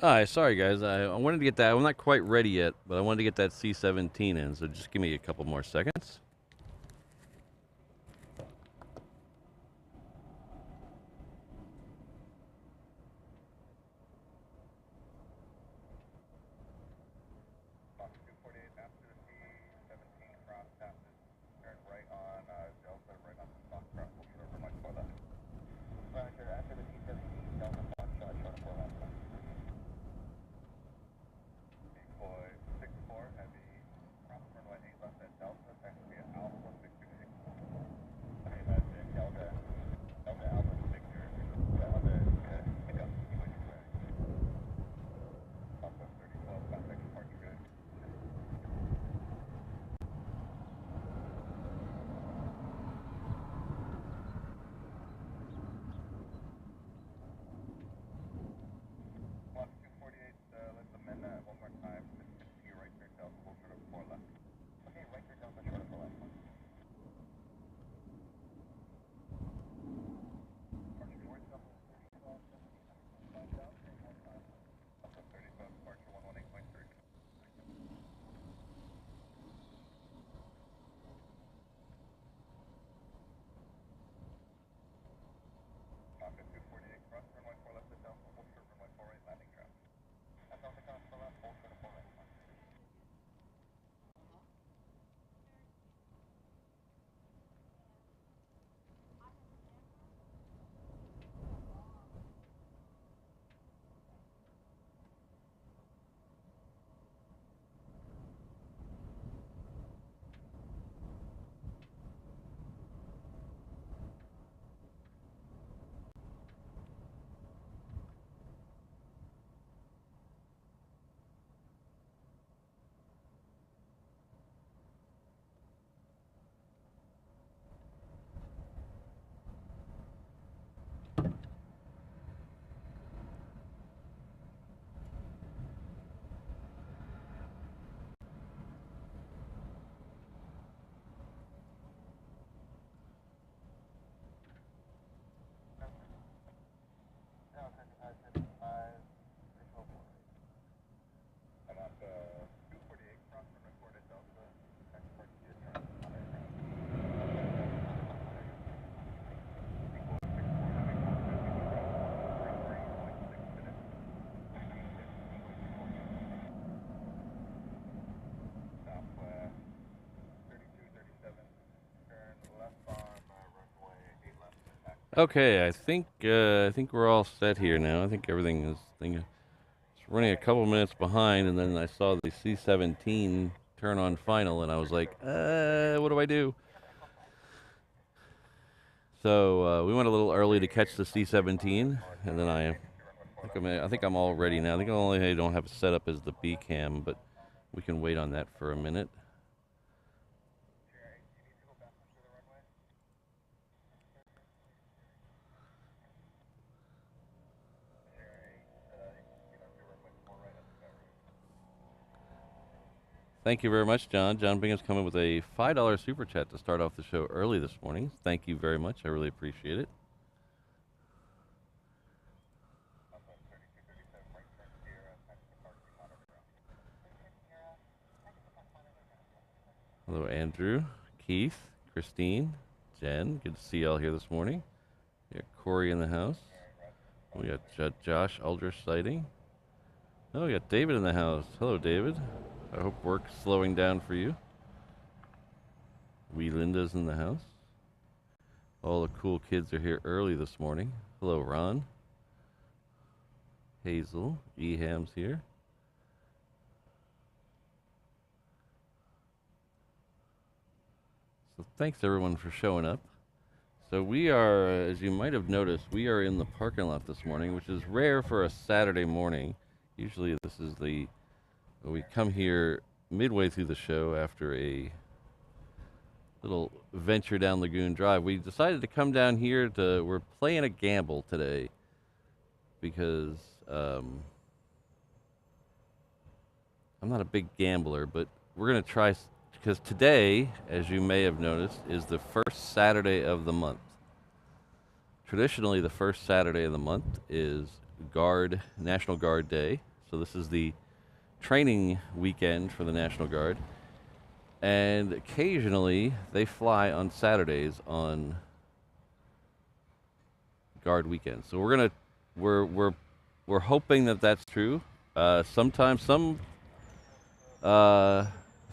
Hi, sorry guys. I wanted to get that. I'm not quite ready yet, but I wanted to get that C-17 in. So just give me a couple more seconds. Okay, I think we're all set here now. I think everything is it's running a couple minutes behind, and then I saw the C-17 turn on final, and I was like, what do I do? So we went a little early to catch the C-17, and then I think I'm all ready now. I think I don't have it set up as the B cam, but we can wait on that for a minute. Thank you very much, John. John Bingham's coming with a $5 super chat to start off the show early this morning. Thank you very much. I really appreciate it. Hello, Andrew, Keith, Christine, Jen. Good to see y'all here this morning. We got Corey in the house. We got Josh Aldrich sighting. Oh, we got David in the house. Hello, David. I hope work's slowing down for you. Wee Linda's in the house. All the cool kids are here early this morning. Hello, Ron. Hazel. Eham's here. So thanks, everyone, for showing up. So we are, as you might have noticed, we are in the parking lot this morning, which is rare for a Saturday morning. Usually this is we come here midway through the show after a little venture down Lagoon Drive. We decided to come down here we're playing a gamble today because I'm not a big gambler, but we're going to try, because today, as you may have noticed, is the first Saturday of the month. Traditionally, the first Saturday of the month is National Guard Day, So this is the training weekend for the National Guard. And occasionally they fly on Saturdays on Guard weekend. So we're hoping that that's true. Sometimes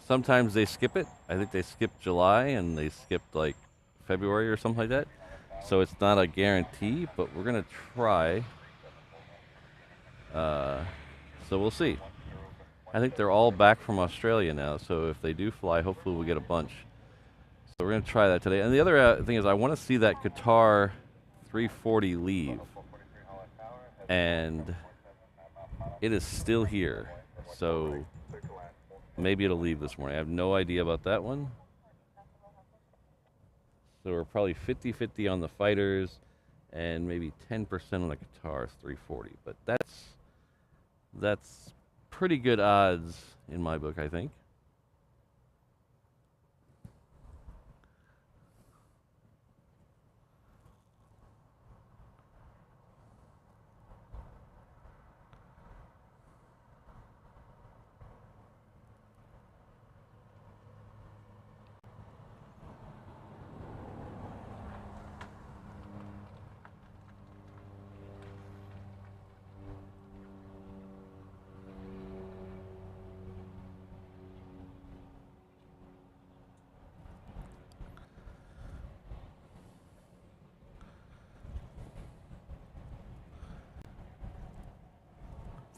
sometimes they skip it. I think they skipped July and they skipped like February or something like that. So it's not a guarantee, but we're gonna try. So we'll see. I think they're all back from Australia now. So if they do fly, hopefully we'll get a bunch. So we're gonna try that today. And the other thing is, I want to see that Qatar 340 leave, and it is still here. So maybe it'll leave this morning. I have no idea about that one. So we're probably 50-50 on the fighters and maybe 10% on the Qatar 340. But that's pretty good odds in my book, I think.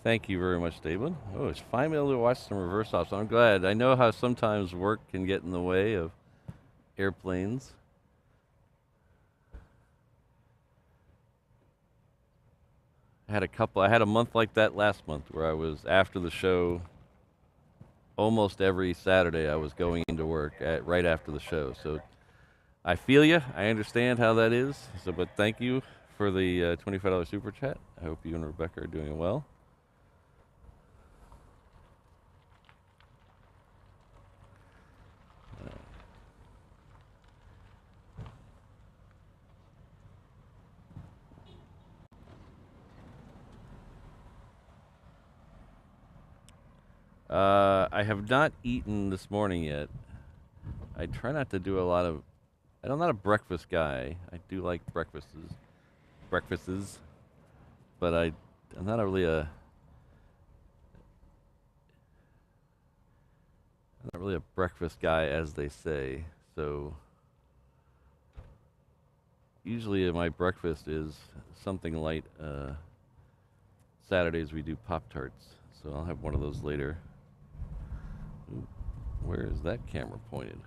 Thank you very much, David. Oh, it's finally able to watch some reverse ops. I'm glad. I know how sometimes work can get in the way of airplanes. I had a month like that last month where I was after the show. Almost every Saturday I was going into work right after the show. So I feel you. I understand how that is. So, but thank you for the $25 super chat. I hope you and Rebecca are doing well. I have not eaten this morning yet. I try not to do a lot of. I'm not a breakfast guy. I do like breakfasts, but I'm not really a. I'm not really a breakfast guy, as they say. So usually my breakfast is something light. Saturdays we do Pop-Tarts, so I'll have one of those later. Ooh, where is that camera pointed?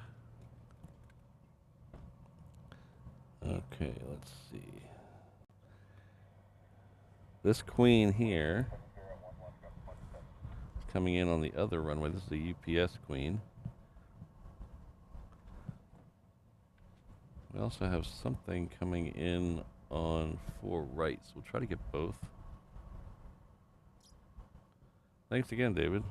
Okay, let's see. This queen here is coming in on the other runway. This is a UPS queen. We also have something coming in on 4 right, so we'll try to get both. Thanks again, David.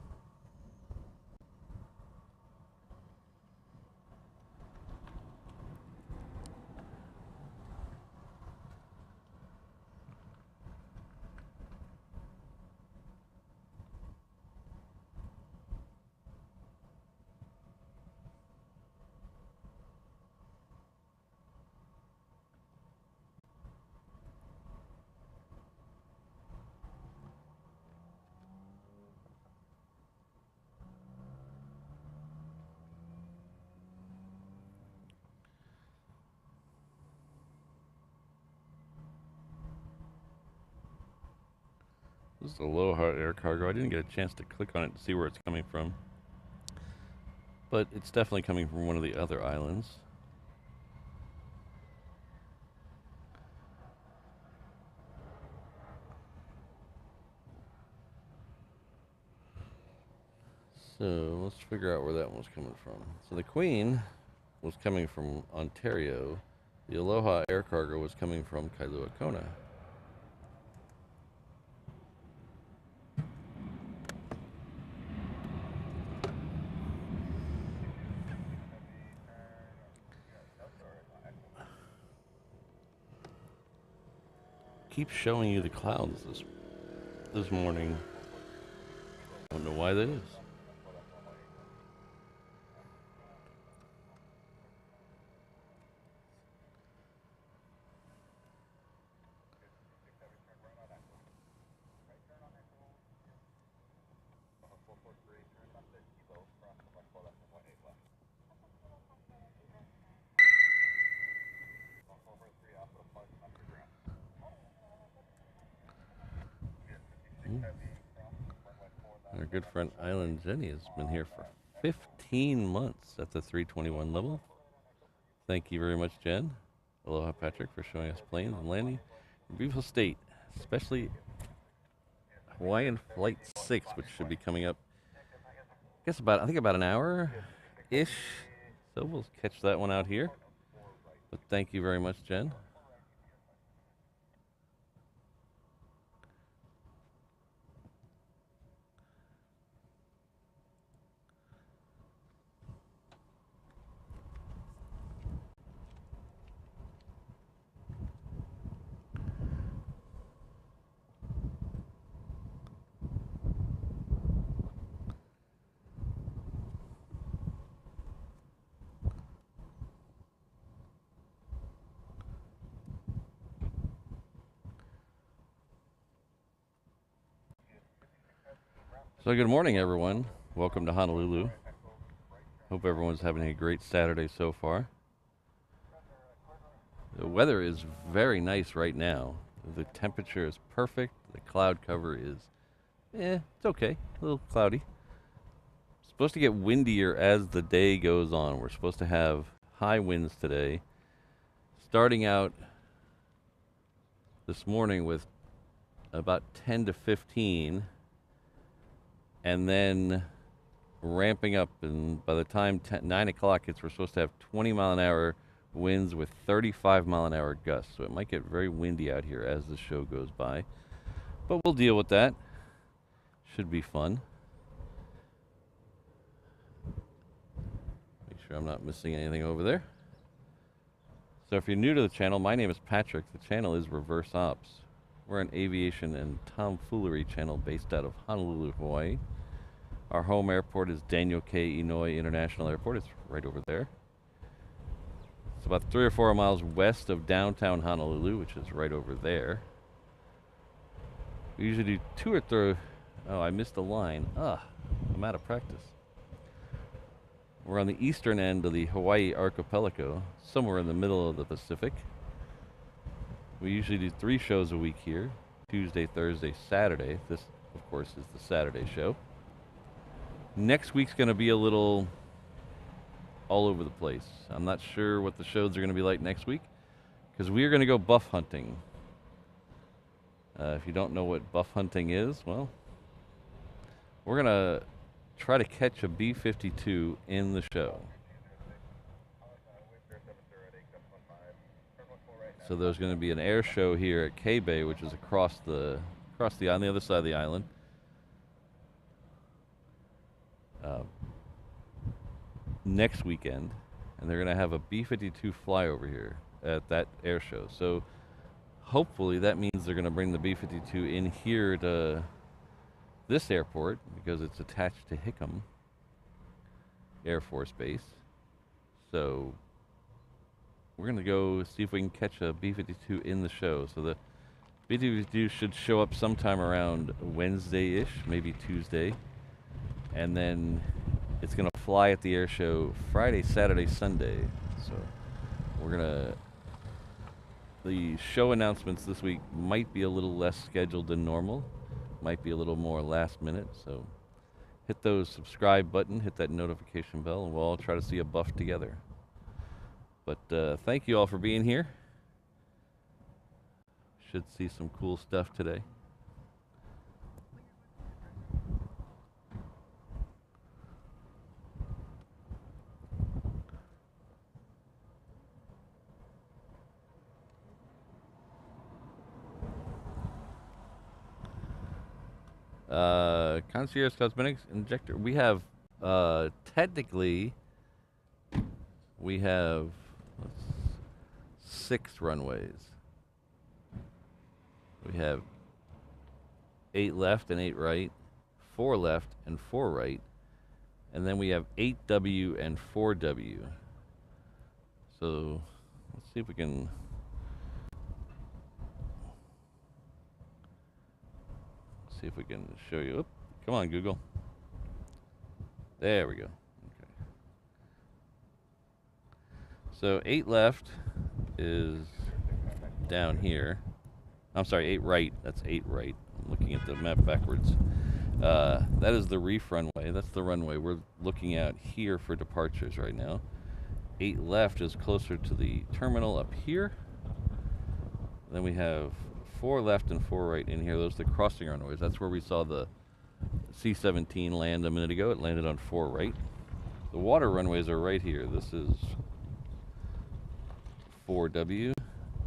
This is Aloha Air Cargo. I didn't get a chance to click on it to see where it's coming from, but it's definitely coming from one of the other islands. So let's figure out where that one was coming from. So the Queen was coming from Ontario. The Aloha Air Cargo was coming from Kailua Kona. Keep showing you the clouds this morning. Don't know why that is. Our good friend Island Jenny has been here for 15 months at the 321 level. Thank you very much, Jen. Aloha, Patrick, for showing us planes and landing in beautiful state, especially Hawaiian Flight 6, which should be coming up, I think about an hour-ish. So we'll catch that one out here. But thank you very much, Jen. So good morning, everyone. Welcome to Honolulu. Hope everyone's having a great Saturday so far. The weather is very nice right now. The temperature is perfect. The cloud cover is, it's okay. A little cloudy. Supposed to get windier as the day goes on. We're supposed to have high winds today. Starting out this morning with about 10 to 15. And then ramping up, and by the time 9 o'clock hits, we're supposed to have 20-mile-an-hour winds with 35-mile-an-hour gusts. So it might get very windy out here as the show goes by. But we'll deal with that. Should be fun. Make sure I'm not missing anything over there. So if you're new to the channel, my name is Patrick. The channel is Reverse Ops. We're an aviation and tomfoolery channel based out of Honolulu, Hawaii. Our home airport is Daniel K. Inouye International Airport. It's right over there. It's about 3 or 4 miles west of downtown Honolulu, which is right over there. We usually do 2 or 3. Oh, I missed a line. I'm out of practice. We're on the eastern end of the Hawaii archipelago, somewhere in the middle of the Pacific. We usually do 3 shows a week here, Tuesday, Thursday, Saturday. This, of course, is the Saturday show. Next week's going to be a little all over the place. I'm not sure what the shows are going to be like next week, because we are going to go buff hunting. If you don't know what buff hunting is, well, we're going to try to catch a B-52 in the show. So there's going to be an air show here at K-Bay, which is across the on the other side of the island. Next weekend, and they're going to have a B-52 flyover here at that air show. So hopefully that means they're going to bring the B-52 in here to this airport because it's attached to Hickam Air Force Base. So we're going to go see if we can catch a B-52 in the show. So the B-52 should show up sometime around Wednesday-ish, maybe Tuesday. And then it's going to fly at the air show Friday, Saturday, Sunday. So the show announcements this week might be a little less scheduled than normal. Might be a little more last minute. So hit those subscribe button, hit that notification bell, and we'll all try to see a buff together. But thank you all for being here. Should see some cool stuff today. Concierge Cosmetics Injector. We have, technically, we have 6 runways. We have 8 left and 8 right, 4 left, and 4 right. And then we have 8W and 4W. So let's see if we can show you. Oop, come on, Google. There we go. Okay. So 8 left is down here. I'm sorry, 8 right. That's 8 right. I'm looking at the map backwards. That is the reef runway. That's the runway we're looking at here for departures right now. 8 left is closer to the terminal up here. Then we have 4 left and 4 right in here. Those are the crossing runways. That's where we saw the C-17 land a minute ago. It landed on 4 right. The water runways are right here. This is 4W,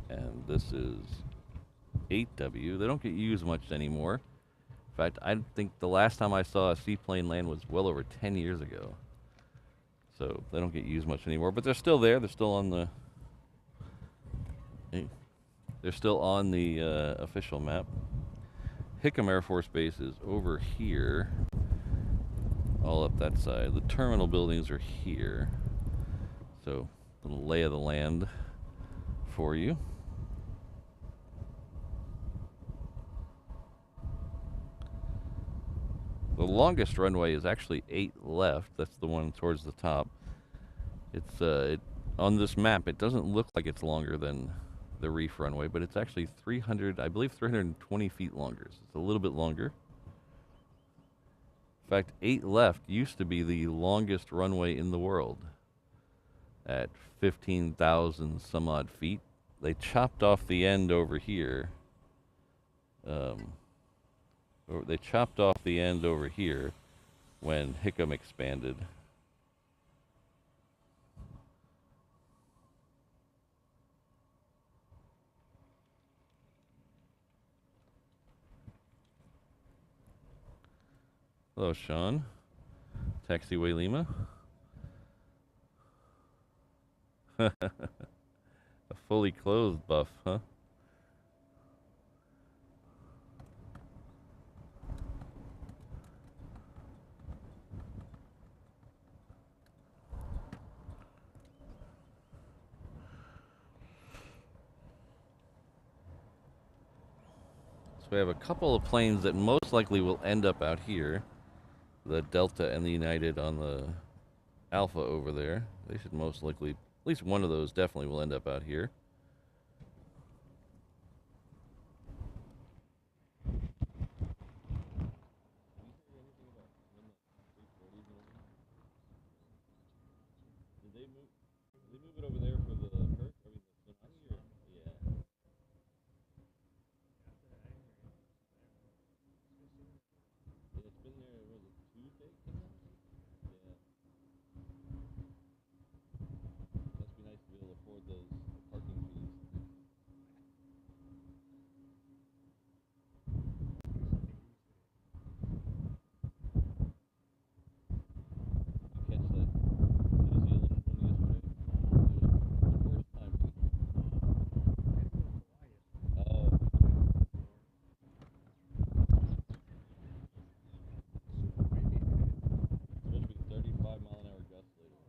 and this is 8W. They don't get used much anymore. In fact, I think the last time I saw a seaplane land was well over 10 years ago. So they don't get used much anymore, but they're still there. They're still on the official map. Hickam Air Force Base is over here, all up that side. The terminal buildings are here. So a little lay of the land for you. The longest runway is actually 8 left. That's the one towards the top. It's on this map, it doesn't look like it's longer than the reef runway, but it's actually 320 feet longer. So it's a little bit longer. In fact, 8 left used to be the longest runway in the world at 15,000 some odd feet. They chopped off the end over here. They chopped off the end over here when Hickam expanded. Hello, Sean. Taxiway Lima. A fully clothed buff, huh? So we have a couple of planes that most likely will end up out here. The Delta and the United on the Alpha over there. They should most likely, at least one of those definitely will end up out here. Did they move it over there for the Kirk? I mean, the tsunami, or yeah. It's been there, was it Tuesday? Yeah. Must be nice to be able to afford those parking fees. You catch that New Zealand one yesterday? First time. Oh. Supposed to be 35-mile-an-hour gusts later.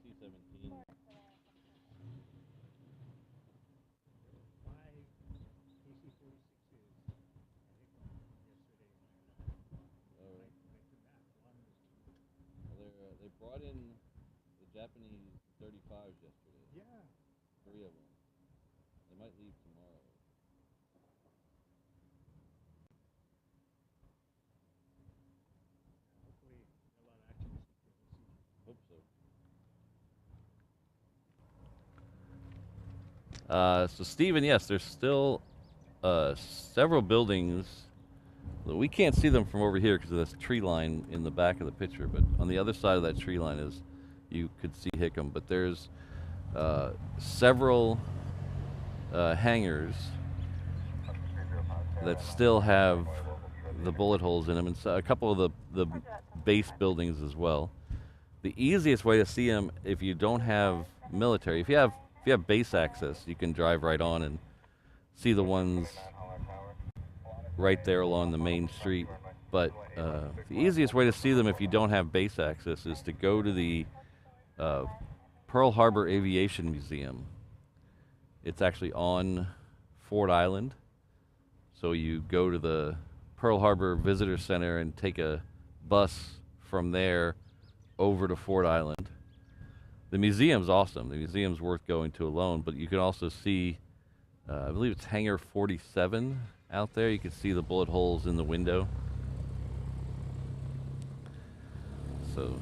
C-17. They brought in the Japanese 35s yesterday. Yeah. 3 of them. They might leave tomorrow. Hopefully, a lot of action. Hope so. So Stephen, yes, there's still several buildings. We can't see them from over here because of this tree line in the back of the picture, but on the other side of that tree line is, you could see Hickam, but there's several hangars that still have the bullet holes in them, and so a couple of the base buildings as well. The easiest way to see them, if you don't have military, if you have base access, you can drive right on and see the ones right there along the main street. But the easiest way to see them if you don't have base access is to go to the Pearl Harbor Aviation Museum. It's actually on Ford Island. So you go to the Pearl Harbor Visitor Center and take a bus from there over to Ford Island. The museum's awesome. The museum's worth going to alone, but you can also see, I believe it's Hangar 47 out there. You can see the bullet holes in the window. So,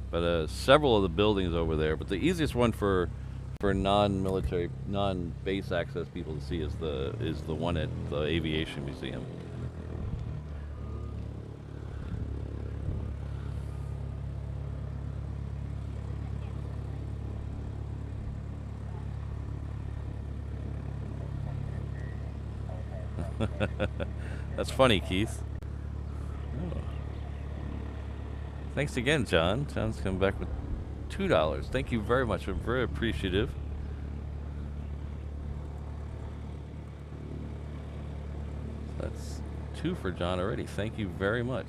but several of the buildings over there. But the easiest one for non-military, non-base access people to see is the one at the Aviation Museum. That's funny, Keith. Oh. Thanks again, John. John's coming back with $2. Thank you very much. I'm very appreciative. That's 2 for John already. Thank you very much.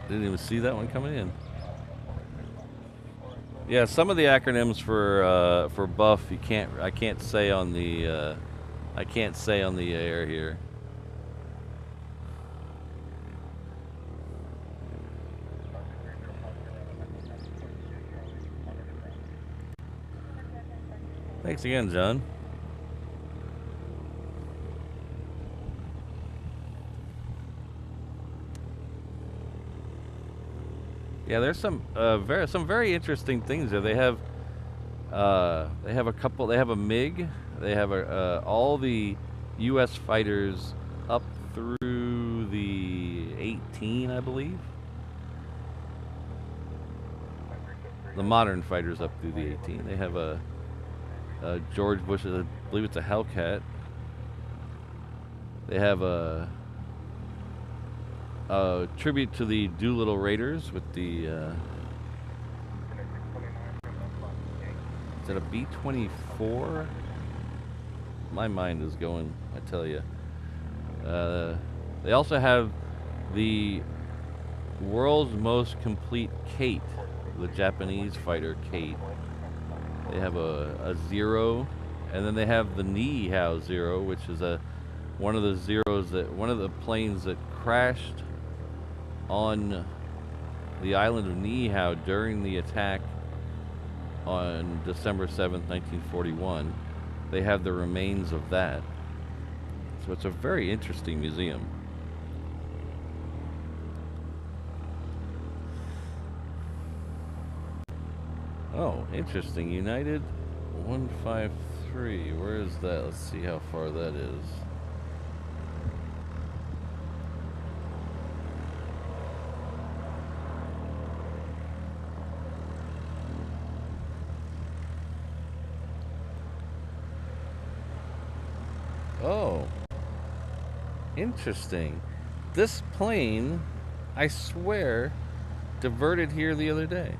Didn't even see that one coming in. Yeah, some of the acronyms for buff I can't say on the air here. Thanks again, John. Yeah, there's some very interesting things there. They have a couple. They have a MiG. They have all the U.S. fighters up through the 18, I believe. The modern fighters up through the 18. They have a George Bush. I believe it's a Hellcat. They have a tribute to the Doolittle Raiders with the is it a B-24? My mind is going, I tell you. They also have the world's most complete Kate, the Japanese fighter Kate. They have a Zero, and then they have the Niihau Zero, which is one of the planes that crashed on the island of Niihau during the attack on December 7th, 1941. They have the remains of that. So it's a very interesting museum. Oh, interesting. United 153. Where is that? Let's see how far that is. Oh, interesting. This plane, I swear, diverted here the other day.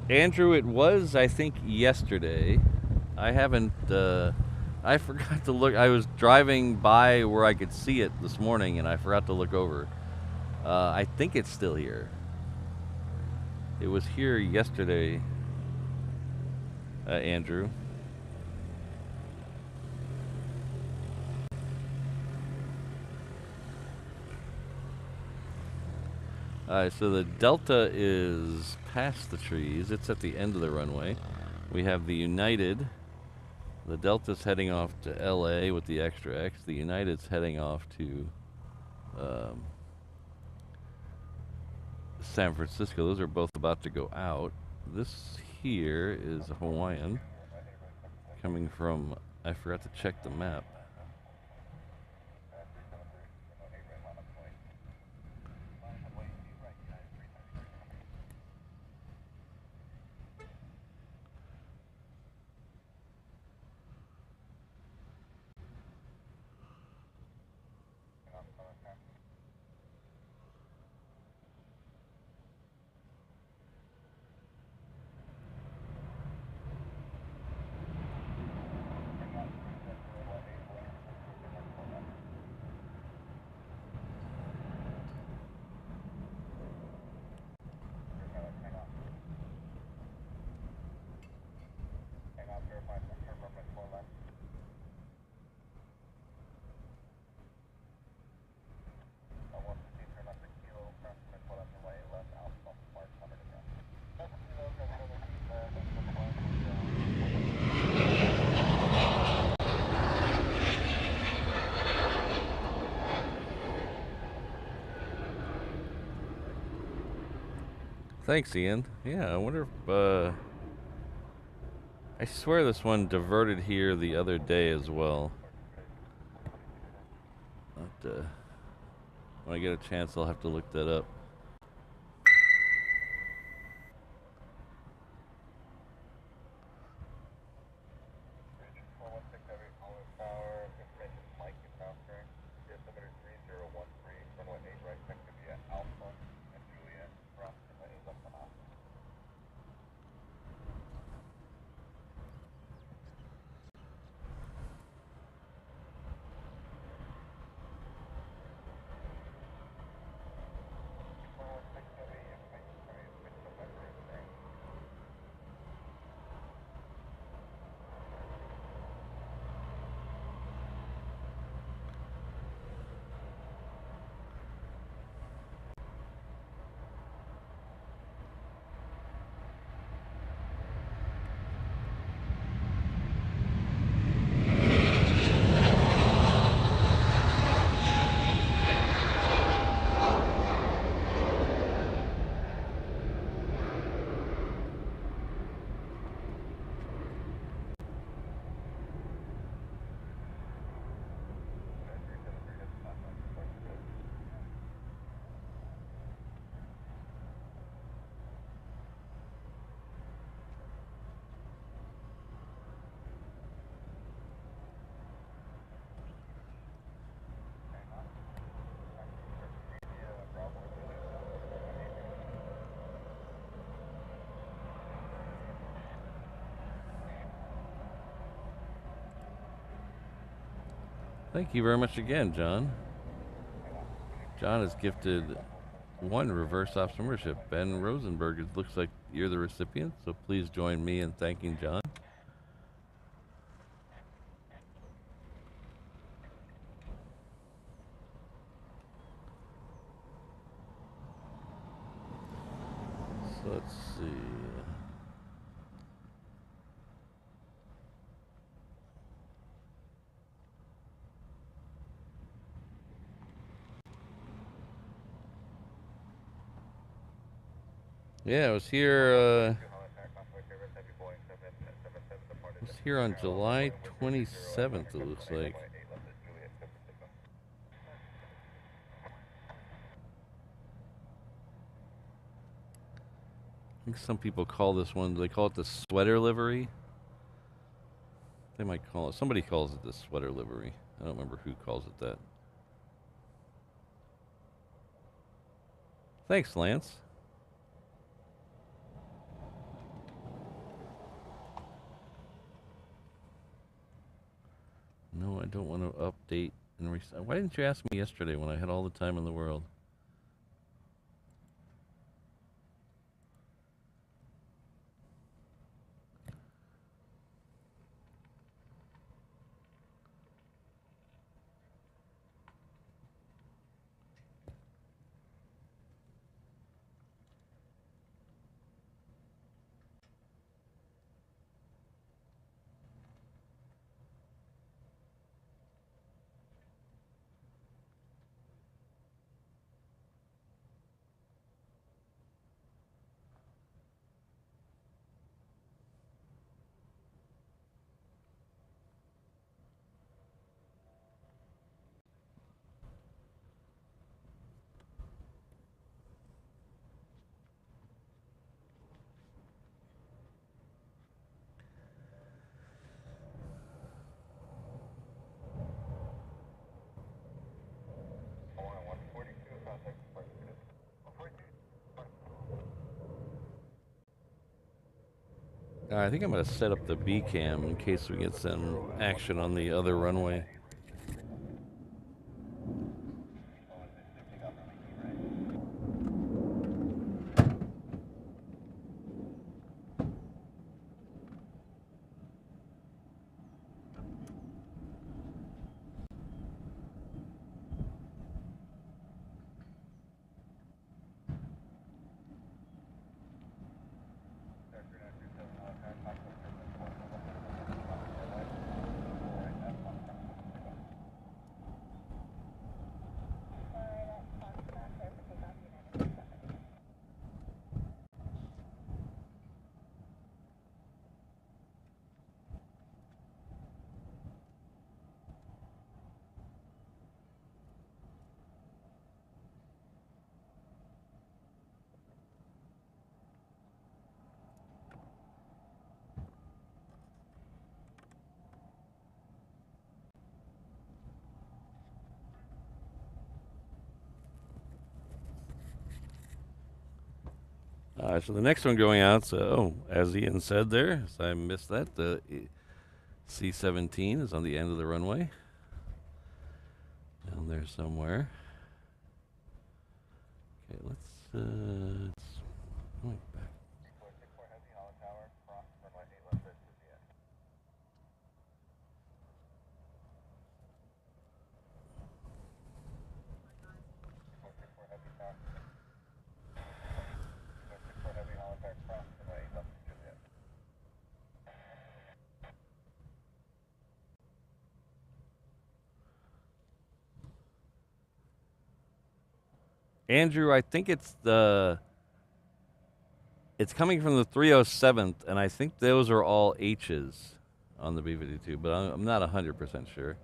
Andrew, it was, I think, yesterday. I haven't, I forgot to look. I was driving by where I could see it this morning, and I forgot to look over. I think it's still here. It was here yesterday. Andrew. So the Delta is past the trees. It's at the end of the runway. We have the United. The Delta's heading off to LA with the extra X. The United's heading off to San Francisco. Those are both about to go out. This here is a Hawaiian coming from, I forgot to check the map. Thanks, Ian. Yeah, I wonder if, I swear this one diverted here the other day as well. But, when I get a chance, I'll have to look that up. Thank you very much again, John. John has gifted one reverse off membership. Ben Rosenberg, it looks like you're the recipient, so please join me in thanking John. So let's see. Yeah, I was here on July 27th, it looks like. I think some people call this one, they call it the sweater livery. They might call it, somebody calls it the sweater livery. I don't remember who calls it that. Thanks, Lance. No, I don't want to update and why didn't you ask me yesterday when I had all the time in the world? I think I'm going to set up the B cam in case we get some action on the other runway. So the next one going out, so as Ian said there, so I missed that, the C-17 is on the end of the runway. Down there somewhere. Okay, let's going back. Andrew, I think it's coming from the 307th, and I think those are all H's on the B-52, but I'm not 100% sure.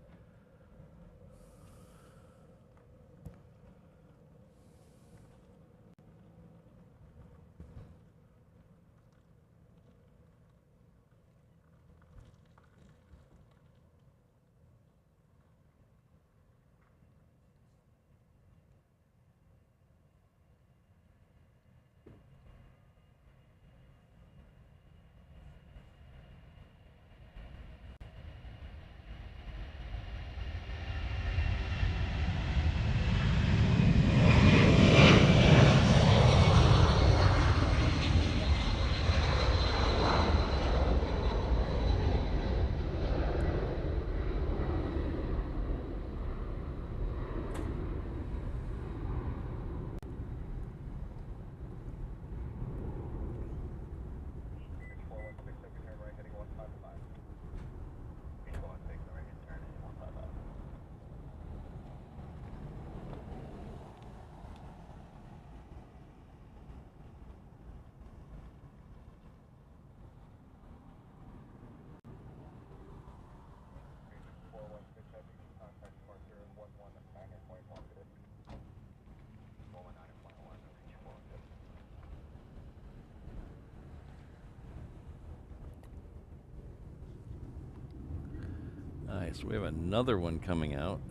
Nice. We have another one coming out.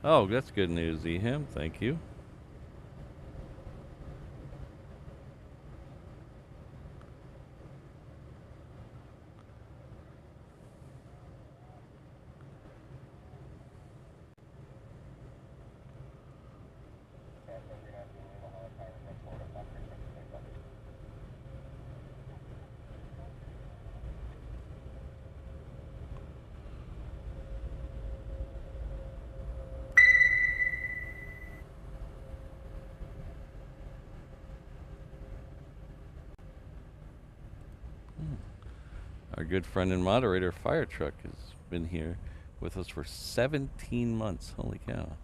Oh, that's good news, Eham. Thank you. Our good friend and moderator, Fire Truck, has been here with us for 17 months. Holy cow.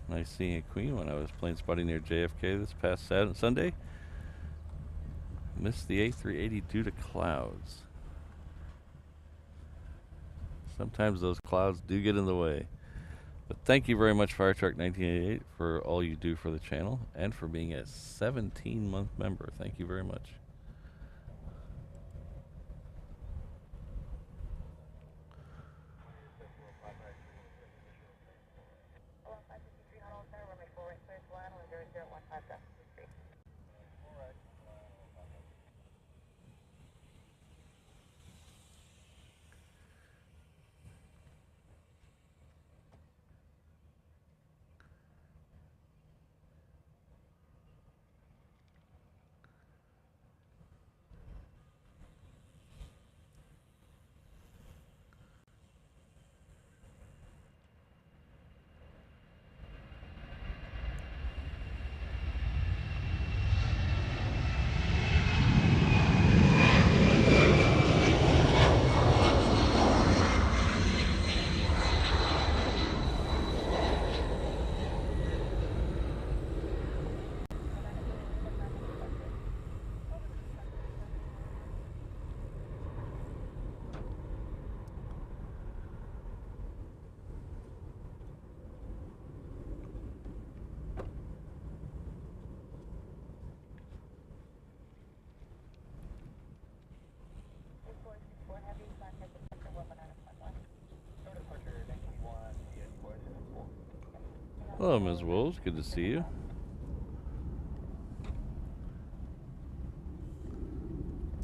Nice seeing a Queen when I was Planespotting near JFK this past Sunday. Missed the A380 due to clouds. Sometimes those clouds do get in the way. But thank you very much, Fire Truck 1988, for all you do for the channel and for being a 17-month member. Thank you very much. Hello, Ms. Wolves. Good to see you.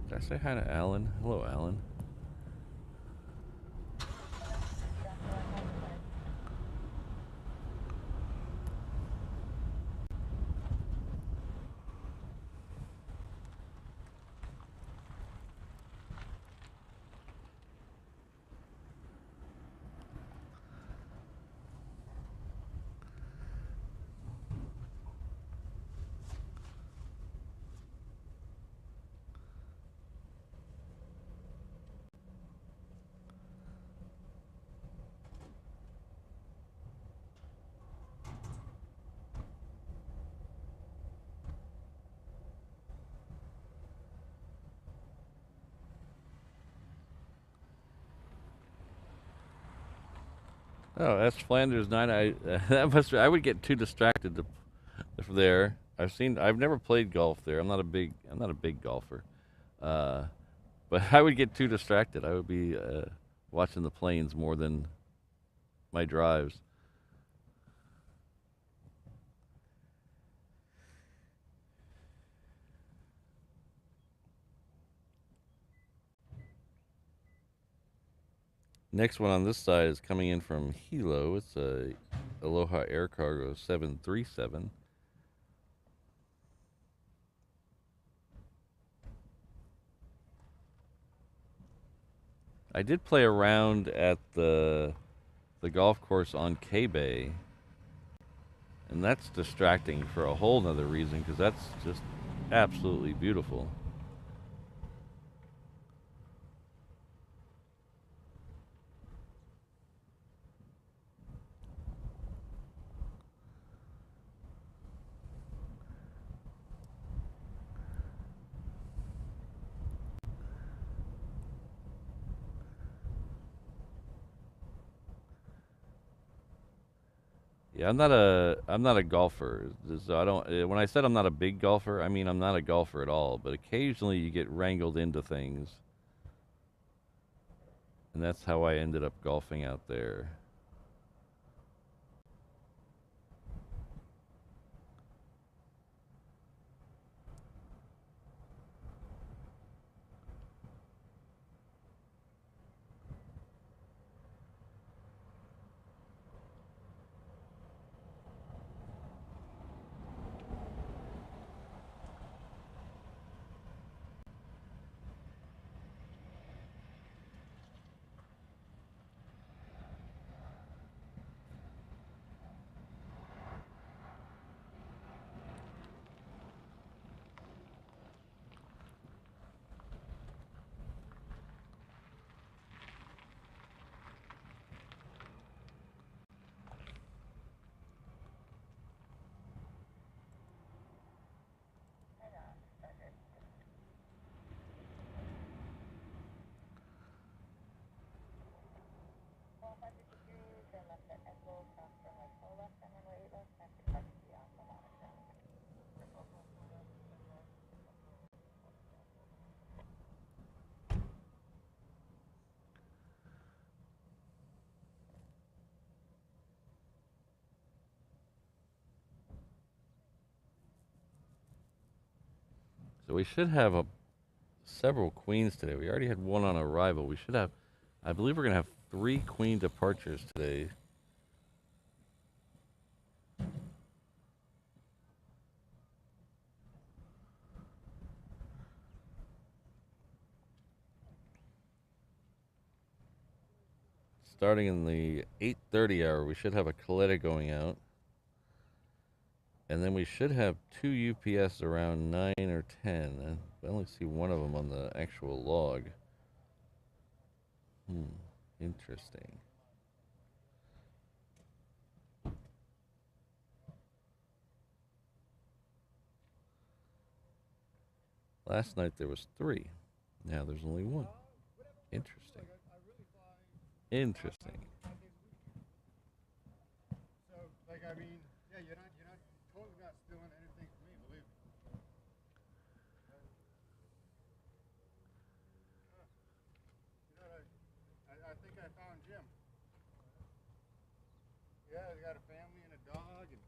Did I say hi to Alan? Hello, Alan. Oh, that's Flanders 9. I would get too distracted there. I've never played golf there. I'm not a big golfer. Uh, but I would get too distracted. I would be watching the planes more than my drives. Next one on this side is coming in from Hilo. It's a Aloha Air Cargo 737. I did play around at the golf course on K-Bay, and that's distracting for a whole nother reason because that's just absolutely beautiful. Yeah, I'm not a golfer. So I don't. When I said I'm not a big golfer, I mean I'm not a golfer at all. But occasionally you get wrangled into things, and that's how I ended up golfing out there. So we should have several queens today. We already had one on arrival. We should have, I believe we're going to have 3 queen departures today. Starting in the 8:30 hour, we should have a Coletta going out. And then we should have 2 UPS around 9 or 10. I only see one of them on the actual log. Interesting. Last night there was 3. Now there's only 1. Interesting. Interesting. So, like, I mean, yeah, you're not totally not stealing anything from me, believe me. You know, I think I found Jim. Yeah, he got a family and a dog, and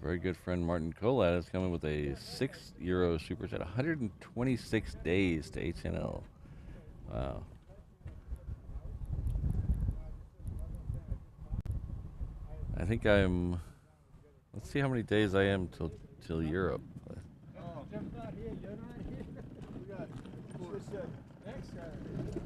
very good friend Martin Colad is coming with a €6 super chat. 126 days to HNL. Wow. I think I'm. Let's see how many days I am till Europe. Oh, Jeff's not here. You're not here. We got next Saturday.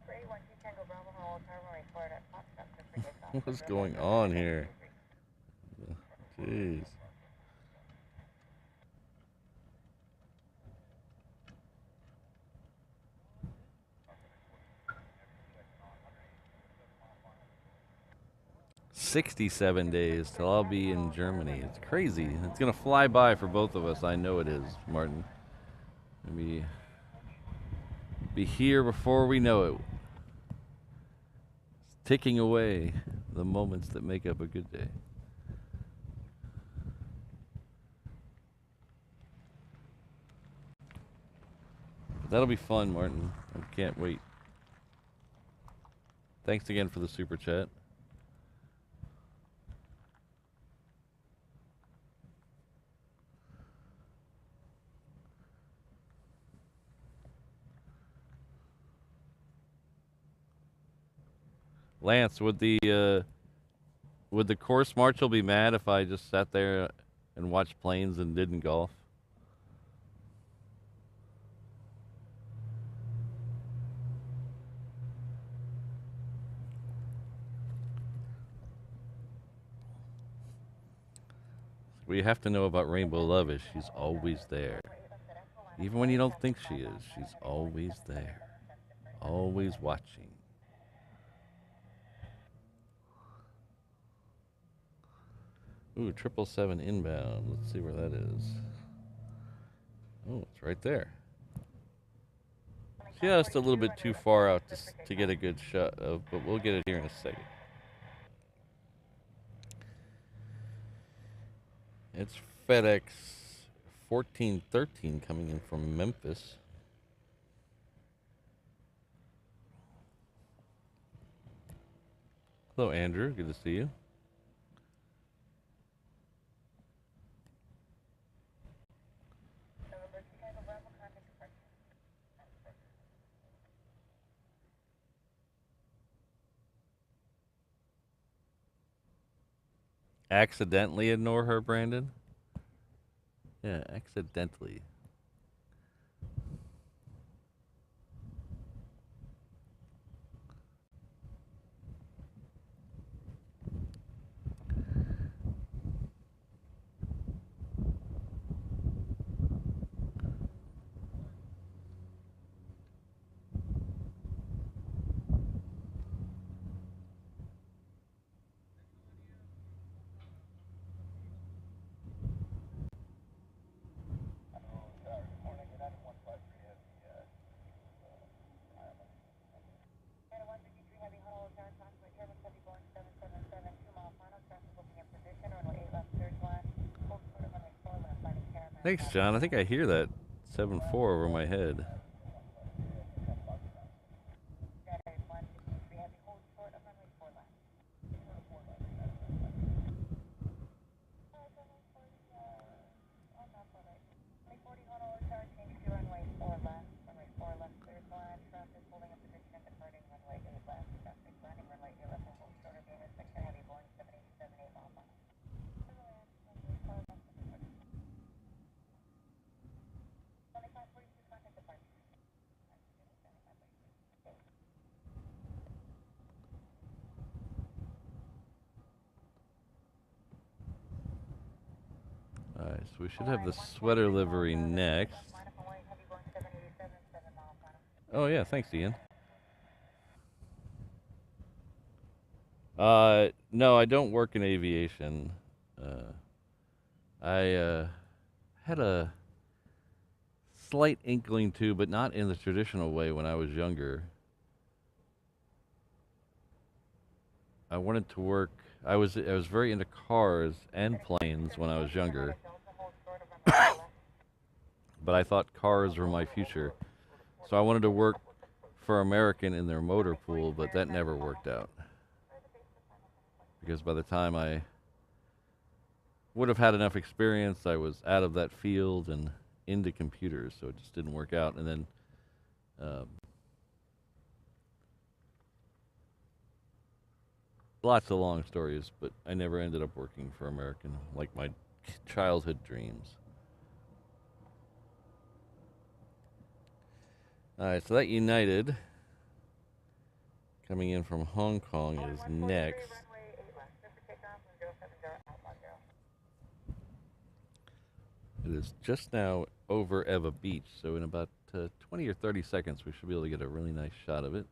312 Tango Bravo, Honolulu, runway forward at Pop-Tart, for kickoff. What's going on here? Jeez. "67 days till I'll be in Germany." It's crazy. It's gonna fly by for both of us. I know it is, Martin. Maybe be here before we know it. It's ticking away the moments that make up a good day. But that'll be fun, Martin. I can't wait. Thanks again for the super chat. Lance, would the course marshal be mad if I just sat there and watched planes and didn't golf? We have to know about Rainbow Love is she's always there. Even when you don't think she is, she's always there. Always watching. Ooh, 777 inbound. Let's see where that is. Oh, it's right there. Just a little bit too far out to get a good shot of, but we'll get it here in a second. It's FedEx 1413 coming in from Memphis. Hello, Andrew. Good to see you. Accidentally ignore her, Brandon? Yeah, accidentally. Thanks, John. I think I hear that 7-4 over my head. Alright, so we should have the sweater livery next. Oh yeah, thanks, Ian. No, I don't work in aviation. I had a slight inkling to, but not in the traditional way when I was younger. I wanted to work. I was very into cars and planes when I was younger, but I thought cars were my future. So I wanted to work for American in their motor pool, but that never worked out. Because by the time I would have had enough experience, I was out of that field and into computers, so it just didn't work out. And then lots of long stories, but I never ended up working for American, like my childhood dreams. Alright, so that United coming in from Hong Kong is next. It is just now over Eva Beach, so in about 20 or 30 seconds we should be able to get a really nice shot of it.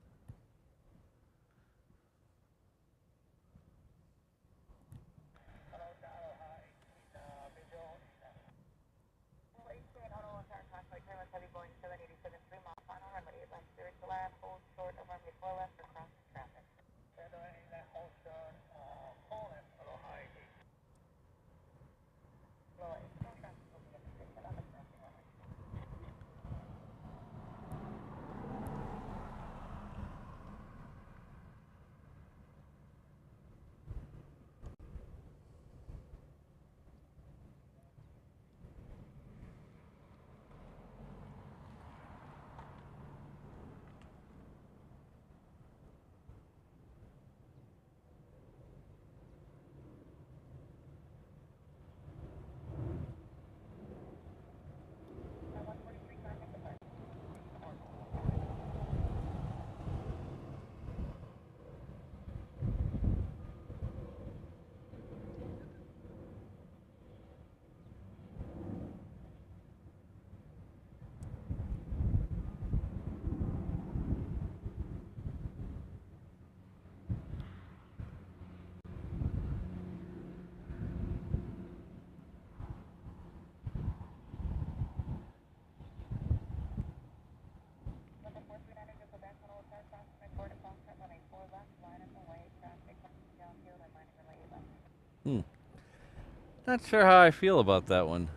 Not sure how I feel about that one.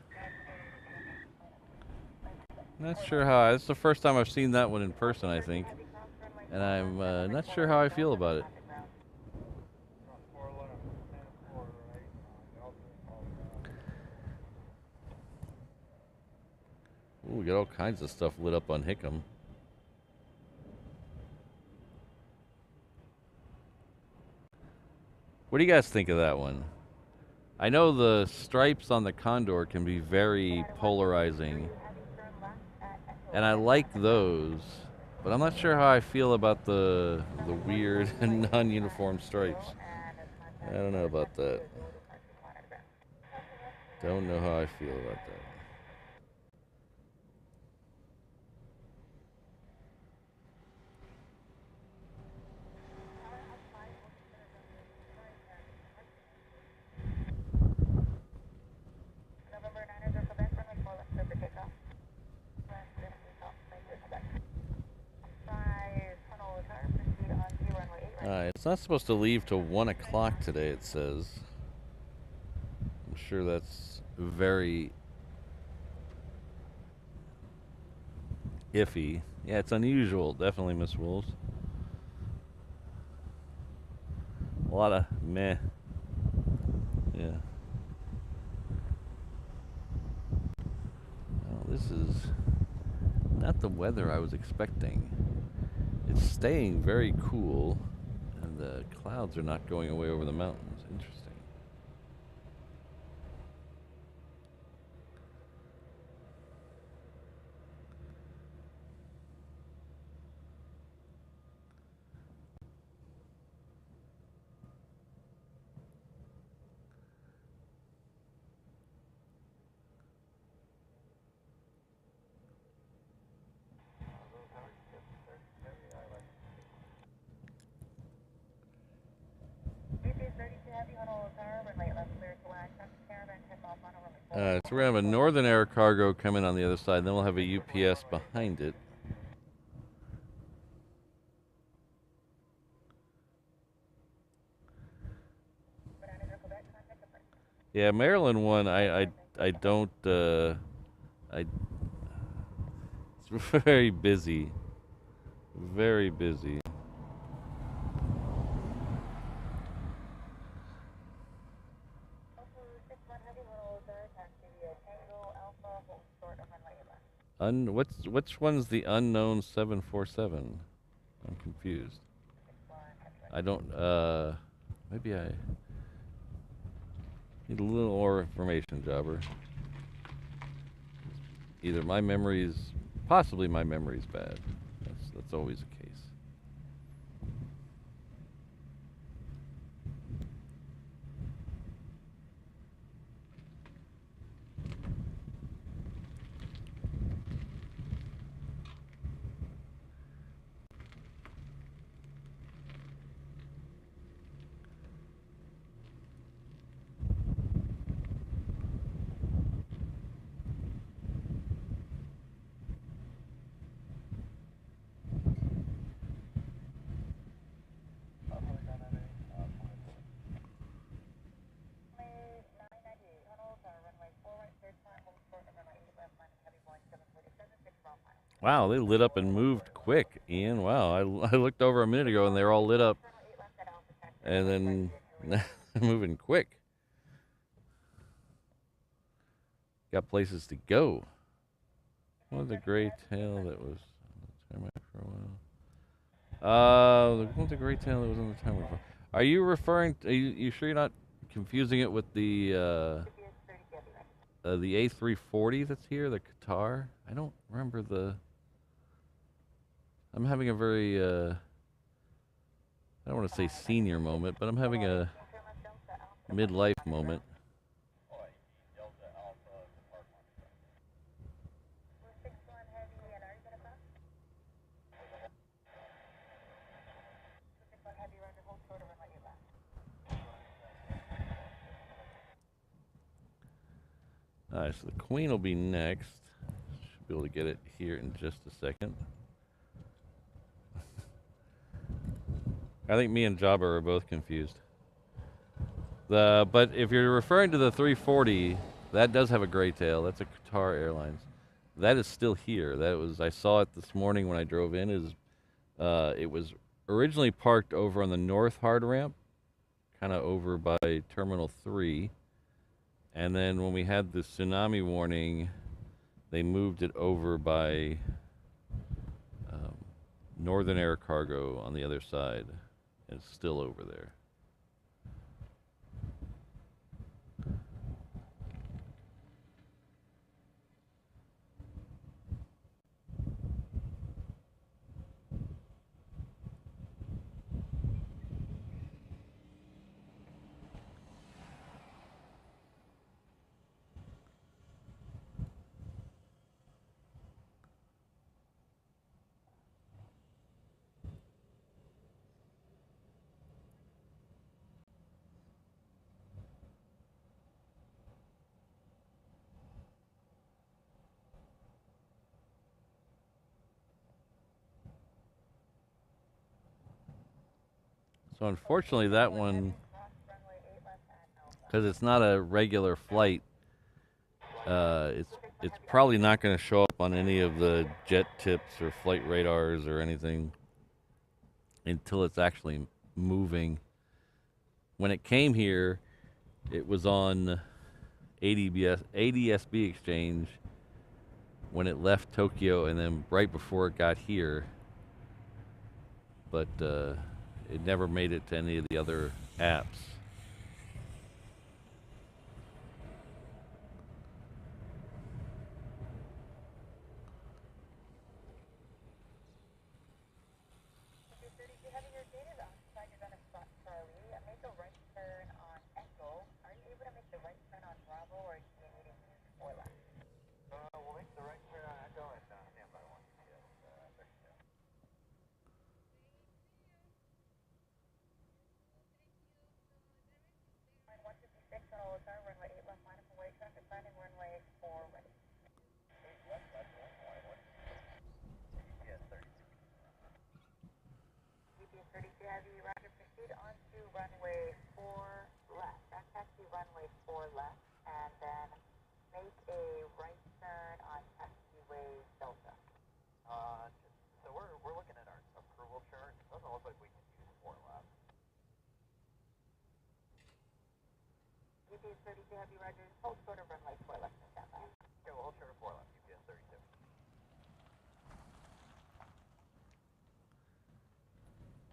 Not sure how. It's the first time I've seen that one in person, I think. And I'm not sure how I feel about it. Ooh, we got all kinds of stuff lit up on Hickam. What do you guys think of that one? I know the stripes on the Condor can be very polarizing, and I like those, but I'm not sure how I feel about the weird and non-uniform stripes. I don't know about that. Don't know how I feel about that. It's not supposed to leave till 1 o'clock today, it says. I'm sure that's very iffy. Yeah, it's unusual, definitely, Miss Wolves. A lot of meh. Yeah. Well, this is not the weather I was expecting. It's staying very cool, and the clouds are not going away over the mountains. Interesting. So we're going to have a Northern Air Cargo coming on the other side, and then we'll have a UPS behind it. Yeah, Maryland one, I don't, very busy. Very busy. Which one's the unknown 747? I'm confused. I don't, maybe I need a little more information, Jobber. Either my memory's, possibly my memory's bad. That's always the case. Wow, they lit up and moved quick, Ian. Wow, I looked over a minute ago and they're all lit up, and then moving quick. Got places to go. What was the gray tail that was on the timer for a while? What was the gray tail that was on the timer for? Are you referring? You sure you're not confusing it with the A340 that's here, the Qatar? I don't remember the. I'm having a very, I don't want to say senior moment, but I'm having a midlife moment. Alright, so the Queen will be next. Should be able to get it here in just a second. I think me and Jabba are both confused. But if you're referring to the 340, that does have a gray tail. That's a Qatar Airlines. That is still here. I saw it this morning when I drove in. It was originally parked over on the north hard ramp, kind of over by Terminal 3. And then when we had the tsunami warning, they moved it over by Northern Air Cargo on the other side. It's still over there. So unfortunately, that one, because it's not a regular flight, it's probably not going to show up on any of the jet tips or flight radars or anything until it's actually moving. When it came here, it was on ADSB exchange when it left Tokyo, and then right before it got here. But it never made it to any of the other apps. UPS 32 Heavy Roger, hold short of runway 4 left and stand by. Okay, we'll hold short of 4 left, UPS 32.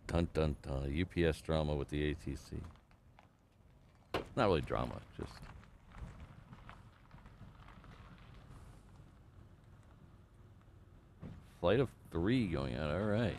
Dun dun dun. UPS drama with the ATC. Not really drama, just. Flight of 3 going out, alright.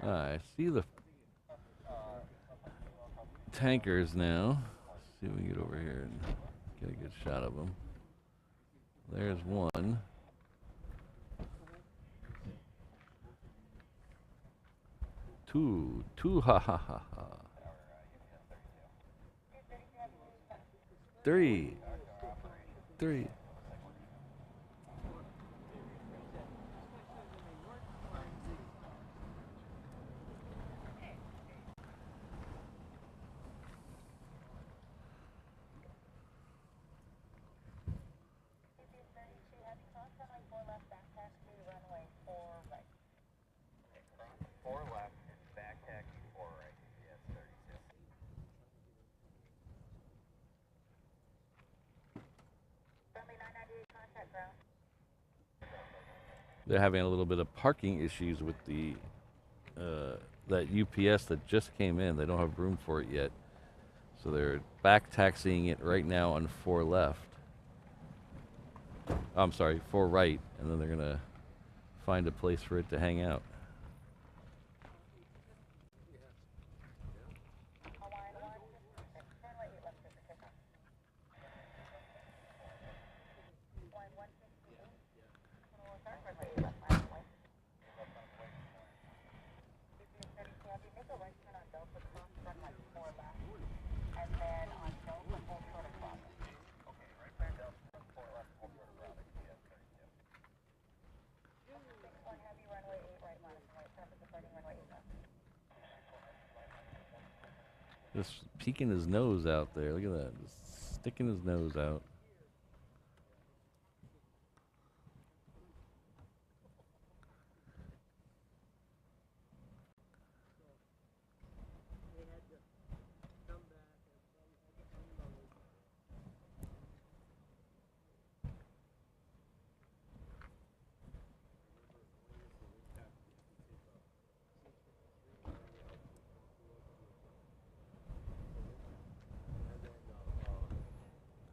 I see the tankers now. Let's see if we can get over here and get a good shot of them. There's one. Two, ha ha ha ha. Three. They're having a little bit of parking issues with the that UPS that just came in. They don't have room for it yet, so they're back taxiing it right now on 4 left. I'm sorry, 4 right, and then they're gonna find a place for it to hang out. Just peeking his nose out there. Look at that. Just sticking his nose out.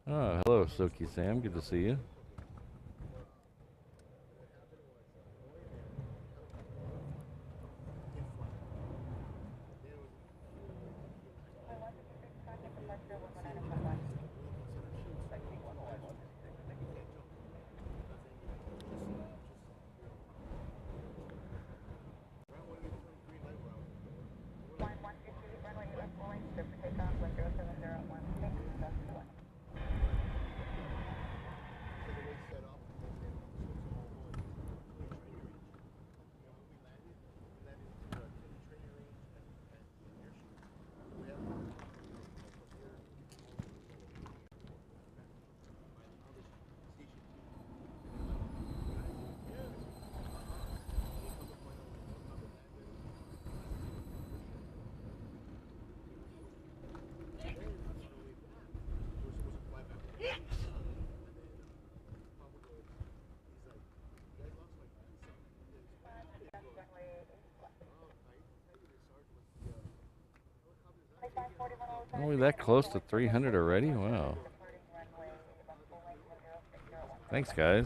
Oh, hello, Soki Sam. Good to see you. Are we that close to 300 already? Wow. Thanks, guys.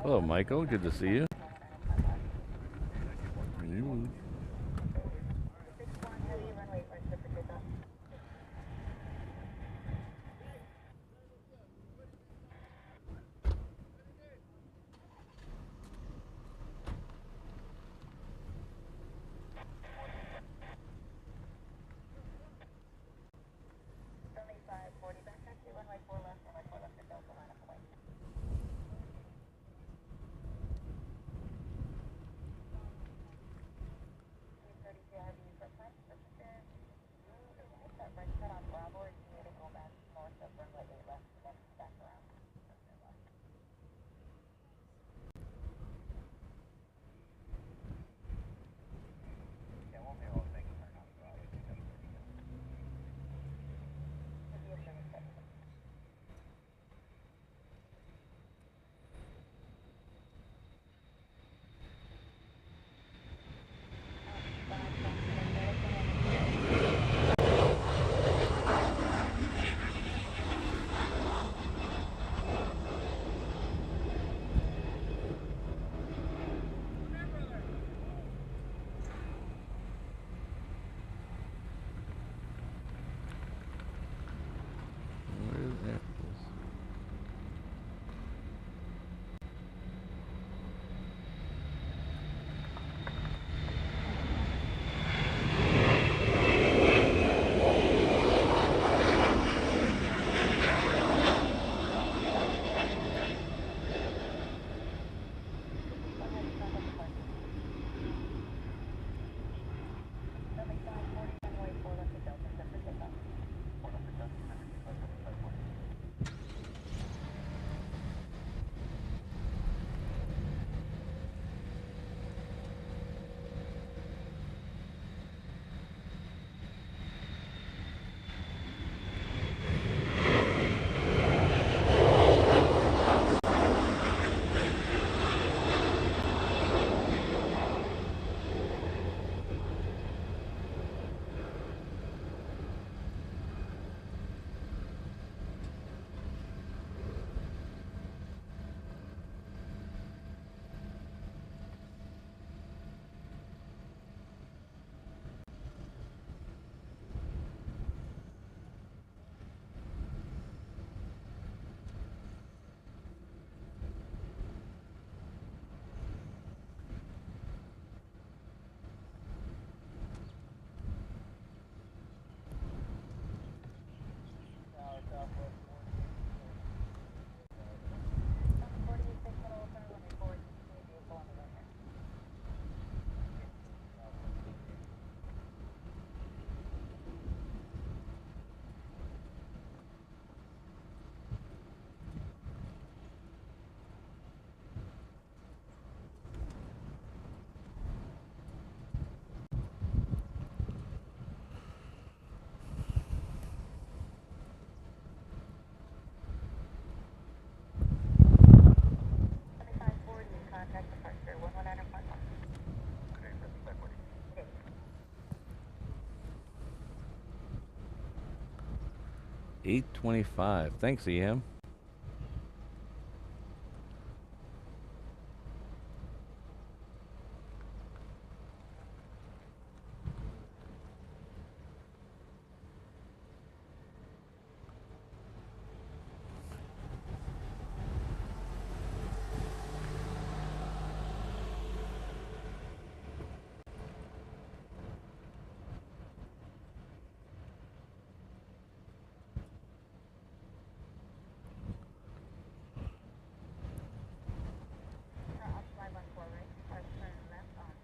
Hello, Michael. Good to see you. Runway 46 for kickoff. Where's Apples? Runway 4 left to Delta, set for kickoff. 46 Honolulu, runway 4, continue vehicle on the runway. Contact departure 119.1. Okay, 7540. Okay. 8:25. Thanks, EM.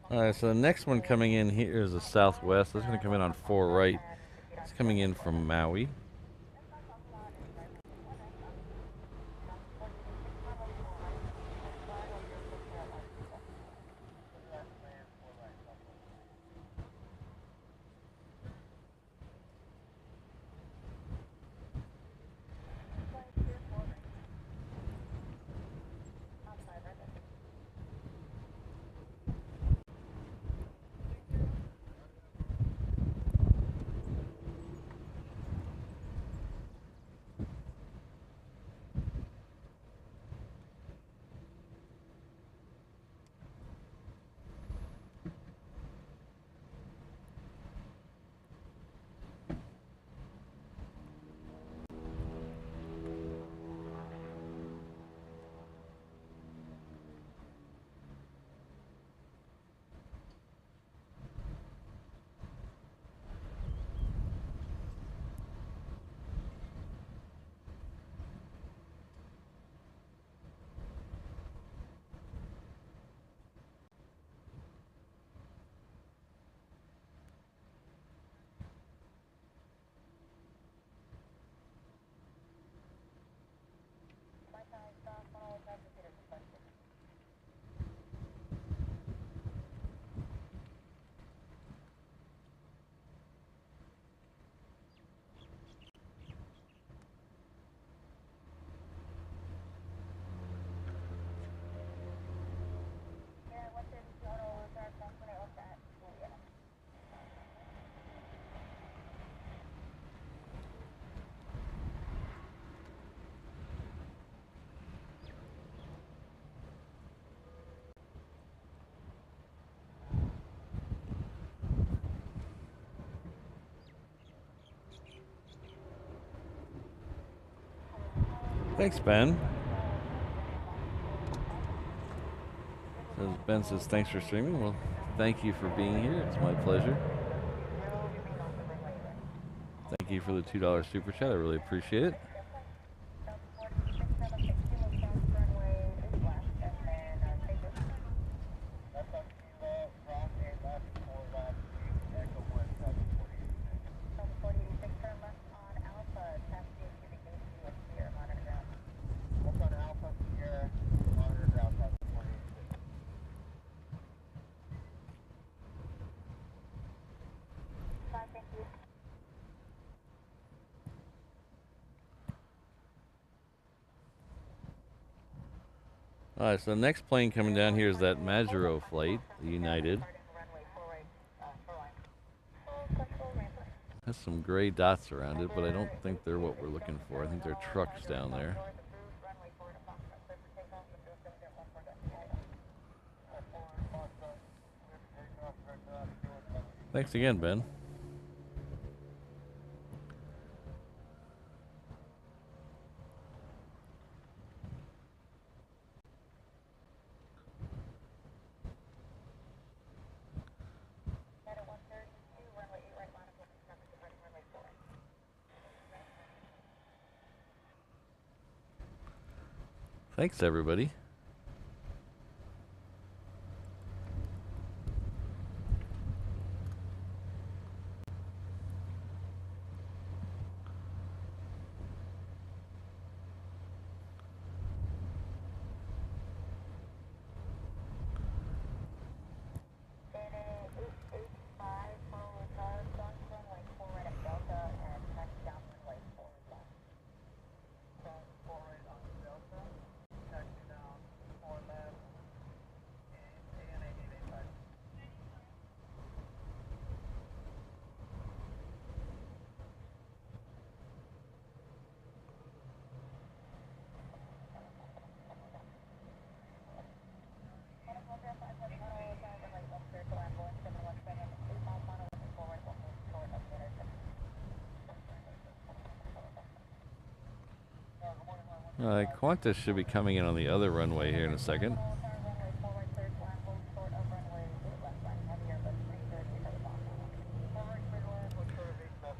All right, so the next one coming in here is a Southwest. This is going to come in on 4 right. It's coming in from Maui. Thanks, Ben. As Ben says, thanks for streaming. Well, thank you for being here. It's my pleasure. Thank you for the $2 super chat. I really appreciate it. Alright, so the next plane coming down here is that Majuro flight, the United. Has some gray dots around it, but I don't think they're what we're looking for. I think they're trucks down there. Thanks again, Ben. Thanks, everybody. Qantas should be coming in on the other runway here in a second.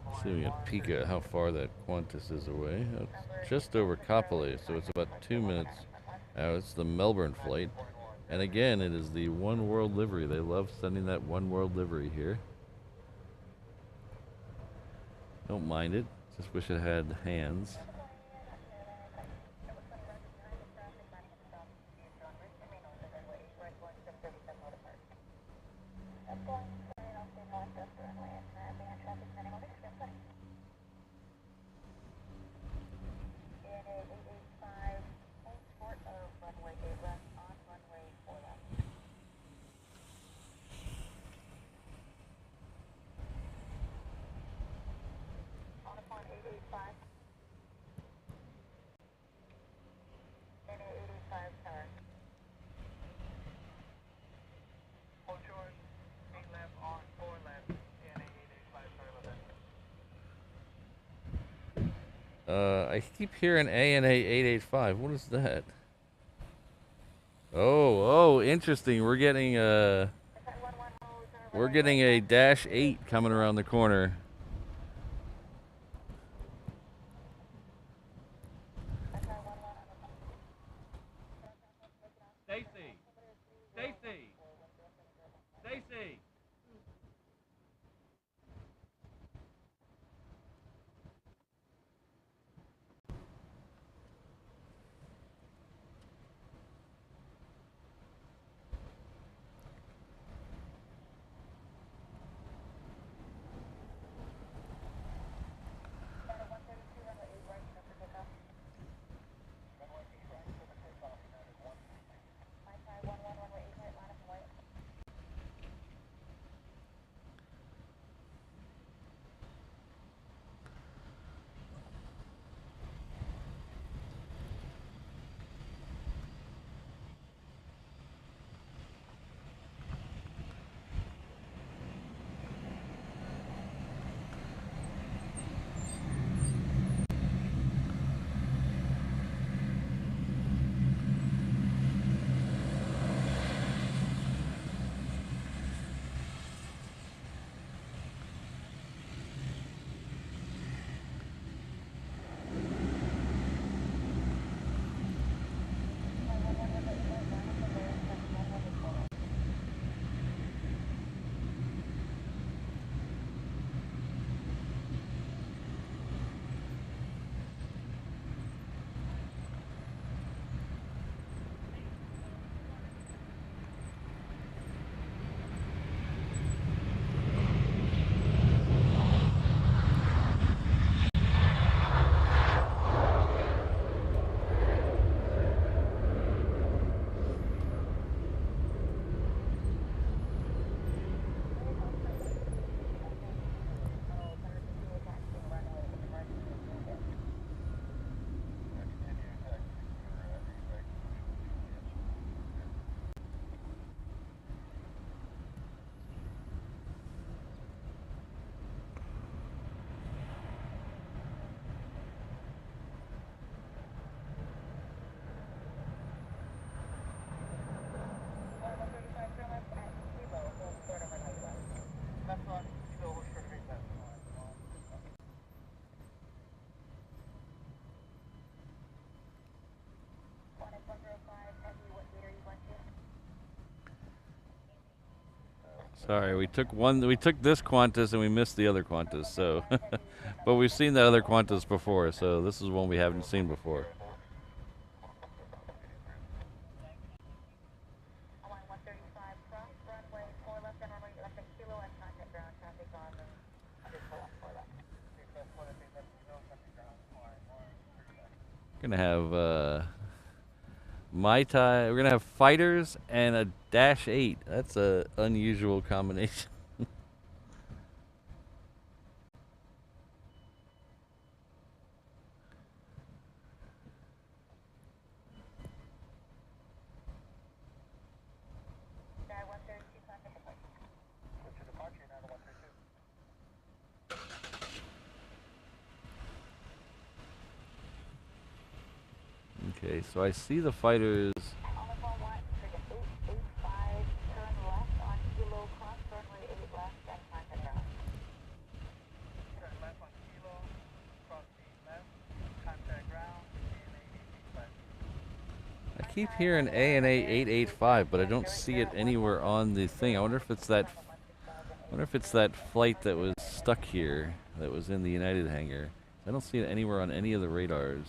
Let's see if we can peek at how far that Qantas is away. It's just over Kapolei, so it's about 2 minutes out. It's the Melbourne flight. And again, it is the One World livery. They love sending that One World livery here. Don't mind it. Just wish it had hands. I keep hearing ANA 885. What is that? Oh, interesting. We're getting a -8 coming around the corner. Stacy! Stacy! Stacy! Sorry, we took this Qantas and we missed the other Qantas. So, but we've seen that other Qantas before. So this is one we haven't seen before. Line 135, cross runway 4 left and runway left a kilo and contact ground traffic on the 4 left. We're gonna have Mai Tai. We're gonna have fighters and a Dash 8. That's a unusual combination. Sky 132, contact departure. What's your departure? Now to 132. Okay, so I see the fighters. Olive Oil 1, ticket 885, turn left on kilo, cross runway 8 left and contact ground. Turn left on Kilo, cross the left, contact ground, ANA 885. I keep hearing ANA 885, but I don't see it anywhere on the thing. I wonder if it's that. I wonder if it's that flight that was stuck here, that was in the United hangar. I don't see it anywhere on any of the radars.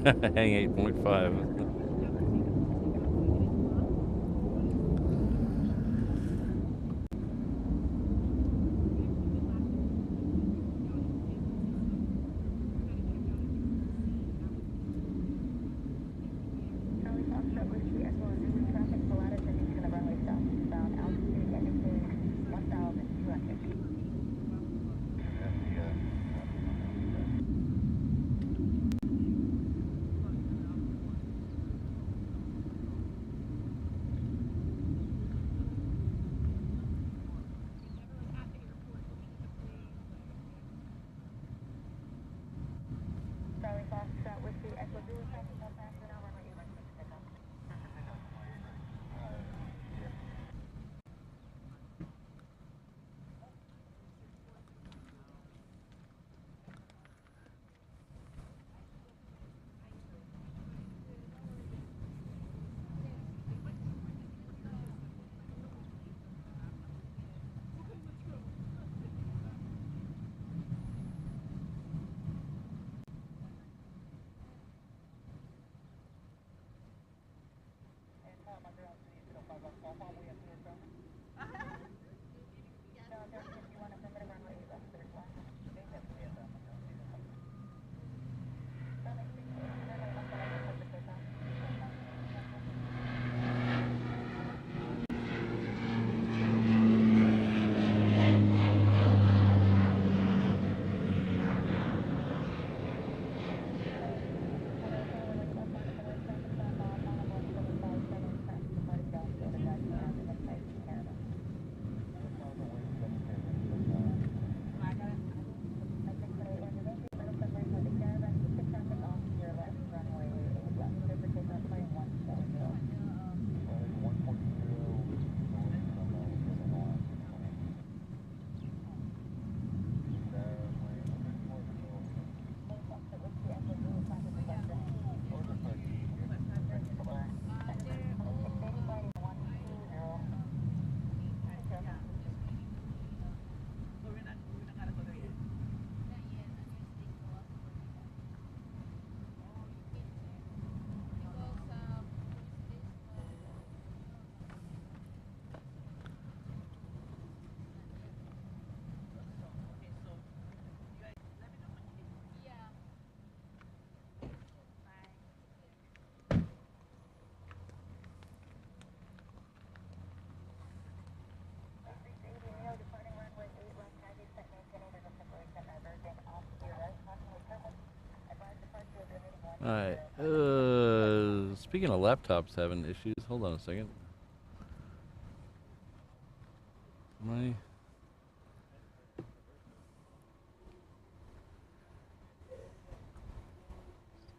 Hang 8.5. Charlie Foxtrot, Whiskey Echo Zulu traffic, Pilatus ending to the runway southbound, altitude indicated 1,200. Charlie Foxtrot, Whiskey Echo Zulu traffic, no passenger now, runway 86, pickup. Alright. Speaking of laptops having issues, hold on a second. My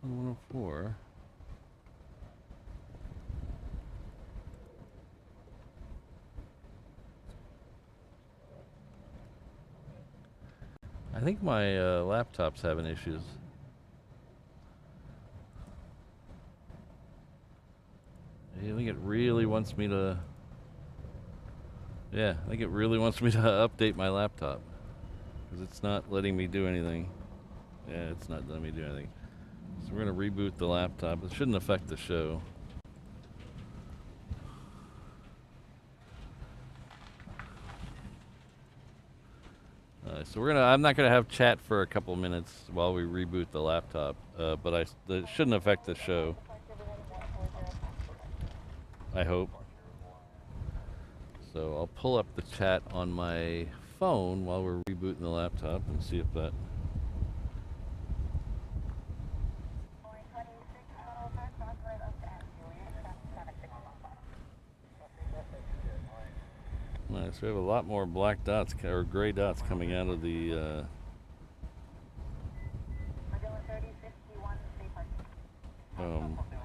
104. I think my laptop's having issues. I think it really wants me to. Yeah, I think it really wants me to update my laptop because it's not letting me do anything. Yeah, it's not letting me do anything. So we're gonna reboot the laptop. It shouldn't affect the show. So I'm not gonna have chat for a couple minutes while we reboot the laptop, but it shouldn't affect the show. I hope. So I'll pull up the chat on my phone while we're rebooting the laptop and see if that. Nice. We have a lot more black dots or gray dots coming out of the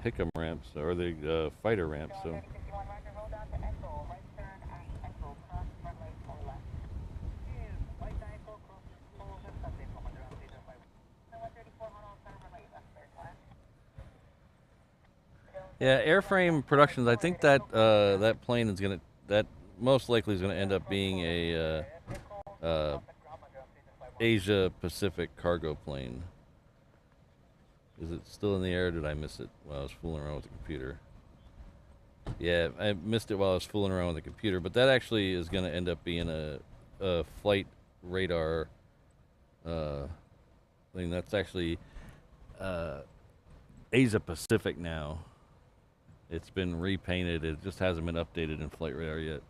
Hickam ramps or the fighter ramps. So. Yeah, airframe productions. I think that that plane is that most likely is gonna end up being a Asia Pacific cargo plane. Is it still in the air? Or did I miss it while I was fooling around with the computer? Yeah, I missed it while I was fooling around with the computer. But that actually is gonna end up being a flight radar thing. That's actually Asia Pacific now. It's been repainted. It just hasn't been updated in flight radar yet.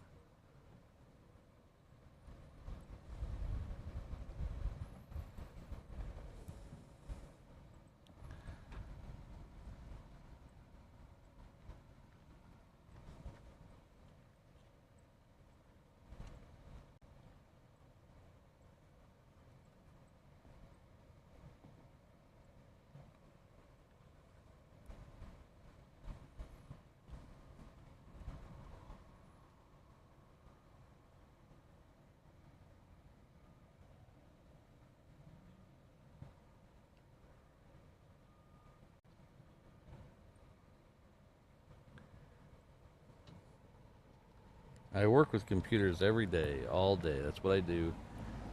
I work with computers every day, all day. That's what I do.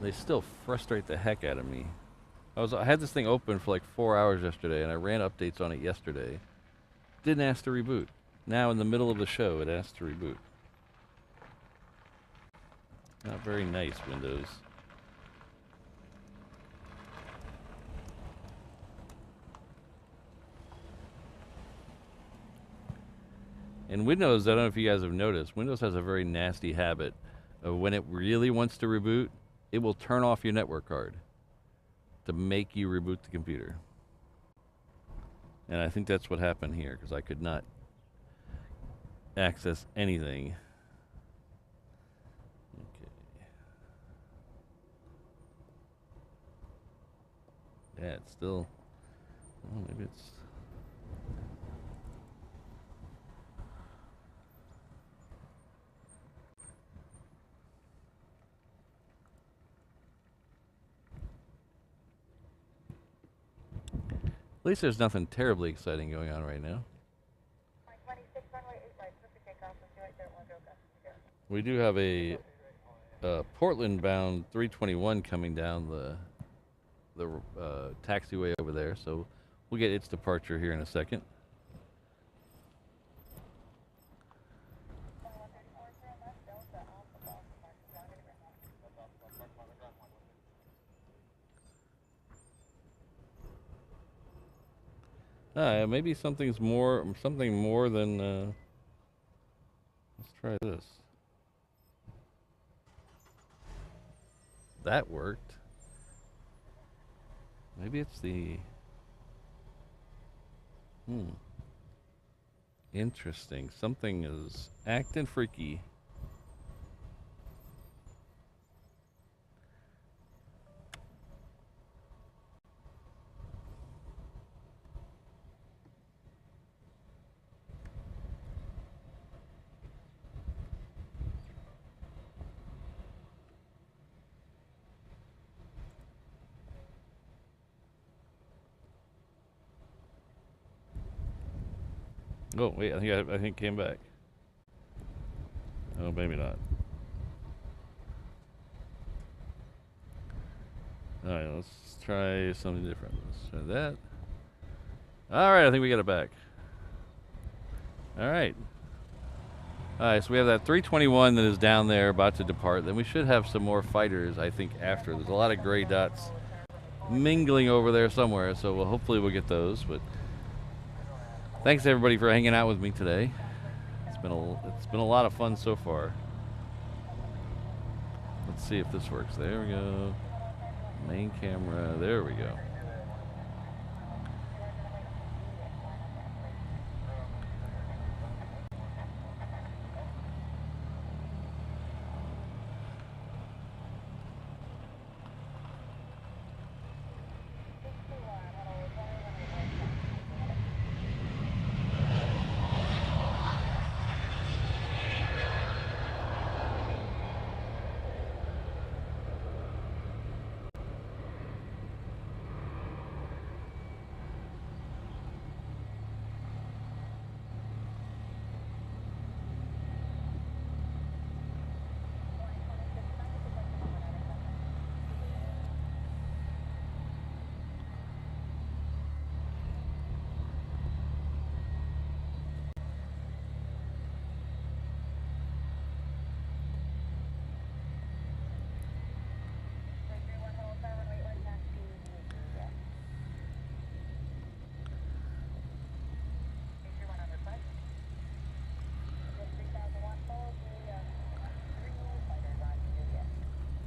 They still frustrate the heck out of me. I had this thing open for like 4 hours yesterday, and I ran updates on it yesterday. Didn't ask to reboot. Now in the middle of the show, it asked to reboot. Not very nice, Windows. And Windows, I don't know if you guys have noticed, Windows has a very nasty habit of when it really wants to reboot, it will turn off your network card to make you reboot the computer. And I think that's what happened here, because I could not access anything. Okay. Yeah, it's still, well, maybe it's, at least there's nothing terribly exciting going on right now. We do have a Portland-bound 321 coming down the taxiway over there, so we'll get its departure here in a second. Maybe something more than. Let's try this. That worked. Maybe it's the. Hmm. Interesting. Something is acting freaky. Oh wait, I think it came back. Oh, maybe not. All right, let's try something different. Let's try that. All right, I think we got it back. All right. All right, so we have that 321 that is down there about to depart. Then we should have some more fighters, I think, after. There's a lot of gray dots mingling over there somewhere, so hopefully we'll get those. But thanks everybody for hanging out with me today. It's been a lot of fun so far. Let's see if this works. There we go. Main camera. There we go.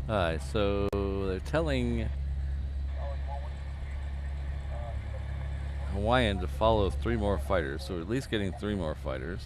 Alright, so they're telling Hawaiian to follow 3 more fighters, so we're at least getting 3 more fighters.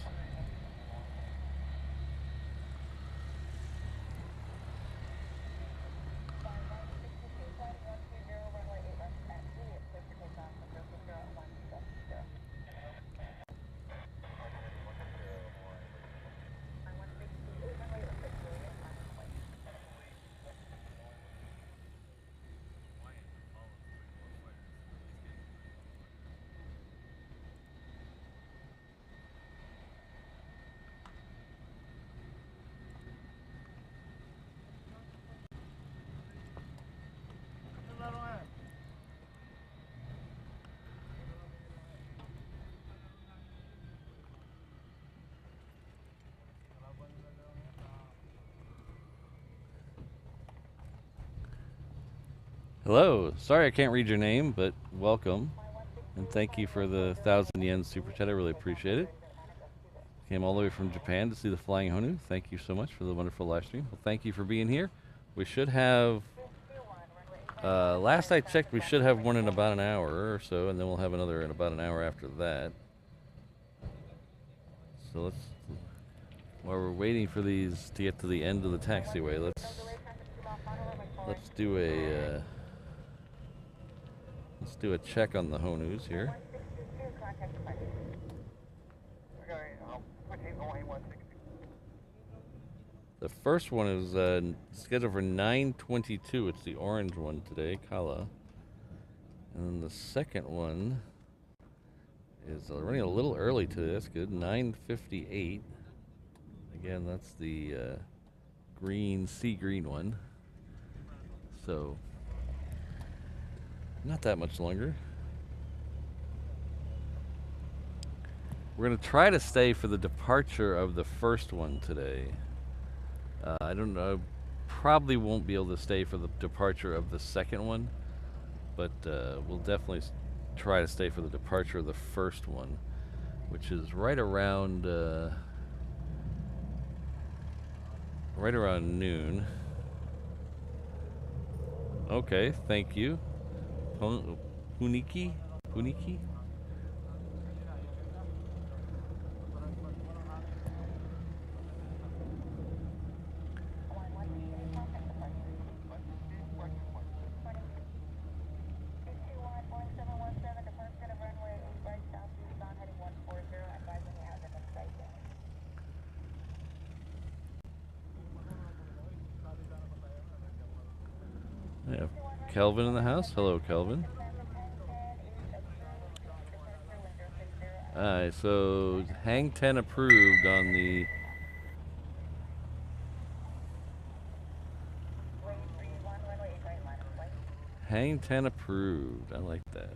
Hello. Sorry I can't read your name, but welcome. And thank you for the 1,000 yen super chat. I really appreciate it. Came all the way from Japan to see the flying Honu. Thank you so much for the wonderful live stream. Well, thank you for being here. We should have, last I checked, we should have one in about an hour or so, and then we'll have another in about an hour after that. So let's, while we're waiting for these to get to the end of the taxiway, let's do a check on the Honus here. The first one is scheduled for 9:22. It's the orange one today, Kala. And then the second one is running a little early today. That's good. 9:58. Again, that's the green, sea green one. So, not that much longer. We're going to try to stay for the departure of the first one today. I don't know, probably won't be able to stay for the departure of the second one, but we'll definitely try to stay for the departure of the first one, which is right around noon. Okay, thank you. Puniki? have Kelvin in the house. Hello, Kelvin. Alright, so hang 10 approved on the hang 10 approved. I like that.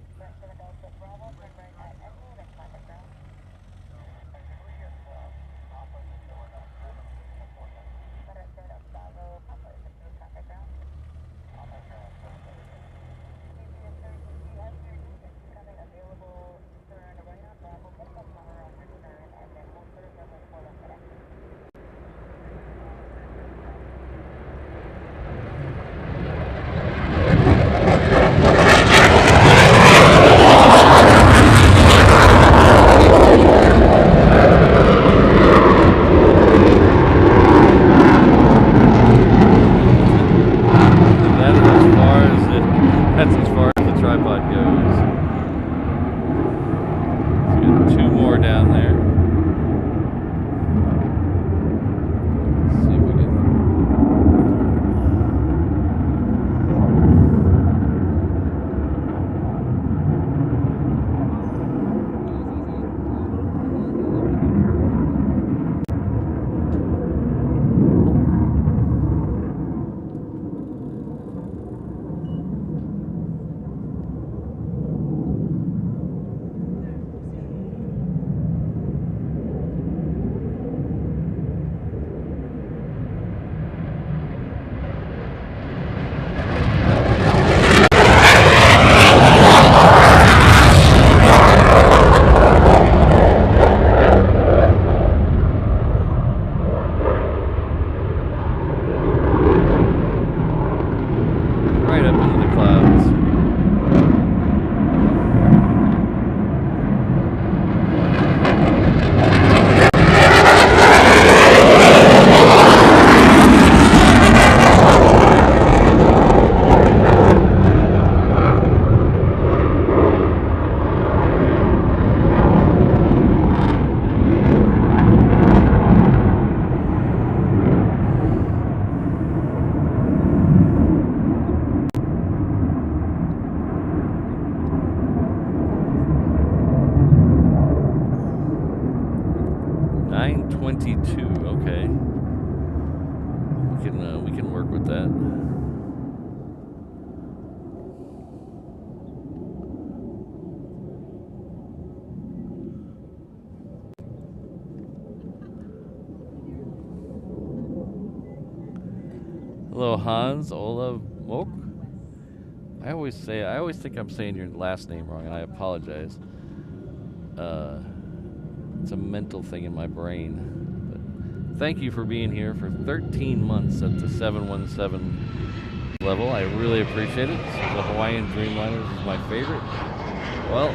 That's as far as the tripod goes. Let's get 2 more down there. Let's see if we can. Right up into the clouds. Okay. We can work with that. Hello, Hans Ola Mok. I always think I'm saying your last name wrong, and I apologize. It's a mental thing in my brain. But thank you for being here for 13 months at the 717 level. I really appreciate it. The Hawaiian Dreamliners is my favorite. Well,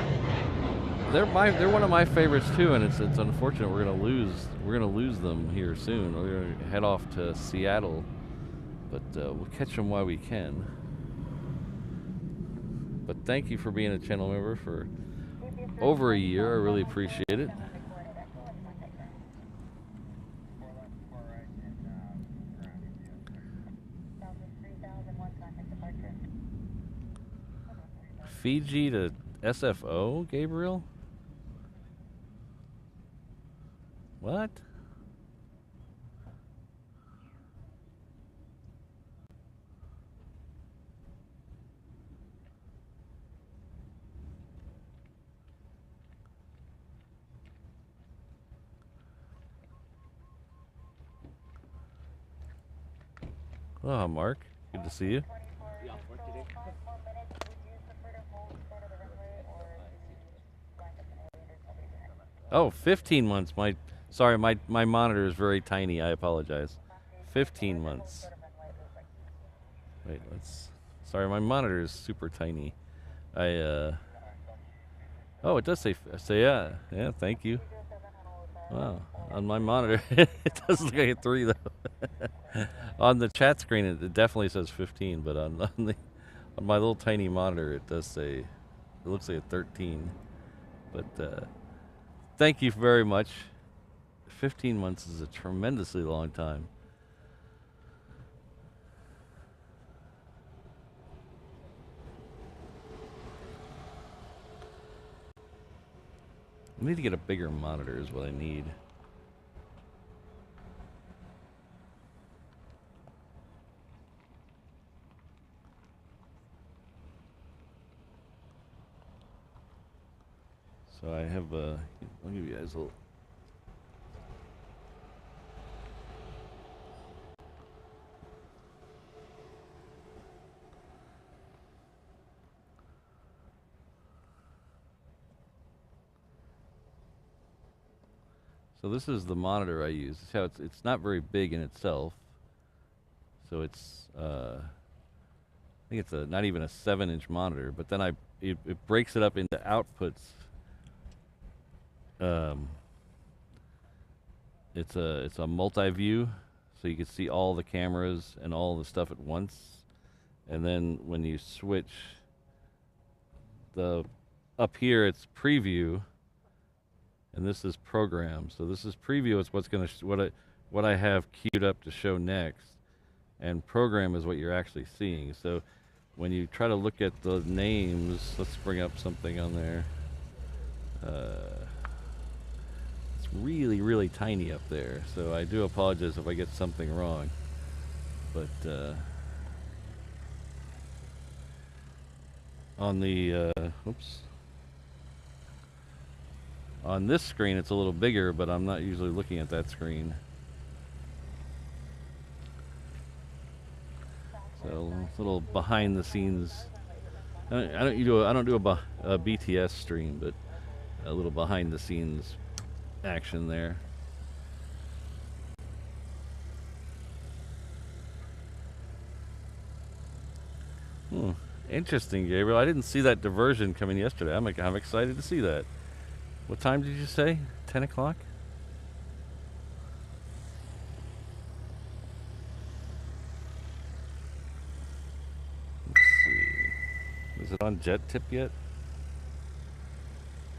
they're one of my favorites too, and it's unfortunate we're gonna lose them here soon. We're gonna head off to Seattle, but we'll catch them while we can. But thank you for being a channel member for over a year. I really appreciate it. Fiji to SFO, Gabriel? What? Hello, Mark. Good to see you. Oh, 15 months. Sorry, my monitor is very tiny. I apologize. 15 months. Wait, sorry, my monitor is super tiny. Oh, it does say yeah. Yeah, thank you. Wow. On my monitor, it does look like a 3 though. On the chat screen, it definitely says 15, but on my little tiny monitor, it does say, it looks like a 13. But thank you very much. 15 months is a tremendously long time. I need to get a bigger monitor is what I need. So I have a, I'll give you guys a little. So this is the monitor I use. See how it's not very big in itself. So it's I think it's a not even a 7-inch monitor, but then it breaks it up into outputs. It's a multi-view, so you can see all the cameras and all the stuff at once. And then when you switch up here, it's preview. And this is program. So this is preview. It's what's going to what I have queued up to show next, and program is what you're actually seeing. So when you try to look at the names, let's bring up something on there. It's really, really tiny up there. So I do apologize if I get something wrong. But on the oops. On this screen, it's a little bigger, but I'm not usually looking at that screen. So a little behind the scenes. I don't do a BTS stream, but a little behind the scenes action there. Interesting, Gabriel. I didn't see that diversion coming yesterday. I'm excited to see that. What time did you say? 10 o'clock? Let's see. Is it on Jet Tip yet?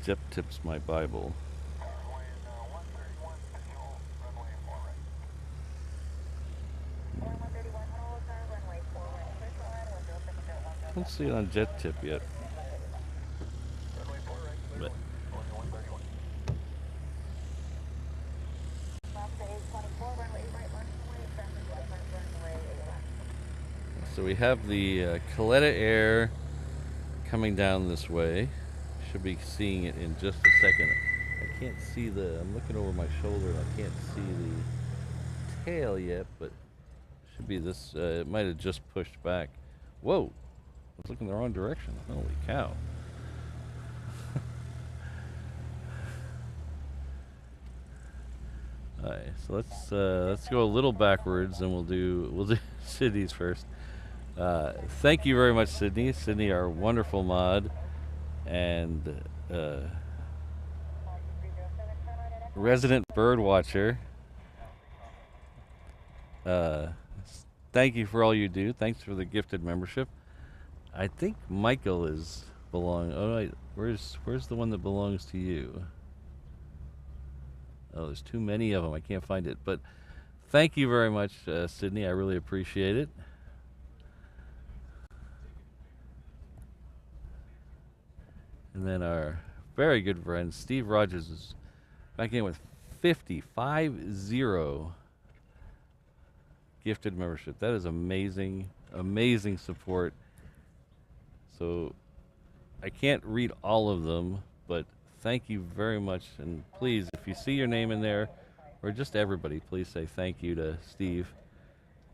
Jet Tip's my Bible. I don't see it on Jet Tip yet. But so we have the Coletta Air coming down this way. Should be seeing it in just a second. I can't see I'm looking over my shoulder and I can't see the tail yet, but should be this, it might have just pushed back. Whoa, I was looking the wrong direction. Holy cow. Alright, so let's go a little backwards and we'll do Sydney's first. Thank you very much, Sydney. Sydney, our wonderful mod and resident bird watcher. Thank you for all you do. Thanks for the gifted membership. I think Michael oh wait, where's the one that belongs to you? Oh, there's too many of them. I can't find it. But thank you very much, Sydney. I really appreciate it. And then our very good friend Steve Rogers is back in with 50 gifted membership. That is amazing, amazing support. So I can't read all of them, but thank you very much. And please, if you see your name in there, or just everybody, please say thank you to Steve.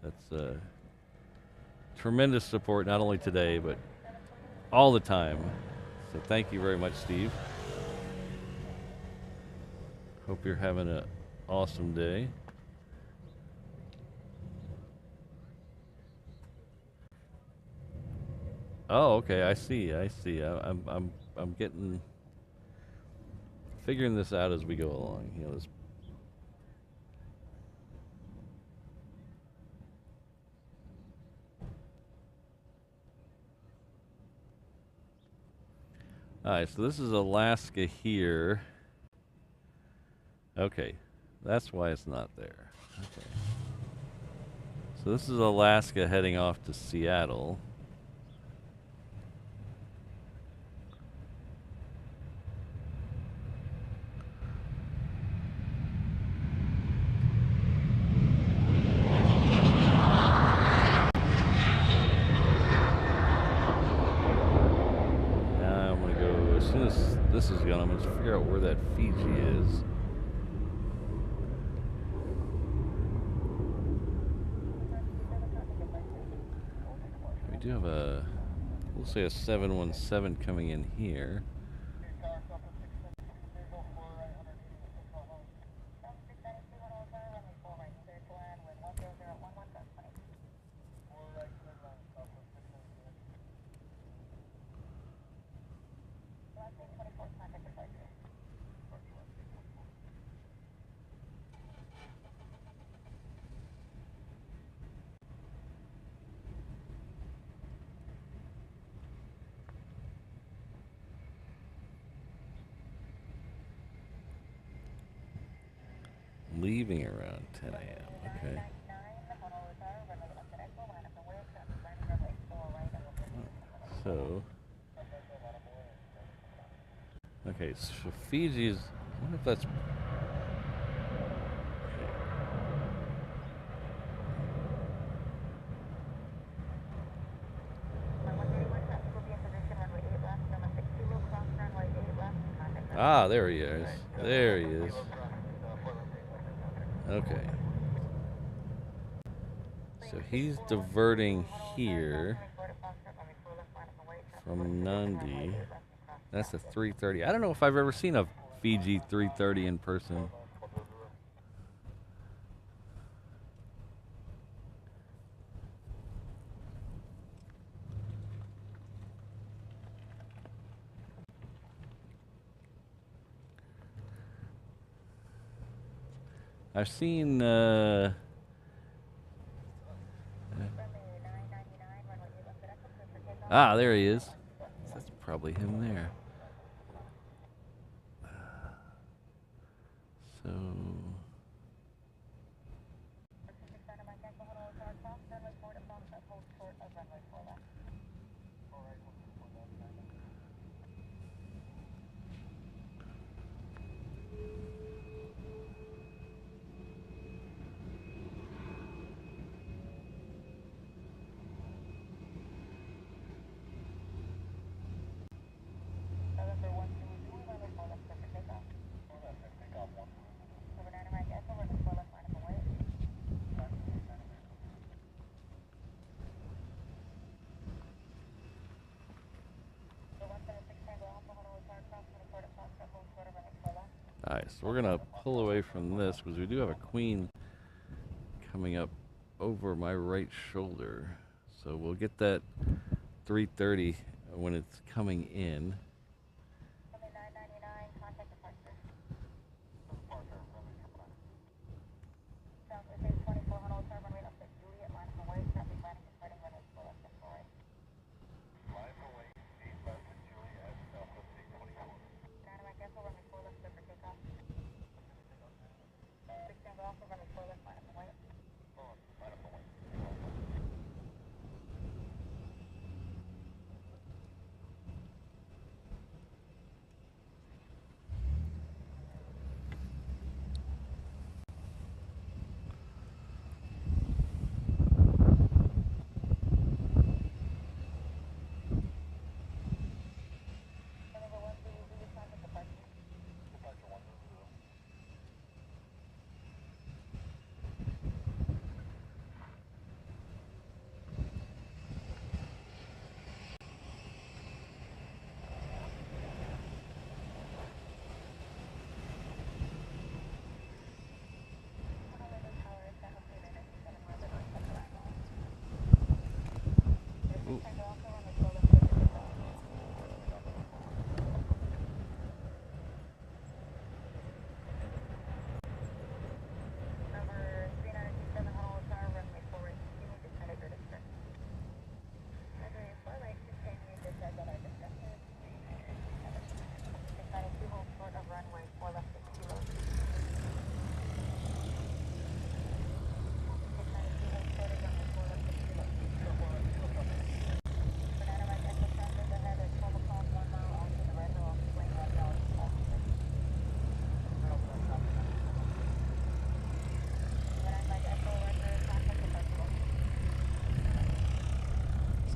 That's tremendous support, not only today, but all the time. So thank you very much, Steve. Hope you're having an awesome day. Oh, okay. I see. I'm figuring this out as we go along. You know, Alright, so this is Alaska here. Okay, that's why it's not there. Okay. So this is Alaska heading off to Seattle. this is going. I'm going to figure out where that Fiji is. We do have a, we'll say a 717 coming in here. Leaving around 10 a.m. Okay. So, okay, so Fiji's, I wonder if that's, ah, there he is. There he is. Okay. So he's diverting here from Nandi. That's a 330. I don't know if I've ever seen a Fiji 330 in person. I've seen ah, there he is. That's probably him there. So alright, so we're gonna pull away from this because we do have a queen coming up over my right shoulder. So we'll get that 330 when it's coming in.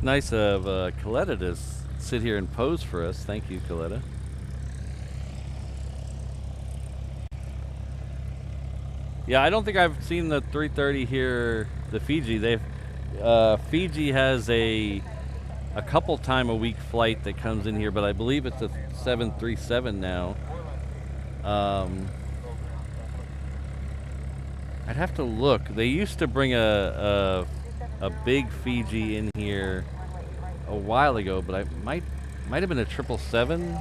Nice of Coletta to sit here and pose for us. Thank you, Coletta. Yeah, I don't think I've seen the 330 here, the Fiji. Fiji has a couple time a week flight that comes in here, but I believe it's a 737 now. I'd have to look. They used to bring a big Fiji in here a while ago, but I might have been a 777, a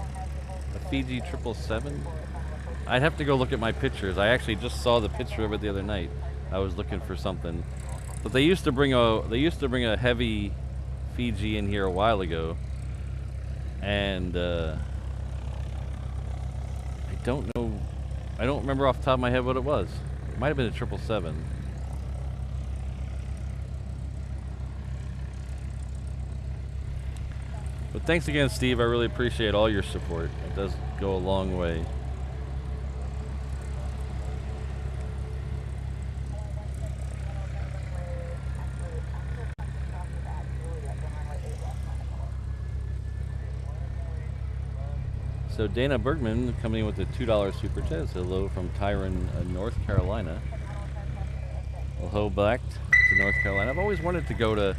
Fiji 777. I'd have to go look at my pictures. I actually just saw the picture of it the other night. I was looking for something, but they used to bring a heavy Fiji in here a while ago, and I don't know. I don't remember off the top of my head what it was. It might have been a 777. But thanks again, Steve. I really appreciate all your support. It does go a long way. So Dana Bergman coming in with a $2 super chat. Hello from Tyron, North Carolina. Hello back to North Carolina. I've always wanted to go to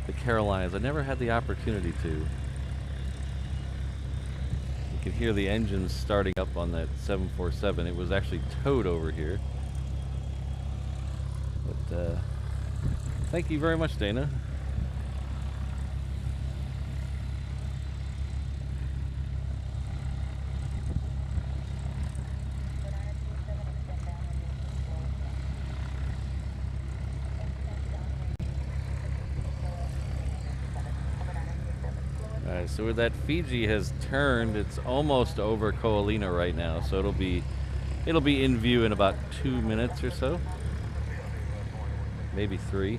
the Carolinas. I never had the opportunity to. You can hear the engines starting up on that 747. It was actually towed over here. But thank you very much, Dana. So where that Fiji has turned, it's almost over Ko'olina right now, so it'll be in view in about 2 minutes or so, maybe 3.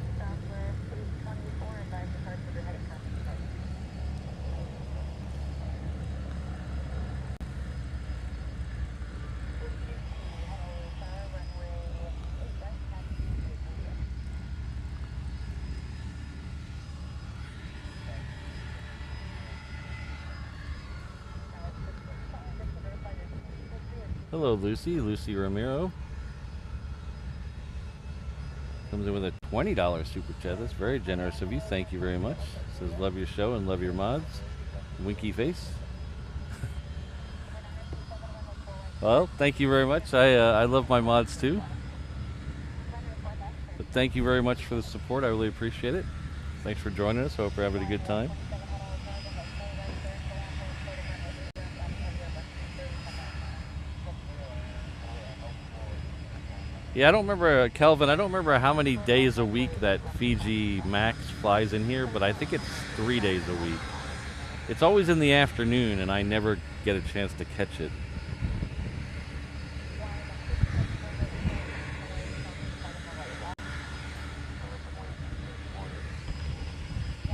Hello, Lucy Ramiro. Comes in with a $20 super chat. That's very generous of you. Thank you very much. Says love your show and love your mods. Winky face. Well, thank you very much. I love my mods too. But thank you very much for the support. I really appreciate it. Thanks for joining us. Hope you're having a good time. Yeah, I don't remember, Kelvin, I don't remember how many days a week that Fiji Max flies in here, but I think it's 3 days a week. It's always in the afternoon, and I never get a chance to catch it.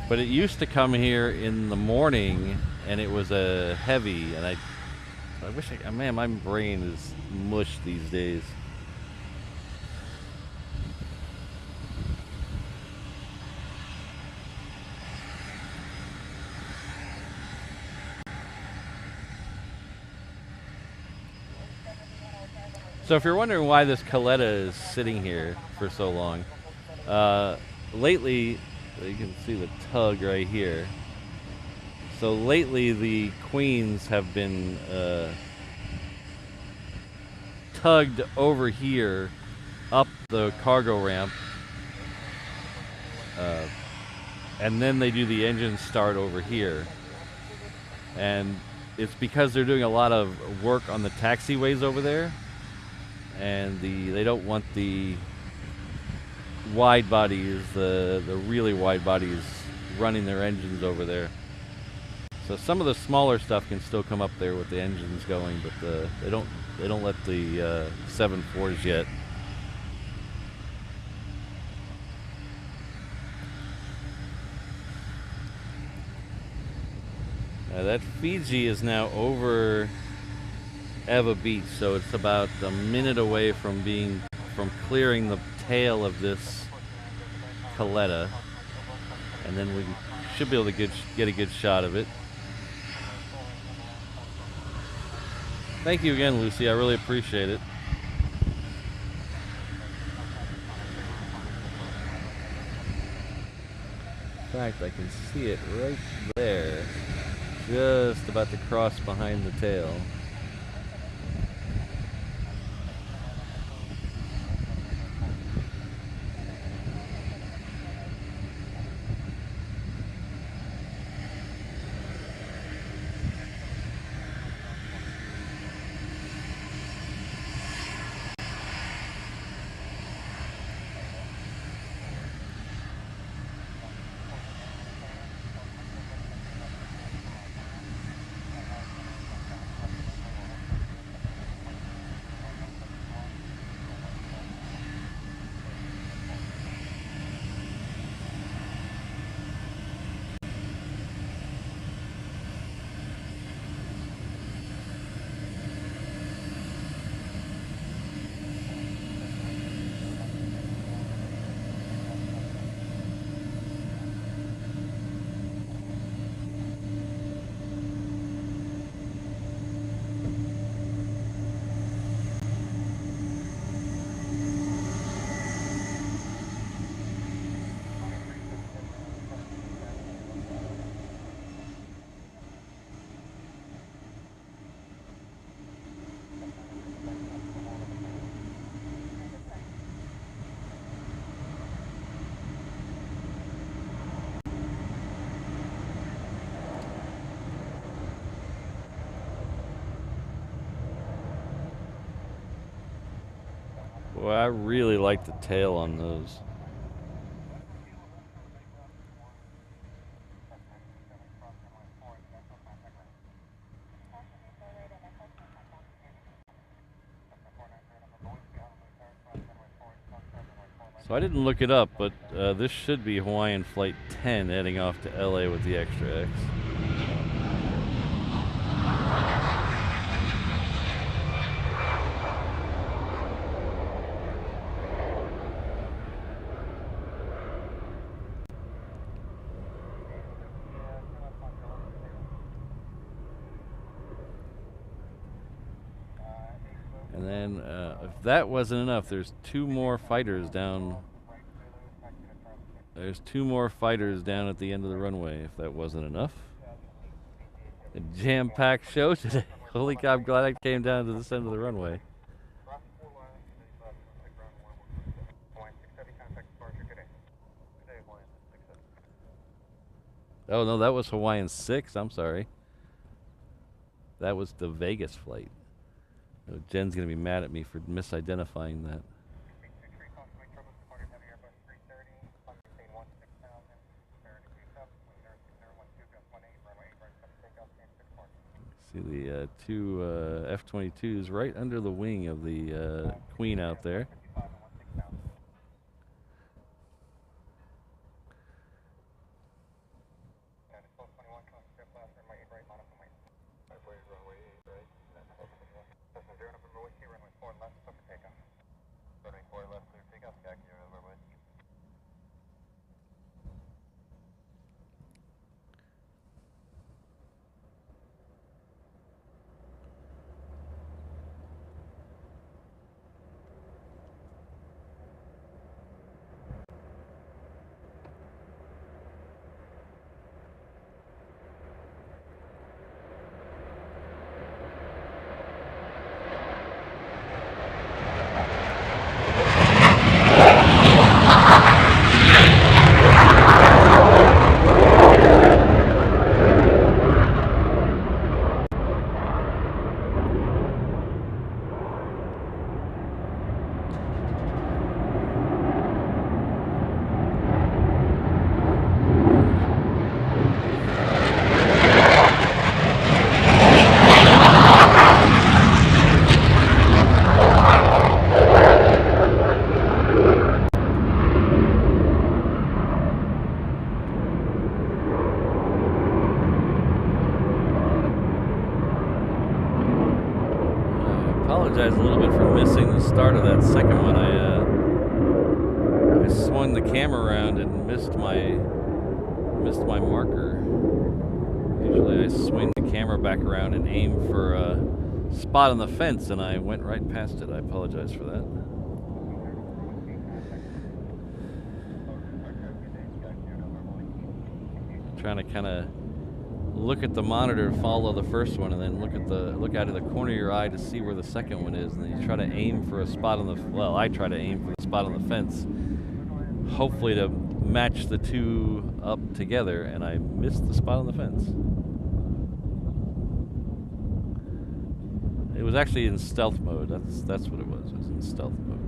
But it used to come here in the morning, and it was a heavy, and I wish man, my brain is mush these days. So if you're wondering why this Coletta is sitting here for so long, lately, you can see the tug right here. So lately the queens have been tugged over here up the cargo ramp, and then they do the engine start over here. And it's because they're doing a lot of work on the taxiways over there. And they don't want the wide bodies, the really wide bodies, running their engines over there. So some of the smaller stuff can still come up there with the engines going, but they don't let the 7.4s yet. That Fiji is now over Eva Beach, so it's about a minute away from clearing the tail of this Coletta, and then we should be able to get a good shot of it. Thank you again, Lucy. I really appreciate it. fact, I can see it right there. Just about to cross behind the tail. Boy, I really like the tail on those. So I didn't look it up, but this should be Hawaiian Flight 10 heading off to LA with the Extra X. And then, if that wasn't enough, there's two more fighters down. There's two more fighters down at the end of the runway, if that wasn't enough. A jam-packed show today. Holy cow, I'm glad I came down to this end of the runway. Oh, no, that was Hawaiian 6. I'm sorry. That was the Vegas flight. Oh, Jen's going to be mad at me for misidentifying that. See the two F-22s right under the wing of the Queen out there. Apologize a little bit for missing the start of that second one. I swung the camera around and missed my marker. Usually I swing the camera back around and aim for a spot on the fence, and I went right past it. I apologize for that. trying to kind of look at the monitor, follow the first one, and then look out of the corner of your eye to see where the second one is, and then you try to aim for a spot on the I try to aim for the spot on the fence, hopefully to match the two up together, and I missed the spot on the fence. It was actually in stealth mode. That's what it was. It was in stealth mode.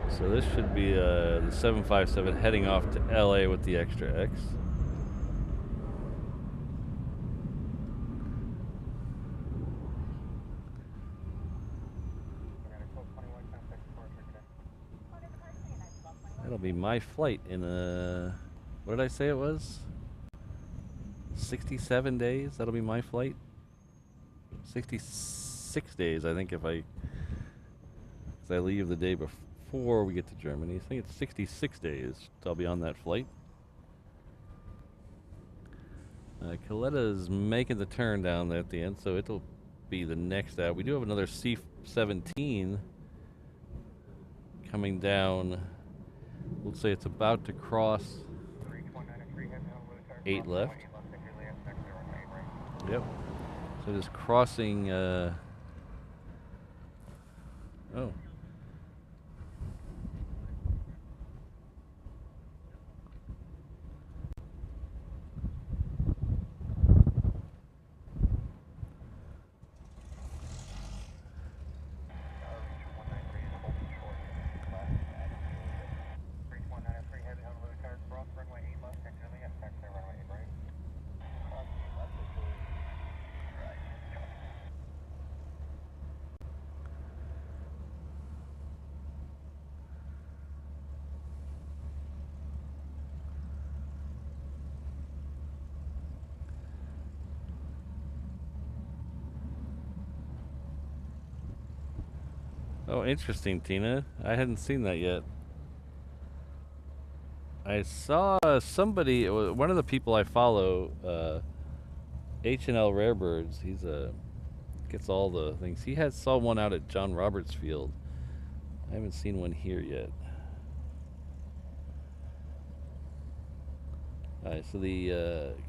So this should be the 757 heading off to LA with the extra X. That'll be my flight in what did I say it was? 67 days? That'll be my flight? 66 days, I think, if I leave the day before we get to Germany. I think it's 66 days I'll be on that flight. Coletta's making the turn down there at the end, so it'll be the next out. We do have another C-17 coming down. We'll say it's about to cross 8 left. Yep. So just crossing, oh. Oh, interesting, Tina. I hadn't seen that yet. I saw somebody, one of the people I follow, HNL Rarebirds. He's gets all the things. He saw one out at John Roberts Field. I haven't seen one here yet. Alright, so the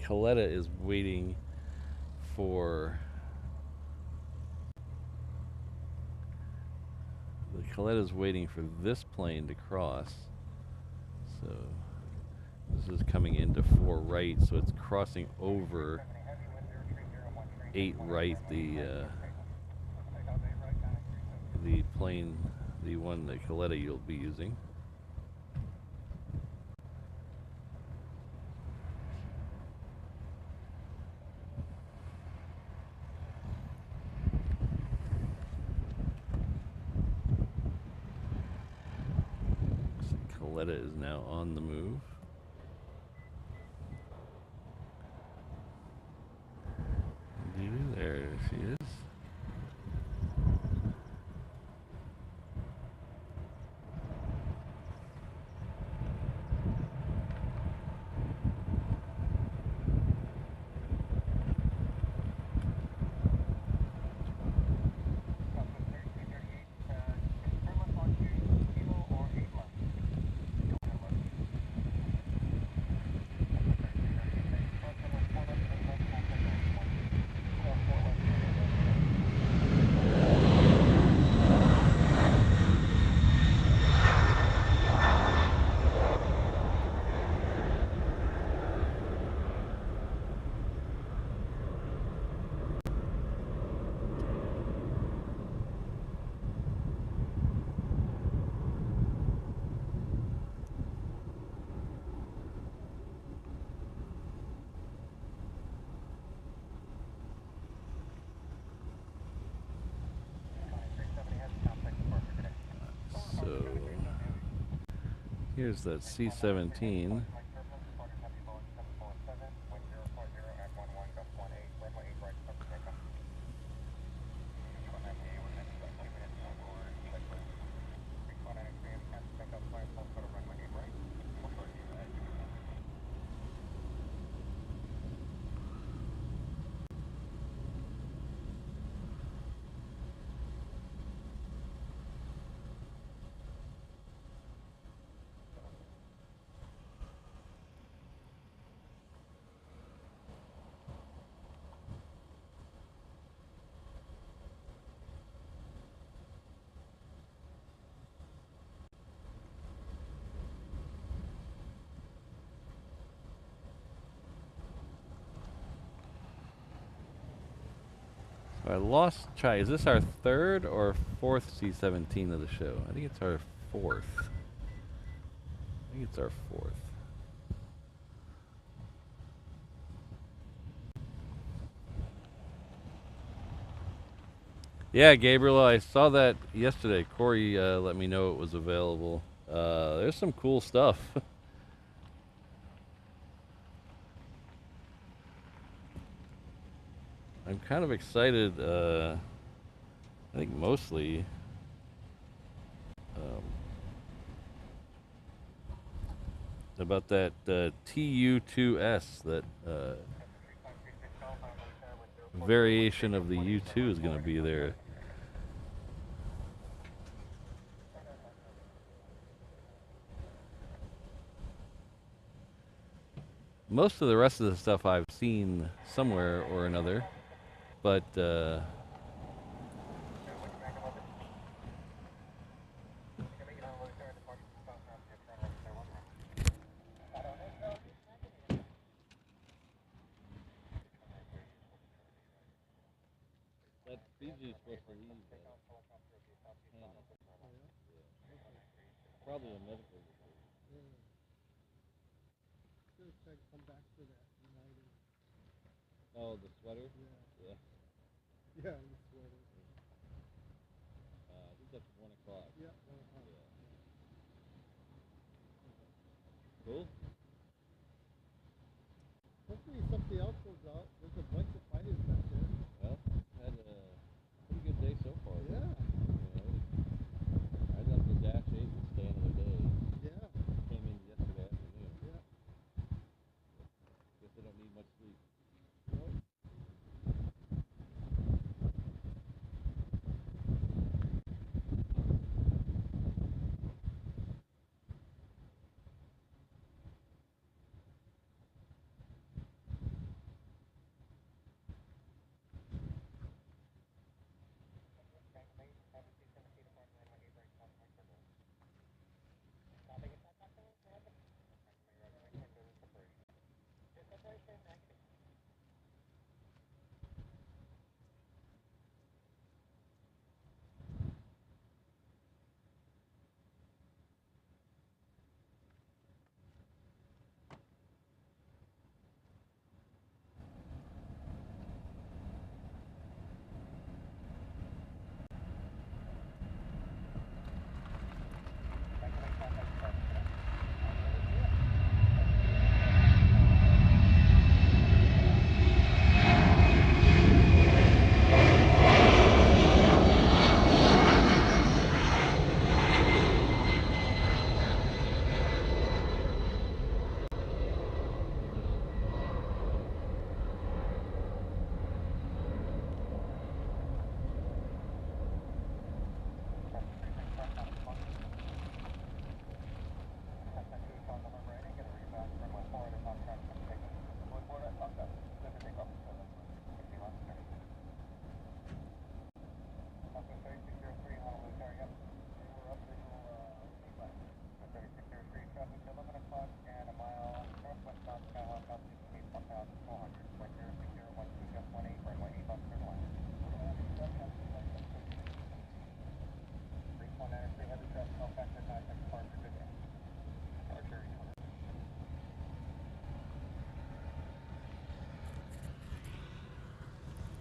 Coletta is waiting for. The Coletta's waiting for this plane to cross. So this is coming into 4 right, so it's crossing over 8 right, the plane, the one that Coletta you'll be using. Coletta is now on the move. There she is. Here's that C-17. I lost Chai. Is this our third or fourth C-17 of the show? I think it's our fourth. I think it's our fourth. Yeah, Gabriel, I saw that yesterday. Corey let me know it was available. There's some cool stuff. I'm kind of excited, I think mostly about that TU2S, that variation of the U2 is going to be there. Most of the rest of the stuff I've seen somewhere or another, but that Fiji is supposed to leave. Probably a medical. Come back for that United. Oh, the sweater? Yeah. Yeah. Yeah, the sweater. I think that's 1 o'clock. Yeah, 1 o'clock. Yeah. Cool. Hopefully something else goes out. There's a bunch of fighters back there. Well, had a pretty good day so far. Yeah. I was up to Dash 8 and stay another day. Yeah. Came in yesterday afternoon. Yeah. Guess I don't need much sleep. Nope.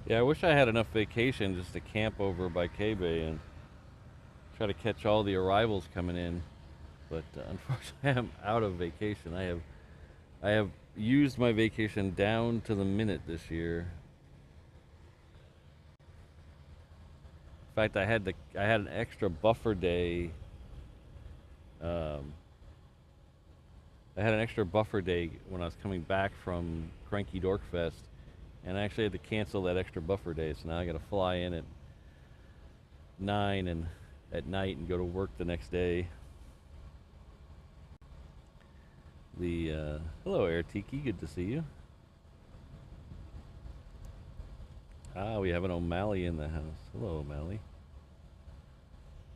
Yeah, I wish I had enough vacation just to camp over by K-Bay and try to catch all the arrivals coming in. But unfortunately, I'm out of vacation. I have used my vacation down to the minute this year. In fact, I had an extra buffer day. I had an extra buffer day when I was coming back from Cranky Dork Fest, and I actually had to cancel that extra buffer day. So now I got to fly in at 9 and at night and go to work the next day. Hello, Air Tiki. Good to see you. Ah, we have an O'Malley in the house. Hello, O'Malley.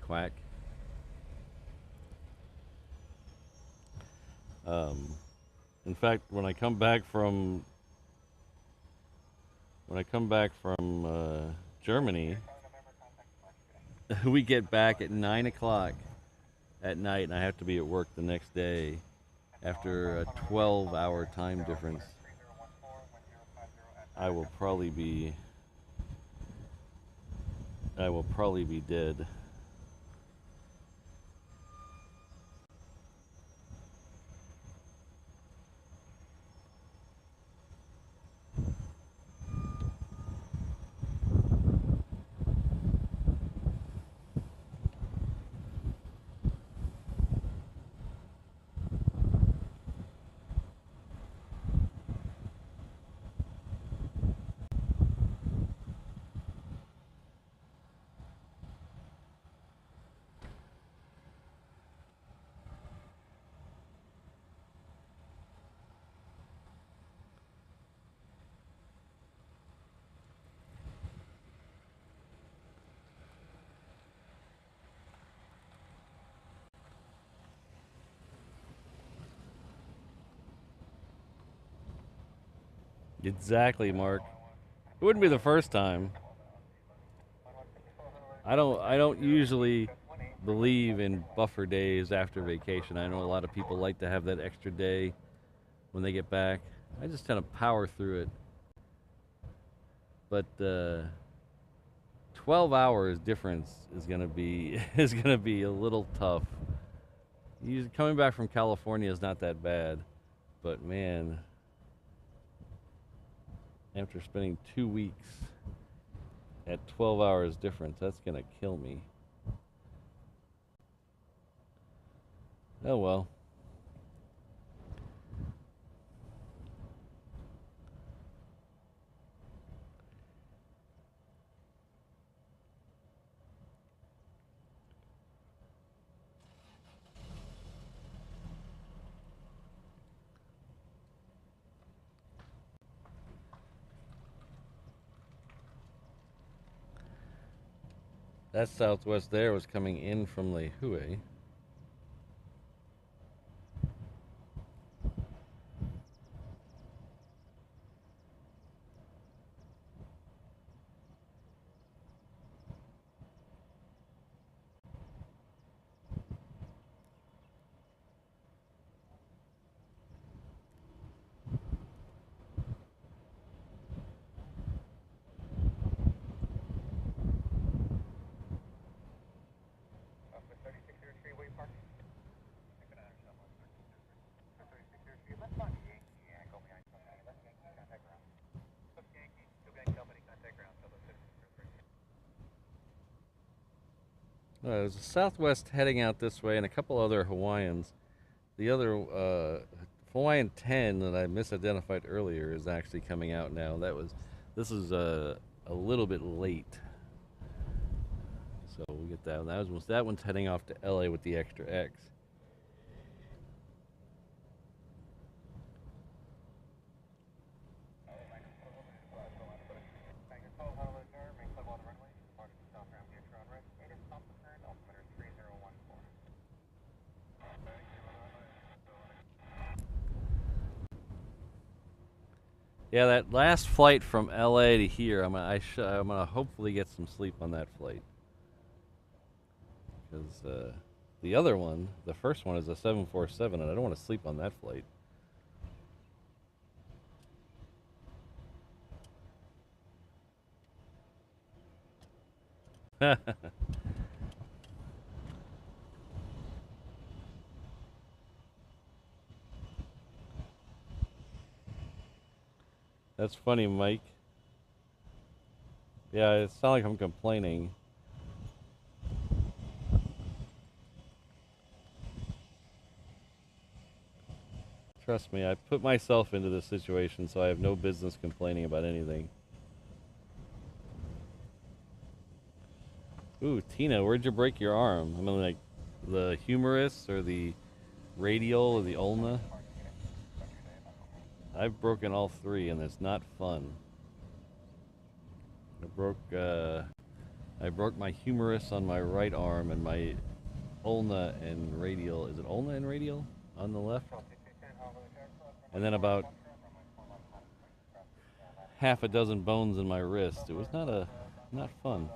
Quack. In fact, when I come back from Germany, we get back at 9 o'clock at night, and I have to be at work the next day after a 12-hour time difference. I will probably be dead. Exactly, Mark. It wouldn't be the first time. I don't usually believe in buffer days after vacation. I know a lot of people like to have that extra day when they get back. I just kind of power through it. But 12 hours difference is gonna be is gonna be a little tough. Coming back from California is not that bad, but man, after spending 2 weeks at 12 hours difference, that's gonna kill me. Oh well. That Southwest there was coming in from Lihue. There's a Southwest heading out this way and a couple other Hawaiians. The other Hawaiian 10 that I misidentified earlier is actually coming out now. This is a little bit late. So we get that. That one's heading off to LA with the extra X. Yeah, that last flight from LA to here, I'm gonna hopefully get some sleep on that flight. Because the other one, the first one, is a 747, and I don't want to sleep on that flight. That's funny, Mike. Yeah, it sounds like I'm complaining. Trust me, I put myself into this situation, so I have no business complaining about anything. Ooh, Tina, where'd you break your arm? I mean, like, the humerus or the radial or the ulna? I've broken all three, and it's not fun. I broke my humerus on my right arm and my ulna and radial. Is it ulna and radial on the left? And then about half a dozen bones in my wrist. It was not Not fun.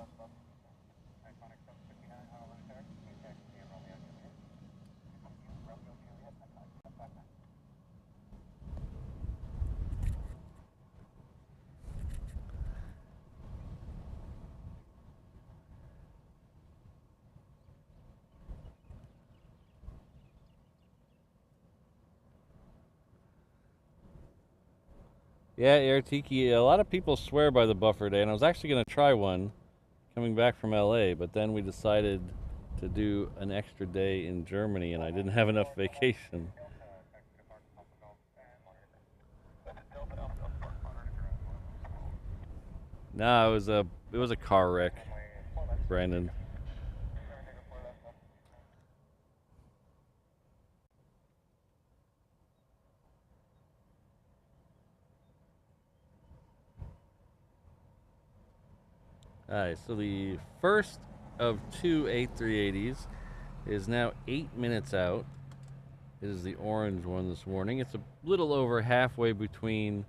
Yeah, Airtiki, a lot of people swear by the buffer day, and I was actually going to try one coming back from LA, but then we decided to do an extra day in Germany, and I didn't have enough vacation. No, it was a car wreck, Brandon. Alright, so the first of two A380s is now 8 minutes out. It is the orange one this morning. It's a little over halfway between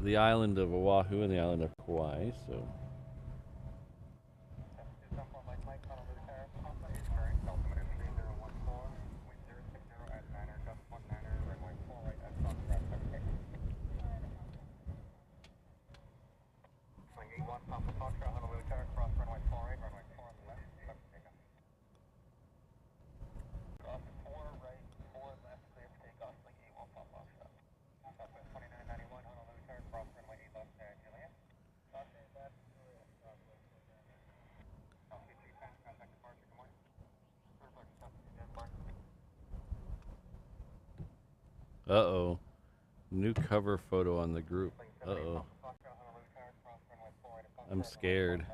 the island of Oahu and the island of Kauai, so. Uh-oh. New cover photo on the group. Uh-oh. I'm scared.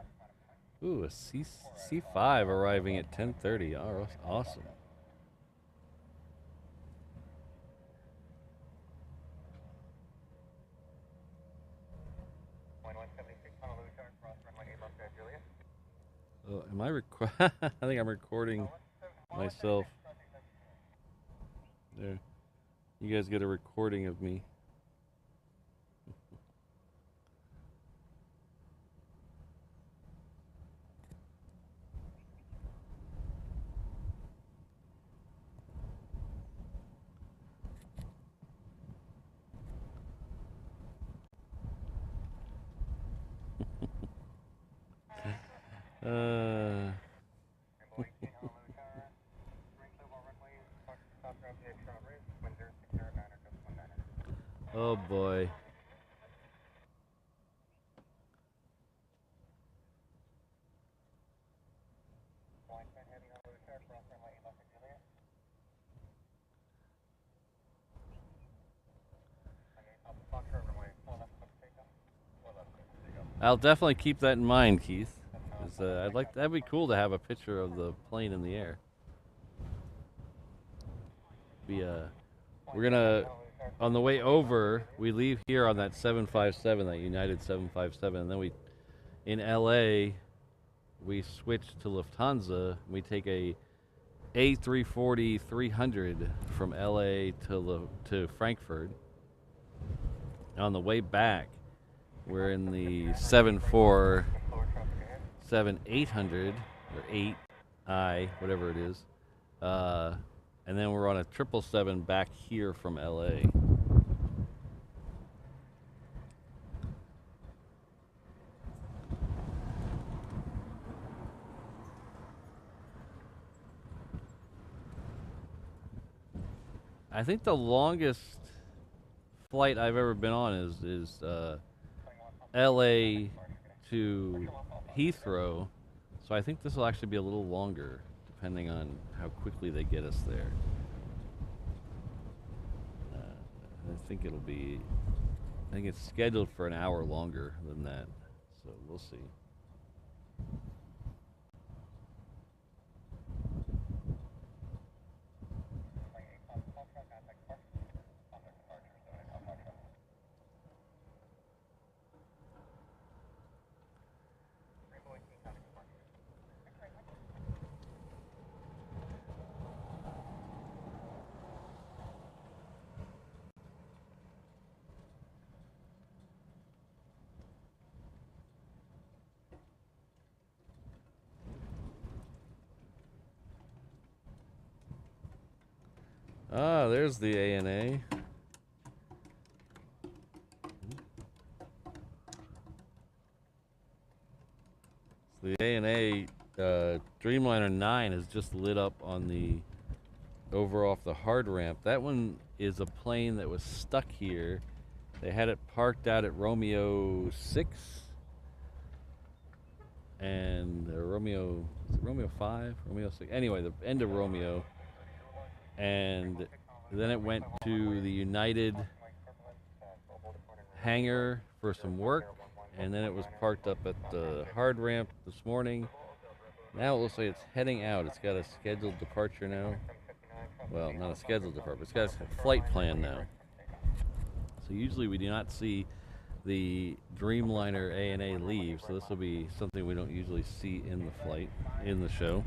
Ooh, a C5 arriving at 10:30. Oh, awesome. Oh, am I I think I'm recording myself. There. You guys get a recording of me. Oh boy. I'll definitely keep that in mind, Keith. That'd be cool to have a picture of the plane in the air. We're gonna, on the way over, we leave here on that 757, that United 757, and then in LA, we switch to Lufthansa. We take a A340-300 from LA to Frankfurt. On the way back, we're in the 747-800 or 8I, whatever it is, and then we're on a 777 back here from LA. I think the longest flight I've ever been on is LA to Heathrow, so I think this will actually be a little longer, depending on how quickly they get us there. I think it's scheduled for an hour longer than that, so we'll see. Ah, there's the ANA. So the ANA Dreamliner 9 has just lit up on the over off the hard ramp. That one is a plane that was stuck here. They had it parked out at Romeo 6 and Romeo, is it Romeo 5? Romeo 6? Anyway, the end of Romeo. And then it went to the United hangar for some work, and then it was parked up at the hard ramp this morning. Now it looks like it's heading out. It's got a scheduled departure now. Well, not a scheduled departure, it's got a flight plan now. So usually we do not see the Dreamliner ANA leave, so this will be something we don't usually see in the flight, in the show.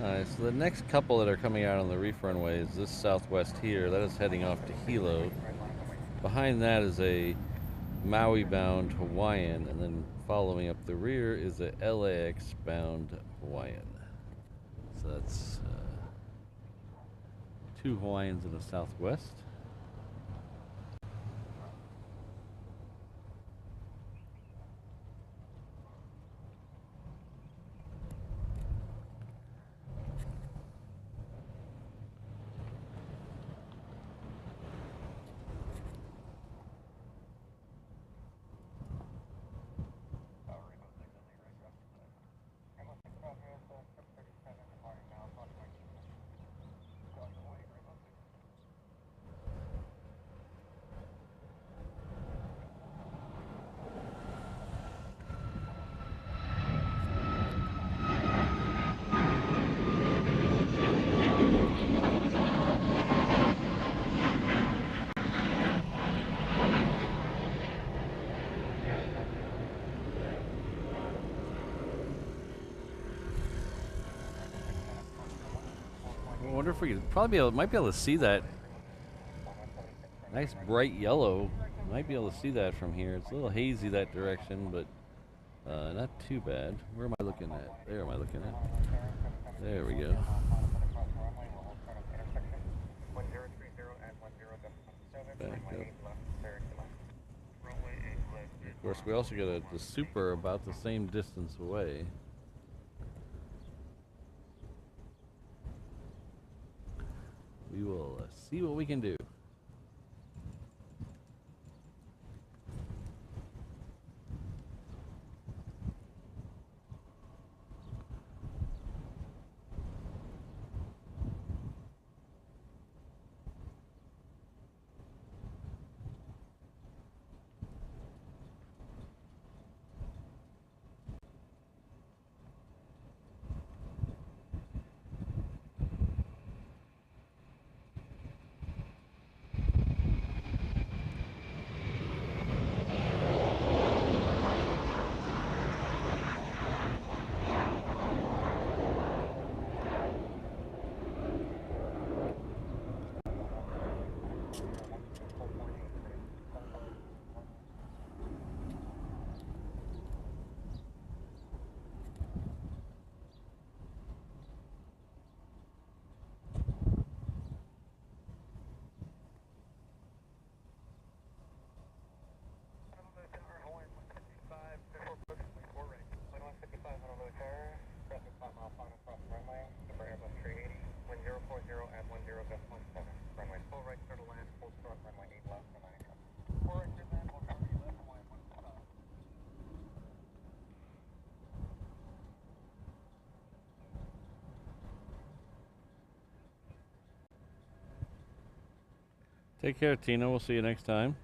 Alright, so the next couple that are coming out on the reef runway is this Southwest here. That is heading off to Hilo. Behind that is a Maui-bound Hawaiian, and then following up the rear is a LAX-bound Hawaiian. So that's two Hawaiians in the Southwest. I wonder if we could might be able to see that nice bright yellow. Might be able to see that from here. It's a little hazy that direction, but not too bad. Where am I looking at? There am I looking at? There we go. Back up. Of course, we also got the Super about the same distance away. We will see what we can do. 240 at 10.17. Runway full right, clear to land, full start, runway 8 left for 9 o'clock. 4 right, clear land, full start, 8 left, runway 1 stop. Take care, Tina. We'll see you next time.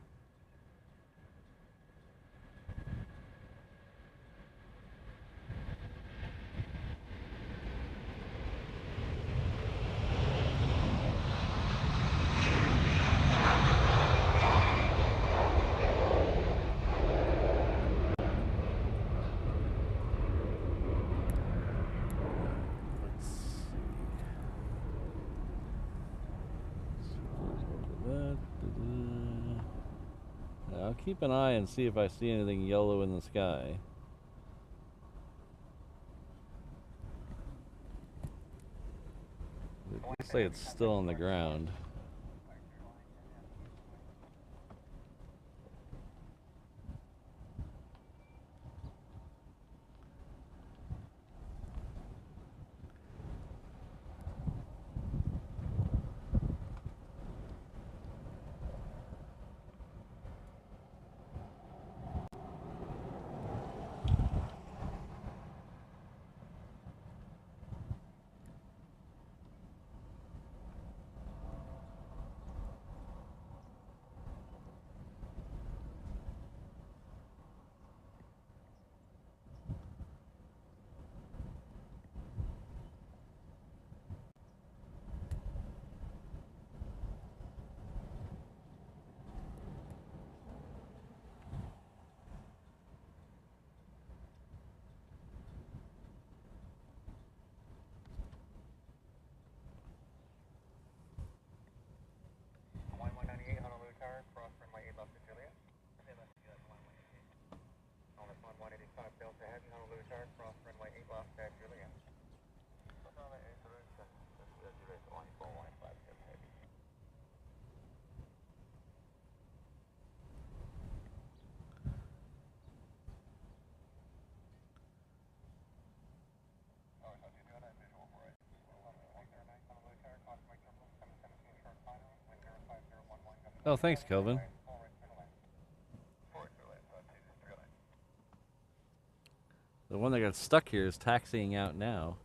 I'll keep an eye and see if I see anything yellow in the sky. It looks like it's still on the ground. Honolulu Tower, cross runway 8 left to Juliet. Honolulu 185 built ahead, Honolulu Tower, cross runway 8 left at Juliet. Oh, thanks, Kelvin. The one that got stuck here is taxiing out now.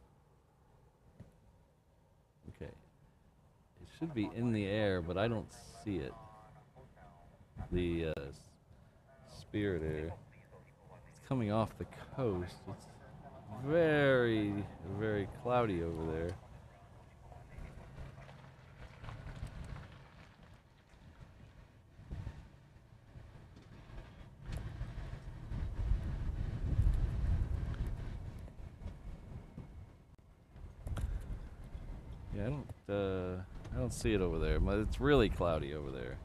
Okay. It should be in the air, but I don't see it. The Spirit Air. It's coming off the coast. It's very, very cloudy over there. Yeah, I don't see it over there. But it's really cloudy over there.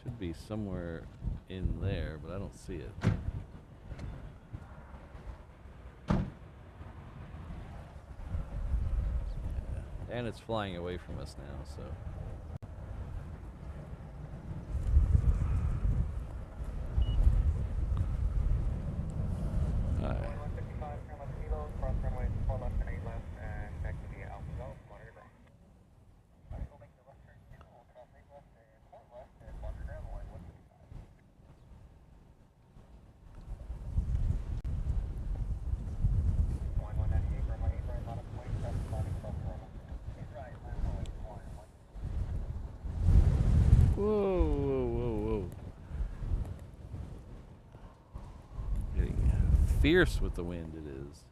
Should be somewhere in there, but I don't see it. Yeah. And it's flying away from us now, so. Fierce with the wind it is.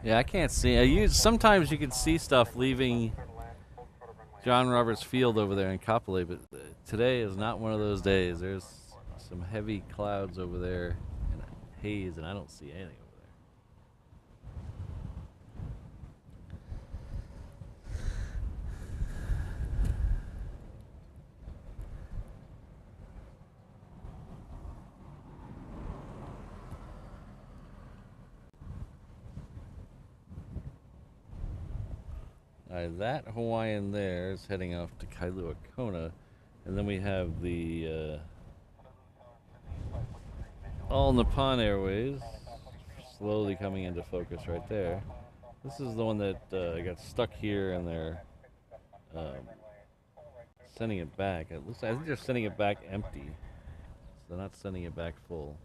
Yeah, I can't see. Sometimes you can see stuff leaving John Roberts Field over there in Kapolei, but today is not one of those days. There's some heavy clouds over there and haze, and I don't see anything over there. That Hawaiian there is heading off to Kailua Kona, and then we have the all Nippon Airways slowly coming into focus right there. This is the one that got stuck here, and they're sending it back. It looks. I think they're sending it back empty. So they're not sending it back full.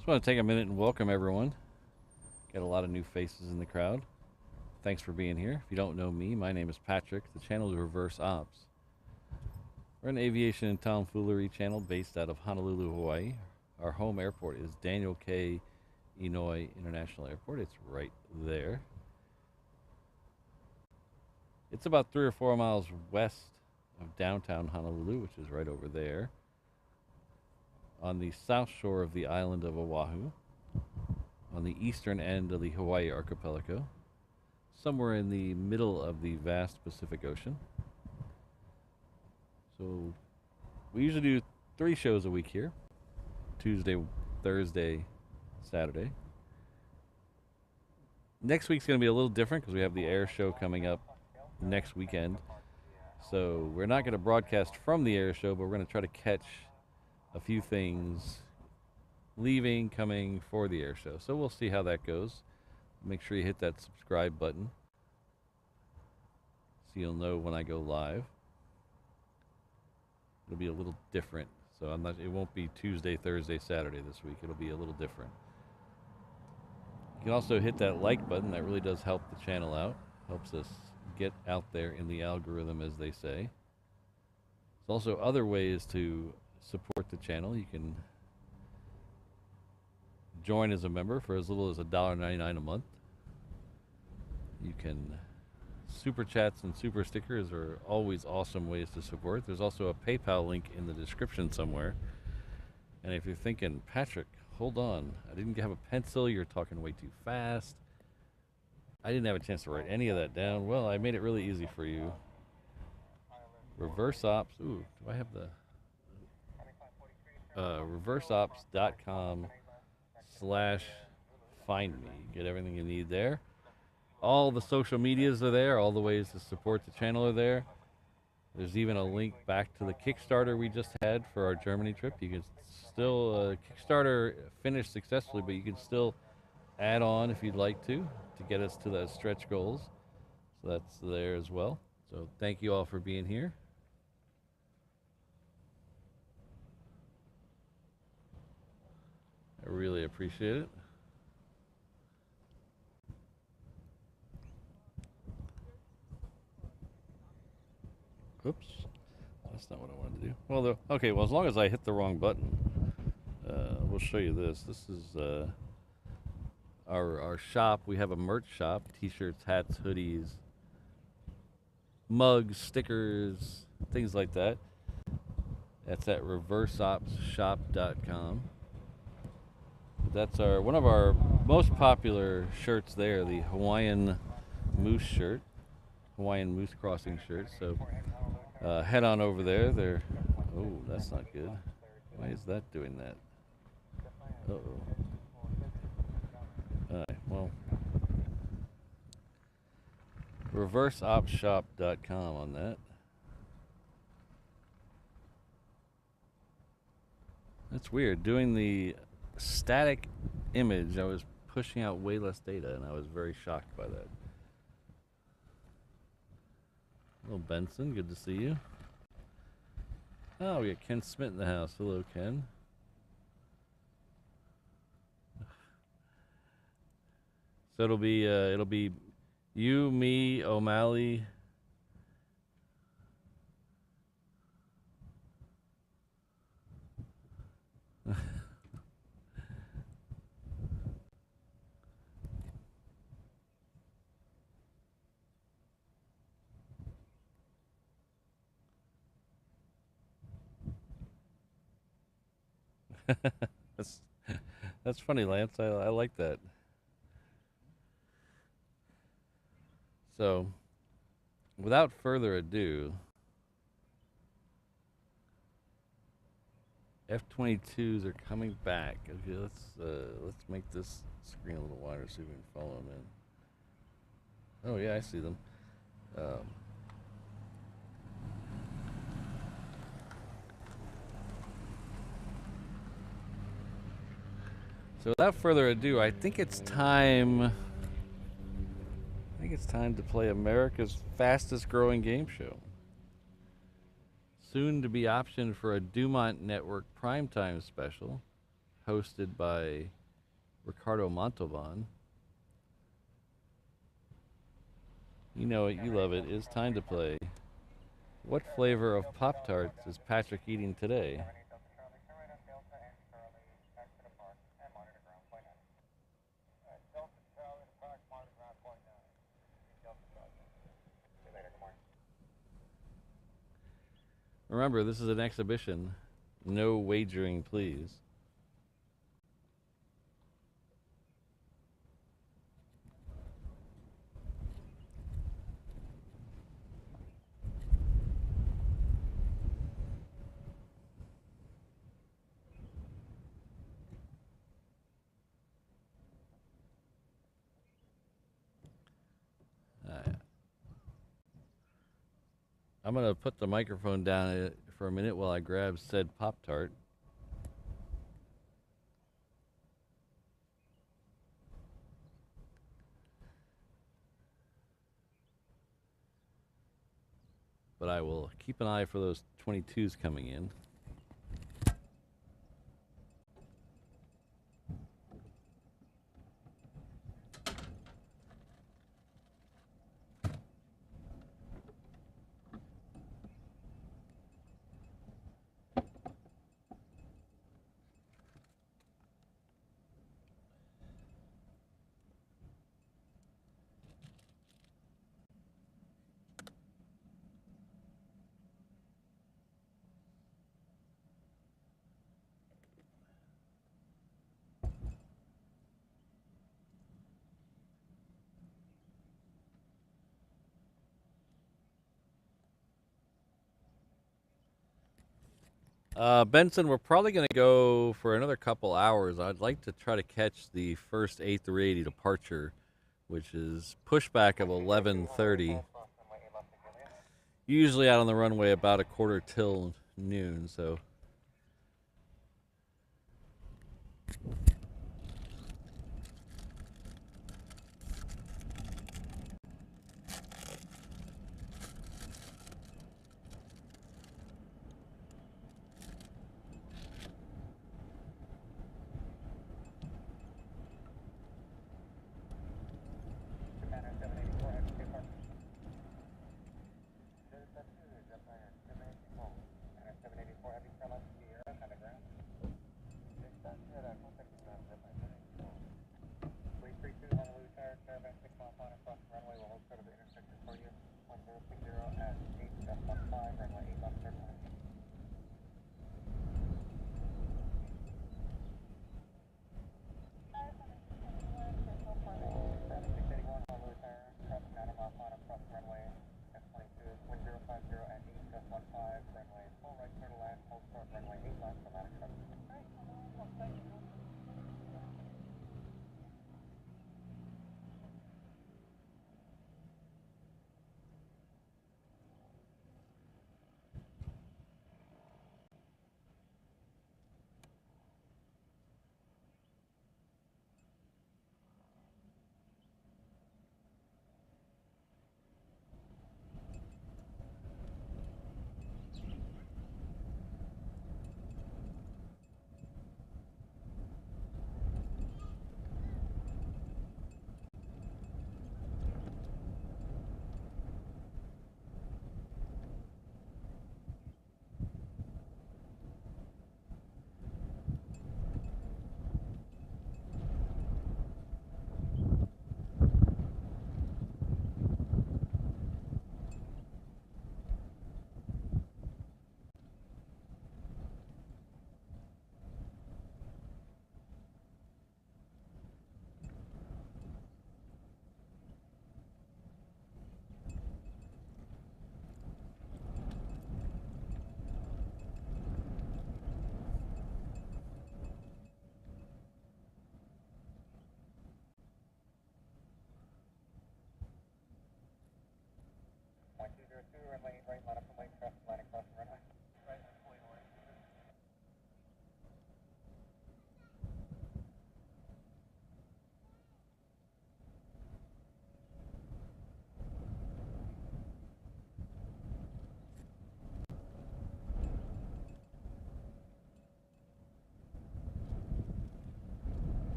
Just want to take a minute and welcome everyone. Got a lot of new faces in the crowd. Thanks for being here. If you don't know me, my name is Patrick. The channel is Reverse Ops. We're an aviation and tomfoolery channel based out of Honolulu, Hawaii. Our home airport is Daniel K. Inouye International Airport. It's right there. It's about 3 or 4 miles west of downtown Honolulu, which is right over there, on the south shore of the island of Oahu, on the eastern end of the Hawaii archipelago, somewhere in the middle of the vast Pacific Ocean. So we usually do 3 shows a week here: Tuesday, Thursday, Saturday. Next week's going to be a little different because we have the air show coming up next weekend. So we're not going to broadcast from the air show, but we're going to try to catch a few things leaving, coming for the air show. So we'll see how that goes. Make sure you hit that subscribe button so you'll know when I go live. It'll be a little different. So it won't be Tuesday, Thursday, Saturday this week. It'll be a little different. You can also hit that like button. That really does help the channel out. Helps us get out there in the algorithm, as they say. There's also other ways to support the channel. You can join as a member for as little as $1.99 a month. You can super chats and super stickers are always awesome ways to support. There's also a PayPal link in the description somewhere. And if you're thinking, Patrick, hold on, I didn't have a pencil, you're talking way too fast, I didn't have a chance to write any of that down. Well, I made it really easy for you. Reverse ops, ooh, do I have the reverseops.com/find me. Get everything you need there. All the social medias are there. All the ways to support the channel are there. There's even a link back to the Kickstarter we just had for our Germany trip. You can still, Kickstarter finished successfully, but you can still add on if you'd like to get us to those stretch goals. So that's there as well. So thank you all for being here. I really appreciate it. Oops, that's not what I wanted to do. Well, okay, well, as long as I hit the wrong button, we'll show you this. This is our shop. We have a merch shop, t-shirts, hats, hoodies, mugs, stickers, things like that. That's at reverseopsshop.com. That's one of our most popular shirts there, the Hawaiian Moose shirt, Hawaiian Moose Crossing shirt. So head on over there. Oh, that's not good. Why is that doing that? Uh-oh. All right, well, reverseopsshop.com on that. That's weird. Doing the static image, I was pushing out way less data, and I was very shocked by that. Hello, Benson. Good to see you. Oh, we got Ken Smith in the house. Hello, Ken. So it'll be you, me, O'Malley. That's funny, Lance. I like that. So, without further ado, F-22s are coming back. Okay, let's make this screen a little wider so we can follow them in. Oh yeah, I see them. So without further ado, I think it's time to play America's fastest growing game show. Soon to be optioned for a Dumont Network primetime special, hosted by Ricardo Montalban. You know it, you love it. It's time to play. What flavor of Pop-Tarts is Patrick eating today? Remember, this is an exhibition. No wagering, please. I'm going to put the microphone down for a minute while I grab said Pop-Tart. But I will keep an eye for those 22s coming in. Benson, we're probably going to go for another couple hours. I'd like to try to catch the first A380 departure, which is pushback of 11:30. Usually out on the runway about a quarter till noon, so.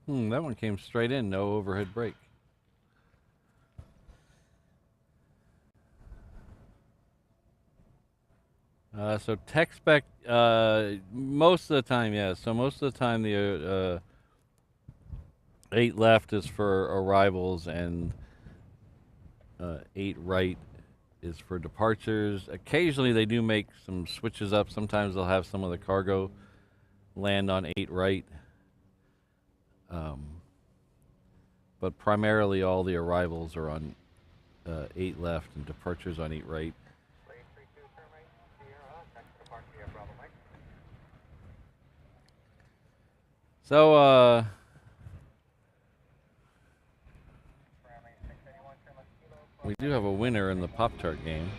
That one came straight in, no overhead brake. So tech spec, most of the time, yeah. So most of the time, the 8 left is for arrivals and 8 right is for departures. Occasionally, they do make some switches up. Sometimes they'll have some of the cargo land on 8 right. But primarily, all the arrivals are on 8 left and departures on 8 right. So, we do have a winner in the Pop-Tart game.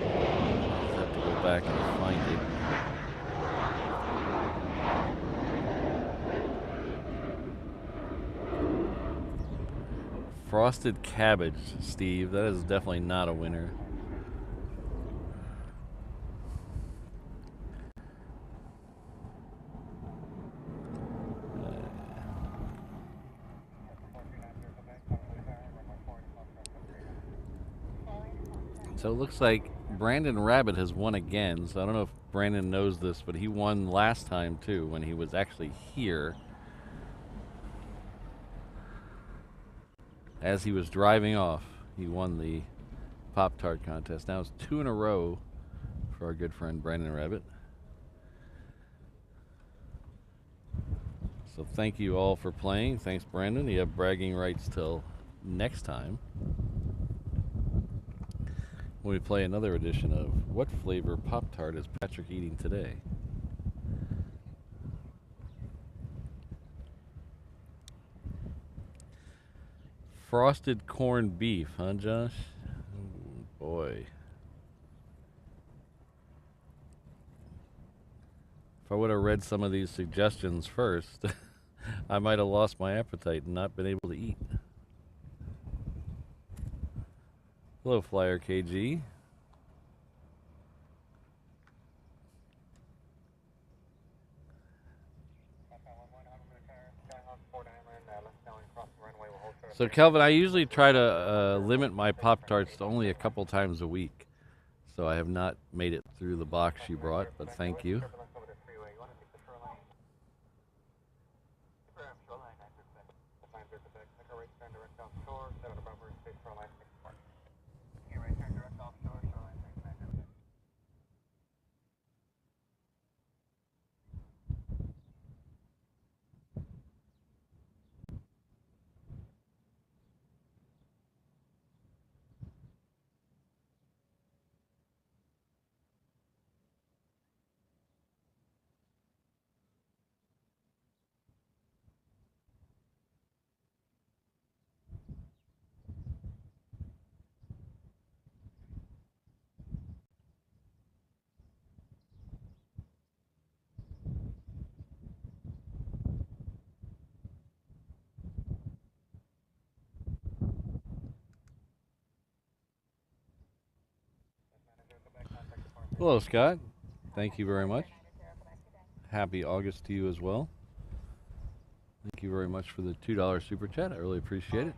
Just have to go back and find it. Frosted cabbage, Steve. That is definitely not a winner. So it looks like Brandon Rabbit has won again. So I don't know if Brandon knows this, but he won last time too when he was actually here. As he was driving off, he won the Pop-Tart contest. Now it's 2 in a row for our good friend Brandon Rabbit. So thank you all for playing. Thanks, Brandon. You have bragging rights till next time when we play another edition of What Flavor Pop-Tart is Patrick eating today? Frosted corned beef, huh, Josh? Oh, boy. If I would have read some of these suggestions first, I might have lost my appetite and not been able to eat. Hello, Flyer KG. So, Kelvin, I usually try to limit my Pop-Tarts to only a couple times a week. So I have not made it through the box you brought, but thank you. Hello, Scott. Thank you very much. Happy August to you as well. Thank you very much for the $2 super chat. I really appreciate it.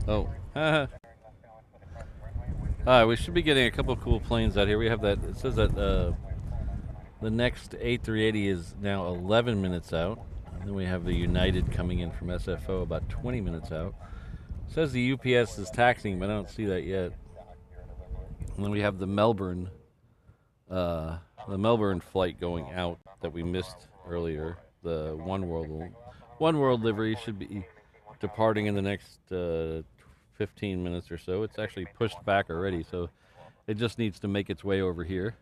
Oh. We should be getting a couple of cool planes out here. We have that. It says that the next A380 is now 11 minutes out. And then we have the United coming in from SFO about 20 minutes out. It says the UPS is taxiing, but I don't see that yet. And then we have the Melbourne flight going out that we missed earlier. The One World livery should be departing in the next 15 minutes or so. It's actually pushed back already, so it just needs to make its way over here.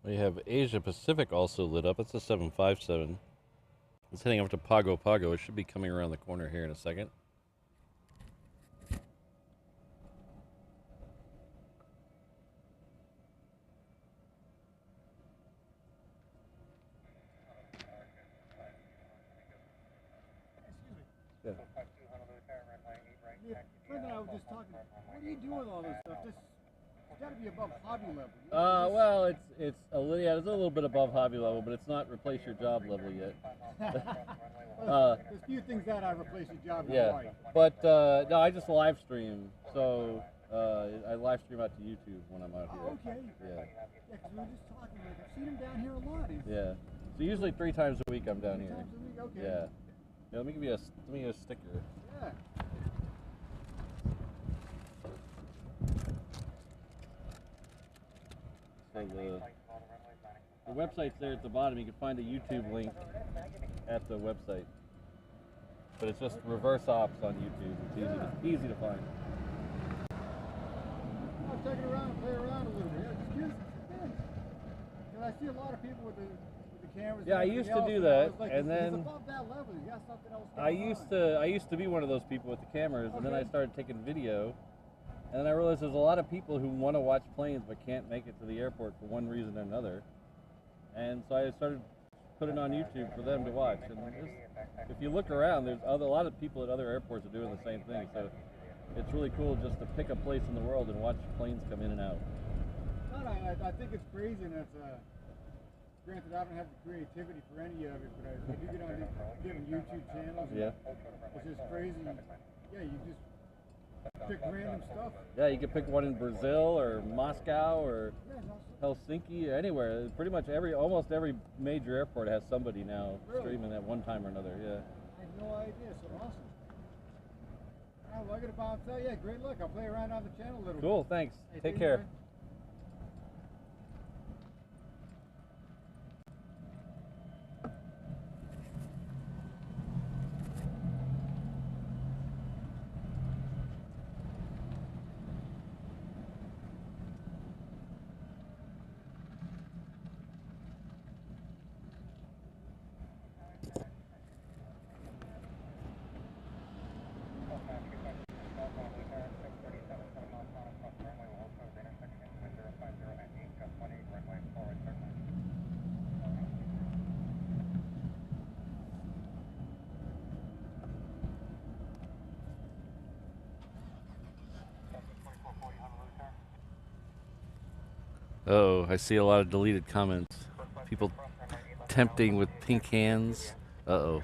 We have Asia Pacific also lit up. It's a 757. It's heading up to Pago Pago. It should be coming around the corner here in a second. Yeah. Friend and I were just talking. What are you doing with all this stuff? This it's got to be above hobby level. Well, it's a little bit above hobby level, but it's not replace your job level yet. There's a few things that I replace your job with. Yeah, Right. but no, I just live stream. So I live stream out to YouTube when I'm out here. Oh, okay. Yeah. Yeah, because we were just talking. Like, I've seen him down here a lot. Yeah. So usually 3 times a week I'm down here. 3 times a week. Okay. Yeah. Yeah. Let me give you a sticker. Yeah. So the website's there at the bottom. You can find a YouTube link at the website. But it's just reverse ops on YouTube. It's easy to find. I'll take it around and play around a little bit. Yeah, just use it. Because I see a lot of people with the cameras. Yeah, I and used everything to else, do that, it's like, and it's then above that level. You got something else I going on. used to be one of those people with the cameras, and then I Okay. started taking video, and then I realized there's a lot of people who want to watch planes but can't make it to the airport for one reason or another, and so I started putting it on YouTube for them to watch. And if you look around, there's a lot of people at other airports are doing the same thing. So it's really cool just to pick a place in the world and watch planes come in and out. No, I think it's crazy, and it's granted I don't have the creativity for any of it, but I do get on these different YouTube channels. And Yeah. it's just crazy. Yeah, you just pick random stuff. Yeah, you could pick one in Brazil or Moscow or Yeah, it's awesome. Helsinki or anywhere. Pretty much almost every major airport has somebody now Really? streaming at one time or another. Yeah. I had no idea. So awesome. All right, well, I got to bounce out. Yeah, great luck. I'll play around on the channel a little Cool. bit. Thanks. Hey, Take you, care. man. Oh, I see a lot of deleted comments. People tempting with pink hands. Uh-oh.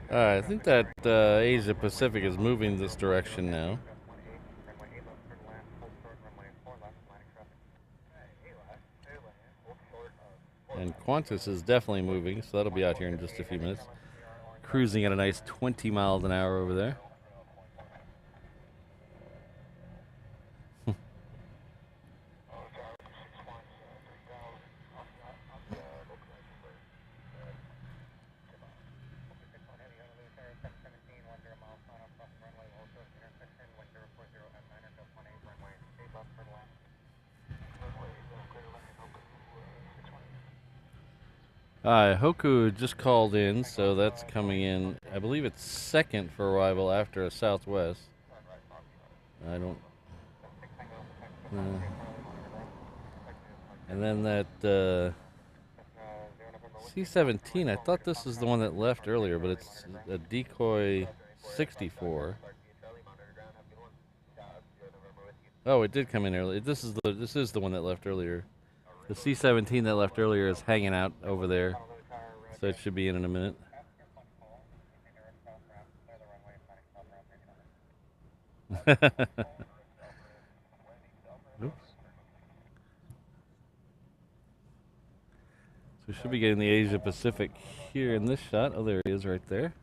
I think that Asia Pacific is moving this direction now. And Qantas is definitely moving, so that'll be out here in just a few minutes. Cruising at a nice 20 miles an hour over there. Hoku just called in, so that's coming in. I believe it's second for arrival after a Southwest. I don't. And then that C-17. I thought this is the one that left earlier, but it's a decoy 64. Oh, it did come in early. This is the one that left earlier. The C-17 that left earlier is hanging out over there, so it should be in a minute. Oops. So we should be getting the Asia Pacific here in this shot. Oh, there he is right there.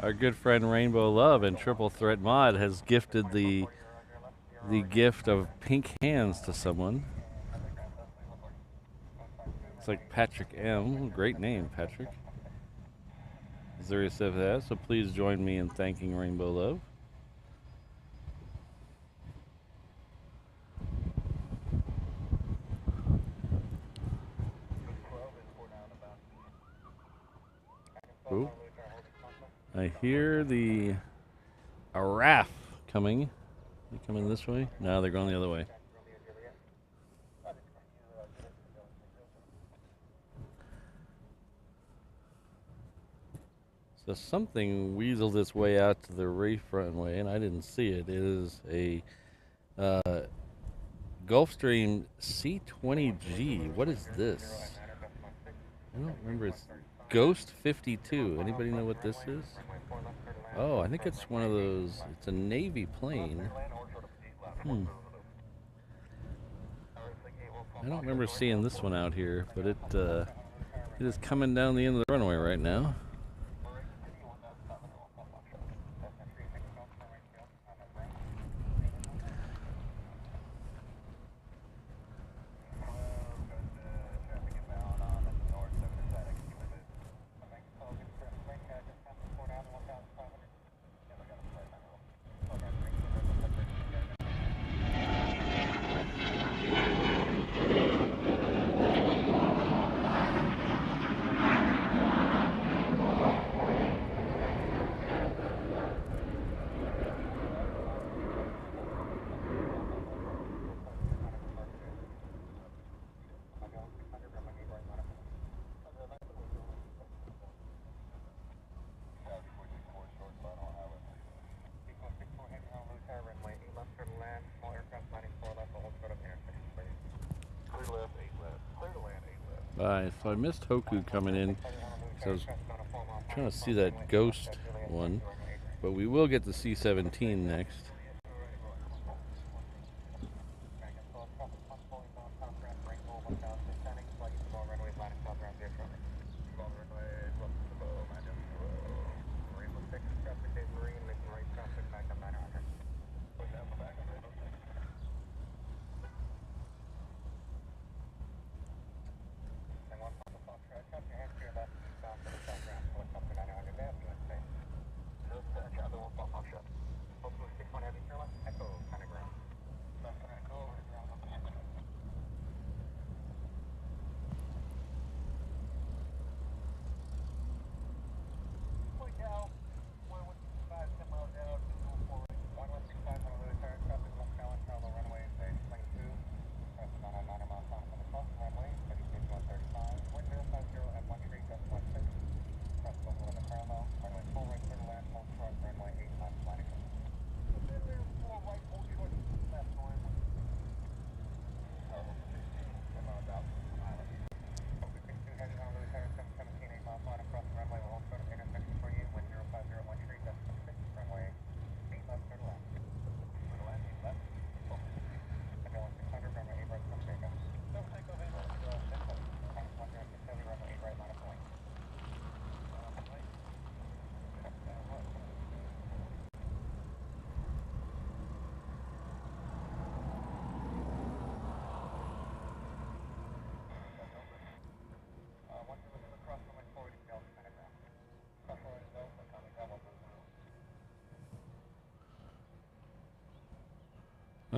Our good friend Rainbow Love and Triple Threat Mod has gifted the gift of pink hands to someone. It's like Patrick M. Great name, Patrick. Zurius FS, so please join me in thanking Rainbow Love. Ooh. I hear the RAF coming. They coming this way? No, they're going the other way. So something weaseled its way out to the reef runway, and I didn't see it. It is a Gulfstream C-20G. What is this? I don't remember. It's Ghost 52. Anybody know what this is? Oh, I think it's one of those. It's a Navy plane. I don't remember seeing this one out here, but it is coming down the end of the runway right now. So I missed Hoku coming in, so I was trying to see that Ghost one, but we will get the C-17 next.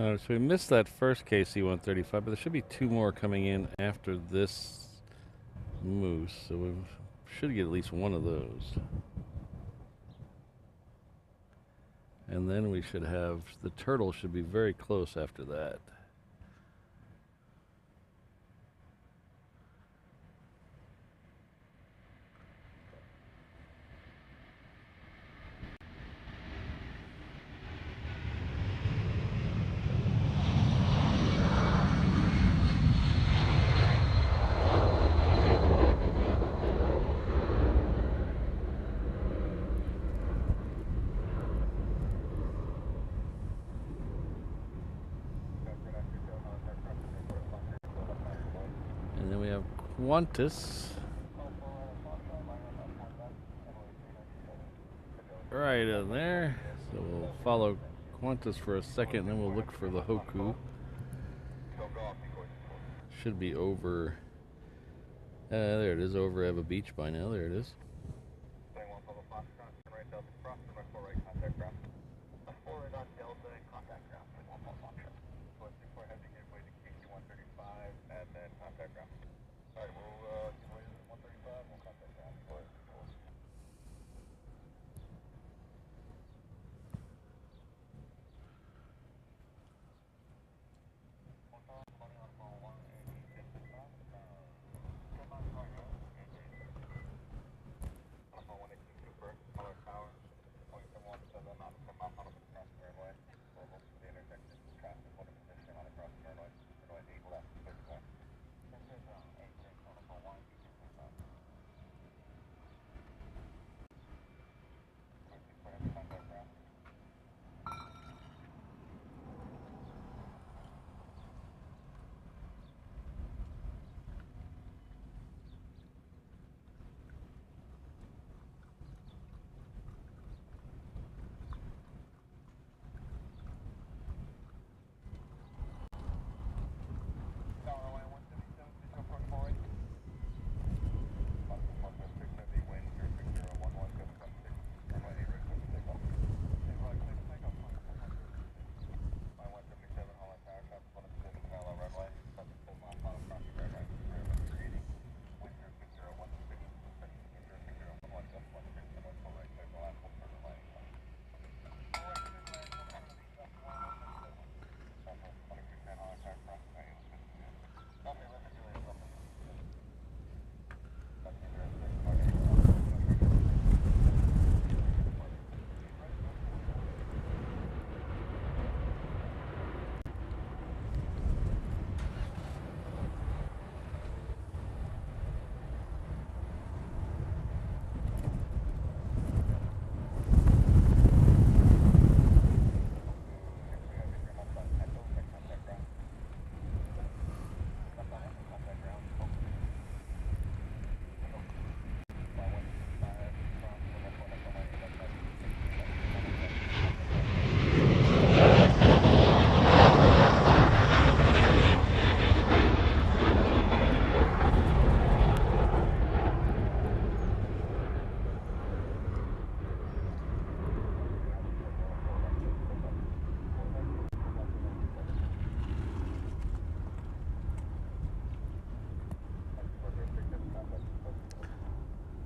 So we missed that first KC-135, but there should be 2 more coming in after this moose, so we should get at least one of those. And then we should have, the turtle should be very close after that. And then we have Qantas right in there. So we'll follow Qantas for a second, and then we'll look for the Hoku. Should be over. There it is, over Eva Beach by now. There it is.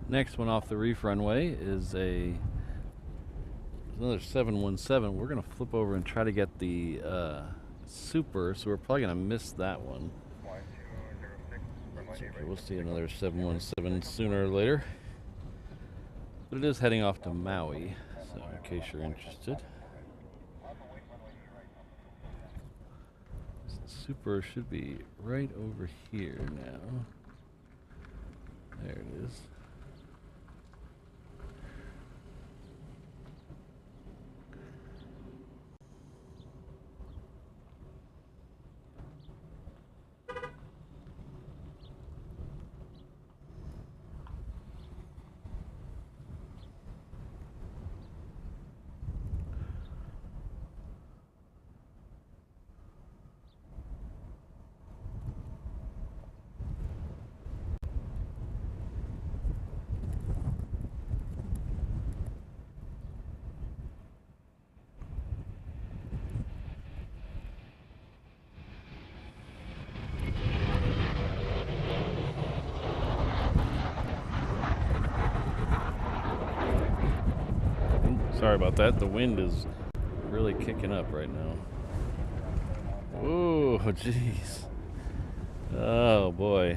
Next one off the reef runway is another 717. We're going to flip over and try to get the Super, so we're probably going to miss that one. It's okay, we'll see another 717 sooner or later. But it is heading off to Maui, so in case you're interested. Super should be right over here now. There it is. Sorry about that. The wind is really kicking up right now. Ooh, jeez. Oh boy.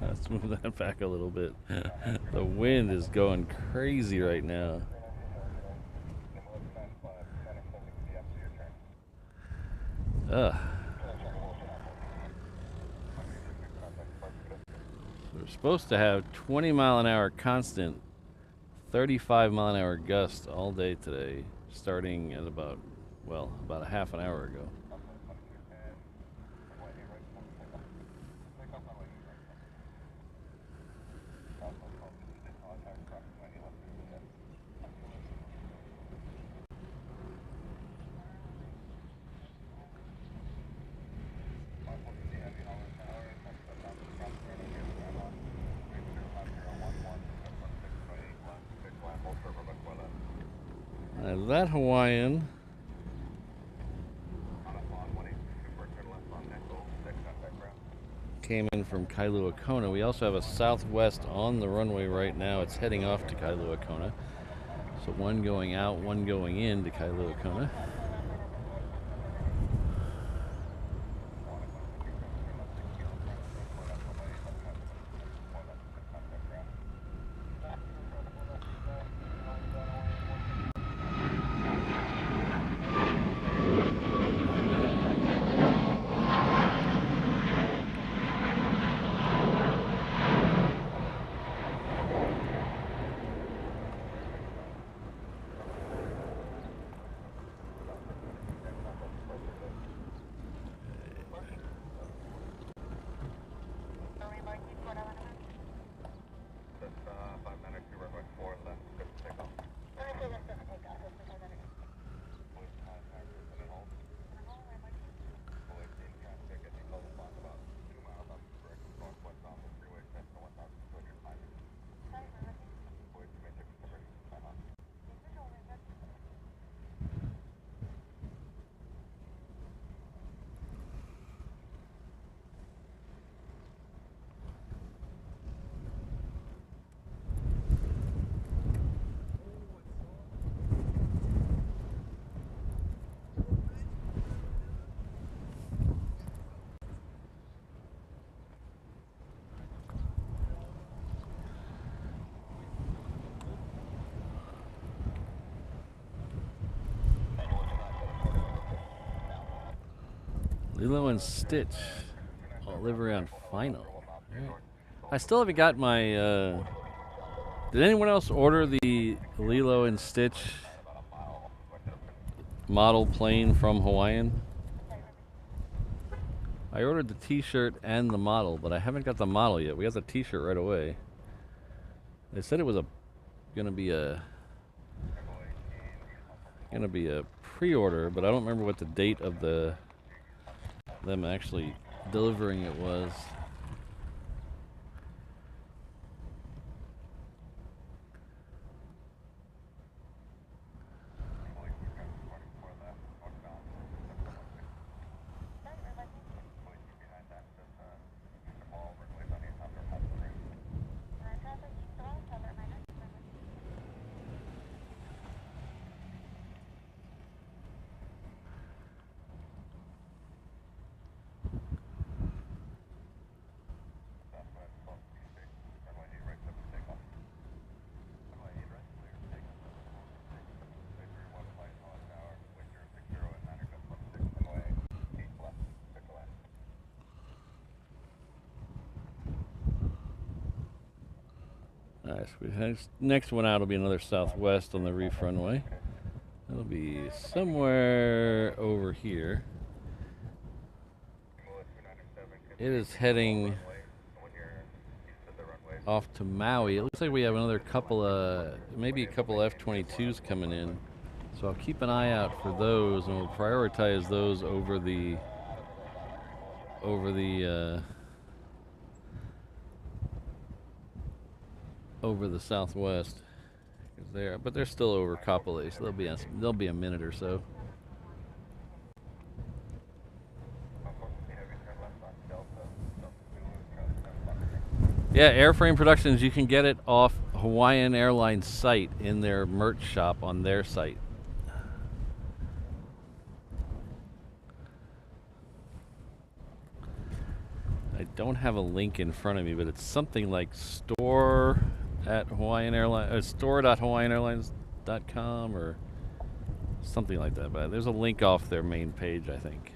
Let's move that back a little bit. The wind is going crazy right now. Ugh. We're supposed to have 20 mile an hour constant, 35 mile an hour gust all day today, starting at about a half an hour ago. That Hawaiian came in from Kailua Kona. We also have a Southwest on the runway right now. It's heading off to Kailua Kona. So one going out, one going in to Kailua Kona. Lilo and Stitch, all livery on final. Right. I still haven't got my. Did anyone else order the Lilo and Stitch model plane from Hawaiian? I ordered the T-shirt and the model, but I haven't got the model yet. We got the T-shirt right away. They said it was gonna be a pre-order, but I don't remember what the date of them actually delivering it was. Nice. Next one out will be another Southwest on the reef runway. It'll be somewhere over here. It is heading off to Maui. It looks like we have another maybe a couple F-22s coming in. So I'll keep an eye out for those, and we'll prioritize those over the Southwest. But they're still over Kapolei, so they'll be a minute or so. Yeah, Airframe Productions, you can get it off Hawaiian Airlines site in their merch shop on their site. I don't have a link in front of me, but it's something like store at Hawaiian Airlines, store.hawaiianairlines.com or something like that. But there's a link off their main page, I think.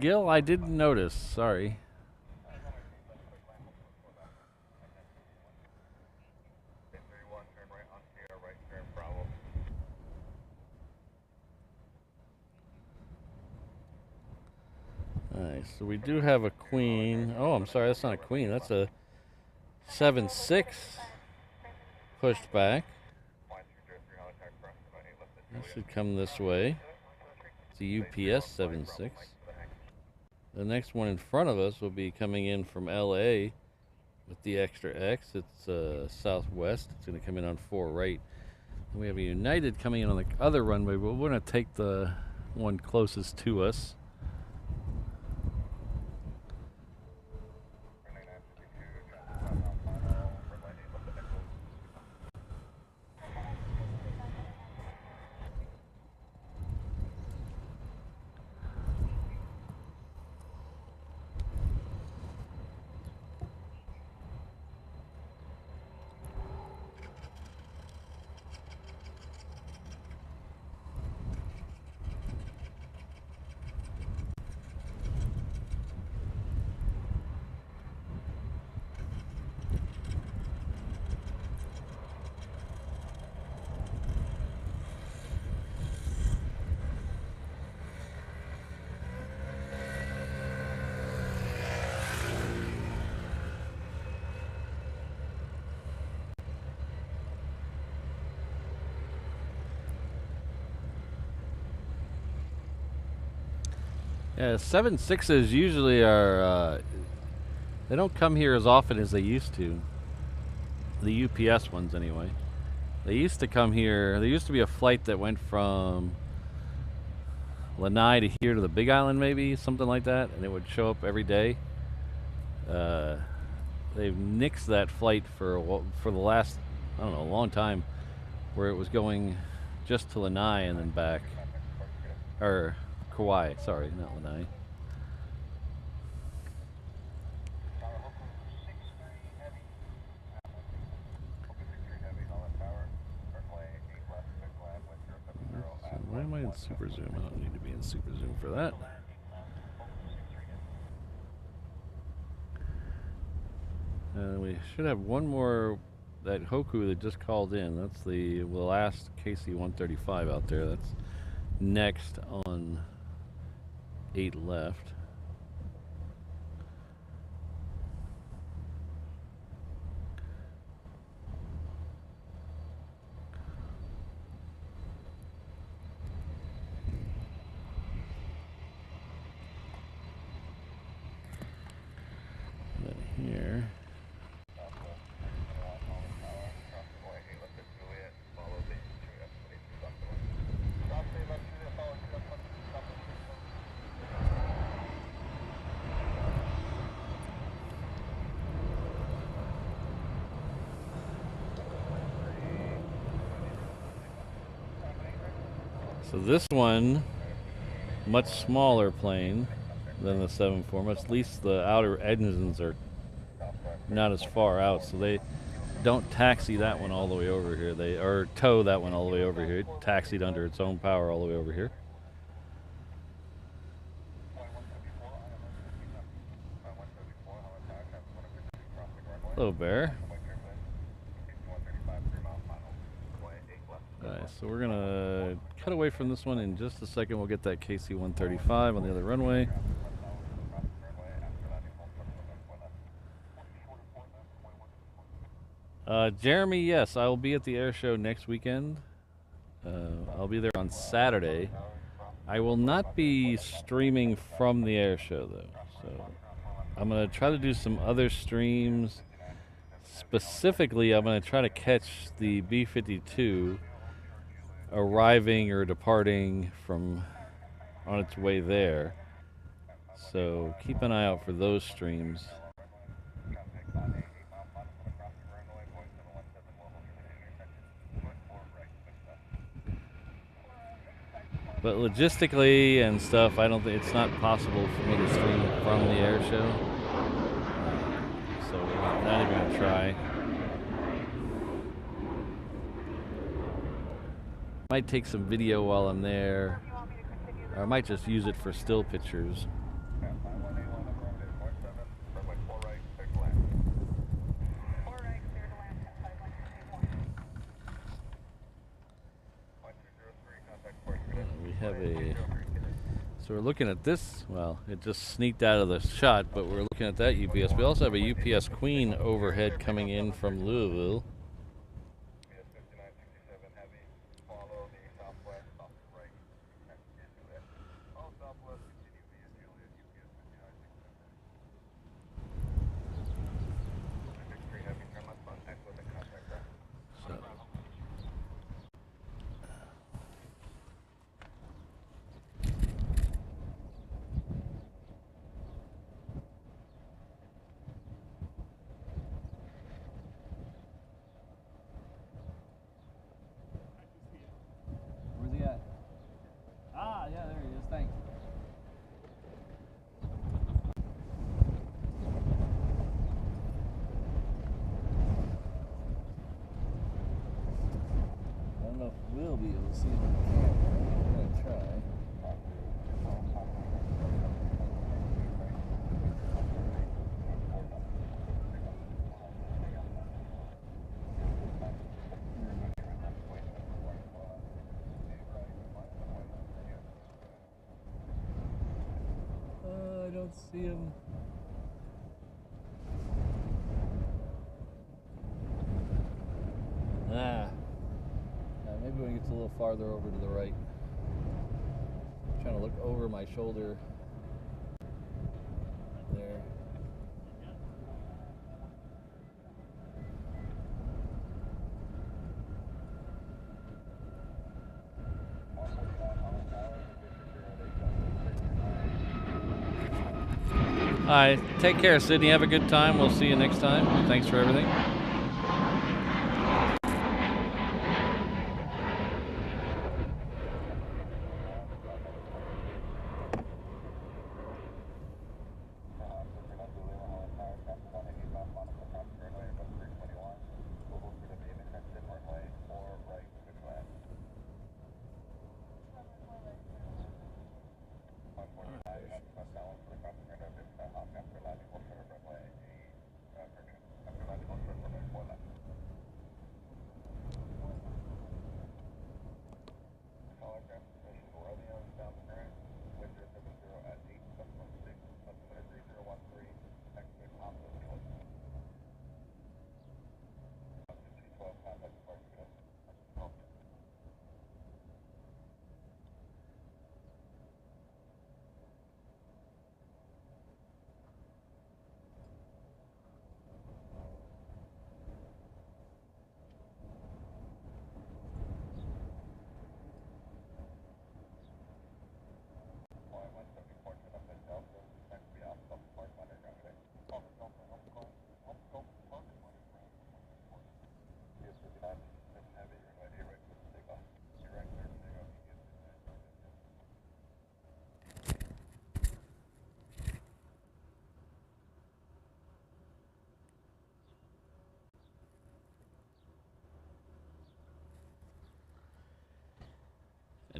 Gil, I didn't notice. Sorry. Nice. So we do have a queen. Oh, I'm sorry. That's not a queen. That's a 7-6 pushed back. That should come this way. It's a UPS 7-6. The next one in front of us will be coming in from LA with the extra X. It's southwest. It's going to come in on 4 right. And we have a United coming in on the other runway, but we're going to take the one closest to us. Yeah, 7.6s usually are, they don't come here as often as they used to. The UPS ones, anyway. They used to come here, there used to be a flight that went from Lanai to here to the Big Island, maybe, something like that, and it would show up every day. They've nixed that flight for the last, I don't know, a long time, where it was going just to Lanai and then back. Or Kauai, sorry, not Lanai. am I in super zoom? I don't need to be in super zoom for that. We should have one more, that Hoku that just called in. That's the last KC-135 out there. That's next on 8 left. And then here. So this one, much smaller plane than the 747. At least the outer engines are not as far out, so they don't taxi that one all the way over here. They tow that one all the way over here. It taxied under its own power all the way over here. Hello, Bear. Alright, so we're gonna cut away from this one in just a second. We'll get that KC-135 on the other runway. Jeremy, yes, I will be at the air show next weekend. I'll be there on Saturday. I will not be streaming from the air show though, so I'm gonna try to do some other streams. Specifically, I'm gonna try to catch the B-52 arriving or departing from on its way there. So keep an eye out for those streams. But logistically and stuff, I don't think it's not possible for me to stream from the air show. So we're not even gonna try. Might take some video while I'm there, or I might just use it for still pictures. We have a, so we're looking at this, well, it just sneaked out of the shot, but we're looking at that UPS. We also have a UPS Queen overhead coming in from Louisville. We'll be able to see it on the camera. I'm gonna try. I don't see him. Maybe when it gets a little farther over to the right. I'm trying to look over my shoulder there. All right, take care, Sydney. Have a good time. We'll see you next time. Thanks for everything.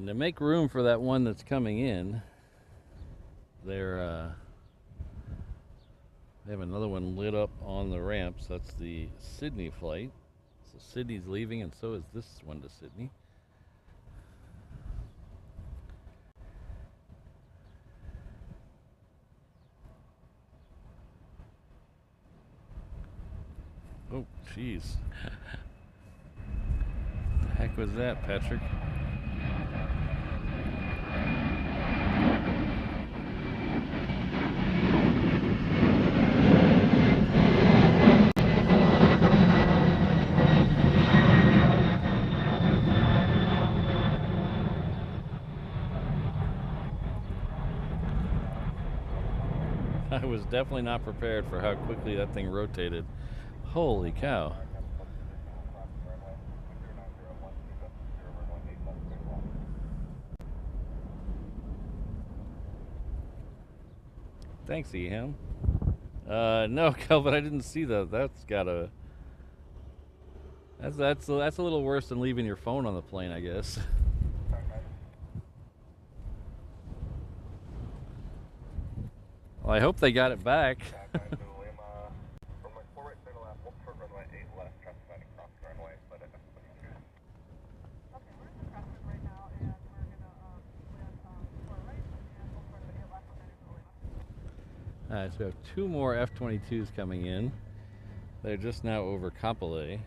And to make room for that one that's coming in, they have another one lit up on the ramps. That's the Sydney flight. So Sydney's leaving, and so is this one to Sydney. Oh, jeez. The heck was that, Patrick? I was definitely not prepared for how quickly that thing rotated. Holy cow. Thanks, Eham. No, Calvin, I didn't see that. That's gotta. That's a little worse than leaving your phone on the plane, I guess. Well, I hope they got it back. Alright, so we have two more F-22s coming in. They're just now over Kapolei.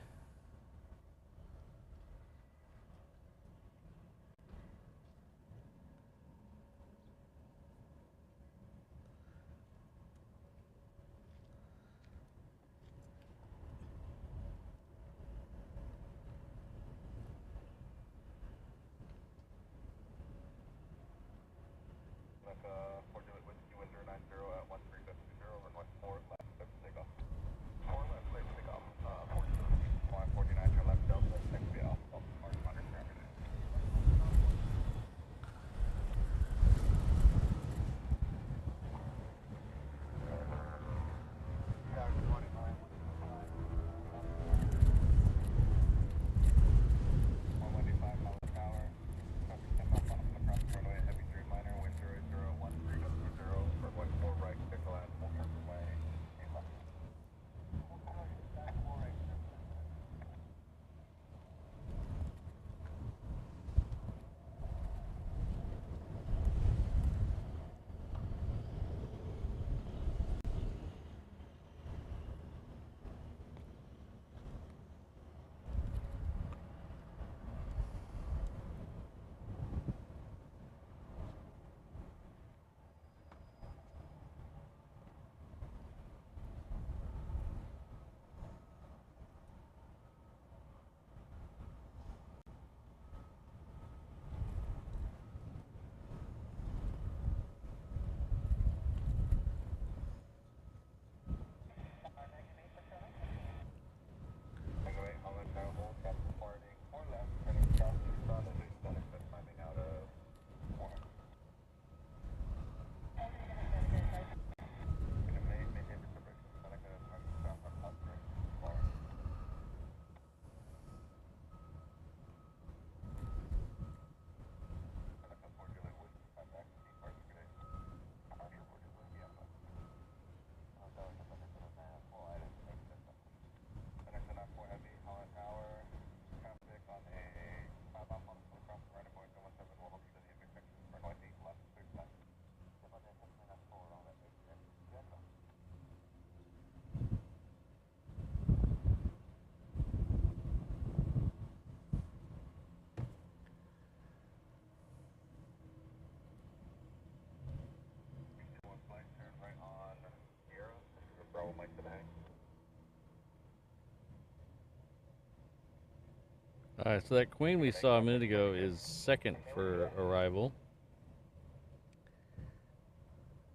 Alright, so that Queen we saw a minute ago is second for arrival.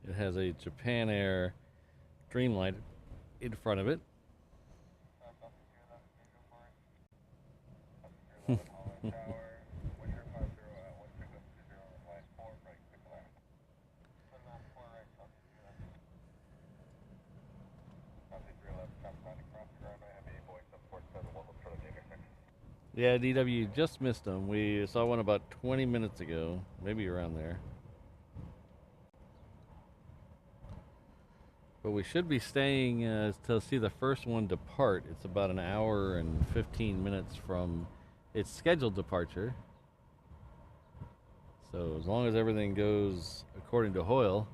It has a Japan Air Dreamlight in front of it. Yeah, DW just missed them. We saw one about 20 minutes ago, maybe around there. But we should be staying to see the first one depart. It's about an hour and 15 minutes from its scheduled departure. So as long as everything goes according to Hoyle,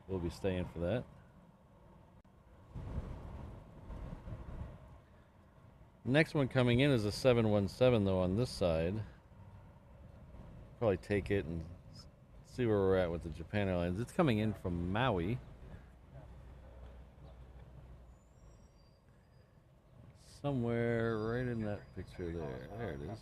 we'll be staying for that. Next one coming in is a 717 though on this side. Probably take it and see where we're at with the Japan Airlines. It's coming in from Maui. Somewhere right in that picture there. There it is.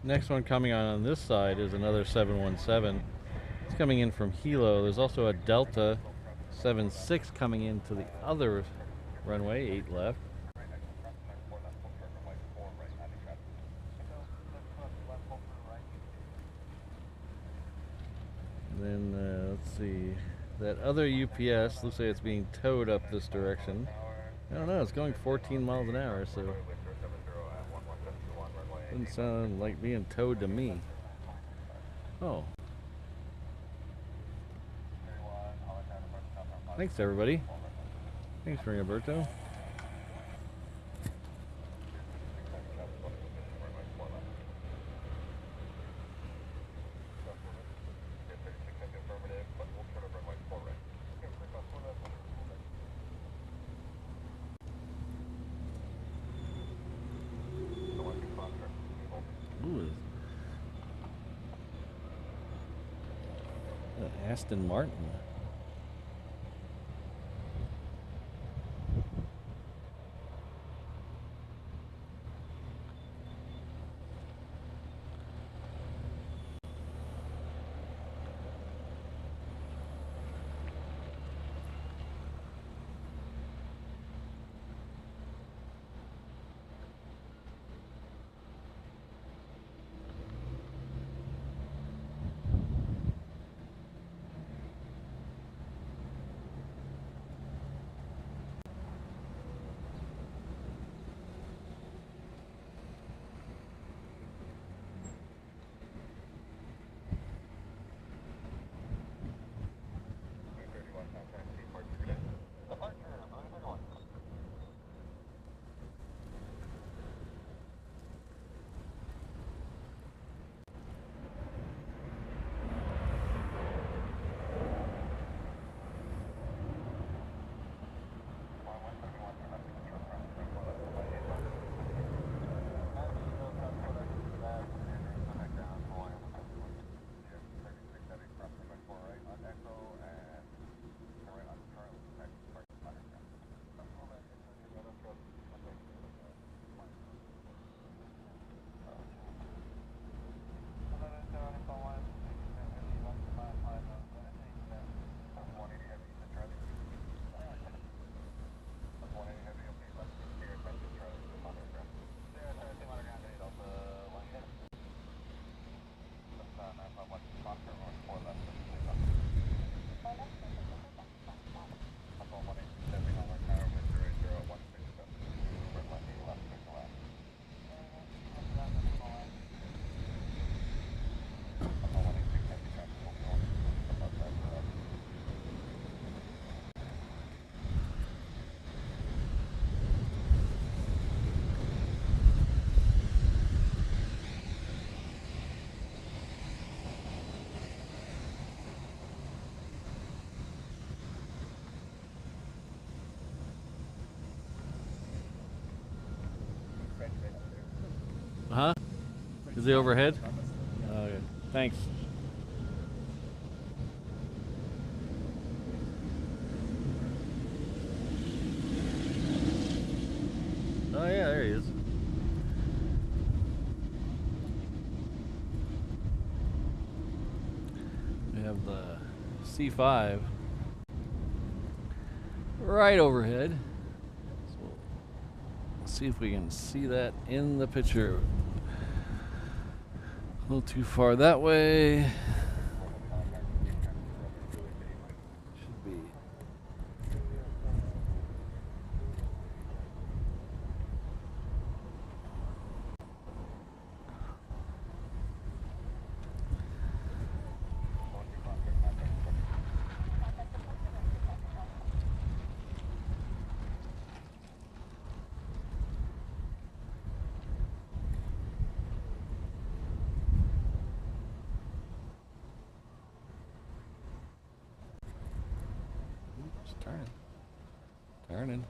Next one coming on this side is another 717. It's coming in from Hilo. There's also a Delta 76 coming into the other runway, 8 left. Then let's see. That other UPS looks like it's being towed up this direction. I don't know. It's going 14 miles an hour, so doesn't sound like being towed to me. Oh. Thanks, everybody. Thanks, Ringoberto. Ooh. Aston Martin. Huh? Is he overhead? Okay. Thanks. Oh yeah, there he is. We have the C5 right overhead. So let's see if we can see that in the picture. A little too far that way. Should be. Just turning. Turning.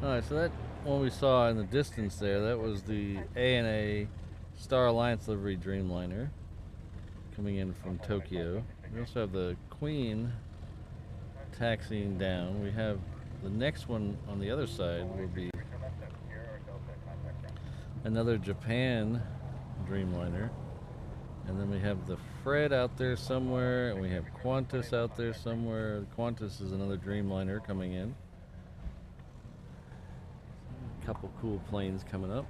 Alright, so that one we saw in the distance there, that was the ANA Star Alliance livery Dreamliner coming in from Tokyo. We also have the Queen taxiing down. We have the next one on the other side will be another Japan Dreamliner. And then we have the Fred out there somewhere, and we have Qantas out there somewhere. Qantas is another Dreamliner coming in. A couple cool planes coming up.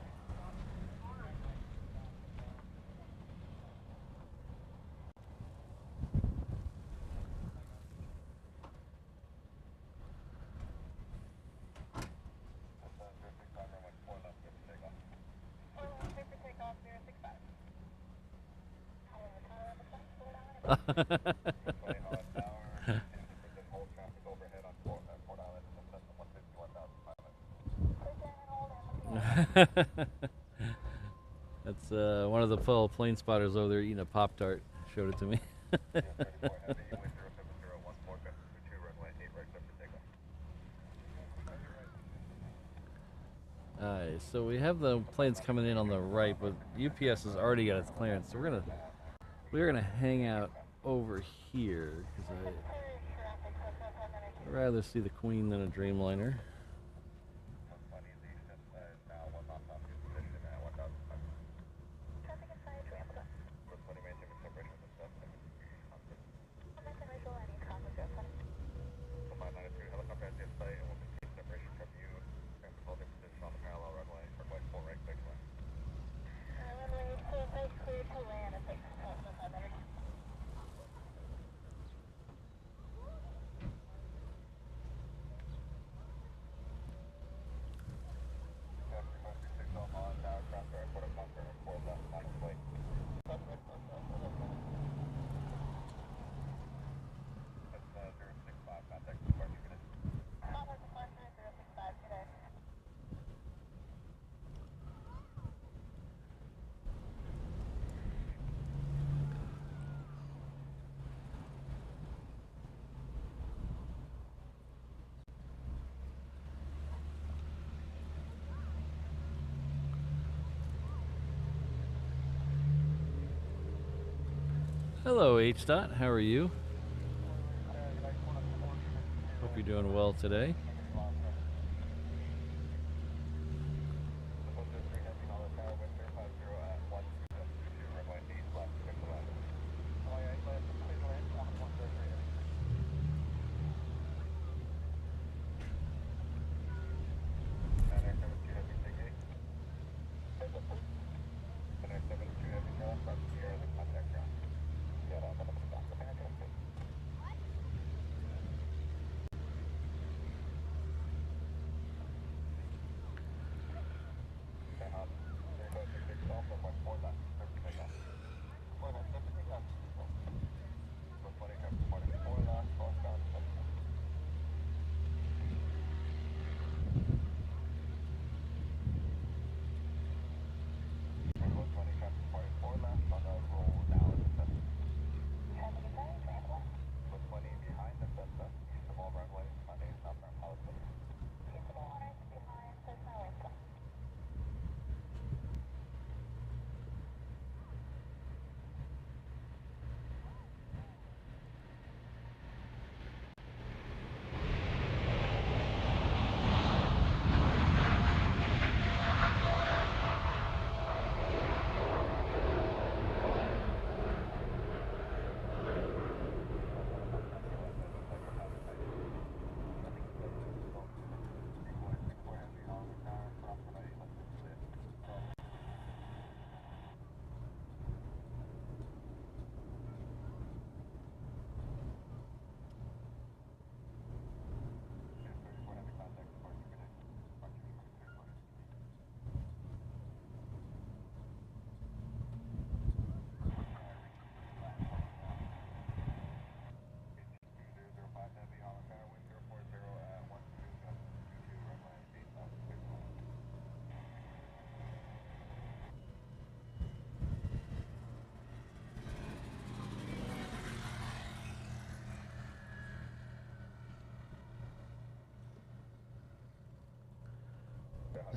That's one of the fellow plane spotters over there eating a Pop-Tart. Showed it to me. Alright, so we have the planes coming in on the right, but UPS has already got its clearance, so we're gonna hang out over here because I'd rather see the Queen than a Dreamliner. Hello, H. Dot. How are you? Hope you're doing well today.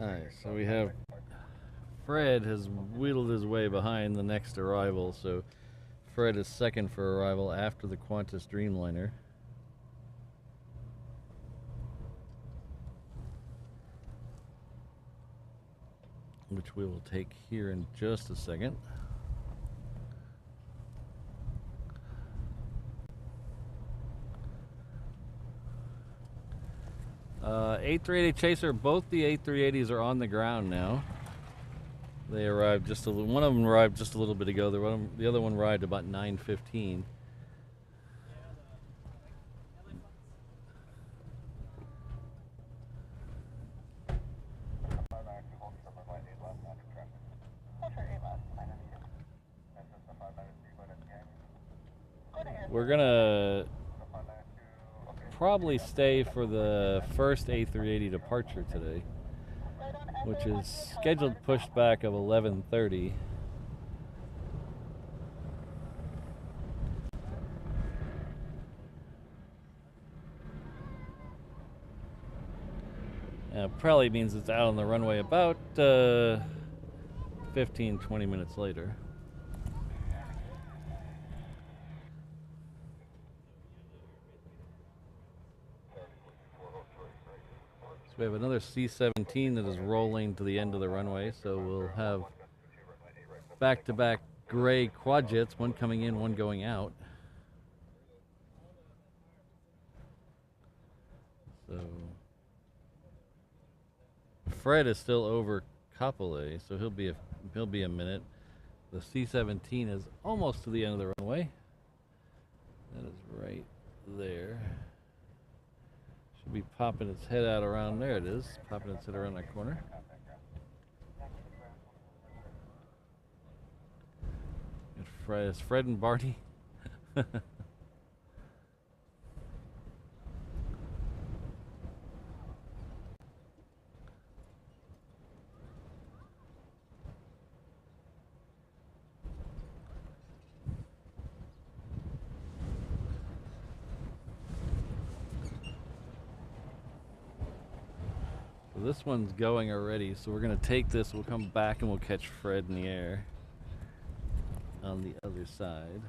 Alright, so we have Fred has wheeled his way behind the next arrival, so Fred is second for arrival after the Qantas Dreamliner. Which we will take here in just a second. A380 Chaser, both the A380s are on the ground now. They arrived just one of them arrived just a little bit ago. The other one arrived about 9:15. We're gonna probably stay for the first A380 departure today, which is scheduled pushback of 11:30. Probably means it's out on the runway about 15-20 minutes later. So we have another C-17 that is rolling to the end of the runway, so we'll have back-to-back gray quad jets, one coming in, one going out. So Fred is still over Kapolei, so he'll be a minute. The C-17 is almost to the end of the runway. That is right there. Should be popping its head out around there. It is popping its head around that corner. It's Fred and Barty. This one's going already, so we're gonna take this, we'll come back and we'll catch Fred in the air on the other side.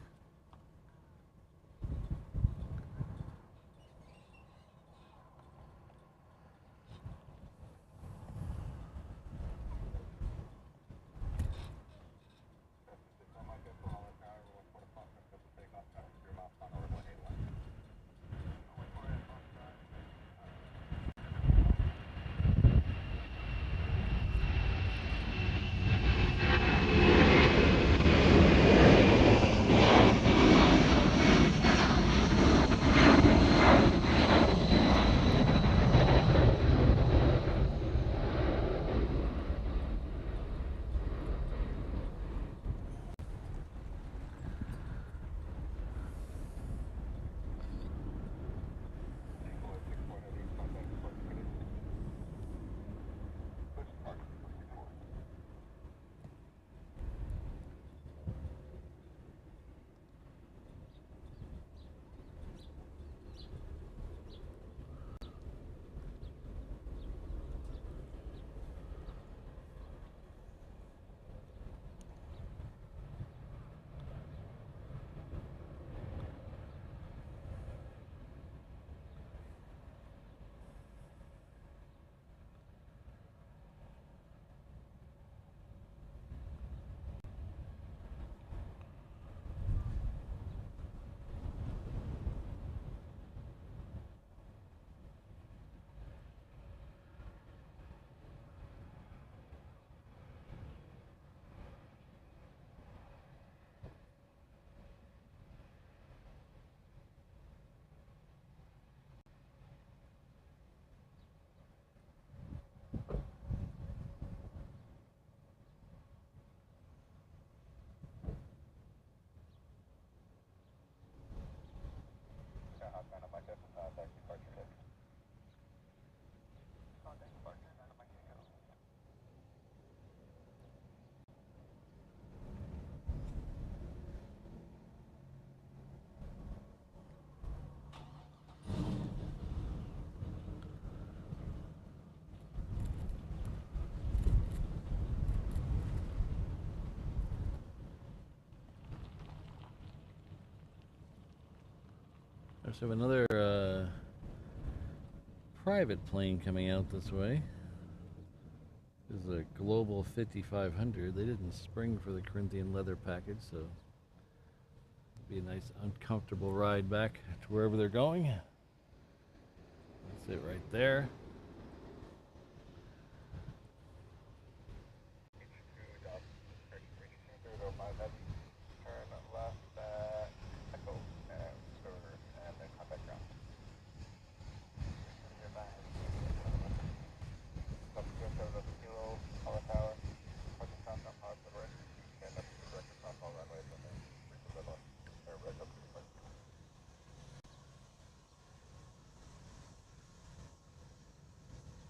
also have another private plane coming out this way. This is a Global 5500. They didn't spring for the Corinthian leather package, so it'll be a nice uncomfortable ride back to wherever they're going. That's it right there. Turn left at Echo and then contact ground. Kilo, Power Tower, parking south on Power to the right, and up to the director south all runways, and then reach the middle, or right up to the right.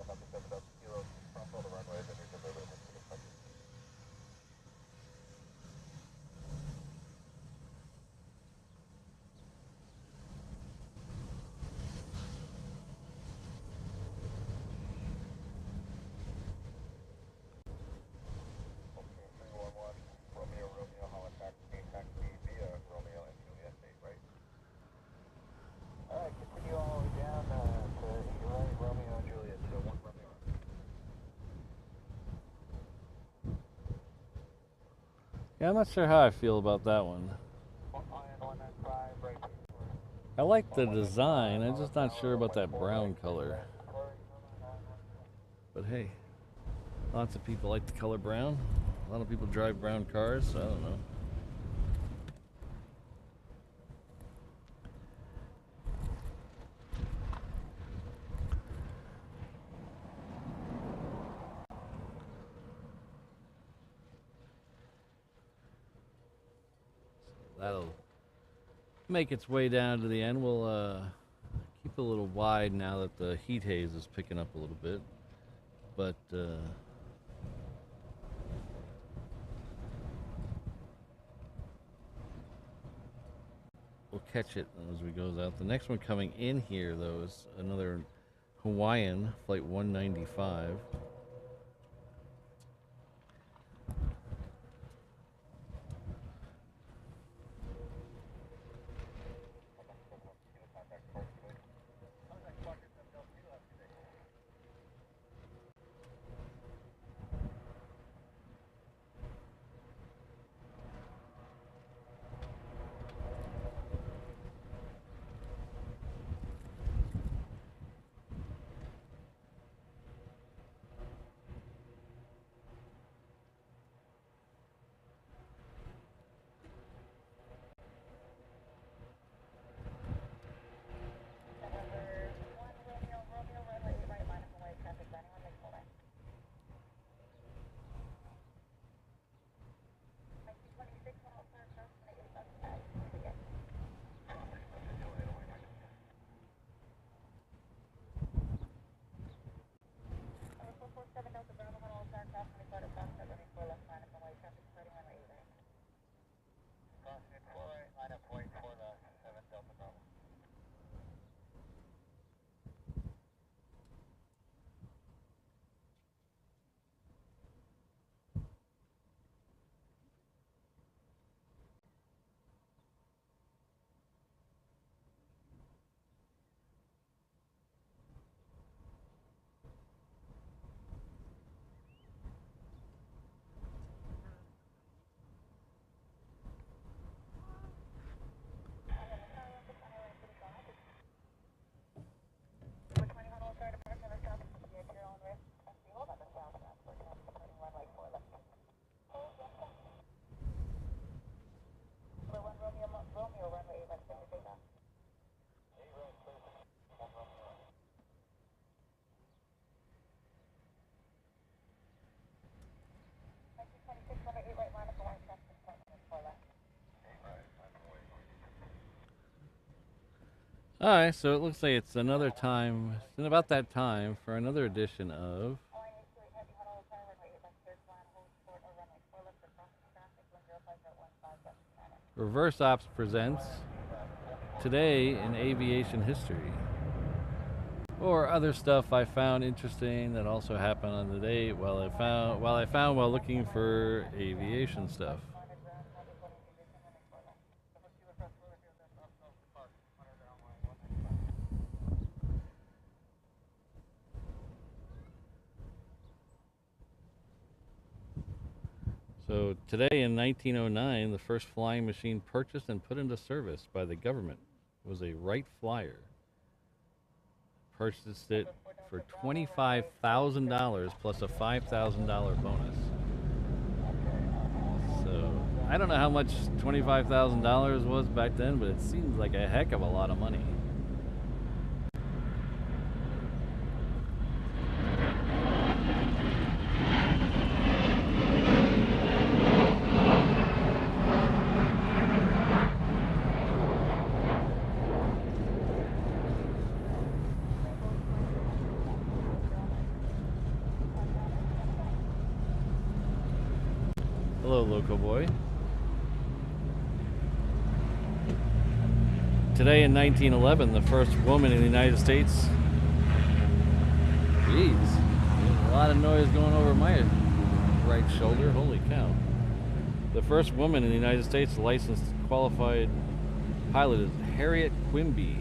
Up to 7 Kilo, cross all the runways, and reach the middle, and to the right. Okay, 311, Romeo, Holland taxi via Romeo and Juliet 8, right? Alright, continue all the way down to your right, Romeo and Juliet, so 1 Romeo. Yeah, I'm not sure how I feel about that one. 195, right. I like the design, I'm just not sure about that brown color. But hey, lots of people like the color brown. A lot of people drive brown cars, so I don't know. That'll make its way down to the end. We'll keep it a little wide now that the heat haze is picking up a little bit. But we'll catch it as we goes out. The next one coming in here, though, is another Hawaiian, Flight 195. Alright, so it looks like it's another time, it's about that time for another edition of Reverse Ops Presents Today in Aviation History. Or other stuff I found interesting that also happened on the day while I found while looking for aviation stuff. So today in 1909, the first flying machine purchased and put into service by the government was a Wright Flyer. Purchased it for $25,000 plus a $5,000 bonus. So I don't know how much $25,000 was back then, but it seems like a heck of a lot of money. Hello, local boy. Today in 1911, the first woman in the United States. Jeez, there's a lot of noise going over my right shoulder. Holy cow. The first woman in the United States licensed qualified pilot is Harriet Quimby.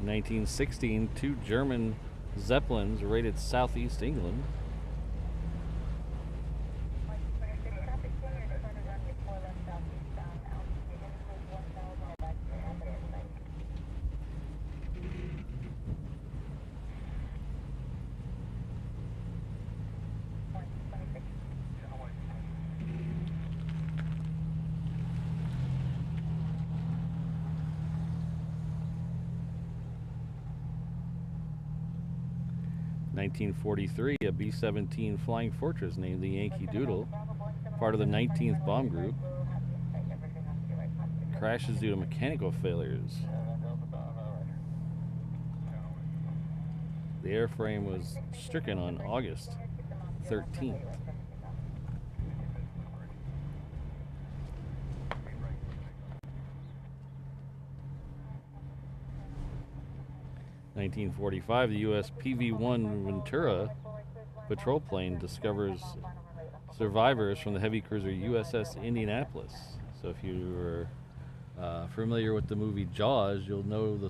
In 1916, 2 German Zeppelins raided southeast England. In 1943, a B-17 Flying Fortress named the Yankee Doodle, part of the 19th Bomb Group, crashes due to mechanical failures. The airframe was stricken on August 13th. In 1945, the U.S. PV-1 Ventura patrol plane discovers survivors from the heavy cruiser USS Indianapolis. So if you were familiar with the movie Jaws, you'll know the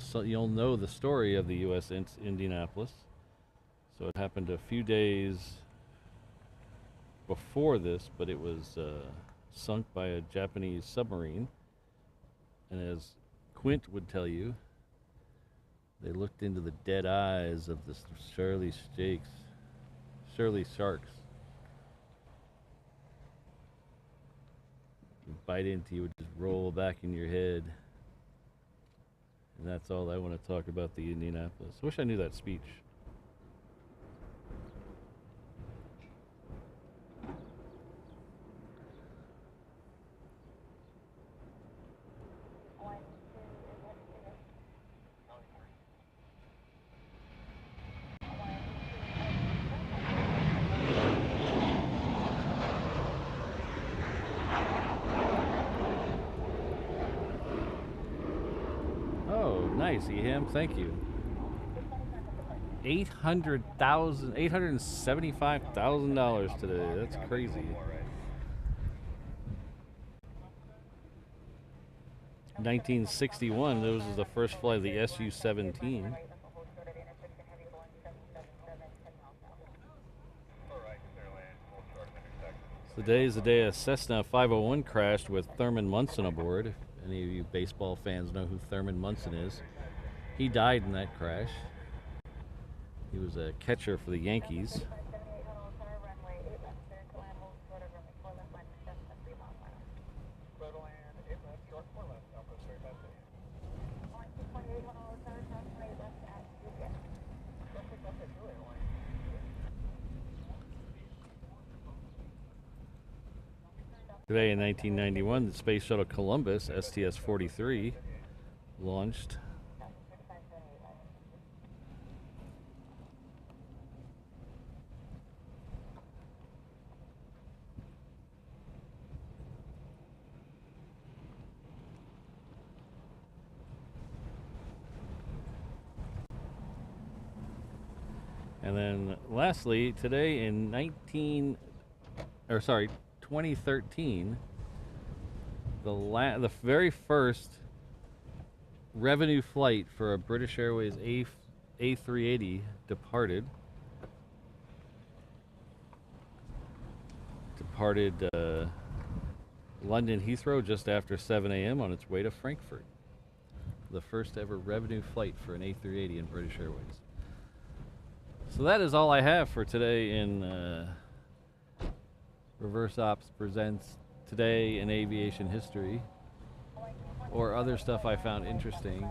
story of the USS Indianapolis. So it happened a few days before this, but it was sunk by a Japanese submarine. And as Quint would tell you, they looked into the dead eyes of the Shirley sharks. You bite into you, would just roll back in your head. And that's all I want to talk about the Indianapolis. I wish I knew that speech. Nice, Eham. Thank you. $875,000 today. That's crazy. 1961, this was the first flight of the Su-17. Today is the day a Cessna 501 crashed with Thurman Munson aboard. If any of you baseball fans know who Thurman Munson is, he died in that crash. He was a catcher for the Yankees. Today in 1991, the Space Shuttle Columbus, STS-43, launched. And then lastly, today in 2013, the very first revenue flight for a British Airways A380 departed. London Heathrow just after 7 a.m. on its way to Frankfurt. The first ever revenue flight for an A380 in British Airways. So that is all I have for today in Reverse Ops Presents Today in Aviation History, or other stuff I found interesting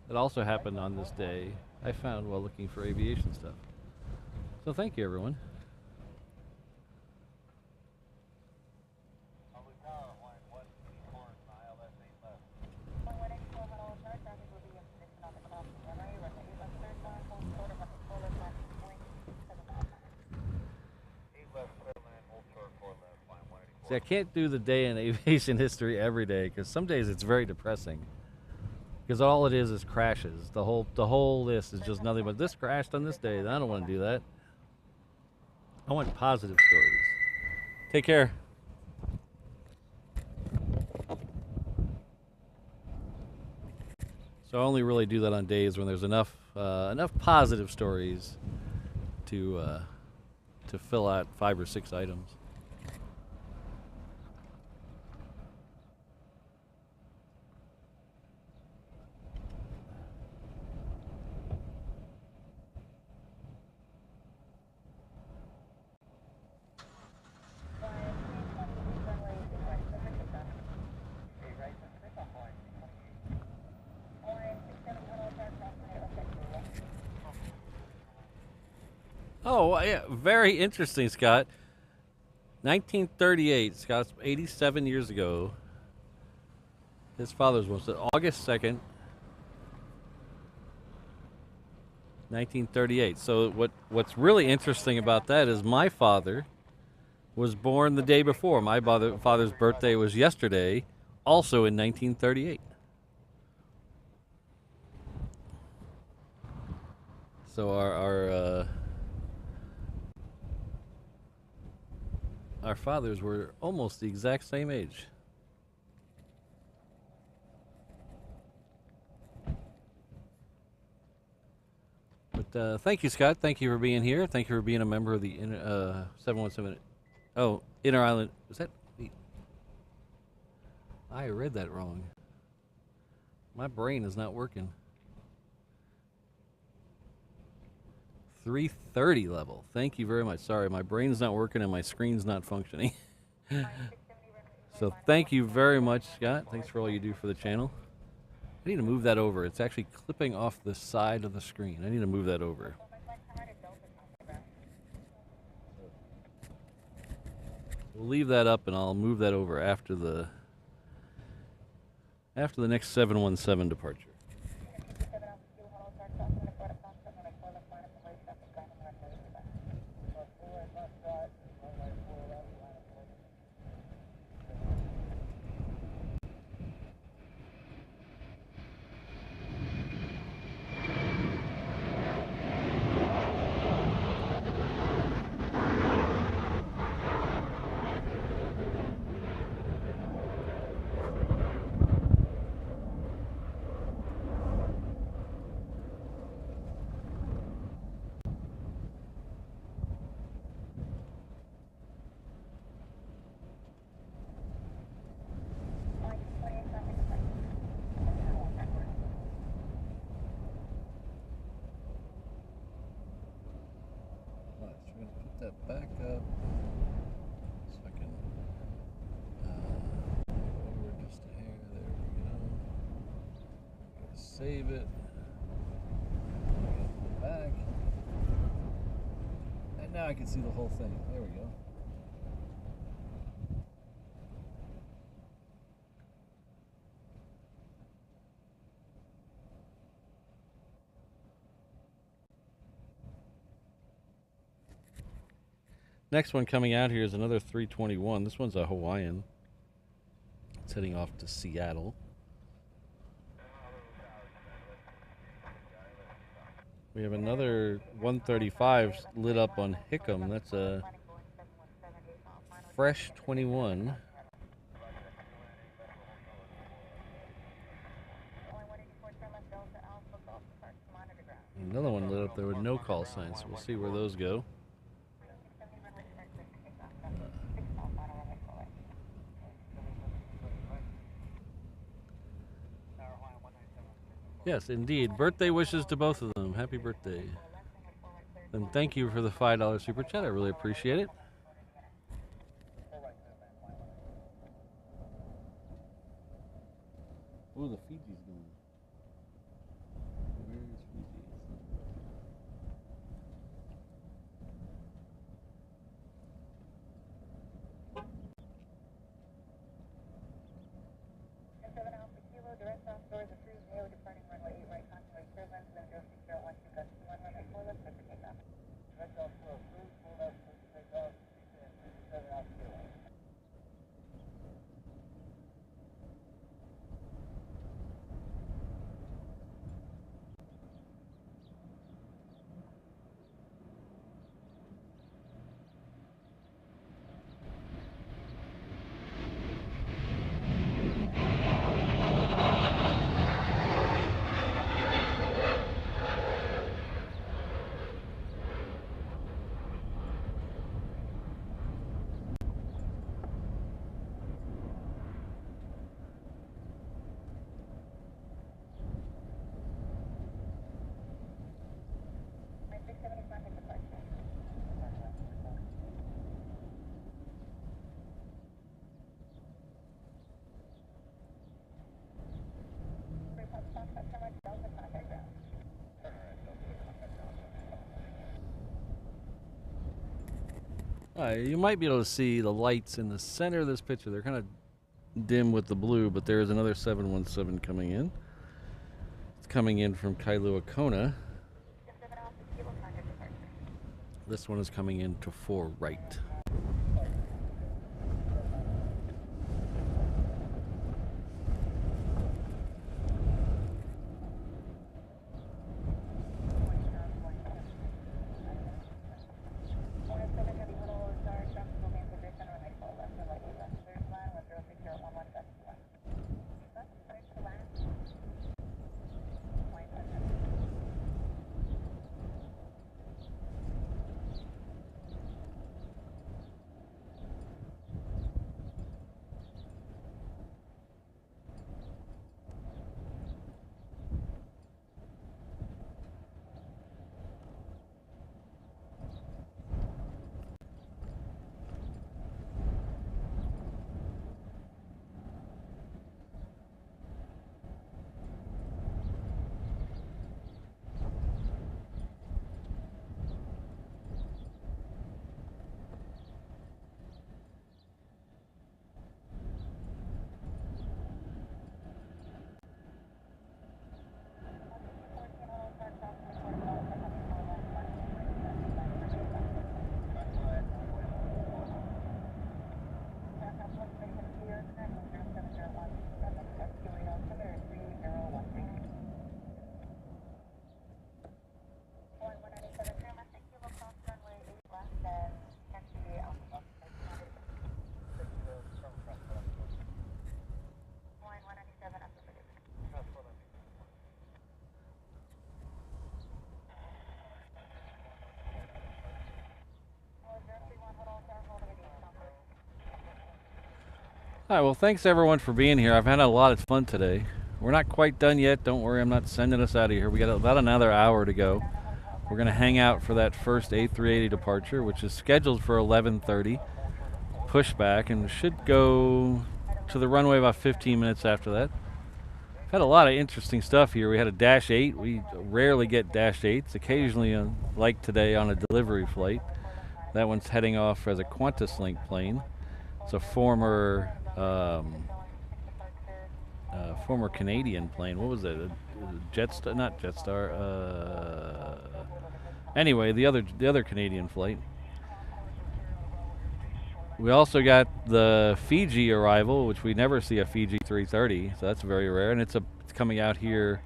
that also happened on this day I found while looking for aviation stuff. So thank you, everyone. See, I can't do the day in aviation history every day because some days it's very depressing. Because all it is crashes. The whole list is just nothing but this crashed on this day. I don't want to do that. I want positive stories. Take care. So I only really do that on days when there's enough positive stories to fill out 5 or 6 items. Oh, yeah, very interesting, Scott. 1938, Scott's 87 years ago. His father's was August 2nd, 1938. So what's really interesting about that is my father was born the day before. My father's birthday was yesterday, also in 1938. So our fathers were almost the exact same age. But thank you, Scott. Thank you for being here. Thank you for being a member of the 717. Oh, Inter Island. Was that? Wait. I read that wrong. My brain is not working. 330 level. Thank you very much. Sorry, my brain's not working and my screen's not functioning. So thank you very much, Scott. Thanks for all you do for the channel. I need to move that over. It's actually clipping off the side of the screen. I need to move that over. We'll leave that up and I'll move that over after the next 717 departure. That back up so I can over just a hair. There we go. I'm gonna save it. I'm gonna go back, and now I can see the whole thing. There we go. Next one coming out here is another 321. This one's a Hawaiian. It's heading off to Seattle. We have another 135 lit up on Hickam. That's a fresh 21. Another one lit up there with no call signs. We'll see where those go. Yes, indeed. Birthday wishes to both of them. Happy birthday. And thank you for the $5 super chat. I really appreciate it. Oh, the Fiji's going. Where is Fiji? Direct off doors approved, Neo departing runway 8 right, contact turbulence, then 0601 to gust 1 runway 4 left, clear for takeoff. Direct off to approved, full left, clear for takeoff, 7 out 0. You might be able to see the lights in the center of this picture. They're kind of dim with the blue, but there is another 717 coming in. It's coming in from Kailua Kona. This one is coming in to 4 right. All right, well, thanks everyone for being here. I've had a lot of fun today. We're not quite done yet. Don't worry, I'm not sending us out of here. We got about another hour to go. We're going to hang out for that first A380 departure, which is scheduled for 11:30. Pushback, and should go to the runway about 15 minutes after that. Had a lot of interesting stuff here. We had a Dash 8. We rarely get Dash 8s. Occasionally, like today, on a delivery flight. That one's heading off as a Qantas Link plane. It's a former Canadian plane. What was it? Jetstar? Not Jetstar. Anyway, the other Canadian flight. We also got the Fiji arrival, which we never see a Fiji 330, so that's very rare, and it's coming out here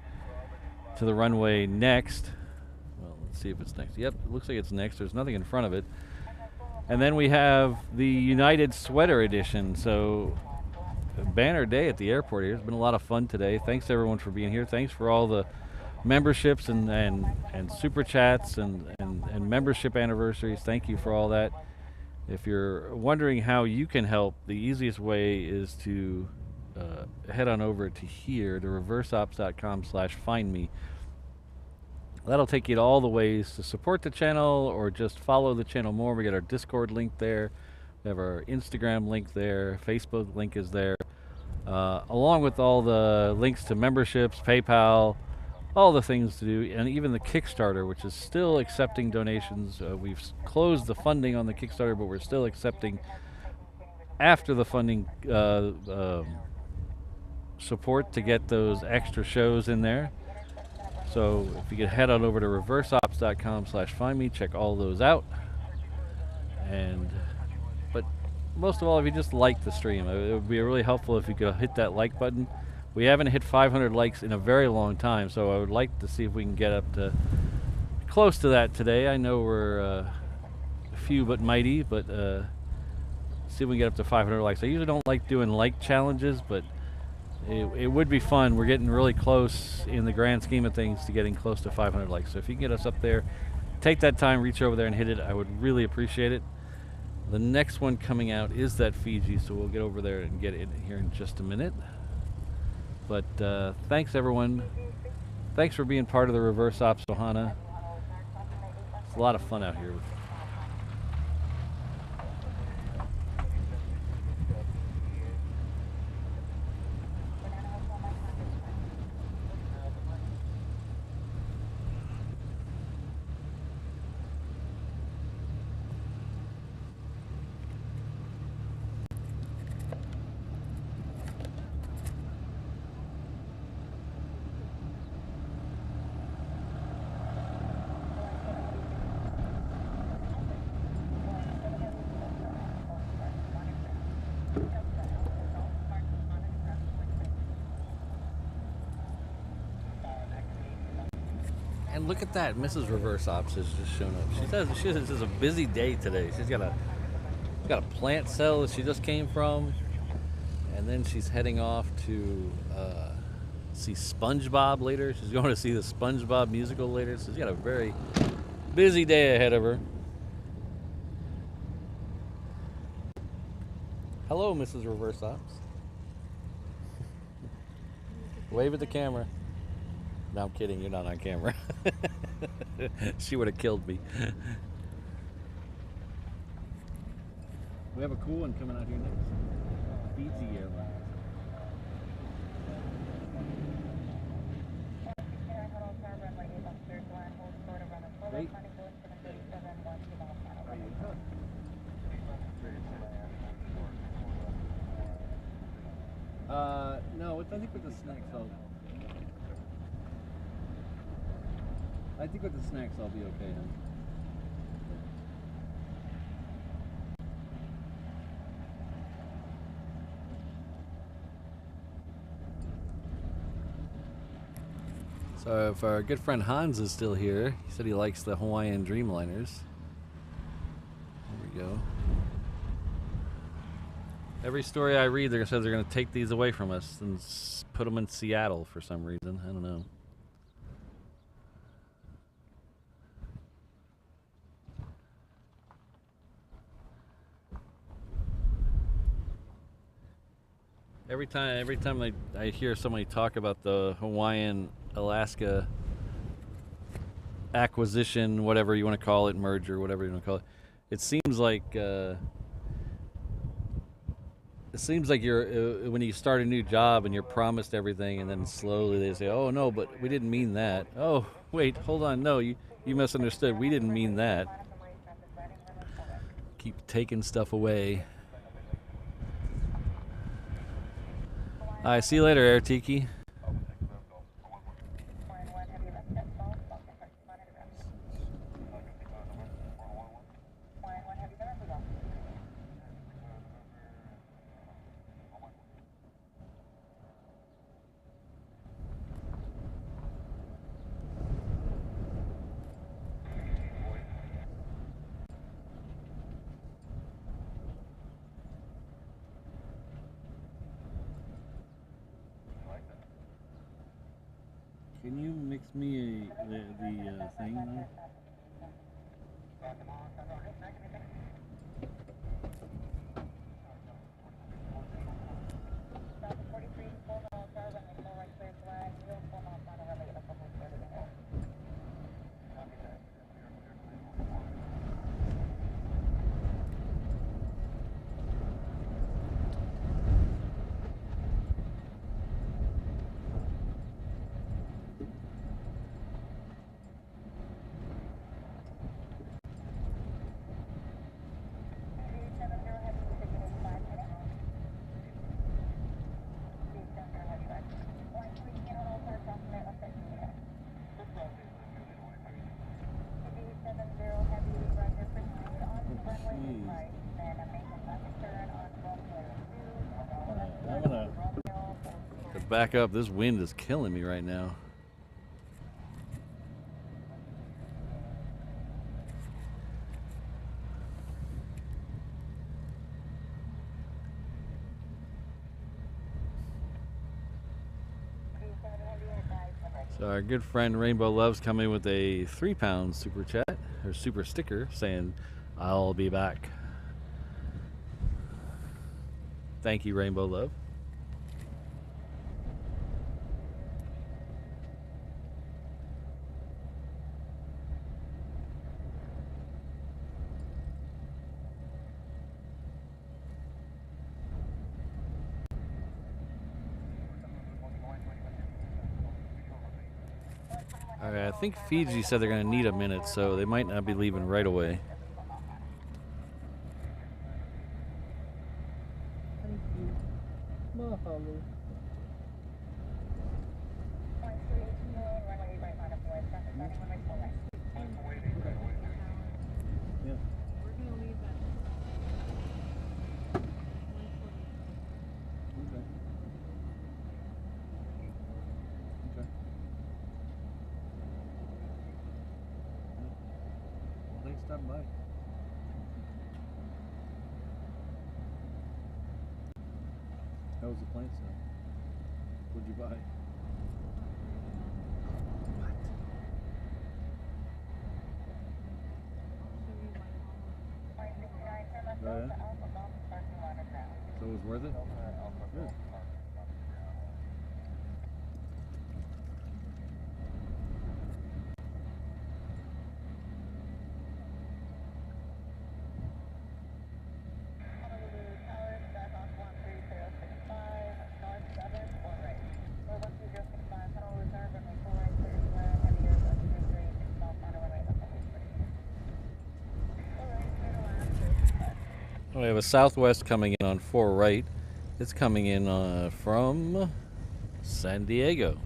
to the runway next. Well, let's see if it's next. Yep, it looks like it's next. There's nothing in front of it. And then we have the United Sweater Edition. So, a banner day at the airport here. It's been a lot of fun today. Thanks everyone for being here. Thanks for all the memberships and super chats and membership anniversaries. Thank you for all that. If you're wondering how you can help, the easiest way is to head on over to here to reverseops.com/findme. That'll take you to all the ways to support the channel or just follow the channel more. We got our Discord link there. We have our Instagram link there. Facebook link is there. Along with all the links to memberships, PayPal, all the things to do, and even the Kickstarter, which is still accepting donations. We've closed the funding on the Kickstarter, but we're still accepting after the funding support to get those extra shows in there. So if you could head on over to reverseops.com/findme, check all those out. But most of all, if you just like the stream, it would be really helpful if you could hit that like button. We haven't hit 500 likes in a very long time, so I would like to see if we can get up to close to that today. I know we're few but mighty, but see if we can get up to 500 likes. I usually don't like doing like challenges, but it would be fun. We're getting really close in the grand scheme of things to getting close to 500 likes. So if you can get us up there, take that time, reach over there and hit it. I would really appreciate it. The next one coming out is that Fiji, so we'll get over there and get it here in just a minute. But thanks, everyone. Thanks for being part of the Reverse Ops Ohana. It's a lot of fun out here. And look at that, Mrs. Reverse Ops has just shown up. She says this is a busy day today. She's got a plant cell that she just came from, and then she's heading off to see SpongeBob later. She's going to see the SpongeBob musical later. So she's got a very busy day ahead of her. Hello, Mrs. Reverse Ops. Wave at the camera. No, I'm kidding. You're not on camera. She would have killed me. We have a cool one coming out here next. Fiji Airlines. Wait. No, I think with the snacks I'll be okay then. So if our good friend Hans is still here, he said he likes the Hawaiian Dreamliners. There we go. Every story I read, they're going to take these away from us and put them in Seattle for some reason. I don't know. Every time I hear somebody talk about the Hawaiian Alaska acquisition, whatever you want to call it, merger, whatever you want to call it, it seems like you're when you start a new job and you're promised everything, and then slowly they say, "Oh no, but we didn't mean that." Oh wait, hold on, no, you misunderstood. We didn't mean that. Keep taking stuff away. Alright, see you later, Air Tiki. Can you mix me the thing? There? I'm gonna back up. This wind is killing me right now. So our good friend Rainbow Love's coming with a 3-pound super chat or super sticker saying, "I'll be back." Thank you, Rainbow Love. Alright, I think Fiji said they're going to need a minute, so they might not be leaving right away. Thank you. Mahalo. Yeah. We're going to leave at 1:40. Okay. Okay. Well, thanks for stopping by. How was the plant set? What'd you buy? Oh, yeah? So it was worth it? Good. We have a Southwest coming in on 4 right. It's coming in from San Diego.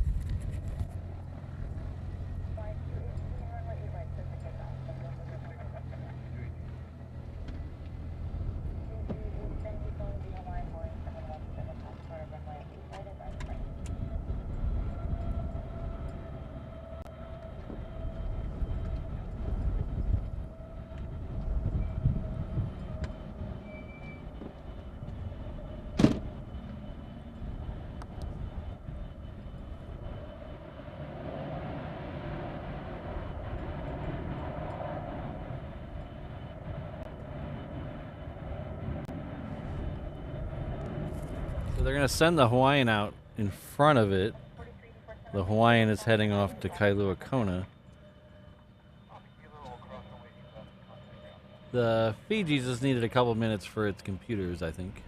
So they're going to send the Hawaiian out in front of it. The Hawaiian is heading off to Kailua Kona. The Fiji just needed a couple minutes for its computers, I think.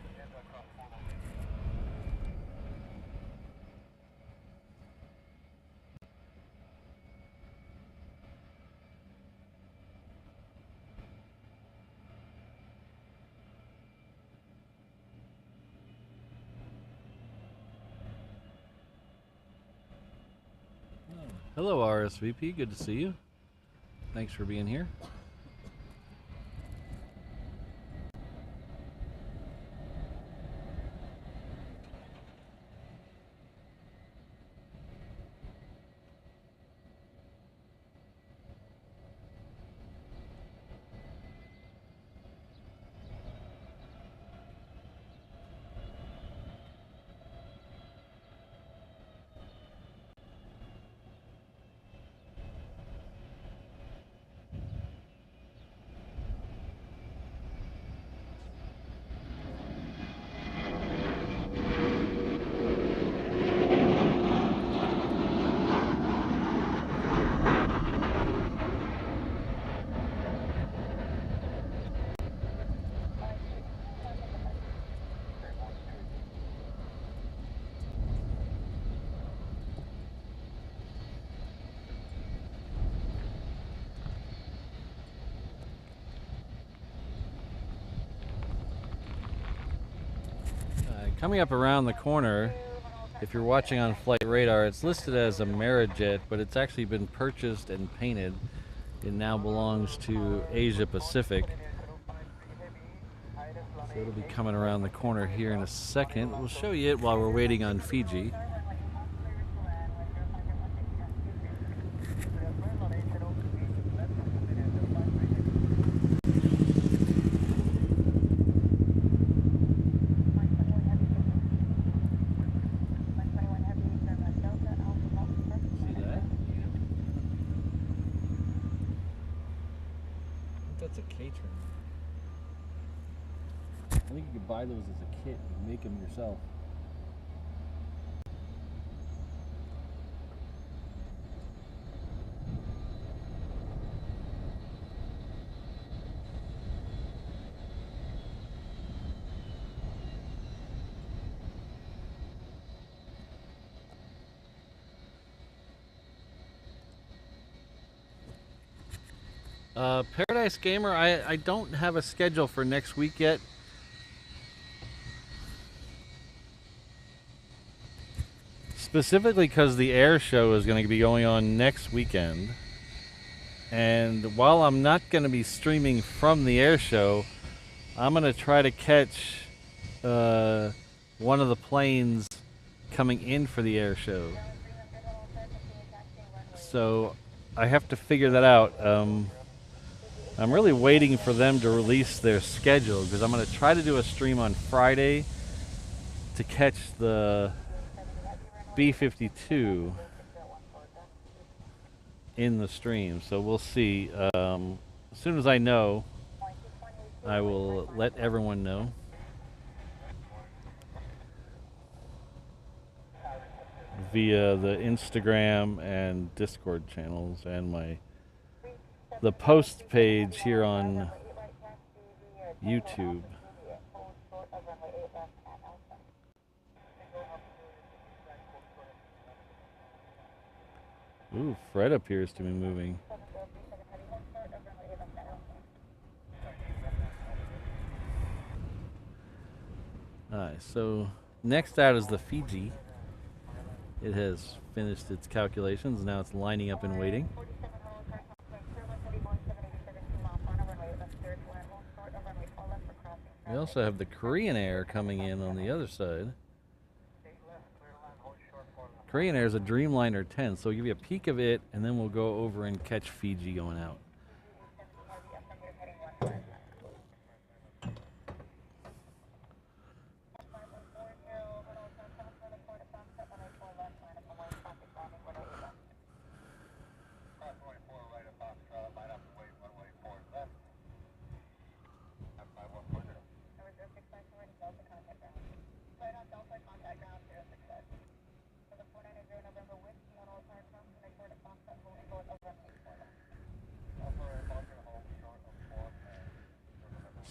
Hello, RSVP. Good to see you. Thanks for being here. Coming up around the corner, if you're watching on Flight Radar, it's listed as a Amerijet, but it's actually been purchased and painted. It now belongs to Asia Pacific. So it'll be coming around the corner here in a second. We'll show you it while we're waiting on Fiji. That's a K-turn. I think you could buy those as a kit and make them yourself. Paradise Gamer, I don't have a schedule for next week yet. Specifically because the air show is going to be going on next weekend. And while I'm not going to be streaming from the air show, I'm going to try to catch one of the planes coming in for the air show. So I have to figure that out. I'm really waiting for them to release their schedule because I'm going to try to do a stream on Friday to catch the B-52 in the stream. So we'll see. As soon as I know, I will let everyone know. Via the Instagram and Discord channels and the post page here on YouTube. Ooh, Fred appears to be moving. Alright, so next out is the Fiji. It has finished its calculations. Now it's lining up and waiting. We also have the Korean Air coming in on the other side. Korean Air is a Dreamliner 10, so we'll give you a peek of it, and then we'll go over and catch Fiji going out.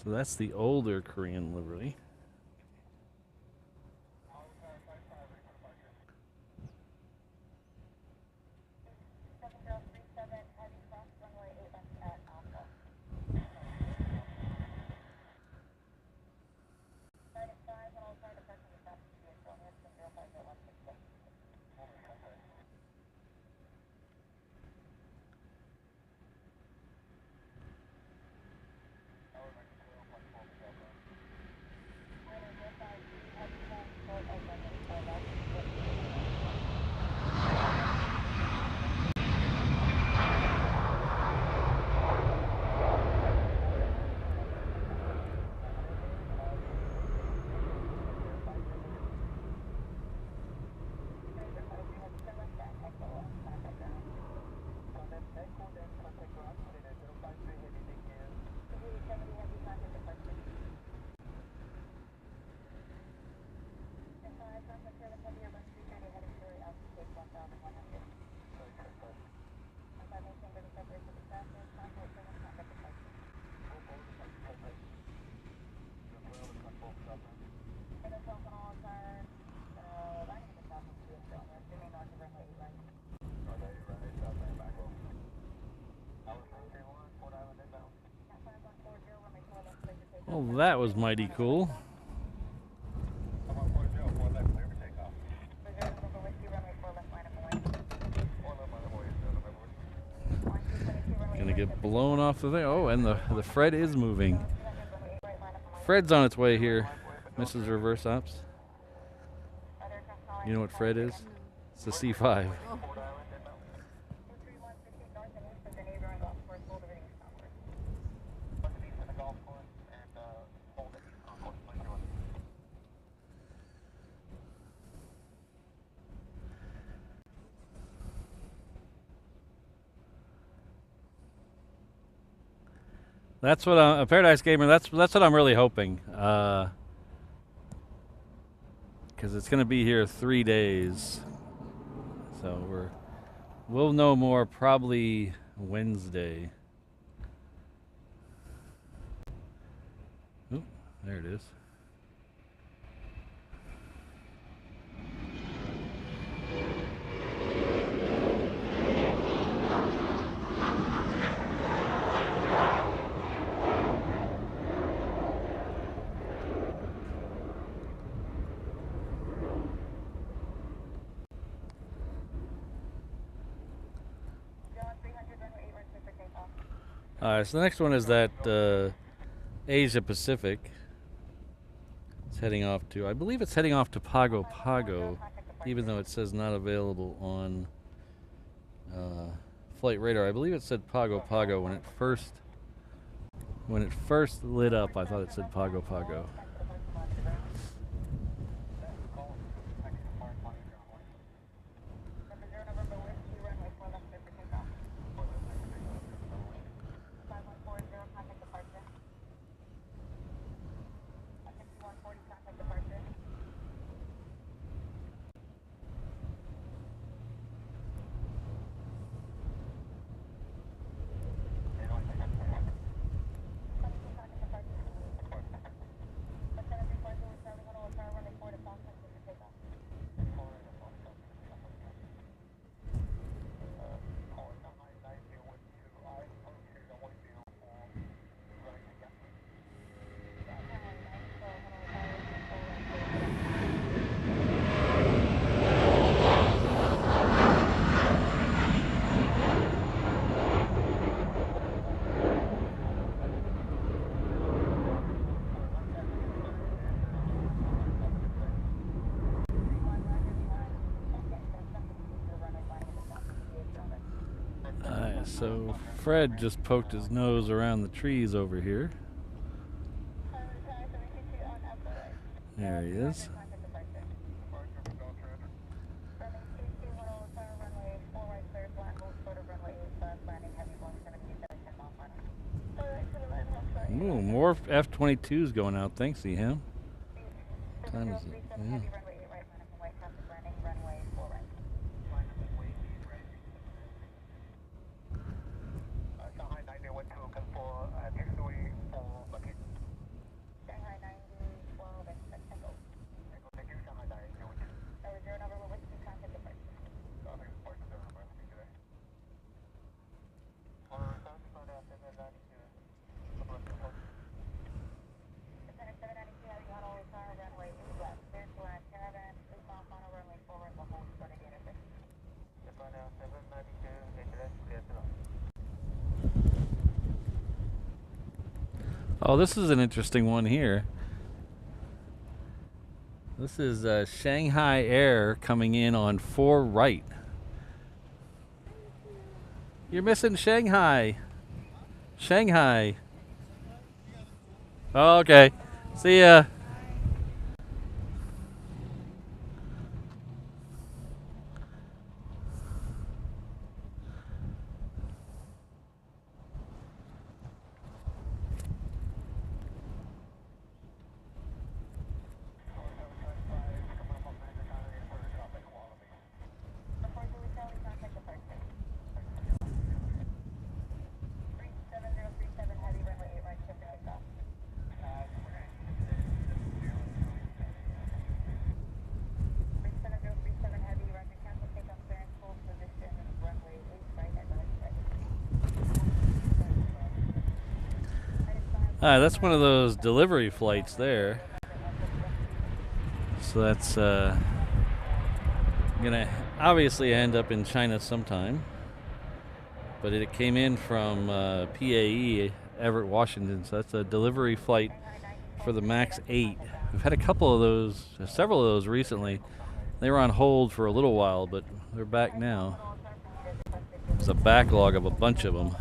So that's the older Korean livery. Well, that was mighty cool. gonna get blown off the thing. Oh, and the Fred is moving. Fred's on its way here, Mrs. Reverse Ops. You know what Fred is? It's the C5. That's what a Paradise Gamer. That's what I'm really hoping, because it's going to be here 3 days, so we'll know more probably Wednesday. Oop, there it is. Alright, so the next one is that Asia Pacific. It's heading off to, I believe it's heading off to Pago Pago, even though it says not available on Flight Radar. I believe it said Pago Pago when it first lit up. I thought it said Pago Pago. So Fred just poked his nose around the trees over here. There he is. Ooh, more F-22s going out. Thanks, him. What time is it? Yeah. Oh, this is an interesting one here. This is Shanghai Air coming in on 4 right. You're missing Shanghai. Shanghai. Oh, okay. See ya. That's one of those delivery flights there. So that's gonna obviously end up in China sometime. but it came in from PAE, Everett, Washington. So that's a delivery flight for the MAX 8. We've had a couple of those, several of those recently. They were on hold for a little while, but they're back now. There's a backlog of a bunch of them.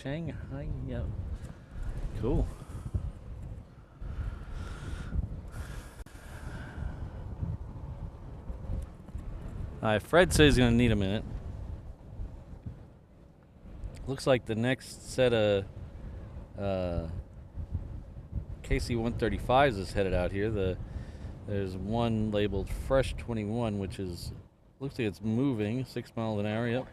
Shanghai, yeah. Cool. Fred says he's going to need a minute. Looks like the next set of KC-135s is headed out here. There's one labeled Fresh 21, which is looks like it's moving 6 miles an hour. Yep.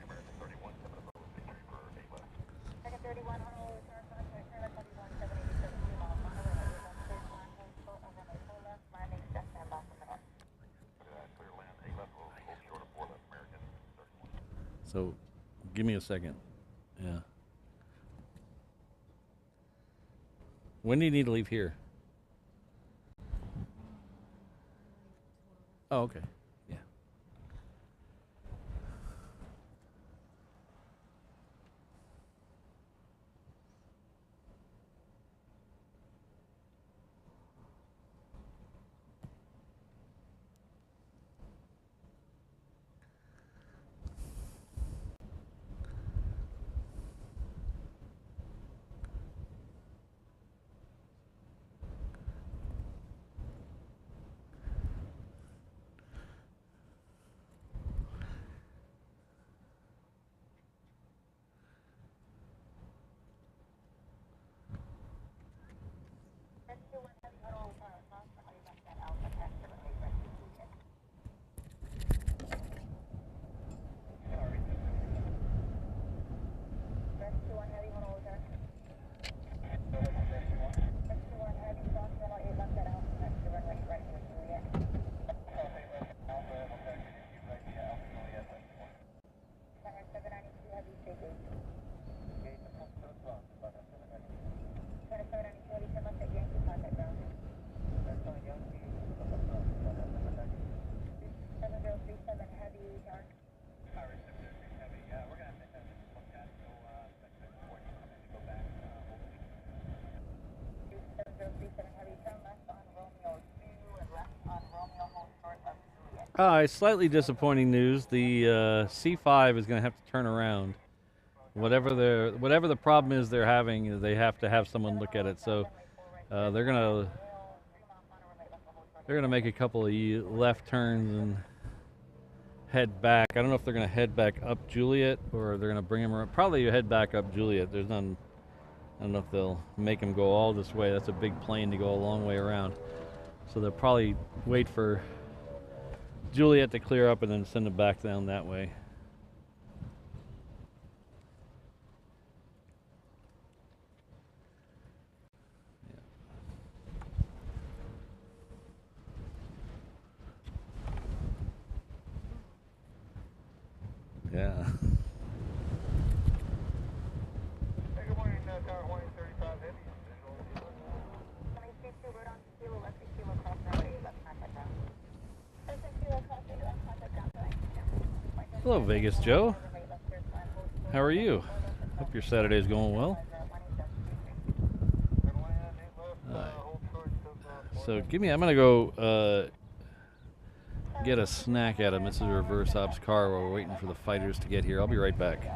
So, give me a second. Yeah. When do you need to leave here? Oh, okay. Yeah. Slightly disappointing news. The C5 is going to have to turn around. Whatever the problem is they're having, they have to have someone look at it. So they're gonna make a couple of left turns and head back. I don't know if they're gonna head back up Juliet or they're gonna bring him around. Probably head back up Juliet. There's none. I don't know if they'll make him go all this way. That's a big plane to go a long way around. So they'll probably wait for Juliet to clear up and then send him back down that way. Yeah. Hey, good morning, Tower 135 Heavy. Hello, Vegas Joe. How are you? Hope your Saturday's going well. So I'm gonna go get a snack at him. This is a reverse ops car while we're waiting for the fighters to get here. I'll be right back.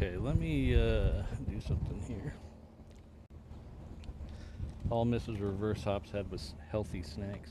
Okay, let me do something here. All Mrs. Reverse Hops had was healthy snacks.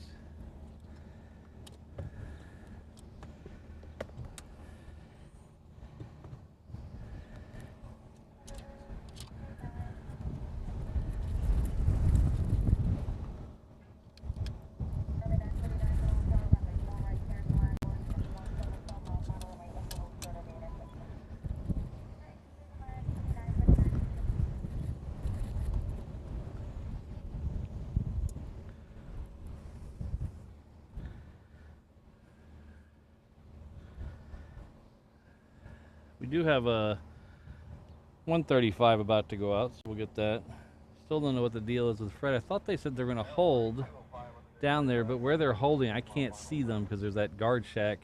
We do have a 135 about to go out, so we'll get that. Still don't know what the deal is with Fred. I thought they said they're going to hold down there, but where they're holding, I can't see them because there's that guard shack,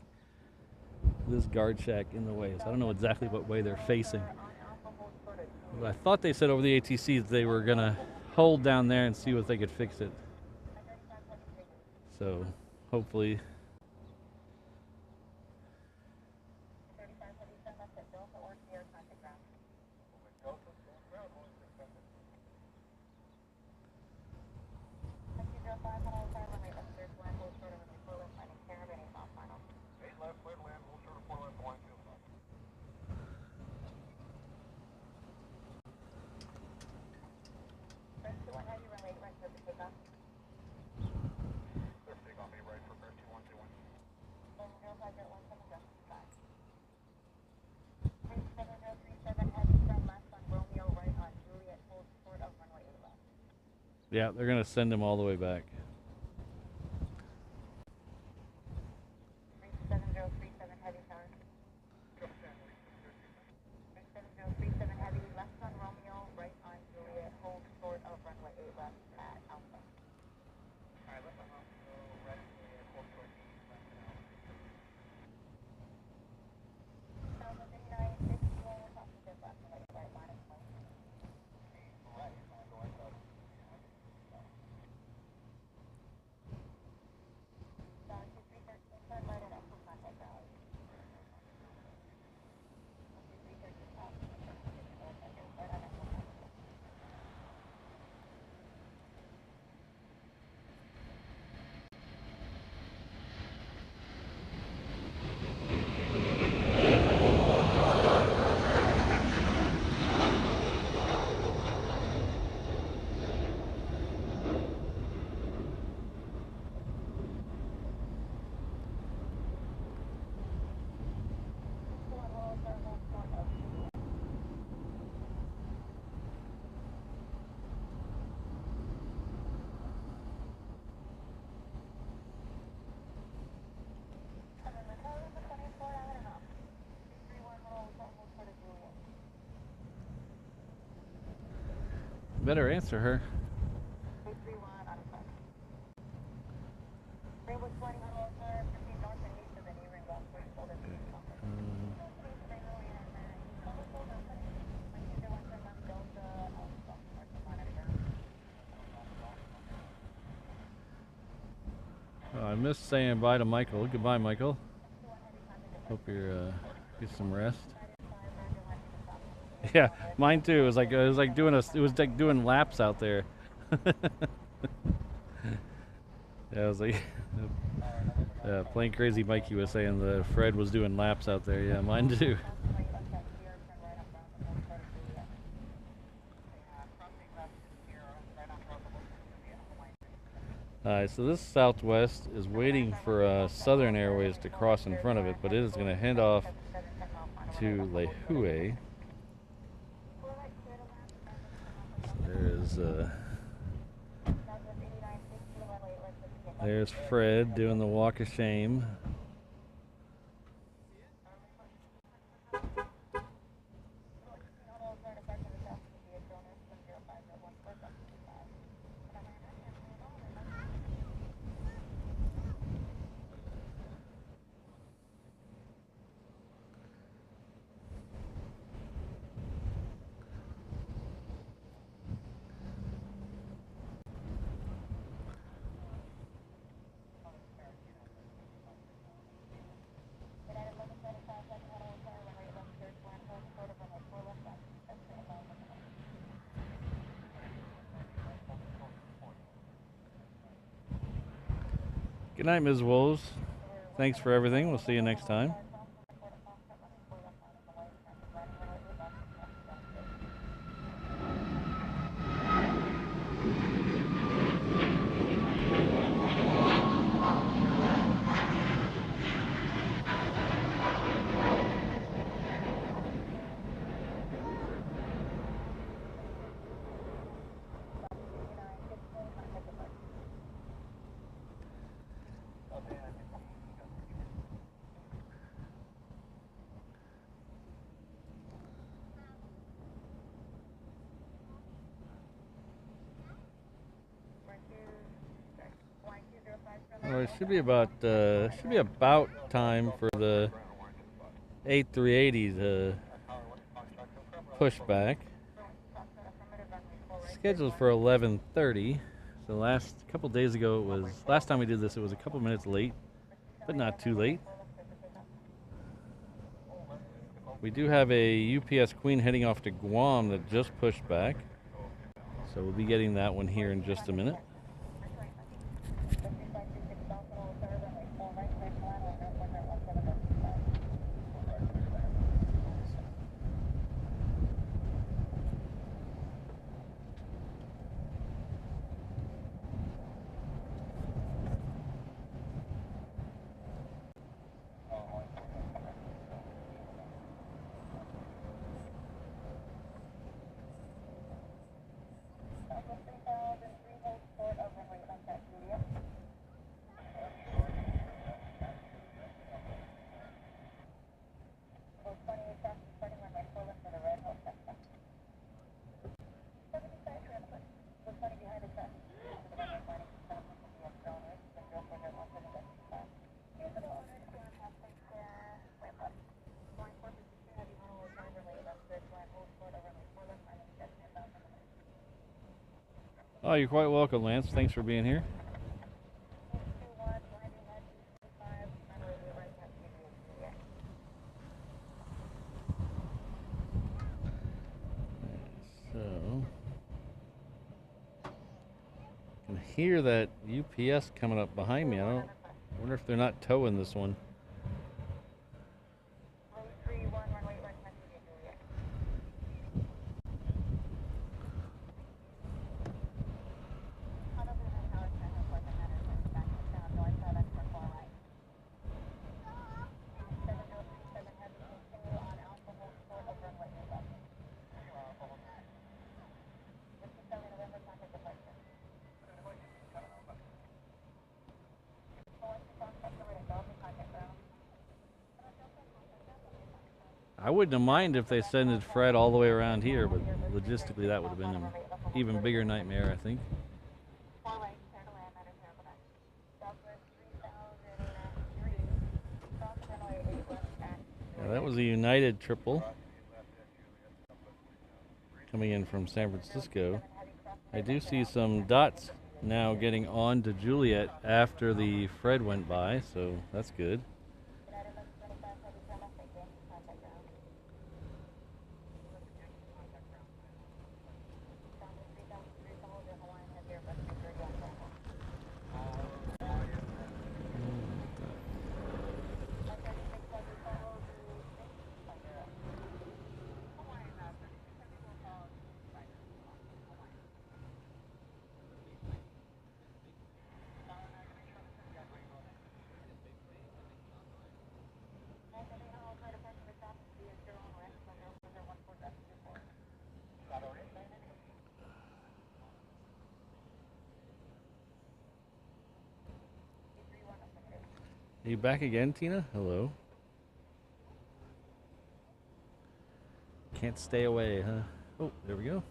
this guard shack in the way. So I don't know exactly what way they're facing. But I thought they said over the ATC that they were going to hold down there and see if they could fix it. So hopefully. Yeah, they're going to send him all the way back. Better answer her. I missed saying bye to Michael. Goodbye, Michael. Hope you're get some rest. Yeah, mine too. It was like doing laps out there. Yeah, I was like, Plain Crazy Mikey was saying that Fred was doing laps out there. Yeah, mine too. Alright, so this Southwest is waiting for Southern Airways to cross in front of it, but it is going to head off to Lehue. There's Fred doing the walk of shame. Good night, Ms. Wolves. Thanks for everything. We'll see you next time. Well, it should be about time for the 8380 to push back. Scheduled for 11:30. So last couple days ago, last time we did this, it was a couple minutes late, but not too late. We do have a UPS Queen heading off to Guam that just pushed back, so we'll be getting that one here in just a minute. Oh, you're quite welcome, Lance. Thanks for being here. So, I can hear that UPS coming up behind me. I wonder if they're not towing this one. I wouldn't have minded if they sent Fred all the way around here, but logistically that would have been an even bigger nightmare, I think. Yeah, that was a United triple coming in from San Francisco. I do see some dots now getting on to Juliet after the Fred went by, so that's good. Are you back again, Tina? Hello. Can't stay away, huh? Oh, there we go.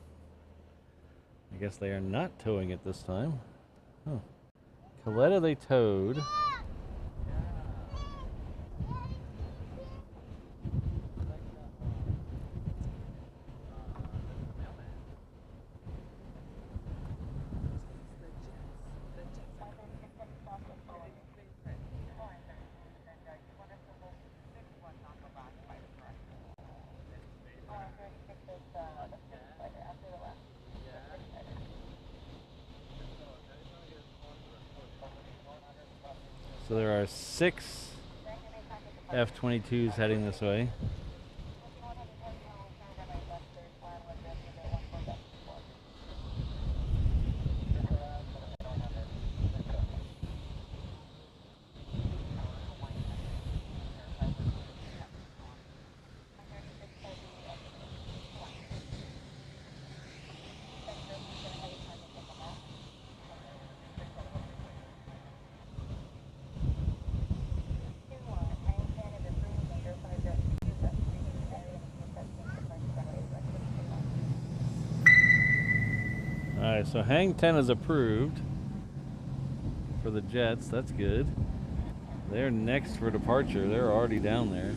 I guess they are not towing it this time. Oh. Coletta they towed. So there are 6 F-22s heading this way. Alright, so hang 10 is approved for the jets. That's good. They're next for departure. They're already down there.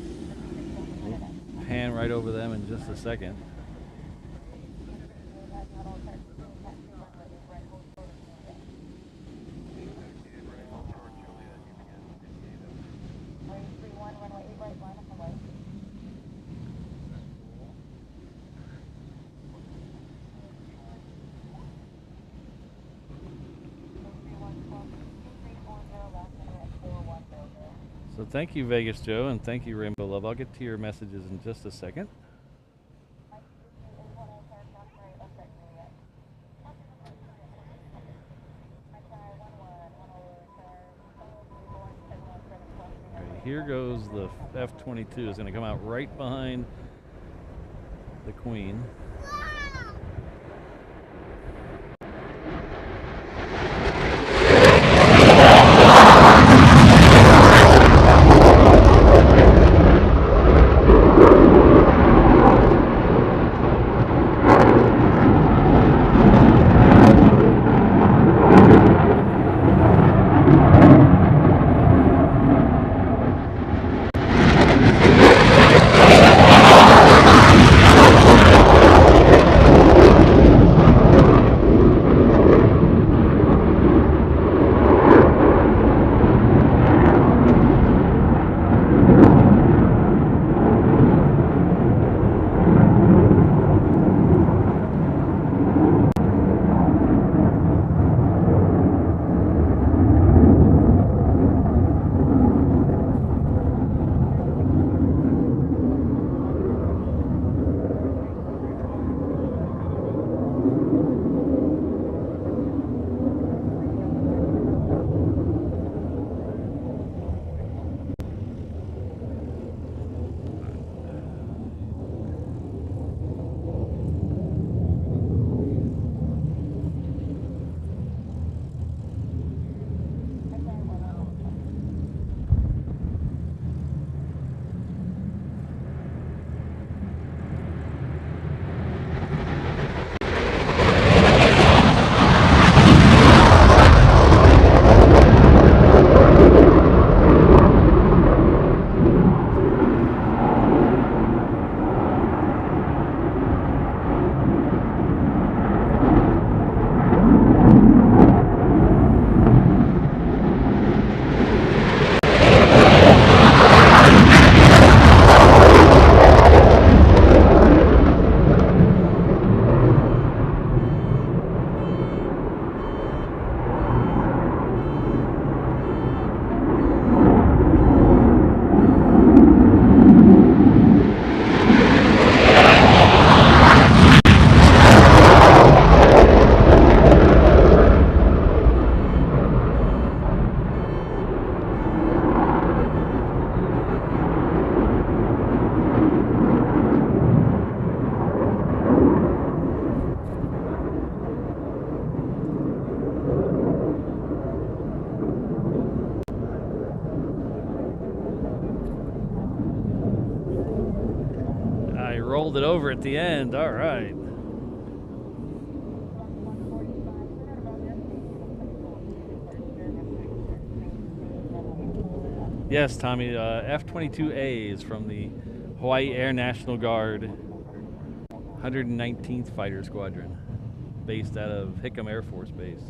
We'll pan right over them in just a second. So thank you, Vegas Joe, and thank you, Rainbow Love. I'll get to your messages in just a second. Okay, here goes the F-22. It's going to come out right behind the Queen. Rolled it over at the end. All right. Yes, Tommy. F-22As from the Hawaii Air National Guard 119th Fighter Squadron, based out of Hickam Air Force Base.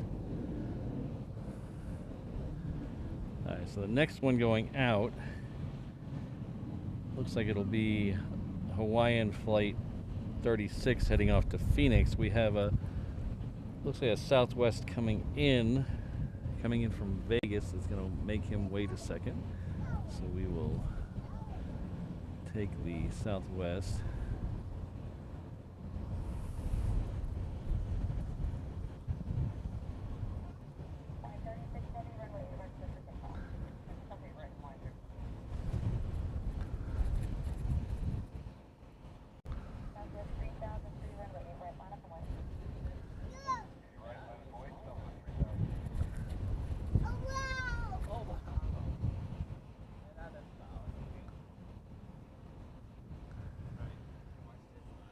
All right, so the next one going out looks like it'll be Hawaiian Flight 36 heading off to Phoenix. We have a, looks like a Southwest coming in coming in from Vegas is going to make him wait a second. So we will take the Southwest.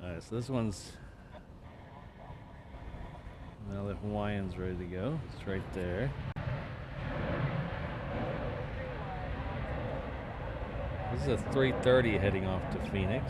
Alright, so this one's, now the Hawaiian's ready to go. It's right there. This is a 3:30 heading off to Phoenix.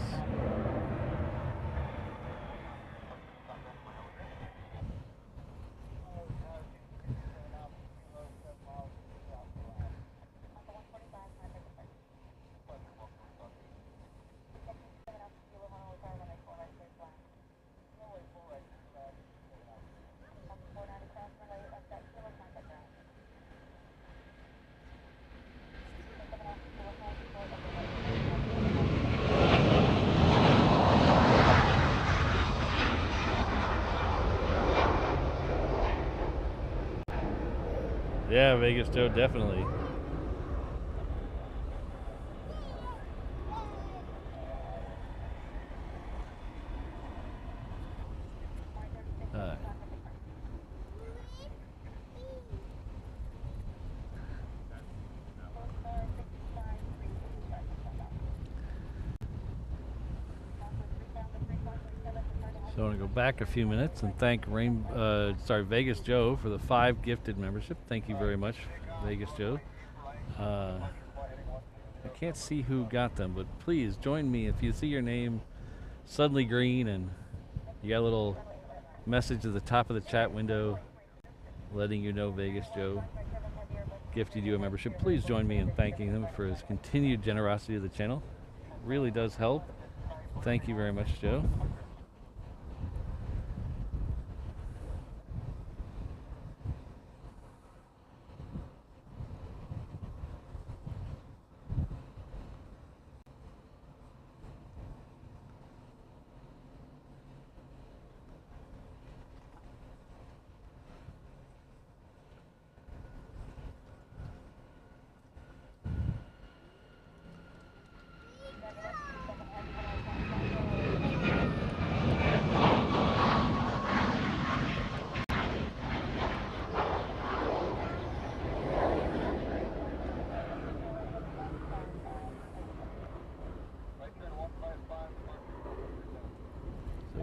Yeah, Vegas Joe, definitely. So I want to go back a few minutes and thank Vegas Joe for the 5 gifted membership. Thank you very much, Vegas Joe. I can't see who got them, but please join me if you see your name suddenly green and you got a little message at the top of the chat window letting you know Vegas Joe gifted you a membership. Please join me in thanking him for his continued generosity to the channel. It really does help. Thank you very much, Joe.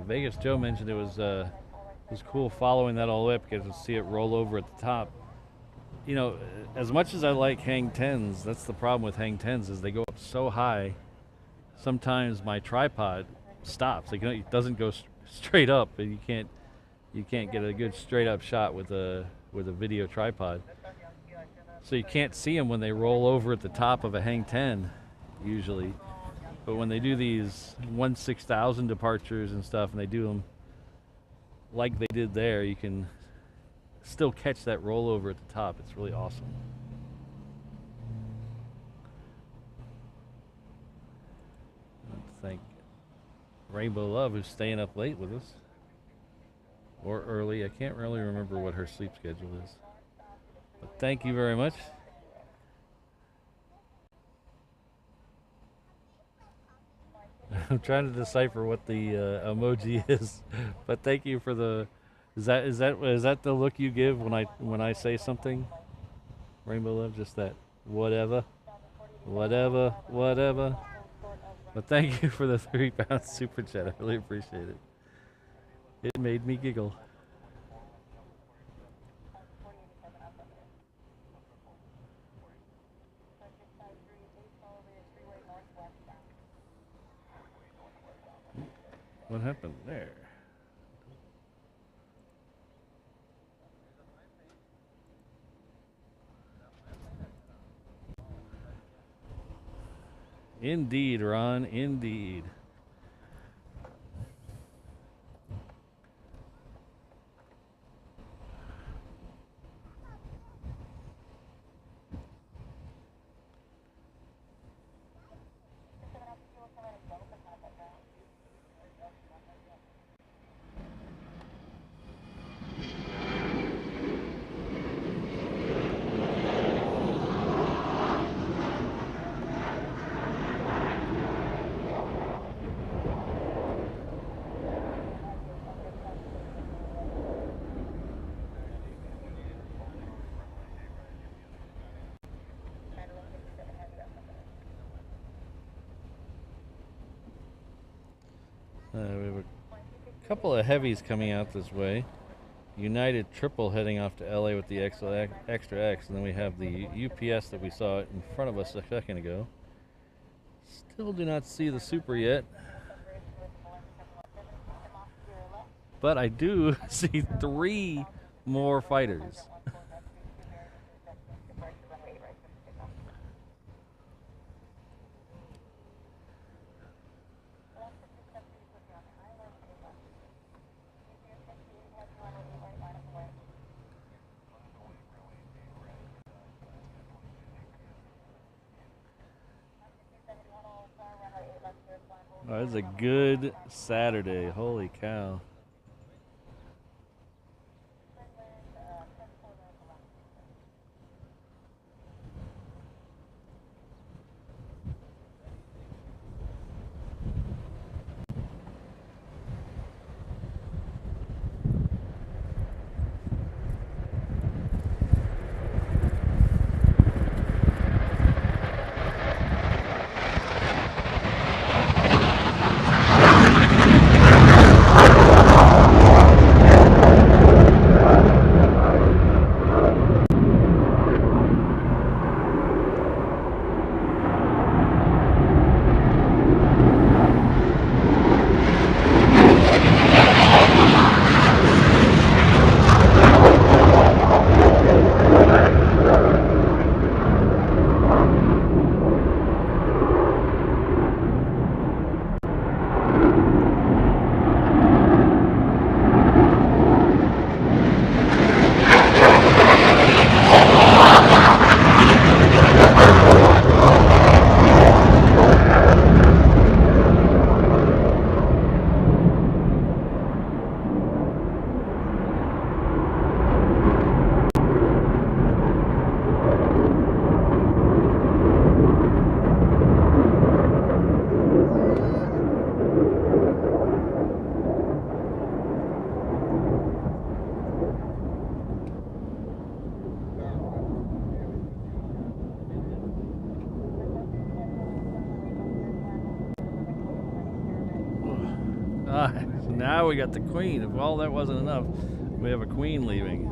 Vegas Joe mentioned it was cool following that all up because to see it roll over at the top. You know, as much as I like hang 10s, that's the problem with hang 10s is they go up so high. Sometimes my tripod stops. Like, it doesn't go straight up, and you can't get a good straight up shot with a video tripod. So you can't see them when they roll over at the top of a hang 10 usually. But when they do these 1/6000 departures and stuff, and they do them like they did there, you can still catch that rollover at the top. It's really awesome. I'd like to thank Rainbow Love, who's staying up late with us. Or early. I can't really remember what her sleep schedule is. But thank you very much. I'm trying to decipher what the emoji is, but thank you for the. Is that the look you give when I say something? Rainbow Love, just that whatever. But thank you for the £3 super chat. I really appreciate it. It made me giggle. What happened there? Indeed, Ron, indeed. We have a couple of heavies coming out this way. United Triple heading off to LA with the Extra X, and then we have the UPS that we saw in front of us a second ago. Still do not see the Super yet, but I do see 3 more fighters. Oh, it's a good Saturday. Holy cow. So now we got the Queen. If all that wasn't enough, we have a Queen leaving.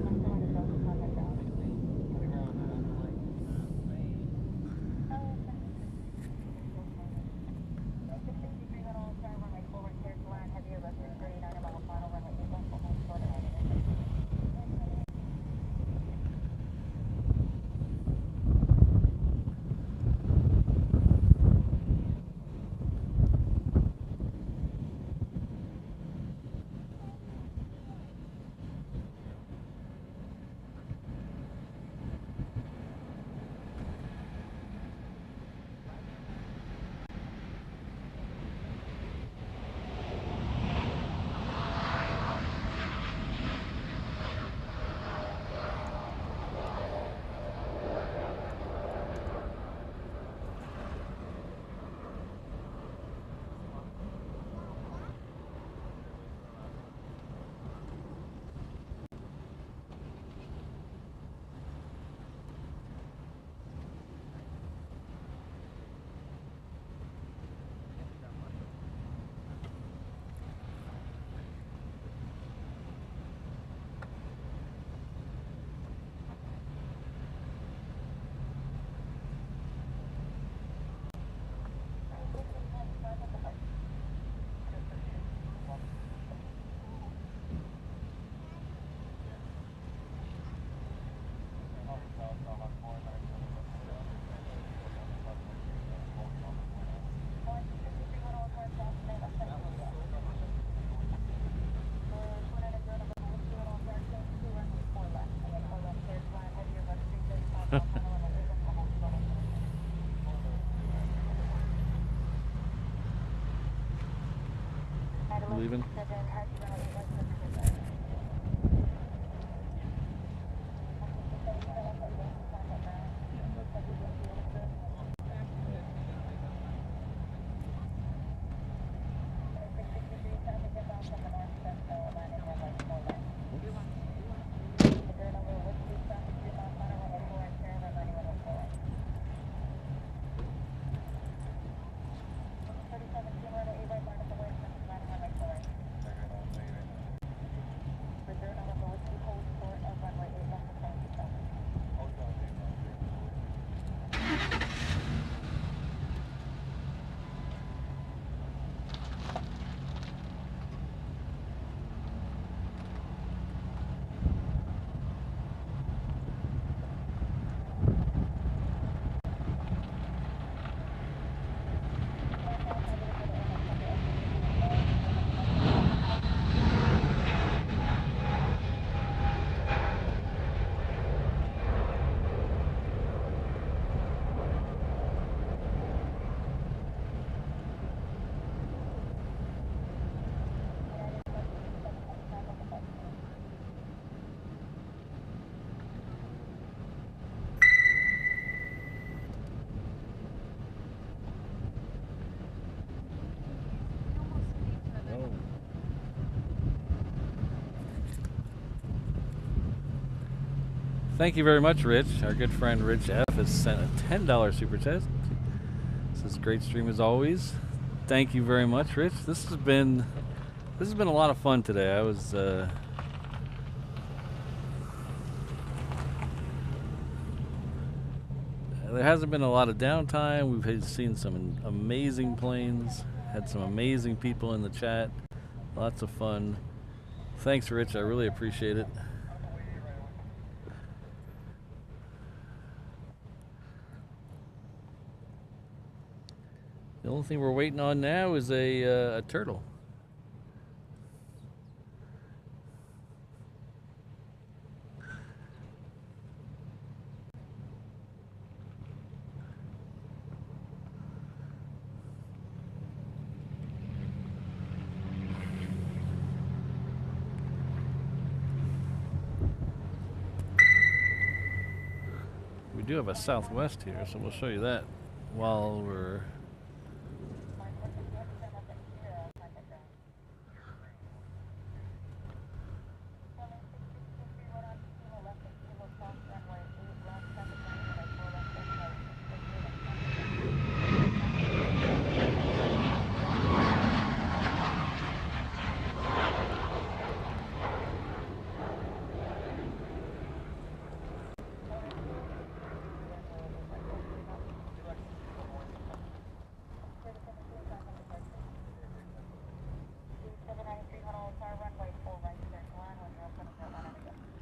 Leaving. Thank you very much, Rich. Our good friend Rich F has sent a $10 super chat. This is a great stream as always. Thank you very much, Rich. This has been a lot of fun today. I was there hasn't been a lot of downtime. We've seen some amazing planes, had some amazing people in the chat. Lots of fun. Thanks, Rich. I really appreciate it. The only thing we're waiting on now is a turtle. We do have a Southwest here, so we'll show you that while we're...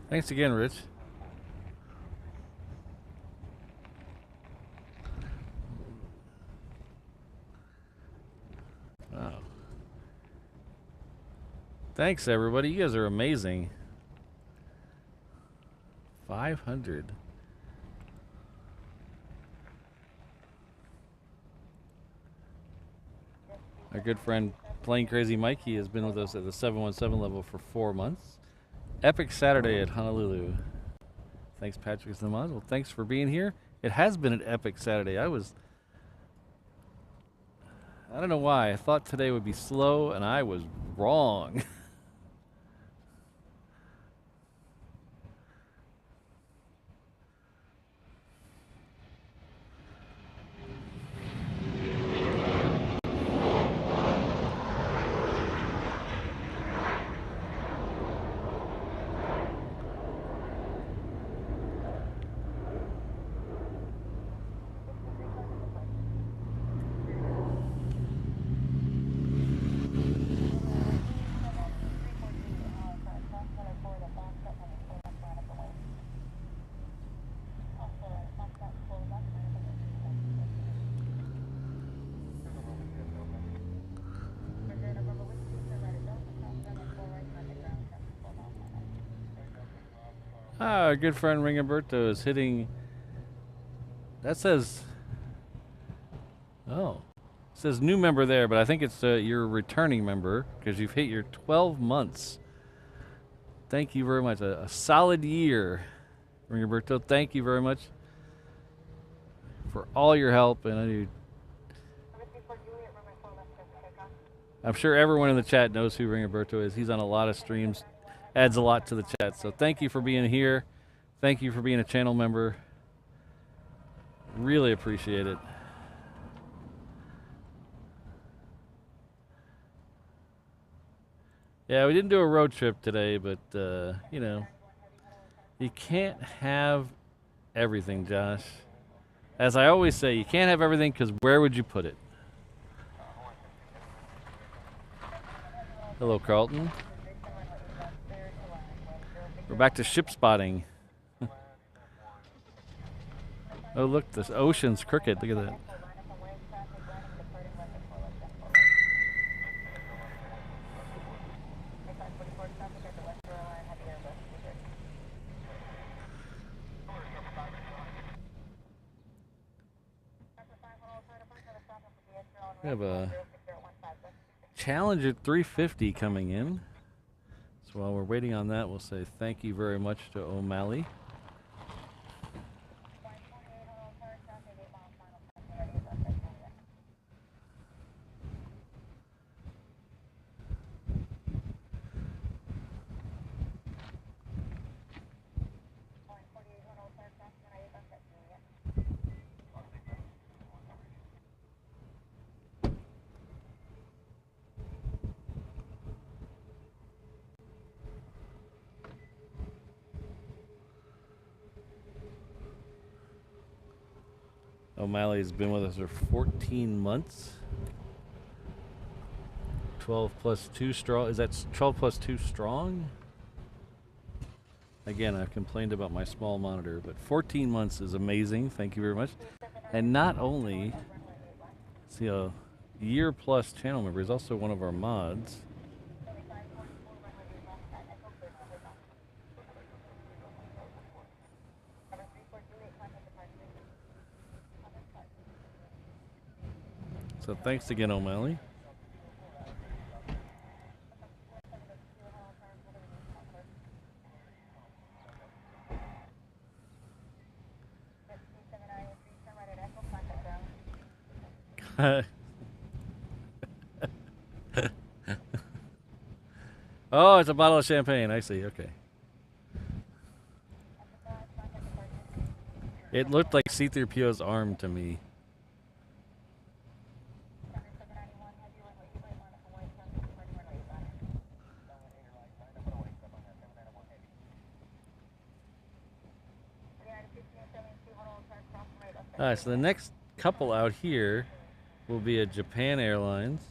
Thanks again, Rich. Wow. Thanks, everybody. You guys are amazing. 500. Our good friend Plane Crazy Mikey has been with us at the 717 level for 4 months. Epic Saturday at Honolulu. Thanks, Patrick Zamaz. Well, thanks for being here. It has been an epic Saturday. I don't know why. I thought today would be slow, and I was wrong. Our good friend Ringoberto is hitting. That says, oh, it says new member there, but I think it's your returning member because you've hit your 12 months. Thank you very much. A solid year, Ringoberto. Thank you very much for all your help. And I'm sure everyone in the chat knows who Ringoberto is. He's on a lot of streams. Adds a lot to the chat. So thank you for being here. Thank you for being a channel member. Really appreciate it. Yeah, we didn't do a road trip today, but, you know, you can't have everything, Josh. As I always say, you can't have everything because where would you put it? Hello, Carlton. We're back to ship spotting. Oh, look, this ocean's crooked. Look at that. We have a Challenger 350 coming in. So while we're waiting on that, we'll say thank you very much to O'Malley. O'Malley's been with us for 14 months. 12 plus 2 strong. Is that 12 plus 2 strong? Again, I've complained about my small monitor, but 14 months is amazing. Thank you very much. And not only, see, a year plus channel member, is also one of our mods. So thanks again, O'Malley. Oh, it's a bottle of champagne. I see. Okay. It looked like C-3PO's arm to me. Alright, so the next couple out here will be a Japan Airlines.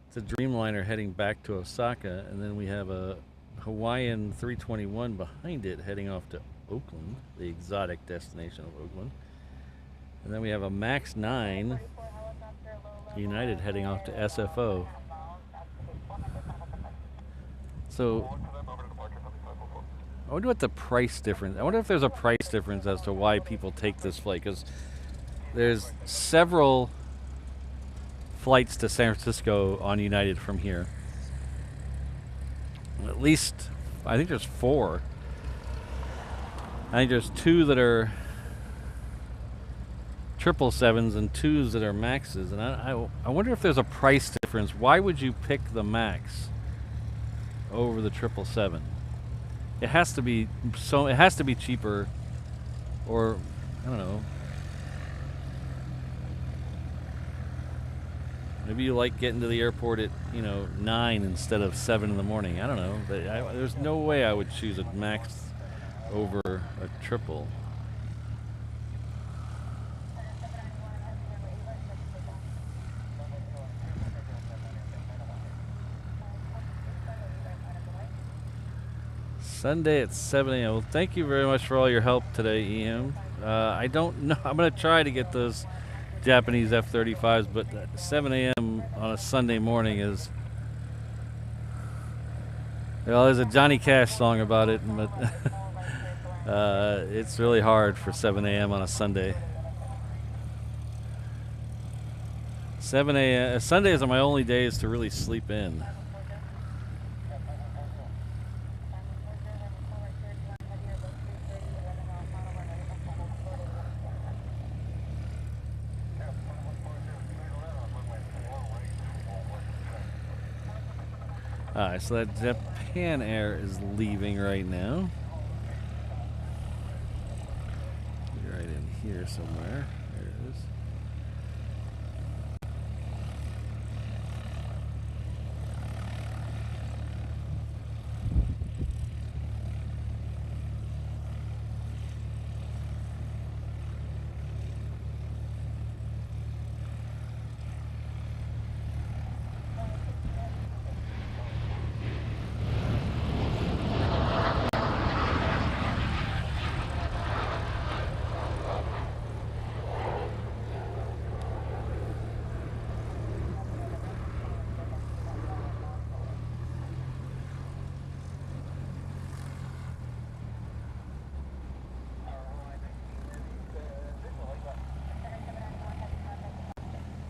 It's a Dreamliner heading back to Osaka, and then we have a Hawaiian 321 behind it heading off to Oakland, the exotic destination of Oakland. And then we have a MAX 9 United heading off to SFO. So I wonder what the price difference. I wonder if there's a price difference as to why people take this flight, because there's several flights to San Francisco on United from here. At least, I think there's 4. I think there's 2 that are 777s and 2s that are Maxes, and I wonder if there's a price difference. Why would you pick the Max over the 777? It has to be it has to be cheaper, or I don't know. Maybe you like getting to the airport at 9 instead of 7 in the morning. I don't know. But there's no way I would choose a Max over a triple. Sunday at 7 a.m. Well, thank you very much for all your help today, EM. I don't know. I'm going to try to get those Japanese F-35s, but 7 a.m. on a Sunday morning is... Well, there's a Johnny Cash song about it, but it's really hard for 7 a.m. on a Sunday. 7 a.m. Sundays are my only days to really sleep in. Alright, so that Japan Air is leaving right now. Right in here somewhere. There it is.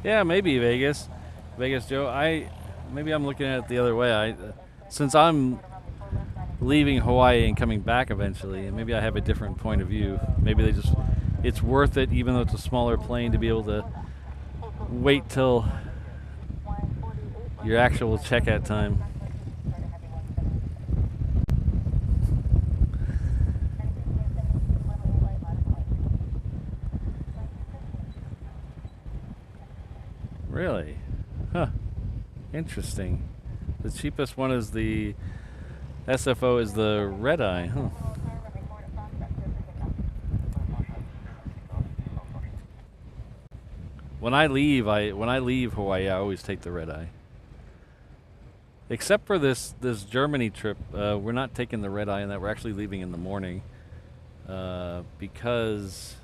Yeah, maybe Vegas Joe. Maybe I'm looking at it the other way. Since I'm leaving Hawaii and coming back eventually, and maybe I have a different point of view. Maybe it's worth it, even though it's a smaller plane, to be able to wait till your actual checkout time. Really? Huh. Interesting. The cheapest one is the SFO is the red eye, huh? When I leave Hawaii, I always take the red eye. Except for this Germany trip, we're not taking the red eye in that. We're actually leaving in the morning because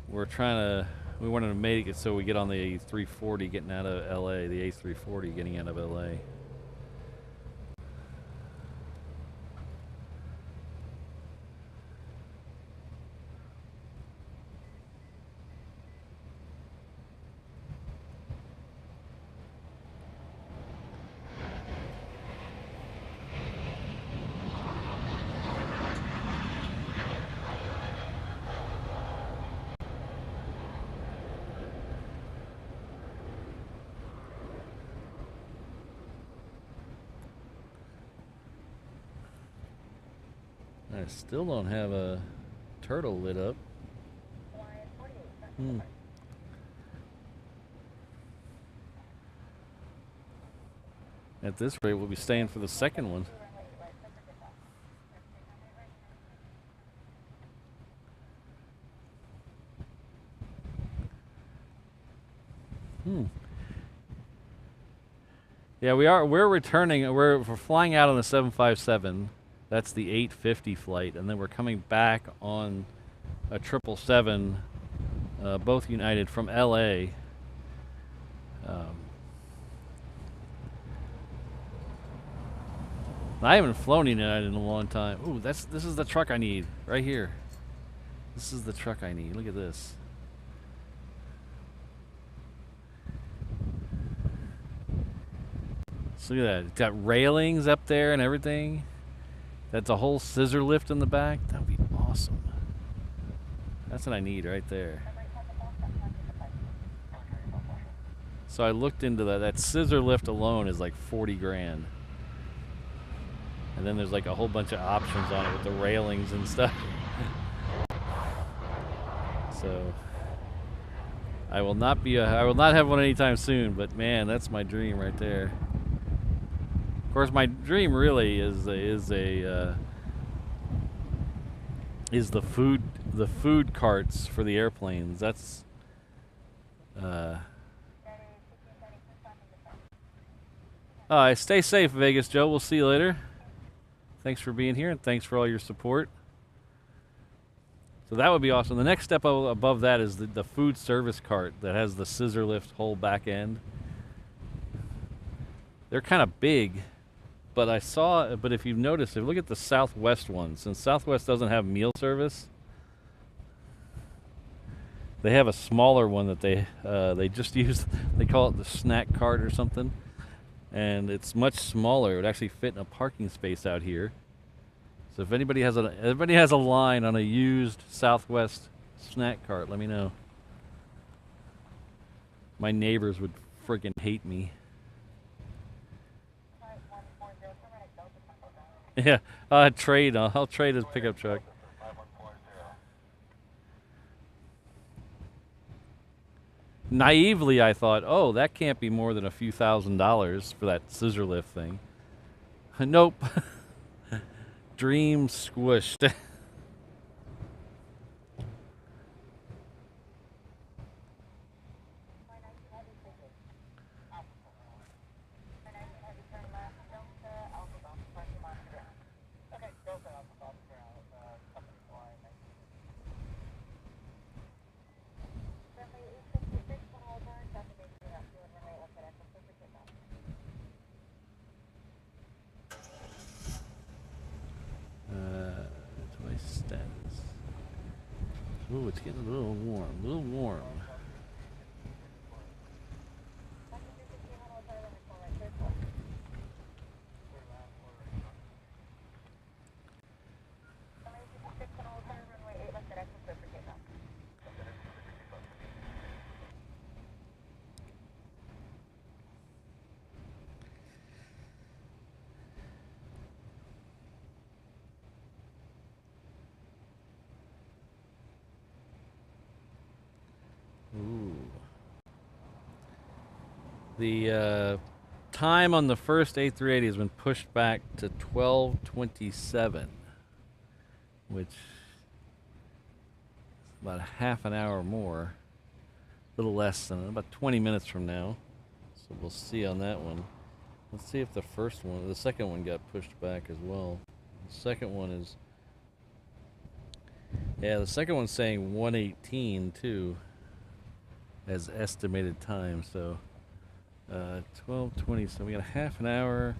we wanted to make it so we get on the A340 getting out of LA, the A340 getting out of LA. I still don't have a turtle lit up. At this rate, we'll be staying for the second one. Yeah, we're returning. We're flying out on the 757. That's the 850 flight, and then we're coming back on a 777, both United from LA. I haven't flown United in a long time. Ooh, this is the truck I need right here. This is the truck I need. Look at this. So look at that. It's got railings up there and everything. That's a whole scissor lift in the back. That would be awesome. That's what I need right there. So I looked into that. That scissor lift alone is like 40 grand. And then there's like a whole bunch of options on it with the railings and stuff. So I will not have one anytime soon, but man, that's my dream right there. Of course, my dream really is the food carts for the airplanes. That's stay safe, Vegas Joe. We'll see you later. Thanks for being here, and thanks for all your support. So that would be awesome. The next step above that is the food service cart that has the scissor lift whole back end. They're kind of big, but but if you've noticed, if you look at the Southwest one, since Southwest doesn't have meal service, they have a smaller one that they just use. They call it the snack cart or something. And it's much smaller. It would actually fit in a parking space out here. So if anybody has a line on a used Southwest snack cart, let me know. My neighbors would freaking hate me. Yeah, I'll trade his pickup truck. Naively, I thought, oh, that can't be more than a few $1,000s for that scissor lift thing. Nope. Dream squished. Ooh, it's getting a little warm, Ooh. The time on the first A380 has been pushed back to 12:27, which is about a half an hour more. little less than about 20 minutes from now. So we'll see on that one. Let's see if the second one got pushed back as well. The second one is, yeah, the second one's saying 1:18 too, as estimated time. So 12:20. So we got a half an hour.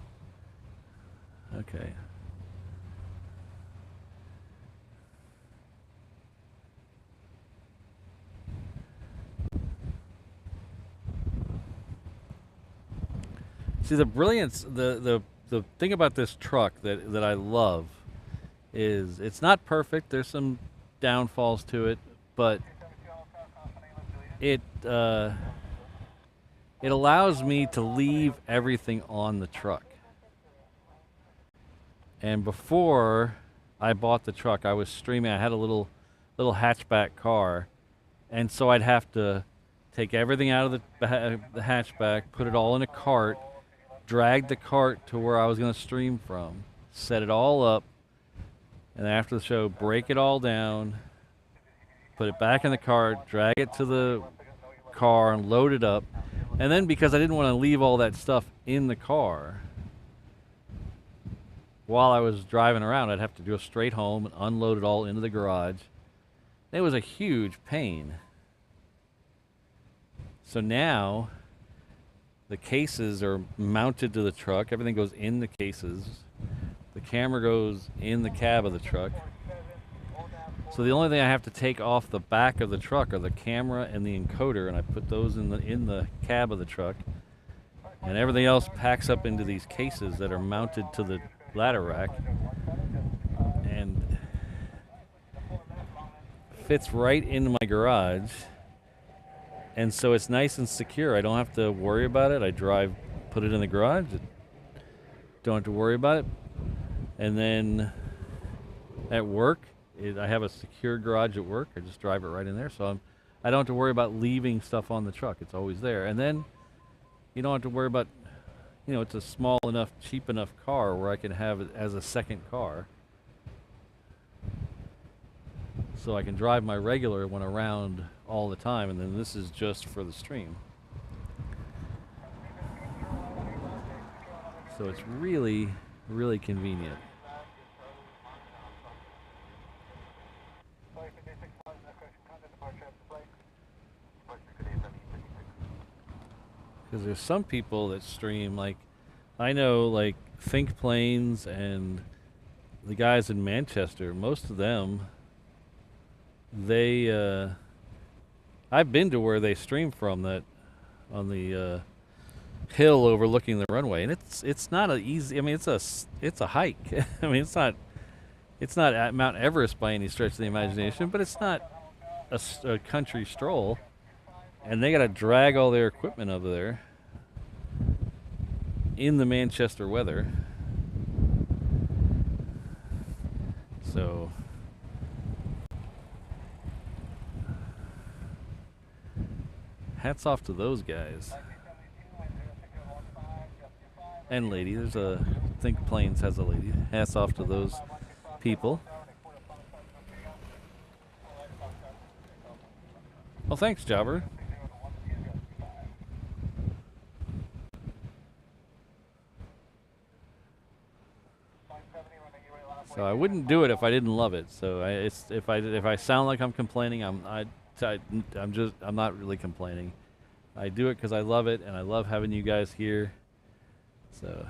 Okay. See, the brilliance, the thing about this truck that I love is it's not perfect. There's some downfalls to it, but it allows me to leave everything on the truck. And before I bought the truck, I was streaming. I had a little hatchback car, and so I'd have to take everything out of the hatchback, put it all in a cart, drag the cart to where I was going to stream from, set it all up, and after the show, break it all down, put it back in the cart, drag it to the car, and load it up. And then because I didn't want to leave all that stuff in the car while I was driving around, I'd have to go straight home and unload it all into the garage. It was a huge pain. So now the cases are mounted to the truck. Everything goes in the cases. The camera goes in the cab of the truck. So the only thing I have to take off the back of the truck are the camera and the encoder, and I put those in the cab of the truck. And everything else packs up into these cases that are mounted to the ladder rack and fits right into my garage. And so it's nice and secure. I don't have to worry about it. I put it in the garage. Don't have to worry about it. And then at work, I have a secure garage at work. I just drive it right in there. So I don't have to worry about leaving stuff on the truck. It's always there. And then you don't have to worry about, it's a small enough, cheap enough car where I can have it as a second car. So I can drive my regular one around all the time, and then this is just for the stream. So it's really, really convenient. Because there's some people that stream, like, I know, like, Think Planes and the guys in Manchester, most of them, I've been to where they stream from, that on the hill overlooking the runway, and it's not an easy. I mean, it's a hike. I mean, it's not at Mount Everest by any stretch of the imagination, but it's not a country stroll. And they got to drag all their equipment over there in the Manchester weather. So hats off to those guys. And lady, there's a Think Planes has a lady. Hats off to those people. Well, thanks, Jobber. So I wouldn't do it if I didn't love it. So if I sound like I'm complaining, I'm not really complaining. I do it because I love it, and I love having you guys here. So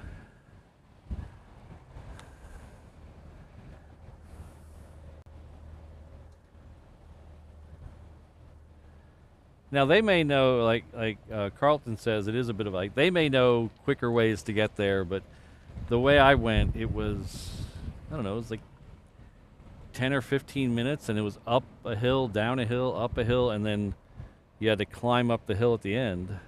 now they may know, like Carlton says, it is a bit of like, they may know quicker ways to get there, but the way I went, it was, I don't know, it was like 10 or 15 minutes, and it was up a hill, down a hill, up a hill, and then you had to climb up the hill at the end.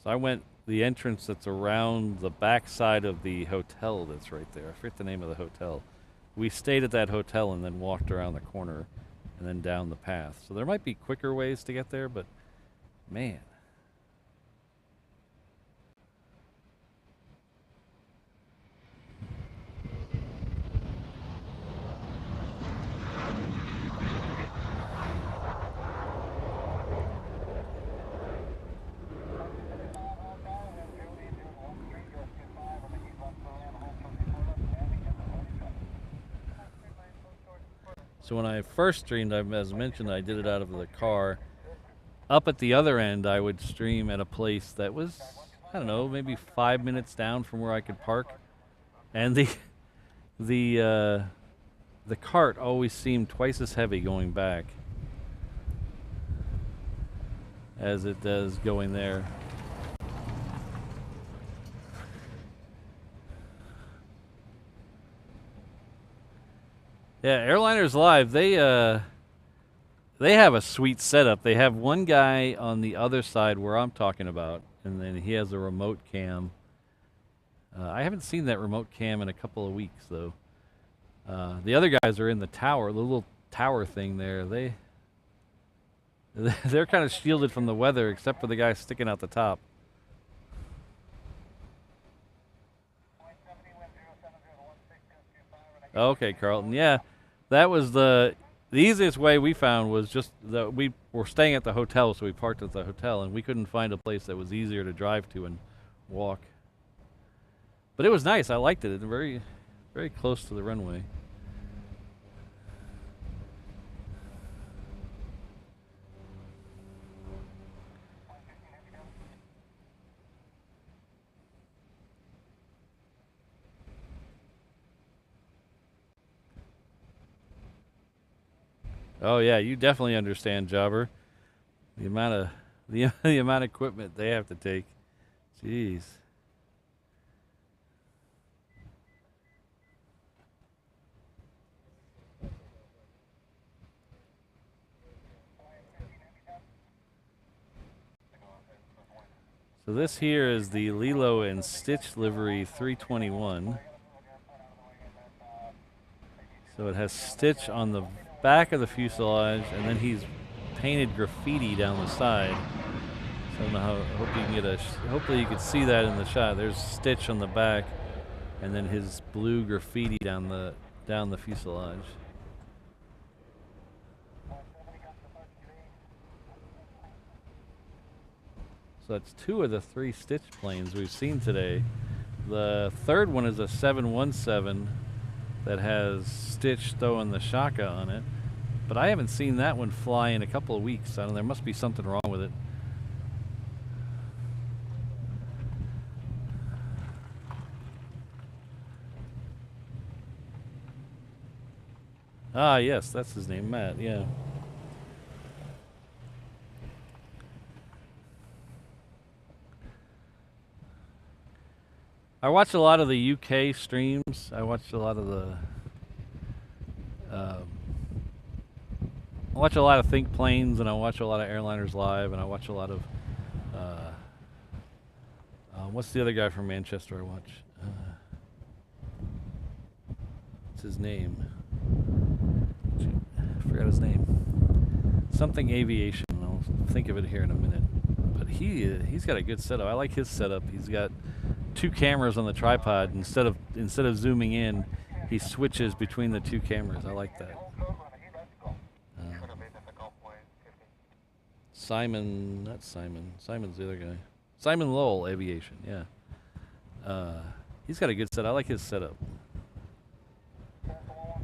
So I went the entrance that's around the back side of the hotel that's right there. I forget the name of the hotel. We stayed at that hotel and then walked around the corner and then down the path. So there might be quicker ways to get there, but man. So when I first streamed, as mentioned, I did it out of the car. Up at the other end, I would stream at a place that was, I don't know, maybe 5 minutes down from where I could park, and the cart always seemed twice as heavy going back as it does going there. Yeah, Airliners Live, they have a sweet setup. They have one guy on the other side where I'm talking about, and then he has a remote cam. I haven't seen that remote cam in a couple of weeks, though. The other guys are in the tower, the little tower thing there. They're kind of shielded from the weather, except for the guy sticking out the top. Okay, Carlton. Yeah, that was the easiest way we found was just we were staying at the hotel, so we parked at the hotel, and we couldn't find a place that was easier to drive to and walk. But it was nice. I liked it. It's very, very close to the runway. Oh yeah, you definitely understand, Jobber. The amount of the amount of equipment they have to take. Jeez. So this here is the Lilo and Stitch livery 321. So it has Stitch on the back of the fuselage, and then he's painted graffiti down the side. So I don't know how. Hope you can get hopefully you can see that in the shot. There's Stitch on the back, and then his blue graffiti down the fuselage. So that's 2 of the 3 Stitch planes we've seen today. The third one is a 717 that has Stitch throwing the shaka on it. But I haven't seen that one fly in a couple of weeks. I don't know, there must be something wrong with it. Ah, yes, that's his name, Matt, yeah. I watch a lot of the UK streams. I watch a lot of the I watch a lot of Think Planes, and I watch a lot of Airliners Live, and I watch a lot of what's the other guy from Manchester I watch? What's his name? I forgot his name. Something Aviation. I'll think of it here in a minute. But he's got a good setup. I like his setup. He's got 2 cameras on the tripod. Instead of zooming in, he switches between the 2 cameras. I like that. Simon's the other guy. Simon Lowell, Aviation, yeah. He's got a good set. I like his setup.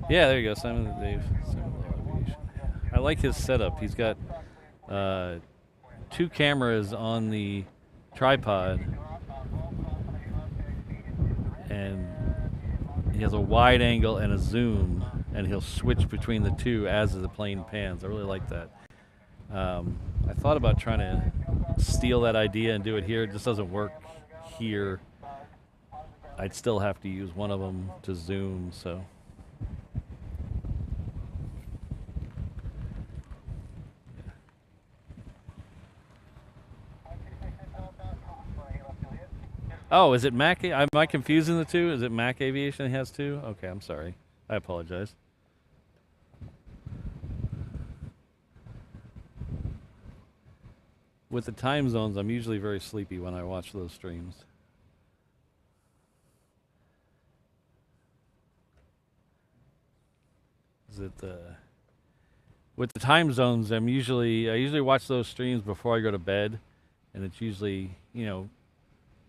Yeah, there you go, Simon Lowell, Aviation. I like his setup. He's got 2 cameras on the tripod, and he has a wide angle and a zoom, and he'll switch between the 2 as the plane pans. I really like that. I thought about trying to steal that idea and do it here. It just doesn't work here. I'd still have to use one of them to zoom, so. Oh, is it Mac? Am I confusing the 2? Is it Mac Aviation has 2? Okay, I'm sorry. I apologize. With the time zones, I'm usually very sleepy when I watch those streams. With the time zones, I usually watch those streams before I go to bed, and it's usually,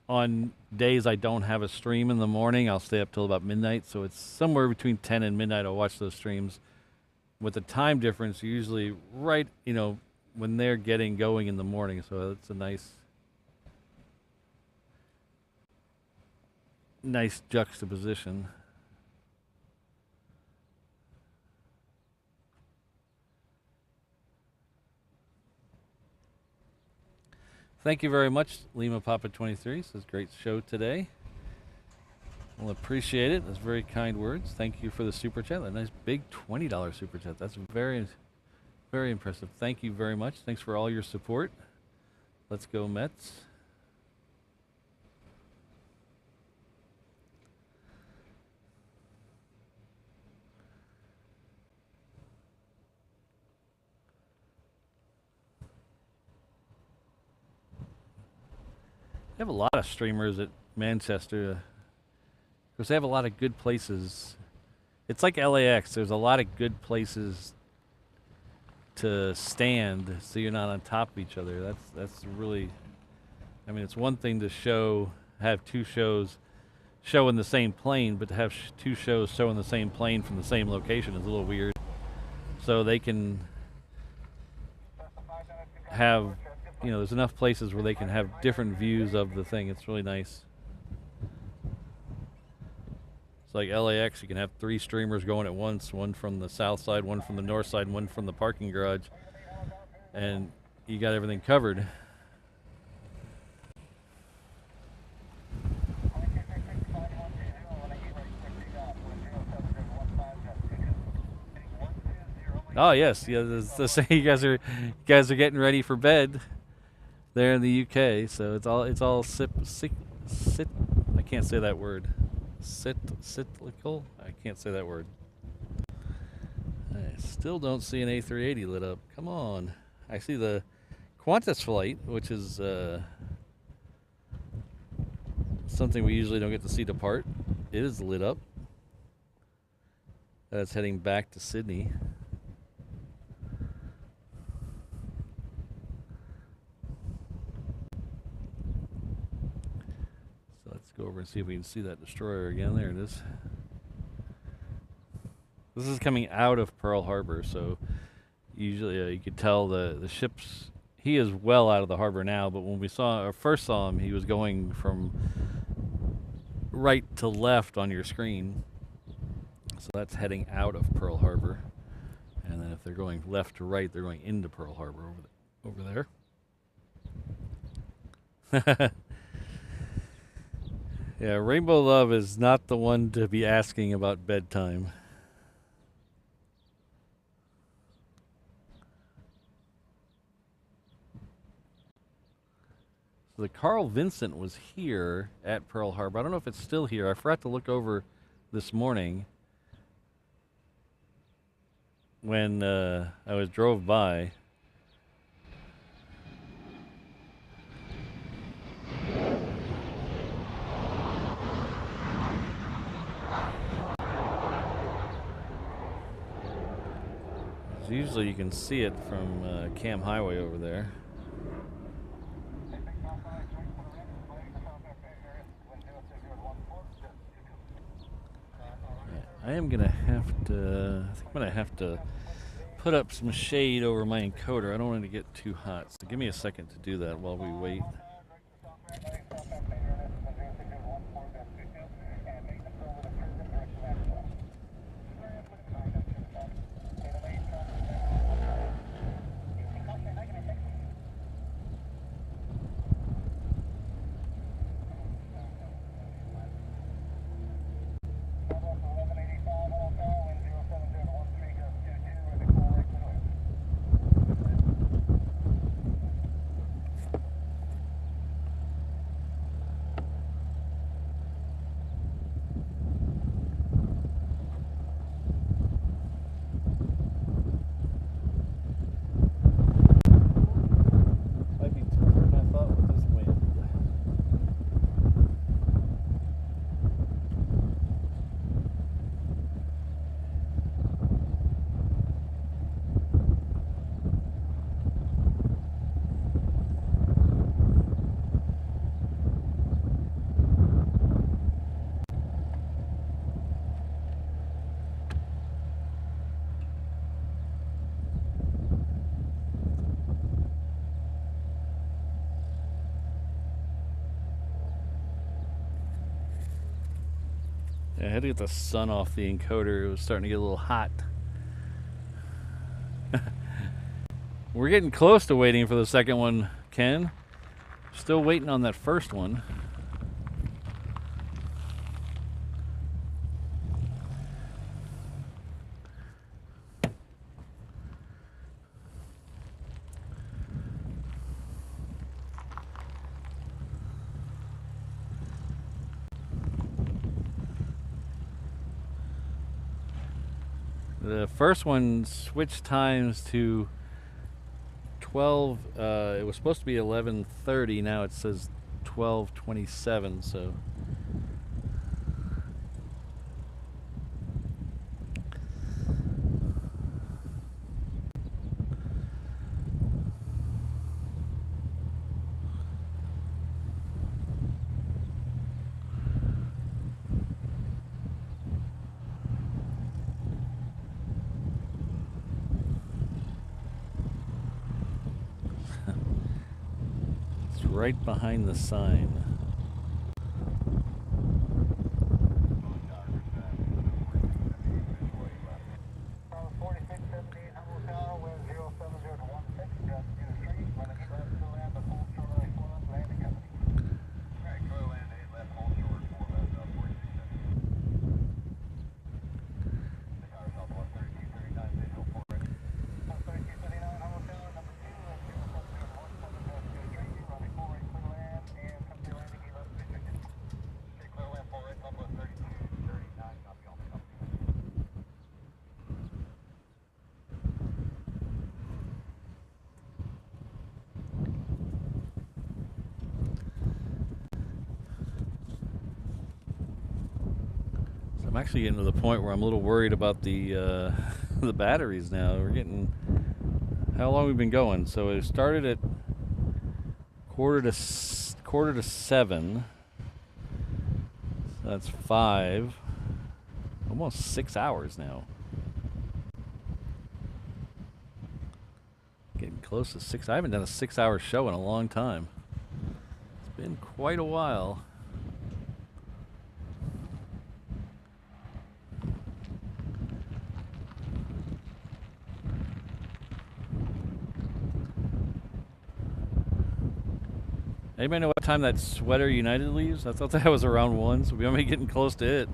on days I don't have a stream in the morning, I'll stay up till about midnight. So it's somewhere between 10 and midnight. I'll watch those streams with the time difference, usually right, when they're getting going in the morning. So it's a nice juxtaposition. Thank you very much, Lima Papa 23. Says great show today. We'll appreciate it. That's very kind words. Thank you for the super chat. That nice big $20 super chat. That's very, very impressive. Thank you very much. Thanks for all your support. Let's go Mets. They have a lot of streamers at Manchester because they have a lot of good places. It's like LAX. There's a lot of good places to stand so you're not on top of each other. That's really, I mean, it's one thing to have two shows show in the same plane, but to have two shows show in the same plane from the same location is a little weird. So they can have, there's enough places where they can have different views of the thing. It's really nice. It's like LAX, you can have 3 streamers going at once, one from the south side, one from the north side, and one from the parking garage. And you got everything covered. Oh yes, yeah. You guys are getting ready for bed there in the UK. So it's all sit. I can't say that word. Cyclical. I can't say that word. I still don't see an A380 lit up. Come on. I see the Qantas flight, which is something we usually don't get to see depart. It is lit up. That's heading back to Sydney. So let's go over and see if we can see that destroyer again. There it is. This is coming out of Pearl Harbor, so usually you could tell the ship's. He is well out of the harbor now, but when we first saw him, he was going from right to left on your screen. So that's heading out of Pearl Harbor. And then if they're going left to right, they're going into Pearl Harbor over there. Yeah, Rainbow Love is not the one to be asking about bedtime. The Carl Vincent was here at Pearl Harbor. I don't know if it's still here. I forgot to look over this morning when I drove by. Usually you can see it from Cam Highway over there. I am gonna have to. I think I'm gonna have to put up some shade over my encoder. I don't want it to get too hot. So give me a second to do that while we wait. I had to get the sun off the encoder. It was starting to get a little hot. We're getting close to waiting for the second one, Ken. Still waiting on that first one. The first one switched times to 12. It was supposed to be 11:30. Now it says 12:27. So right behind the sign. I'm actually getting to the point where I'm a little worried about the the batteries now. We're getting, how long we've been going? So it started at quarter to 7. So that's 5, almost 6 hours now. Getting close to 6. I haven't done a 6-hour show in a long time. It's been quite a while. Anybody know what time that Sweater United leaves? I thought that was around 1, so we might be getting close to it.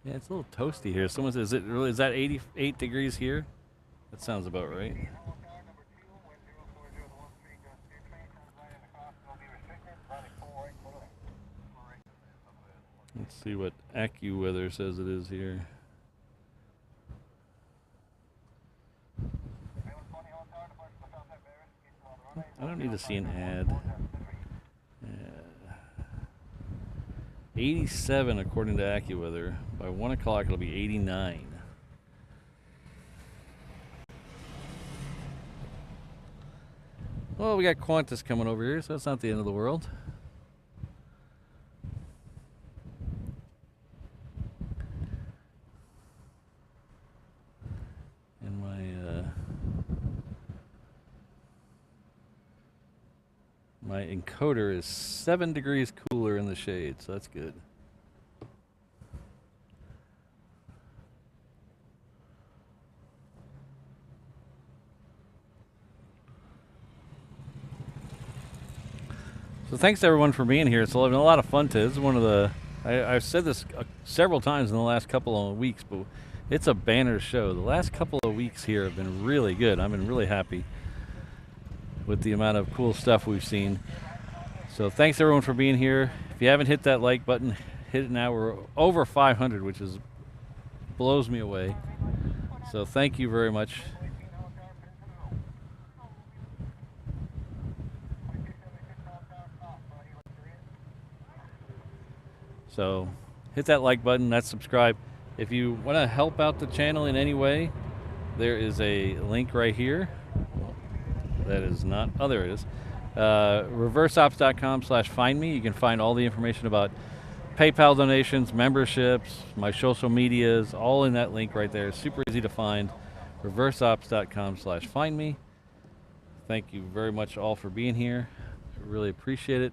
Yeah, it's a little toasty here. Someone says, is that 88 degrees here? That sounds about right. Let's see what AccuWeather says it is here. I don't need to see an ad. 87 according to AccuWeather. By 1 o'clock it'll be 89. Well, we got Qantas coming over here, so that's not the end of the world. And my encoder is 7 degrees cooler in the shade, so that's good. So thanks to everyone for being here. It's been a lot of fun today. This is one of the, I've said this several times in the last couple of weeks, but it's a banner show. The last couple of weeks here have been really good. I've been really happy with the amount of cool stuff we've seen. So thanks everyone for being here. If you haven't hit that like button, hit it now. We're over 500, which is blows me away. So thank you very much. So hit that like button, that's subscribe. If you want to help out the channel in any way, there is a link right here. That is not, oh, there it is. reverseops.com/findme. You can find all the information about PayPal donations, memberships, my social medias, all in that link right there. Super easy to find. reverseops.com/findme. Thank you very much all for being here. I really appreciate it.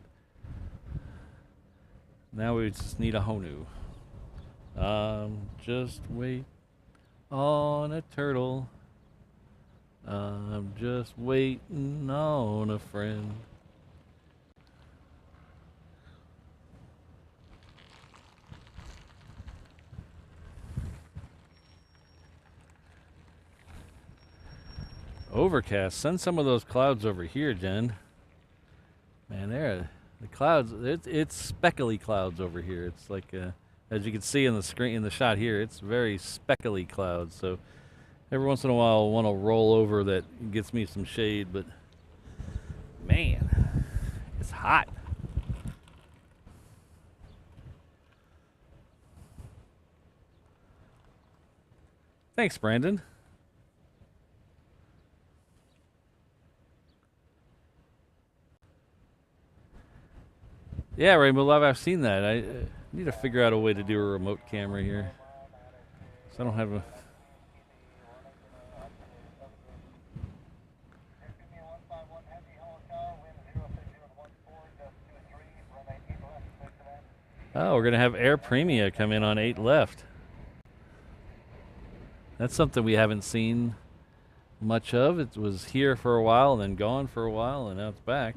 Now we just need a Honu. Just wait on a turtle. I'm just waiting on a friend. Overcast. Send some of those clouds over here, Jen. Man, there, the clouds. It's speckly clouds over here. It's like, as you can see in the screen, in the shot here, it's very speckly clouds. So every once in a while, I'll want to roll over that gets me some shade. But man, it's hot. Thanks, Brandon. Yeah, Rainbow Love, I've seen that. I need to figure out a way to do a remote camera here. So I don't have a... Oh, we're going to have Air Premia come in on 8 left. That's something we haven't seen much of. It was here for a while and then gone for a while, and now it's back.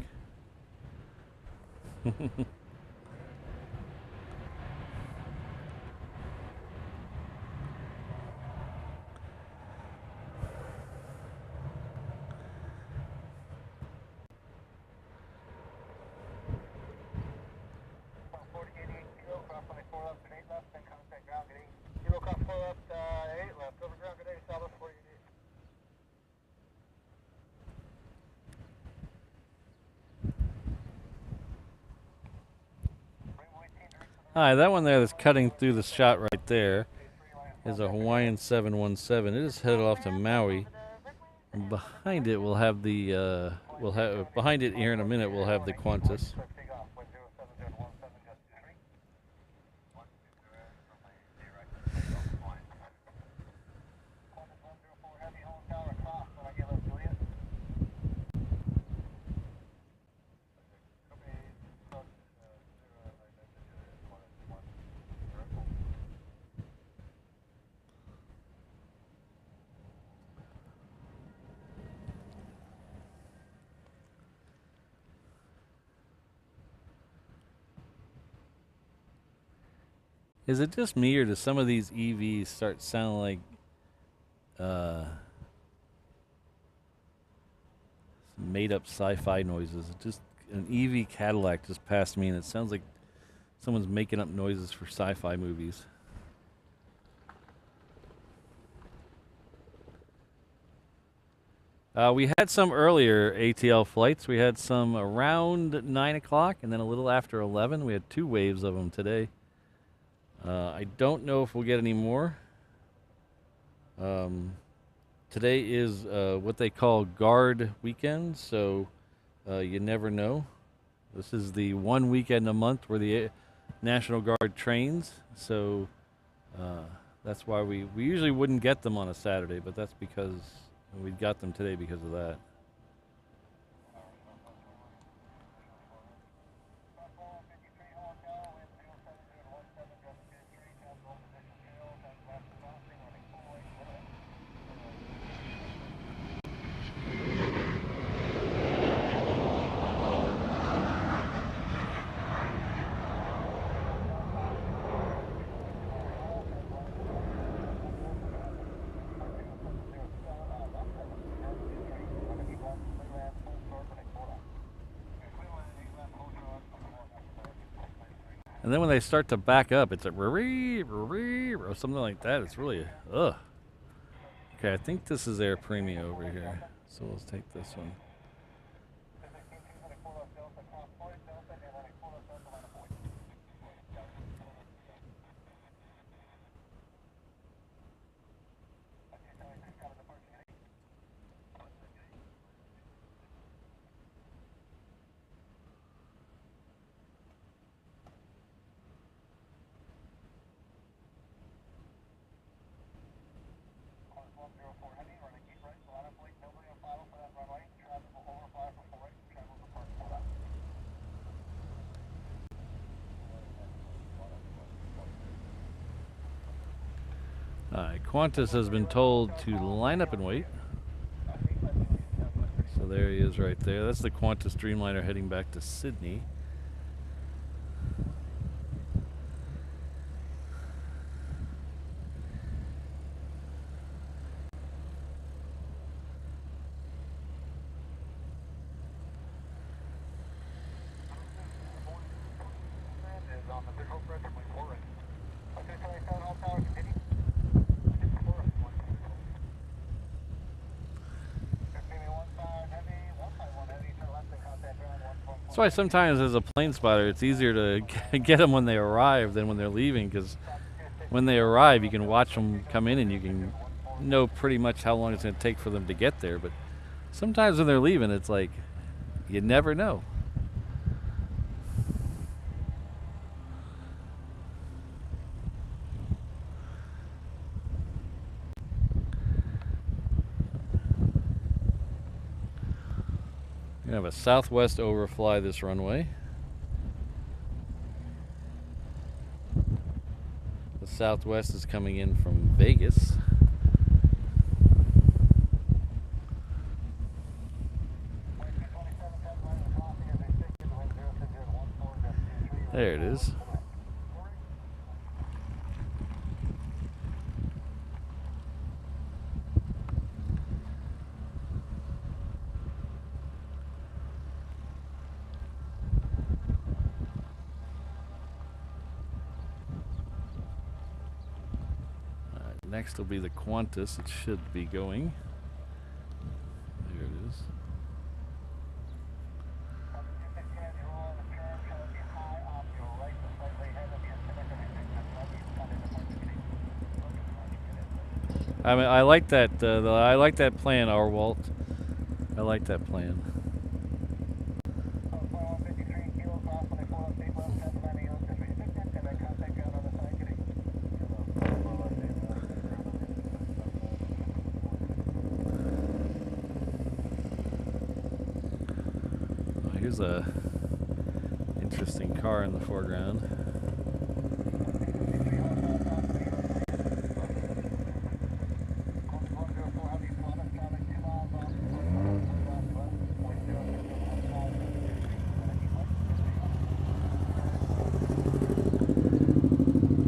Hi, that one there that's cutting through the shot right there is a Hawaiian 717. It is headed off to Maui. And behind it we'll have the behind it here in a minute we'll have the Qantas. Is it just me, or do some of these EVs start sounding like made-up sci-fi noises? Just an EV Cadillac just passed me, and it sounds like someone's making up noises for sci-fi movies. We had some earlier ATL flights. We had some around 9 o'clock, and then a little after 11. We had 2 waves of them today. I don't know if we'll get any more. Today is what they call guard weekend, so you never know. This is the one weekend a month where the National Guard trains, so that's why we usually wouldn't get them on a Saturday, but that's because we got them today because of that. And then when they start to back up, it's a or something like that. It's really, ugh. Okay, I think this is Air Premium over here. So let's take this one. Alright, Qantas has been told to line up and wait. So there he is right there. That's the Qantas Dreamliner heading back to Sydney. That's why sometimes as a plane spotter, it's easier to get them when they arrive than when they're leaving, because when they arrive, you can watch them come in and you can know pretty much how long it's going to take for them to get there. But sometimes when they're leaving, it's like you never know. We're going to have a Southwest overfly this runway. The Southwest is coming in from Vegas. There it is. Next will be the Qantas. It should be going. There it is. I mean, I like that. I like that plan, our Walt. I like that plan. Here's a interesting car in the foreground.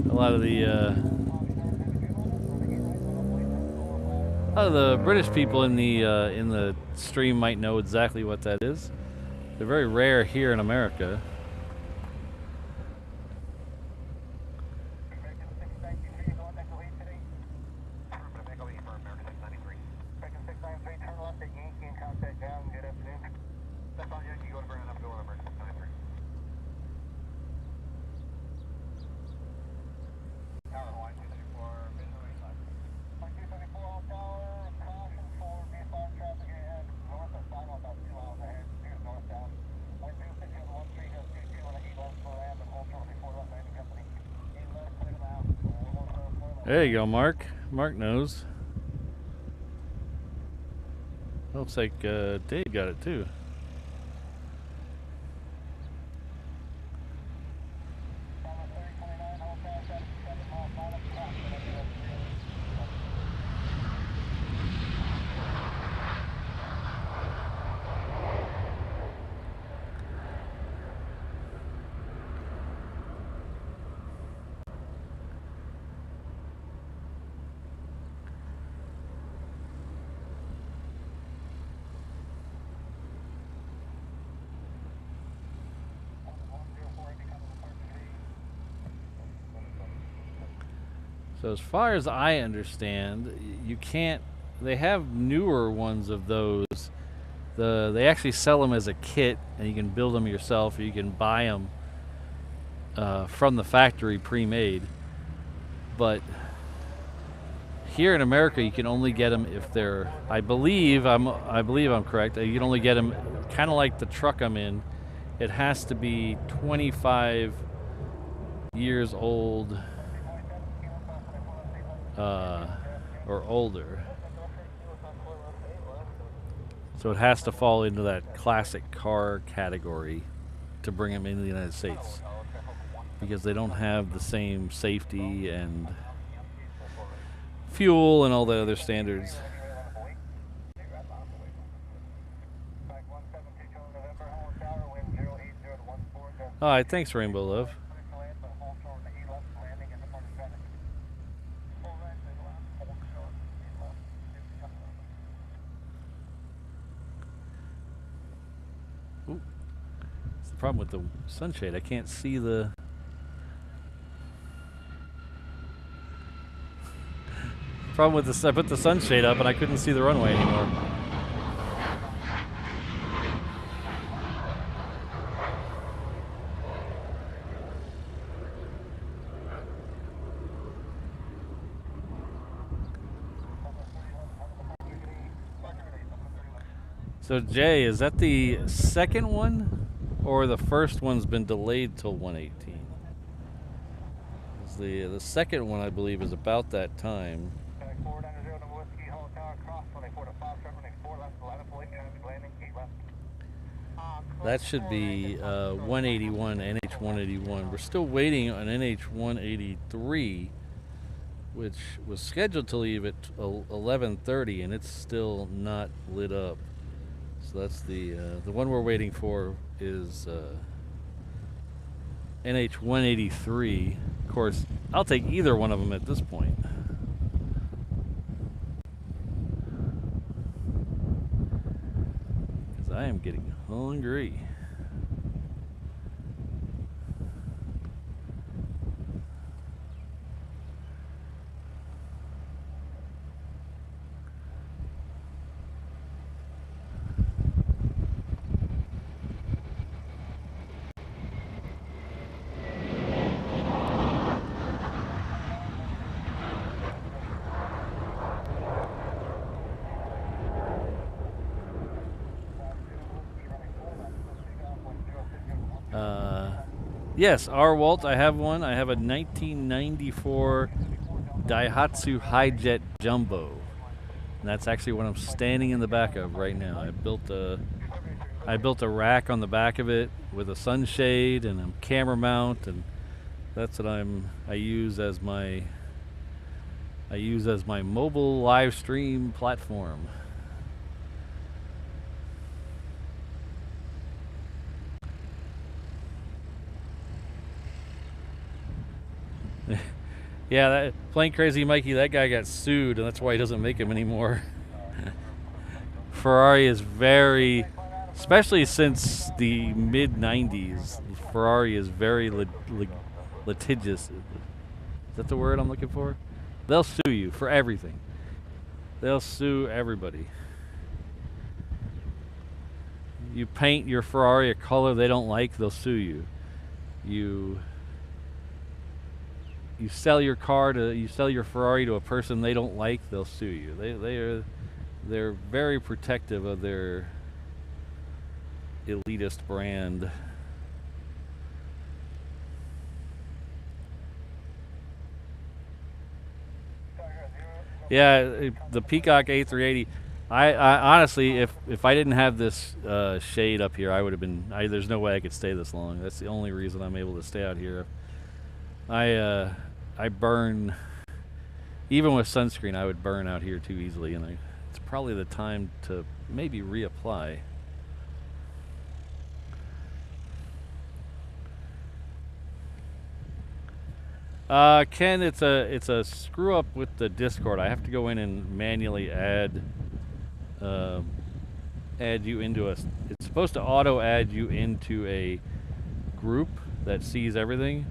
A lot of the British people in the stream might know exactly what that is. They're very rare here in America. There you go, Mark. Mark knows. Looks like Dave got it too. So as far as I understand, you can't. They have newer ones of those. They actually sell them as a kit, and you can build them yourself, or you can buy them from the factory pre-made. But here in America, you can only get them if they're. I believe I'm correct. You can only get them kind of like the truck I'm in. It has to be 25 years old or older. So it has to fall into that classic car category to bring them into the United States, because they don't have the same safety and fuel and all the other standards. All right, thanks, Rainbow Love. Ooh. It's the problem with the sunshade. I can't see the... problem with this, I put the sunshade up and I couldn't see the runway anymore. So Jay, is that the second one, or the first one's been delayed till 118? The second one, I believe, is about that time. That should be 181, NH181. We're still waiting on NH183, which was scheduled to leave at 11:30, and it's still not lit up. So that's the one we're waiting for is NH183. Of course, I'll take either one of them at this point. Because I am getting hungry. Yes, R. Walt, I have one. I have a 1994 Daihatsu Hi-Jet Jumbo. And that's actually what I'm standing in the back of right now. I built a rack on the back of it with a sunshade and a camera mount, and that's what I use as my mobile live stream platform. Yeah, that Plane Crazy Mikey, that guy got sued, and that's why he doesn't make them anymore. Ferrari is very, especially since the mid-90s, Ferrari is very litigious. Is that the word I'm looking for? They'll sue you for everything. They'll sue everybody. You paint your Ferrari a color they don't like, they'll sue you. You sell your Ferrari to a person they don't like, they'll sue you. They're very protective of their elitist brand. Yeah, the Peacock A380. I honestly, if I didn't have this shade up here, I would have been. There's no way I could stay this long. That's the only reason I'm able to stay out here. I burn, even with sunscreen, I would burn out here too easily, and it's probably the time to maybe reapply. Ken, it's a screw up with the Discord. I have to go in and manually add you into it's supposed to auto add you into a group that sees everything,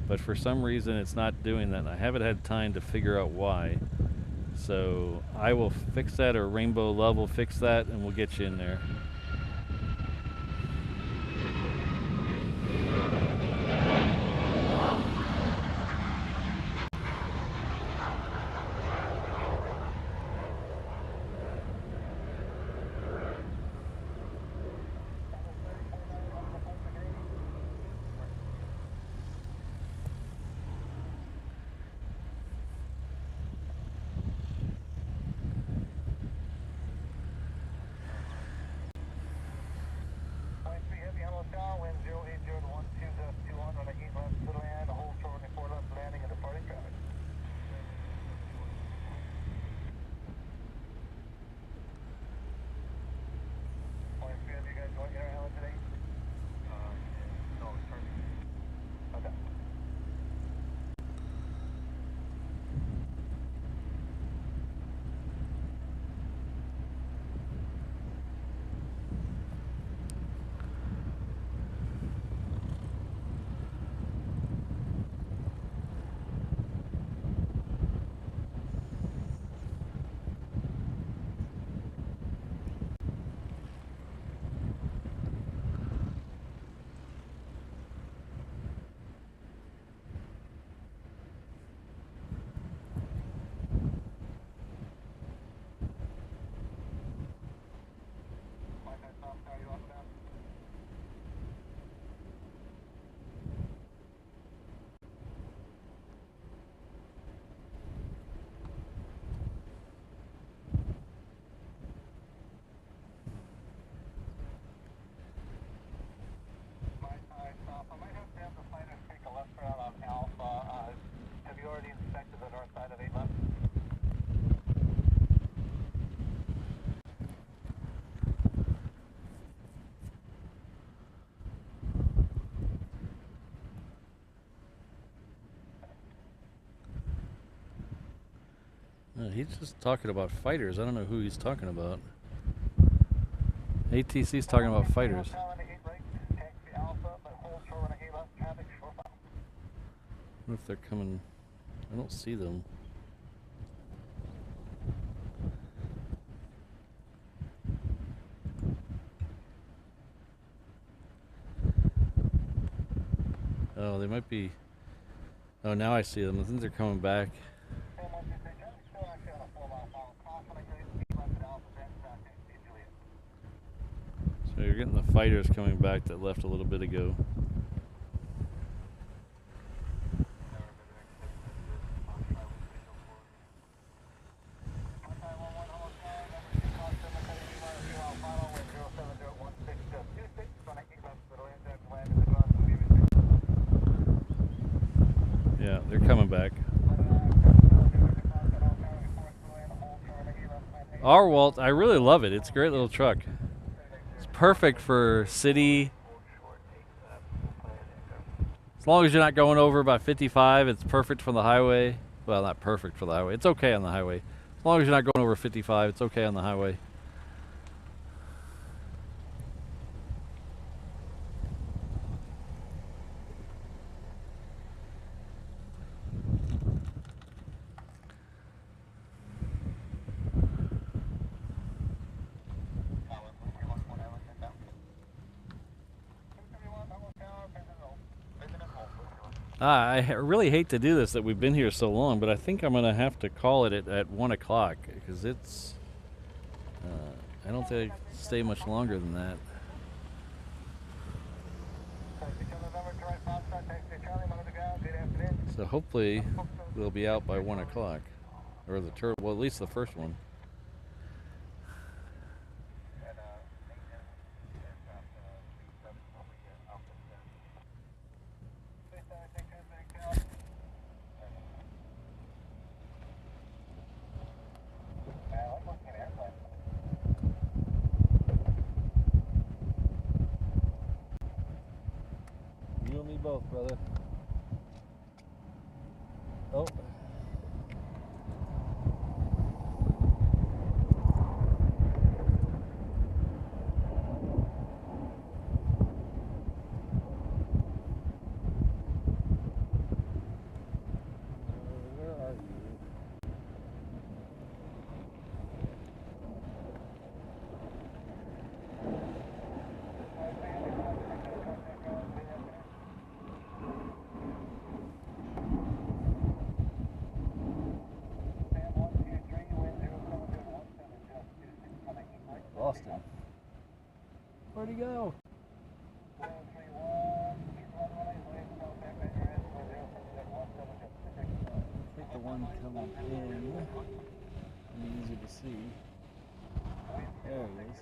but for some reason it's not doing that. I haven't had time to figure out why. So I will fix that, or Rainbow Love will fix that, and we'll get you in there. He's just talking about fighters. I don't know who he's talking about. ATC's talking about fighters. I wonder if they're coming. I don't see them. Oh, they might be. Oh, now I see them. I think they're coming back. So you're getting the fighters coming back that left a little bit ago. Yeah, they're coming back. Our Walt, I really love it. It's a great little truck. It's perfect for city. As long as you're not going over about 55, it's perfect for the highway. Well, not perfect for the highway. It's okay on the highway. As long as you're not going over 55, it's okay on the highway. I really hate to do this, that we've been here so long, but I think I'm going to have to call it at 1 o'clock, because it's, I don't think I stay much longer than that. So hopefully we'll be out by 1 o'clock, or the turtle, well, at least the first one. You and me both, brother. Oh. lost him. Where'd he go? Take the one coming in. It'll be easier to see. There he is.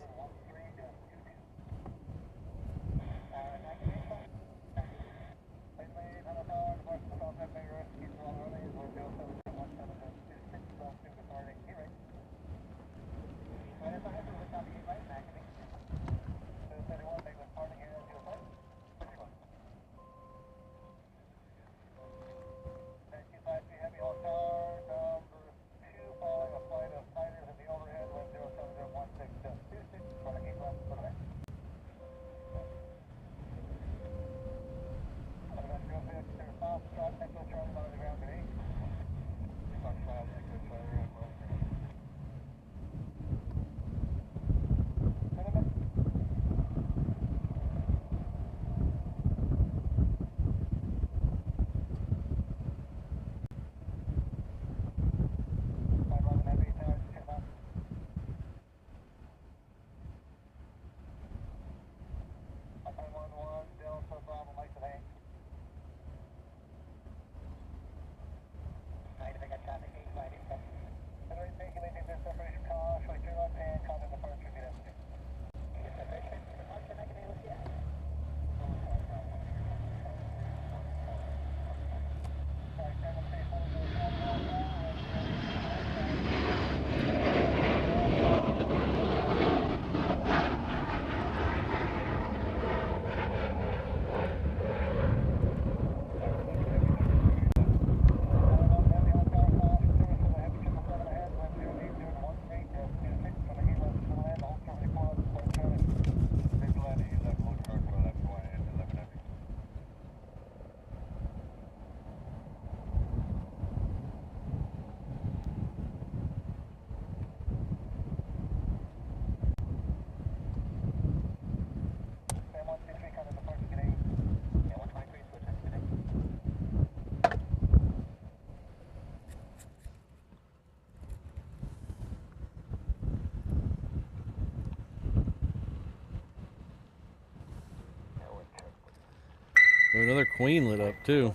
Another queen lit up too.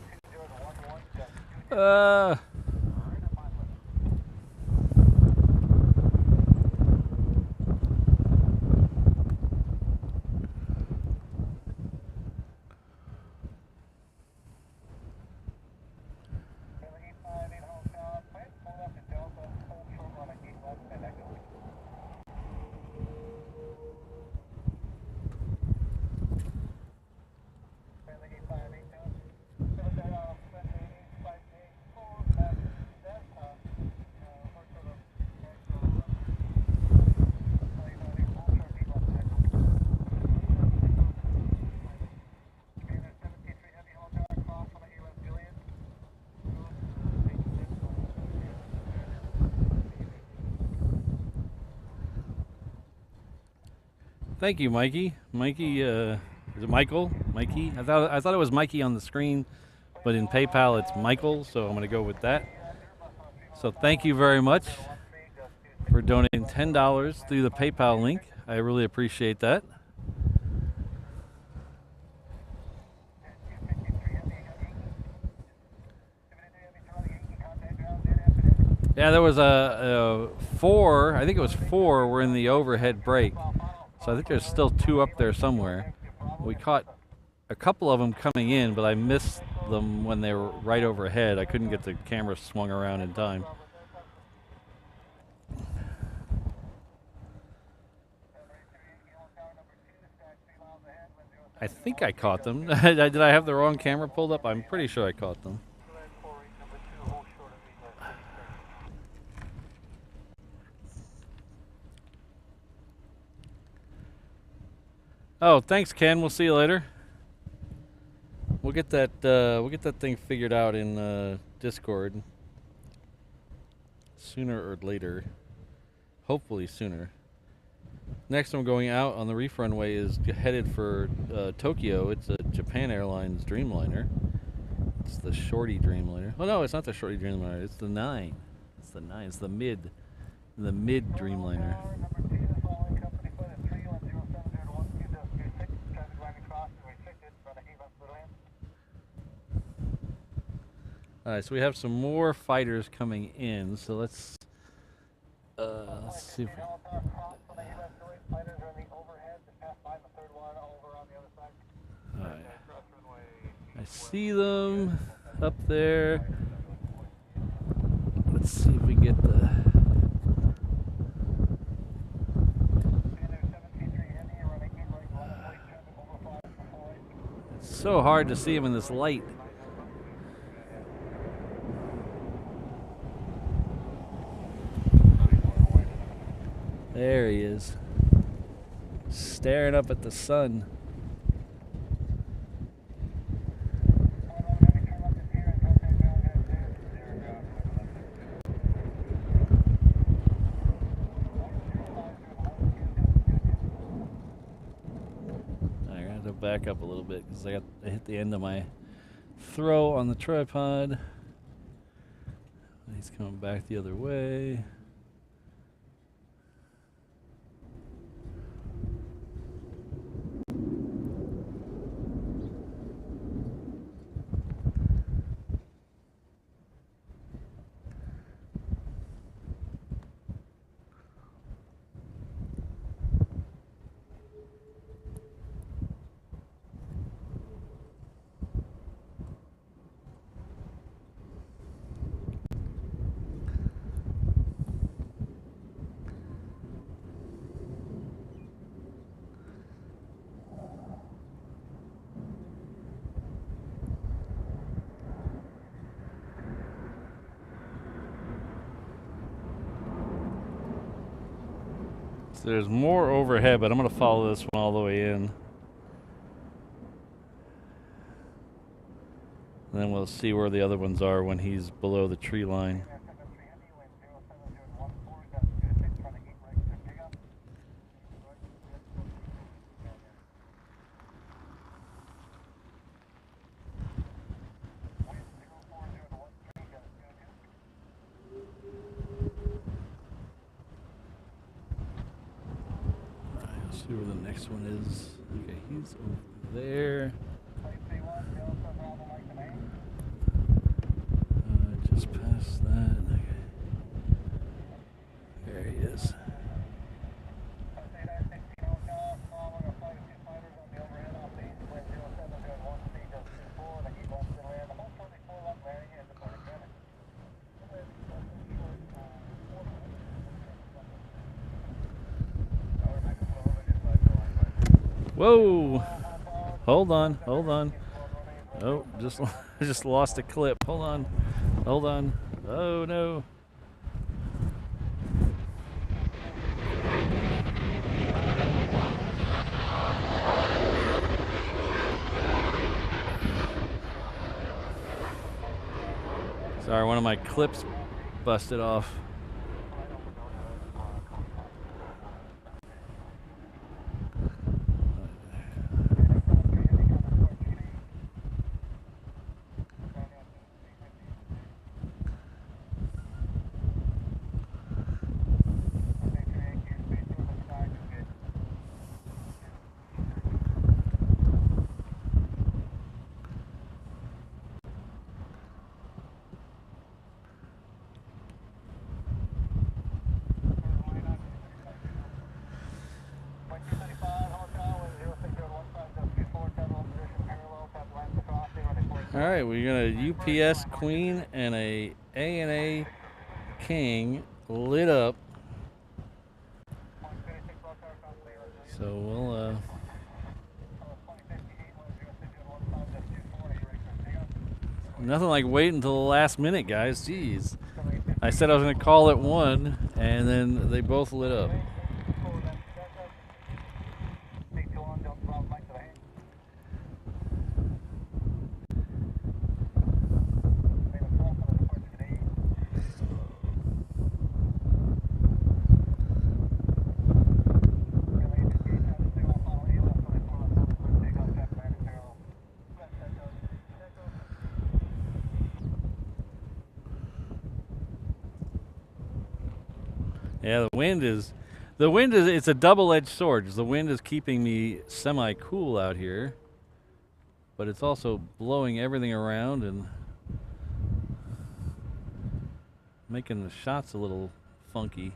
Thank you, Mikey. Mikey, is it Michael? Mikey? I thought it was Mikey on the screen, but in PayPal it's Michael, so I'm going to go with that. So thank you very much for donating $10 through the PayPal link. I really appreciate that. Yeah, there was four, I think it was four were in the overhead brake. So I think there's still two up there somewhere. We caught a couple of them coming in, but I missed them when they were right overhead. I couldn't get the camera swung around in time. I think I caught them. Did I have the wrong camera pulled up? I'm pretty sure I caught them. Oh, thanks, Ken. We'll see you later. We'll get that thing figured out in Discord sooner or later. Hopefully sooner. Next, I'm going out on the reef runway is headed for Tokyo. It's a Japan Airlines Dreamliner. It's the Shorty Dreamliner. Oh no, it's not the Shorty Dreamliner. It's the 9. It's the 9. It's the mid Dreamliner. All right, so we have some more fighters coming in. So let's see. All right. I see them up there. Let's see if we can get the. It's so hard to see him in this light. There he is, staring up at the sun. I got to back up a little bit because I hit the end of my throw on the tripod. He's coming back the other way. So there's more overhead, but I'm going to follow this one all the way in. And then we'll see where the other ones are when he's below the tree line. See where the next one is. Okay, he's over there. Just past that. Okay. There he is. Whoa! Hold on, hold on. Oh, just lost a clip. Hold on, hold on. Oh no! Sorry, one of my clips busted off. All right, we got a UPS Queen and a ANA King lit up. So we'll nothing like waiting until the last minute, guys. Jeez. I said I was going to call at 1, and then they both lit up. Yeah, the wind is, it's a double-edged sword. The wind is keeping me semi-cool out here, but it's also blowing everything around, and making the shots a little funky.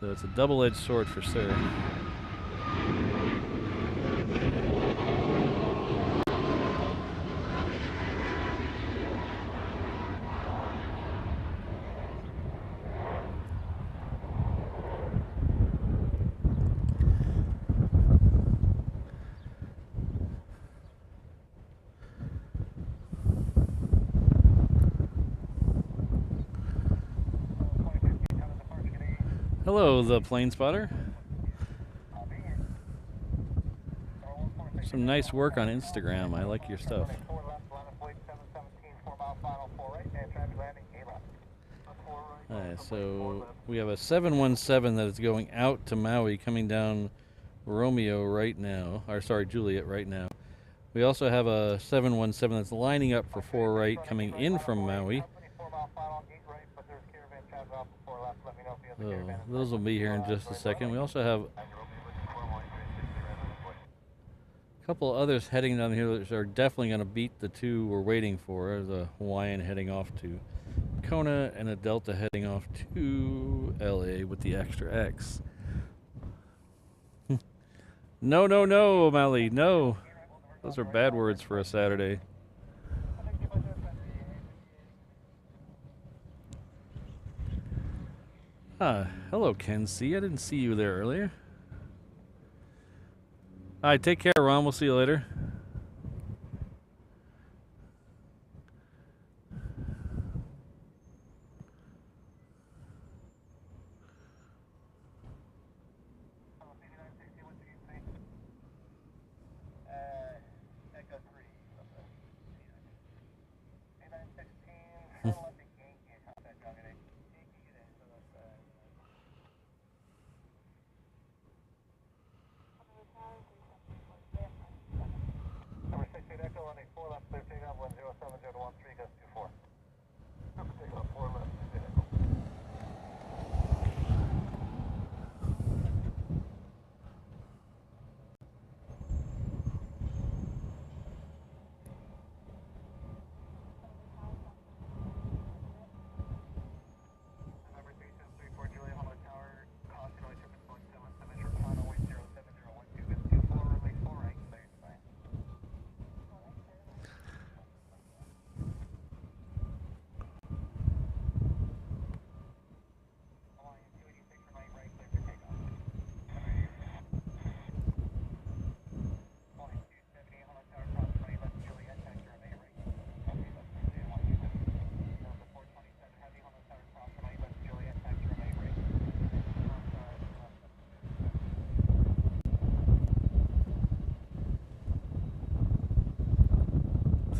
So it's a double-edged sword for sure. Hello, the plane spotter. Some nice work on Instagram. I like your stuff. So we have a 717 that is going out to Maui, coming down Romeo right now. Or sorry, Juliet right now. We also have a 717 that's lining up for 4 right, coming in from Maui. So those will be here in just a second. We also have a couple others heading down here that are definitely going to beat the 2 we're waiting for. There's a Hawaiian heading off to Kona and a Delta heading off to LA with the extra X. No, no, no, O'Malley, no. Those are bad words for a Saturday. Hello, Ken C. I didn't see you there earlier. All right, take care, Ron. We'll see you later.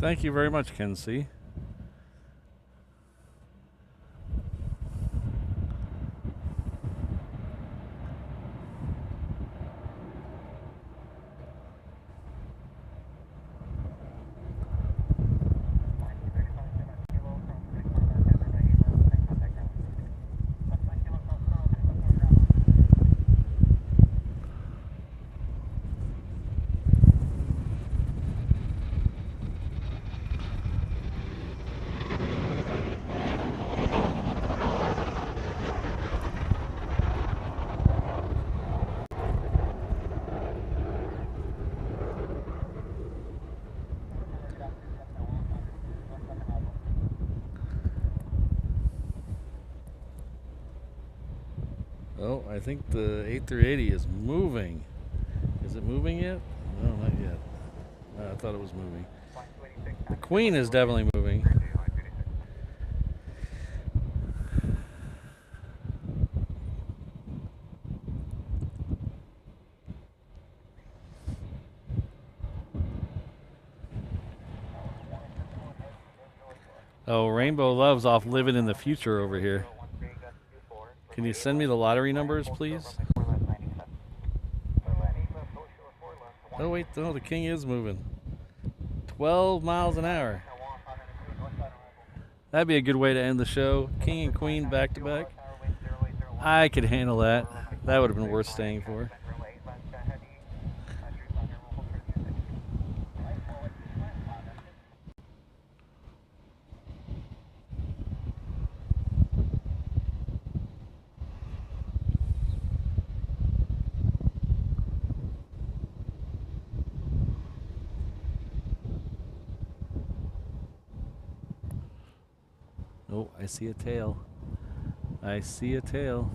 Thank you very much, Ken C. Oh, I think the 8380 is moving. Is it moving yet? No, not yet. I thought it was moving. The Queen is definitely moving. Oh, Rainbow Love's off living in the future over here. Can you send me the lottery numbers, please? Oh, wait, no, the King is moving. 12 miles an hour. That'd be a good way to end the show. King and Queen back to back. I could handle that. That would have been worth staying for. I see a tail. I see a tail.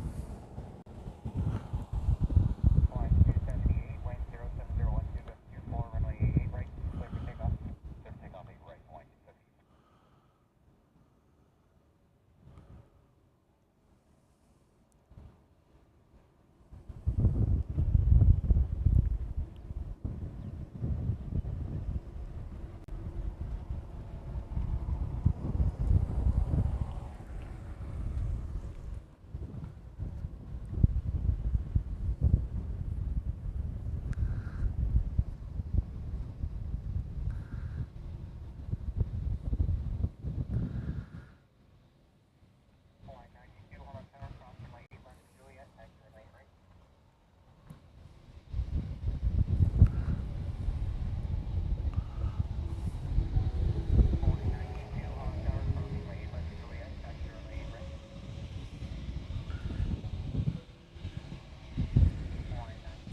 Flight 278, wind 07012, 24, runway 88 right, clear for takeoff. Clear for takeoff 8 right, flight 278. Flight 92, Honolulu Tower, cross runway 8 left to Juliet, exit lane right. Flight 92, Honolulu Tower, cross runway 8 left to Juliet, exit lane right.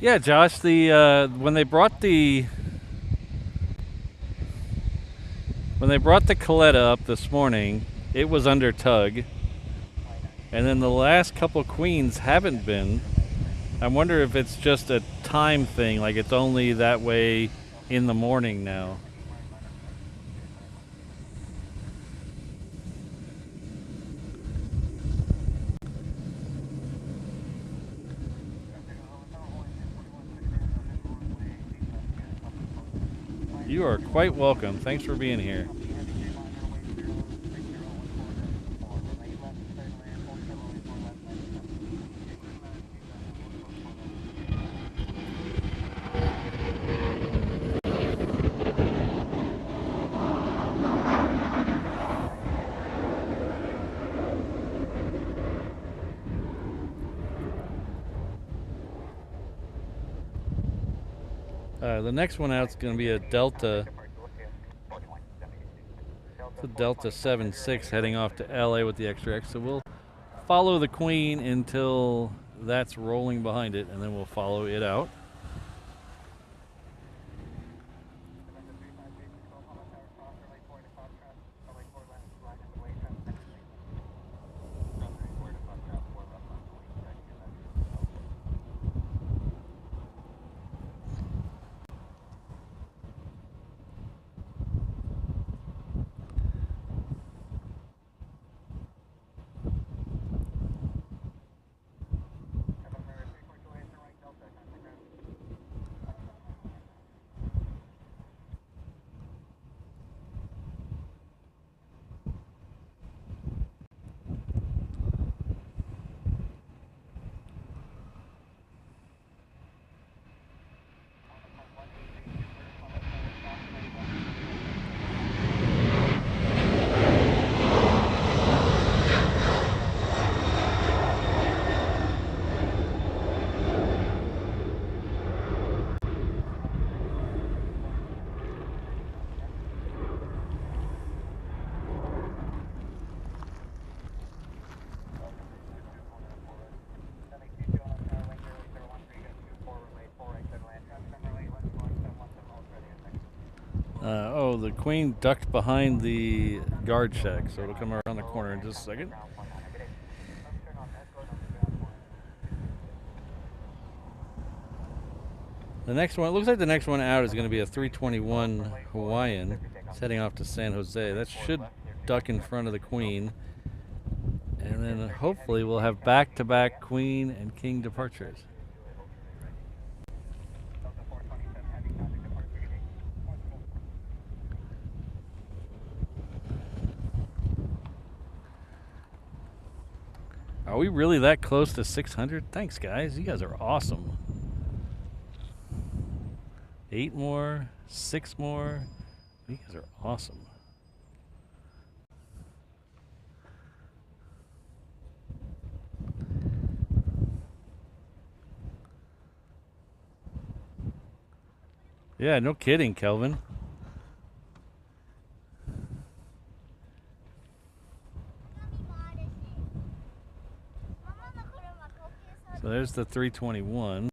Yeah, Josh. The when they brought the Coletta up this morning, it was under tug, and then the last couple queens haven't been. I wonder if it's just a time thing, like it's only that way in the morning now. You are quite welcome. Thanks for being here. The next one out is going to be a Delta. It's a Delta 76 heading off to LA with the extra X. So we'll follow the Queen until that's rolling behind it, and then we'll follow it out. Oh, the Queen ducked behind the guard shack, so it'll come around the corner in just a second. The next one, it looks like the next one out is going to be a 321 Hawaiian. It's heading off to San Jose. That should duck in front of the Queen. And then hopefully we'll have back-to-back Queen and King departures. Are we really that close to 600? Thanks, guys. You guys are awesome. 8 more, 6 more. You guys are awesome. Yeah, no kidding, Kelvin. So there's the 321.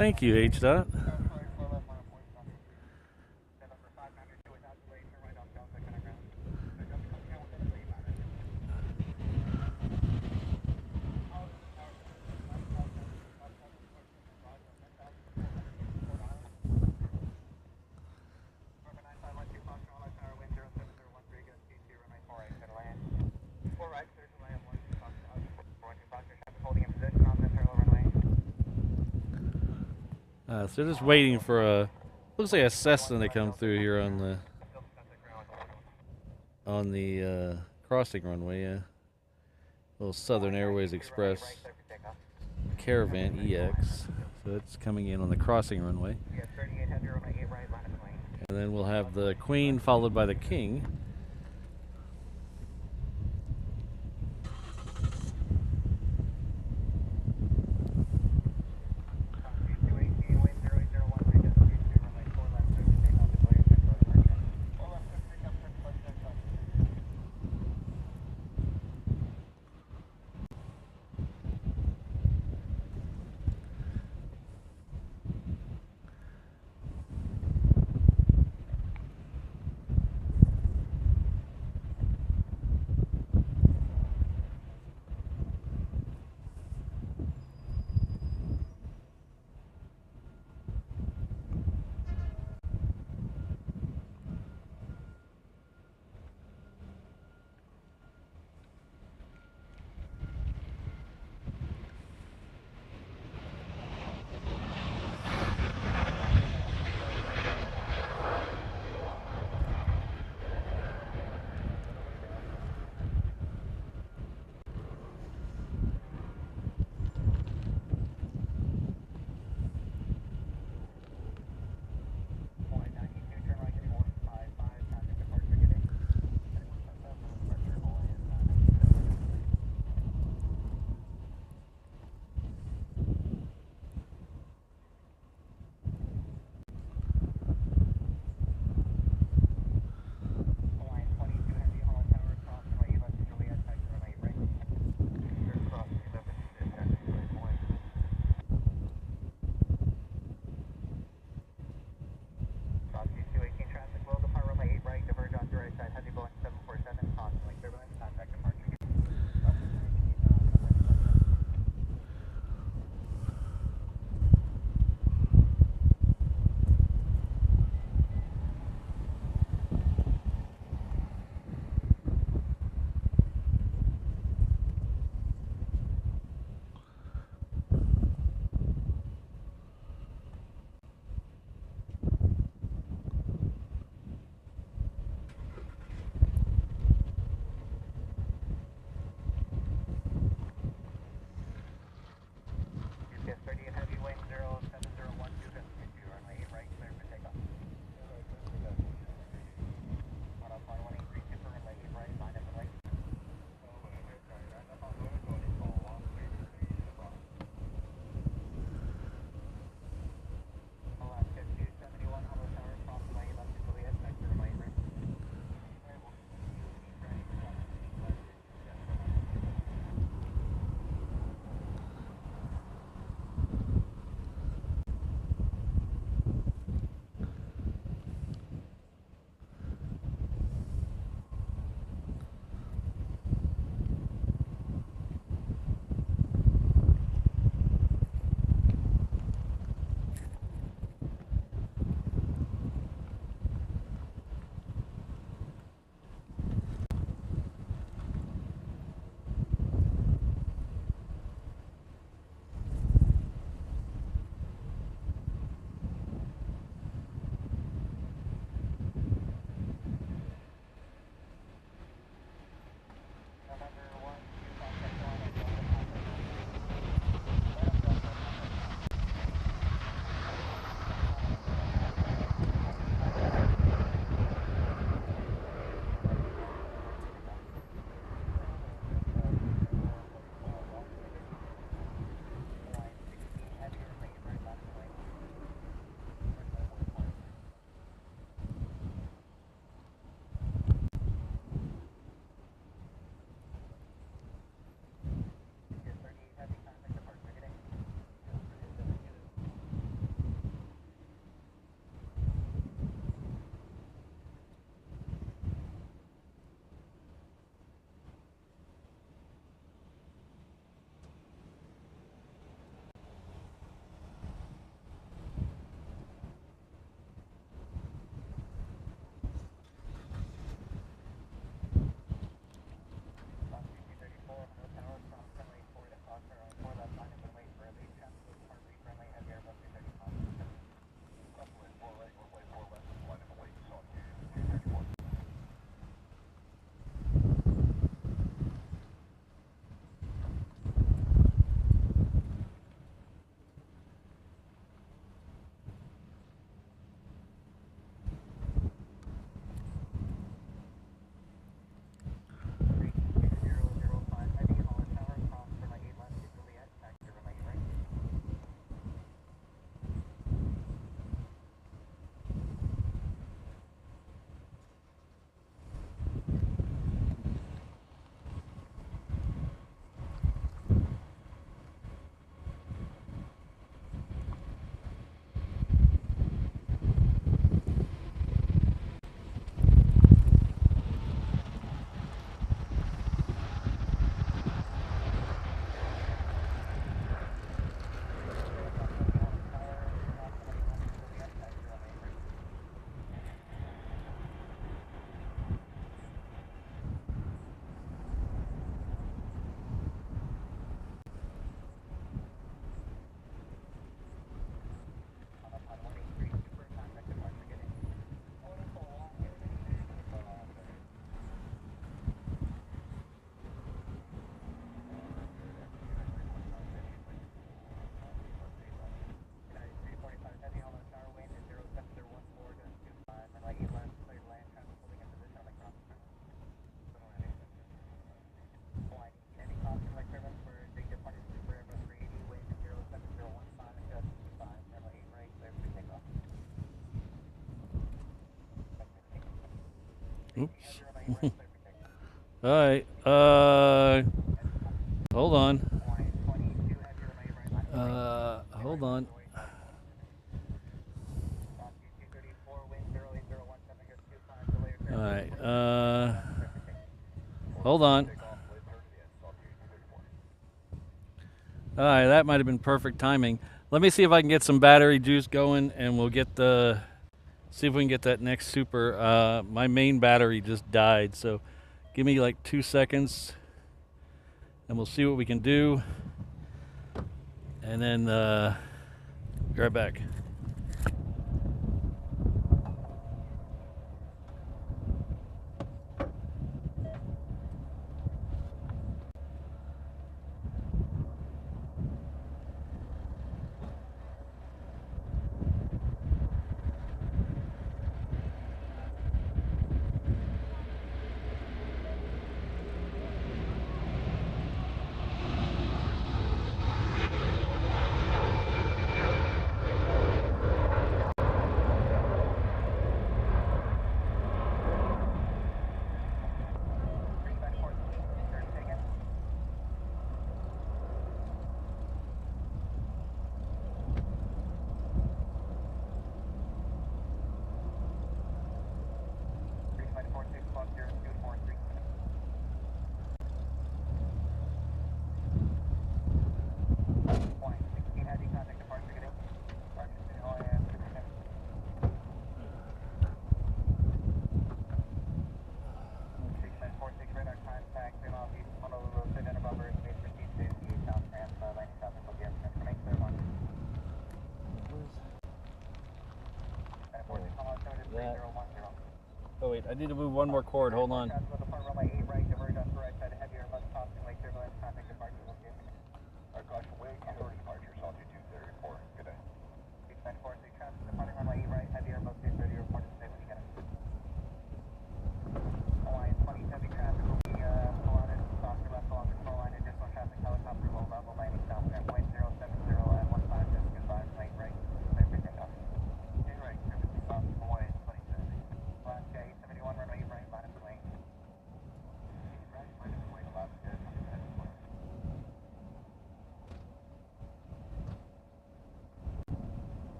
Thank you, H-Dot. So just waiting for a, looks like a Cessna to come through here on the crossing runway. Little Southern Airways Express Caravan EX. So it's coming in on the crossing runway. And then we'll have the Queen followed by the King. Oops. All right. Hold on. Hold on. All right. Hold on. All right, that might have been perfect timing. Let me see if I can get some battery juice going, and we'll get see if we can get that next super. My main battery just died, so give me like 2 seconds, and we'll see what we can do, and then be right back. Oh wait, I need to move one more cord. Hold on.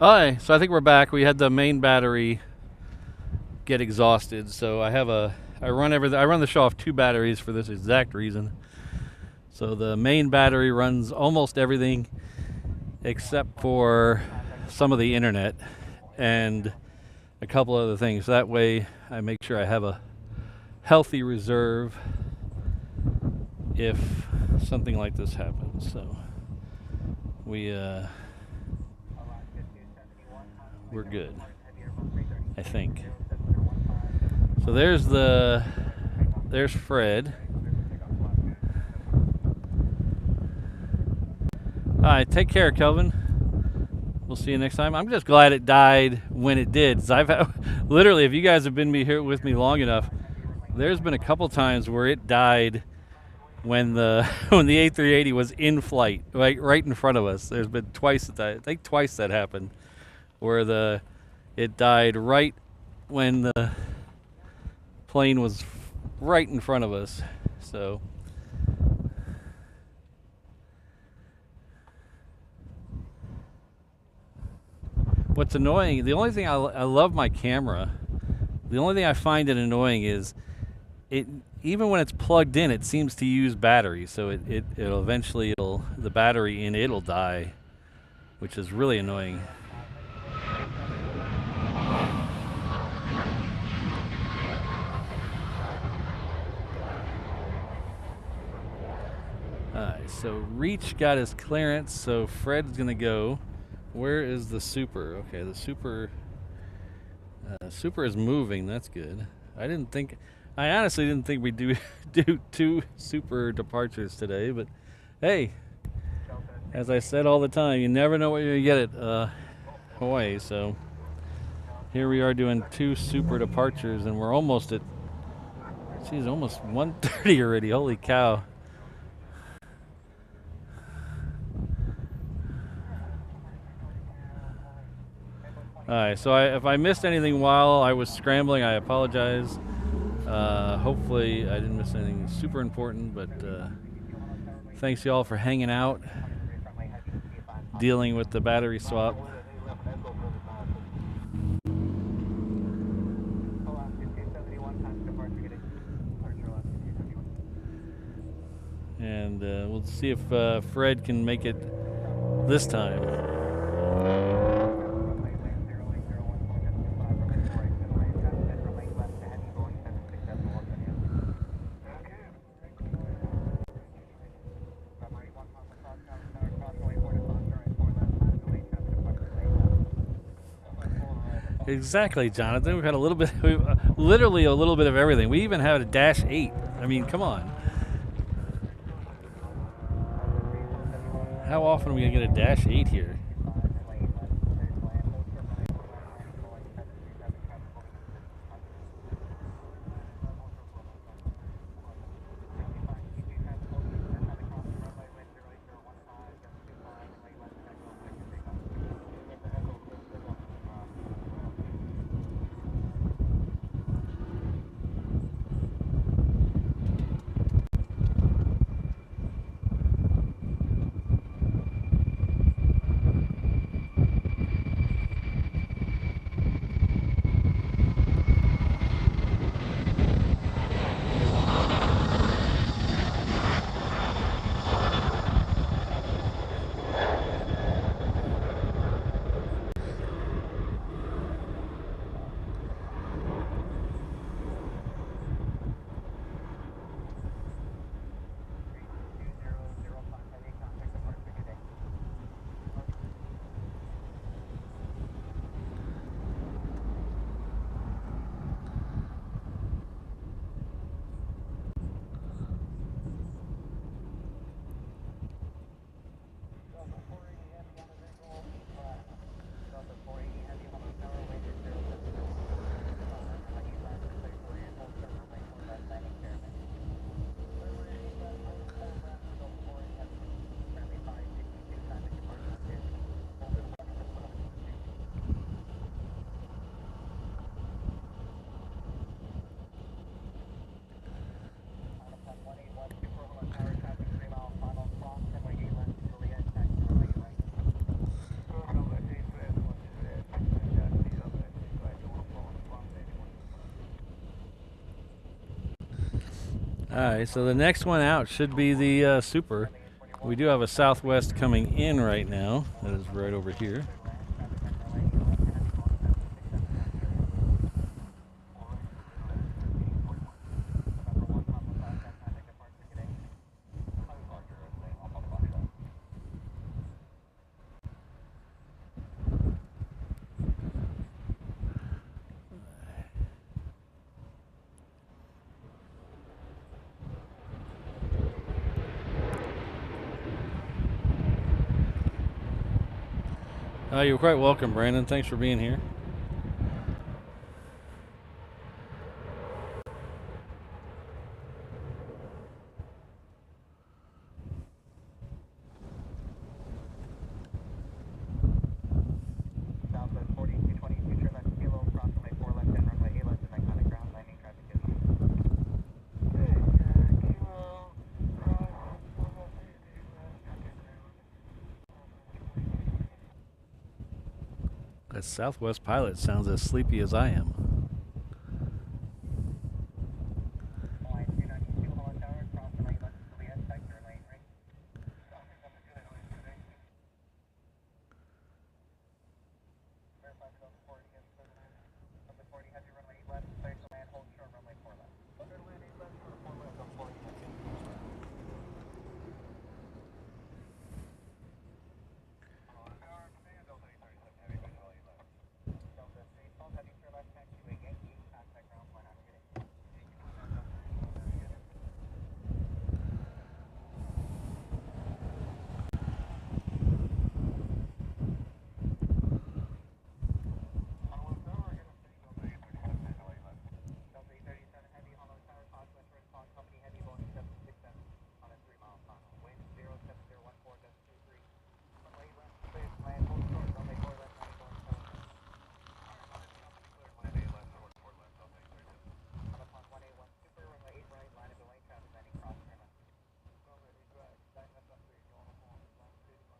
Alright, so I think we're back. We had the main battery get exhausted, so I run the show off 2 batteries for this exact reason. So the main battery runs almost everything except for some of the internet and a couple other things. That way I make sure I have a healthy reserve if something like this happens. So we're good, I think. So there's Fred. All right, take care, Kelvin. We'll see you next time. I'm just glad it died when it did. 'Cause I've had, literally, if you guys have been here with me long enough, there's been a couple times where it died when the A380 was in flight, right in front of us. There's been twice that I think twice that happened, where it died right when the plane was right in front of us. So what's annoying, the only thing I love my camera. The only thing I find it annoying is it, even when it's plugged in, it seems to use battery. So it'll eventually, the battery in it'll die, which is really annoying. Alright, so Reach got his clearance, so Fred's gonna go. Where is the Super? Okay, the Super Super is moving, that's good. I honestly didn't think we'd do 2 Super departures today, but hey, as I said all the time, you never know what you're gonna get at Hawaii, so here we are doing 2 Super departures, and we're almost at, geez, almost 1:30 already, holy cow. Alright, so if I missed anything while I was scrambling, I apologize. Hopefully I didn't miss anything super important, but thanks y'all for hanging out, dealing with the battery swap. And we'll see if Fred can make it this time. Exactly, Jonathan. We've had a little bit, literally a little bit of everything. We even had a -8. I mean, come on. How often are we gonna get a -8 here? Alright, so the next one out should be the Super. We do have a Southwest coming in right now. That is right over here. You're quite welcome, Brandon. Thanks for being here. Southwest pilot sounds as sleepy as I am. Line 292, Hollow Tower, cross the right left Juliet, sector lane right. Verify the 40 against the number 40, heavy runway 8 left, clear to land, hold short runway 4 left. Clear to land 8 left, short 4 left, on 40. Delta 3, 12, heavy clear left, taxiway Yankee, contact ground 1 on getting. Delta 837 heavy, Hollow Tower, Fox West Red Cloud Company heavy, Boeing 767 on a 3-mile final. Wind 07014.23. Runway left, clear to land, hold short, runway 4 left, 9 going south. On upon 181 super, runway 8 right, line of delay, traffic landing cross runway. Runway 8 right, line left up 3, going upon, line 3 to 1.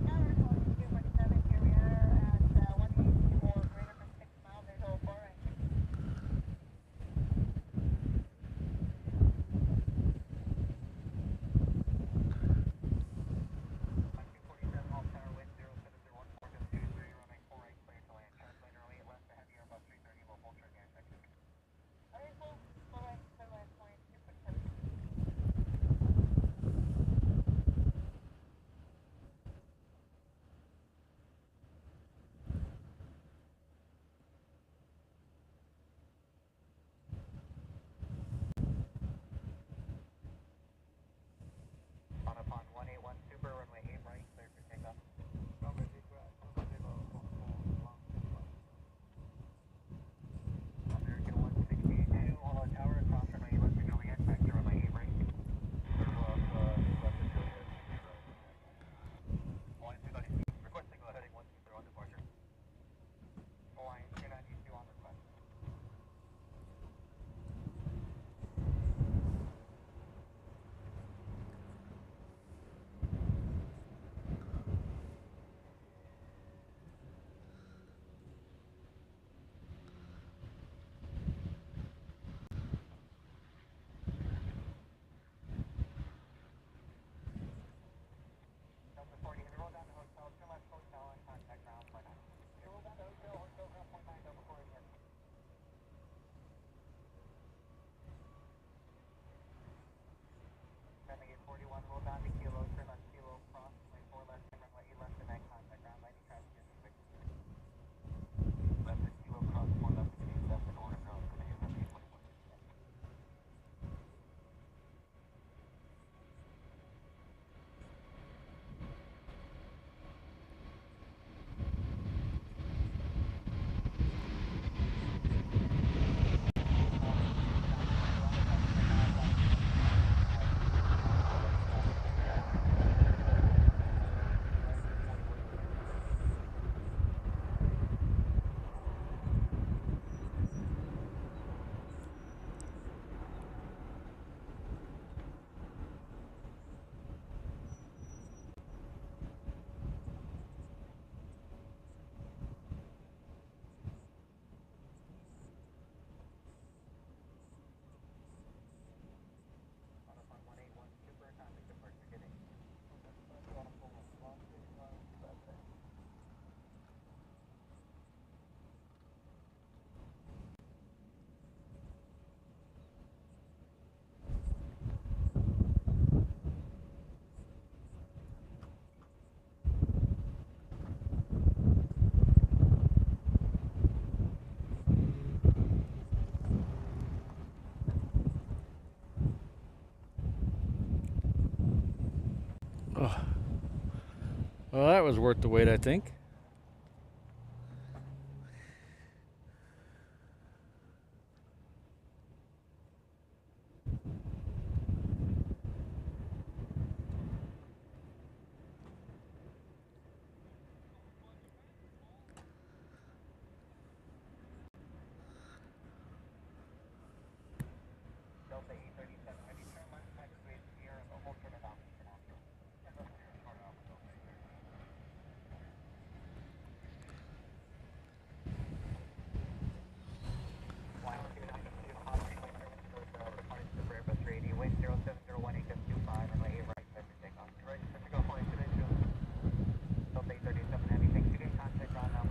Tower 2247, here we are at 184 greater than 6 miles, there's all 4 right. Line 247, Hollow Tower, wind 07014.23, runway 4 right, clear to land. Translator 08 left, the heavy Airbus 330 will hold short again, sector. Alright, well, clear land 2247. On upon 181 super, runway 8 right, clear for takeoff. Runway 8 right, runway 8 left, long 6 left. American 162, Hollow Tower, cross runway 8 left to Juliet, sector runway 8 right. Left to Juliet, Line 292, request signal heading 120 on departure. Line 292 on request. Delta 40, and roll down to hotel, turn left hotel and contact ground point 9. Roll down to hotel ground point 9, Delta 40 again. Renegade 41, roll down to Kilo, turn left Kilo, cross, runway 4 left, and runway 8 left, and then contact ground, landing traffic is expected. Left to Kilo, cross, 4 left, to left, and order ground, Renegade 41. On upon 181 super, contact departure getting. Long 6 miles, left there. Oh. Well, that was worth the wait, I think.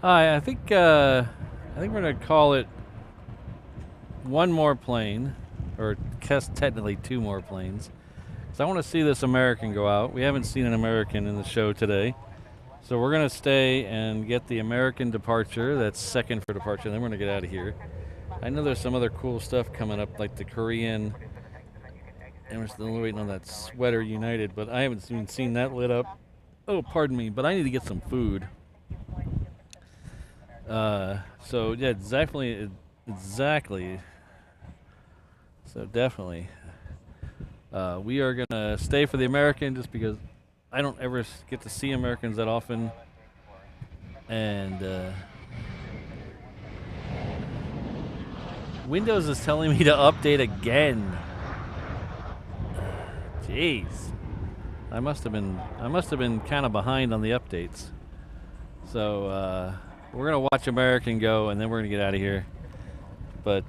Hi, I think we're gonna call it one more plane, or technically two more planes. So I want to see this American go out. We haven't seen an American in the show today. So we're gonna stay and get the American departure. That's second for departure. And then we're gonna get out of here. I know there's some other cool stuff coming up, like the Korean. And we're still waiting on that Sweater United, but I haven't even seen that lit up. Oh, pardon me, but I need to get some food. So yeah, exactly. So definitely, we are gonna stay for the American just because I don't ever get to see Americans that often, and Windows is telling me to update again. Jeez, I must have been kind of behind on the updates. So we're gonna watch American go, and then we're gonna get out of here. But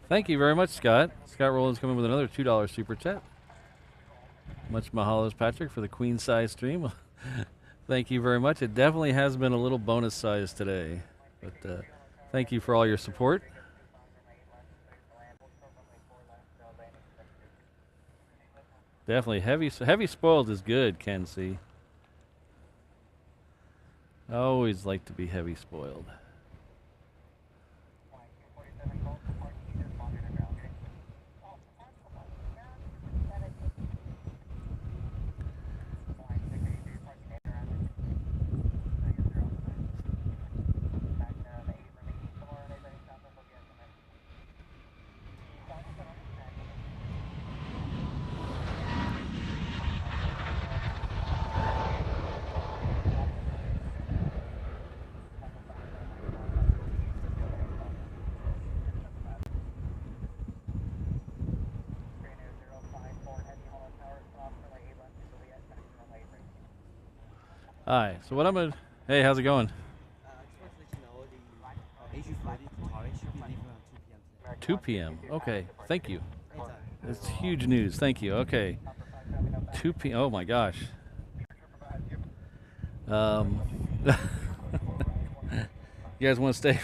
thank you very much, Scott. Scott Rowland's coming with another $2 super chat. Much mahalos, Patrick, for the queen size stream. Thank you very much. It definitely has been a little bonus size today, but thank you for all your support. Definitely heavy spoiled is good, Ken C. I always like to be heavy spoiled. Alright, so what I'm gonna... Hey, how's it going? I just want to let you know the A340 Qatar should be leaving around 2 p.m. Okay, thank you. Anytime. It's huge news. Thank you. Okay. 2 p.m. Oh my gosh. You guys want to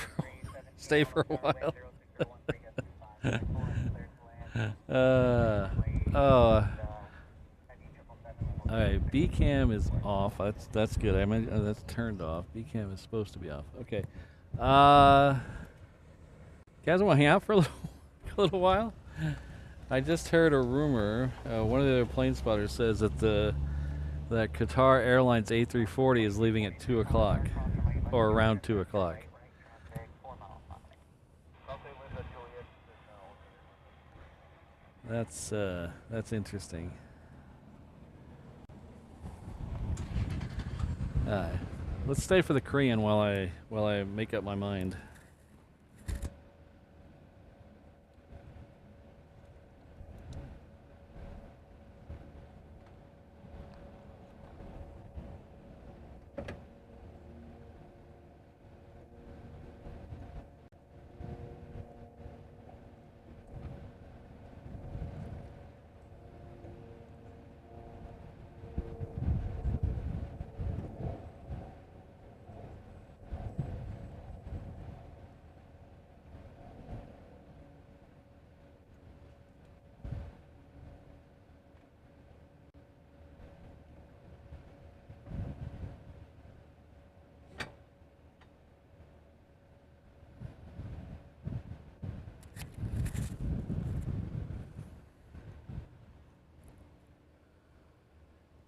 stay for a while? Oh. All right, B cam is off. That's good. I mean, that's turned off. B cam is supposed to be off. Okay. Guys want to hang out for a little while? I just heard a rumor. One of the other plane spotters says that that Qatar Airlines A340 is leaving at 2 o'clock, or around 2 o'clock. That's interesting. Let's stay for the Korean while I make up my mind.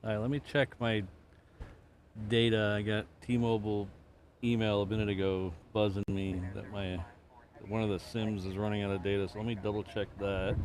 All right, let me check my data. I got T-Mobile email a minute ago buzzing me that one of the Sims is running out of data, so let me double check that.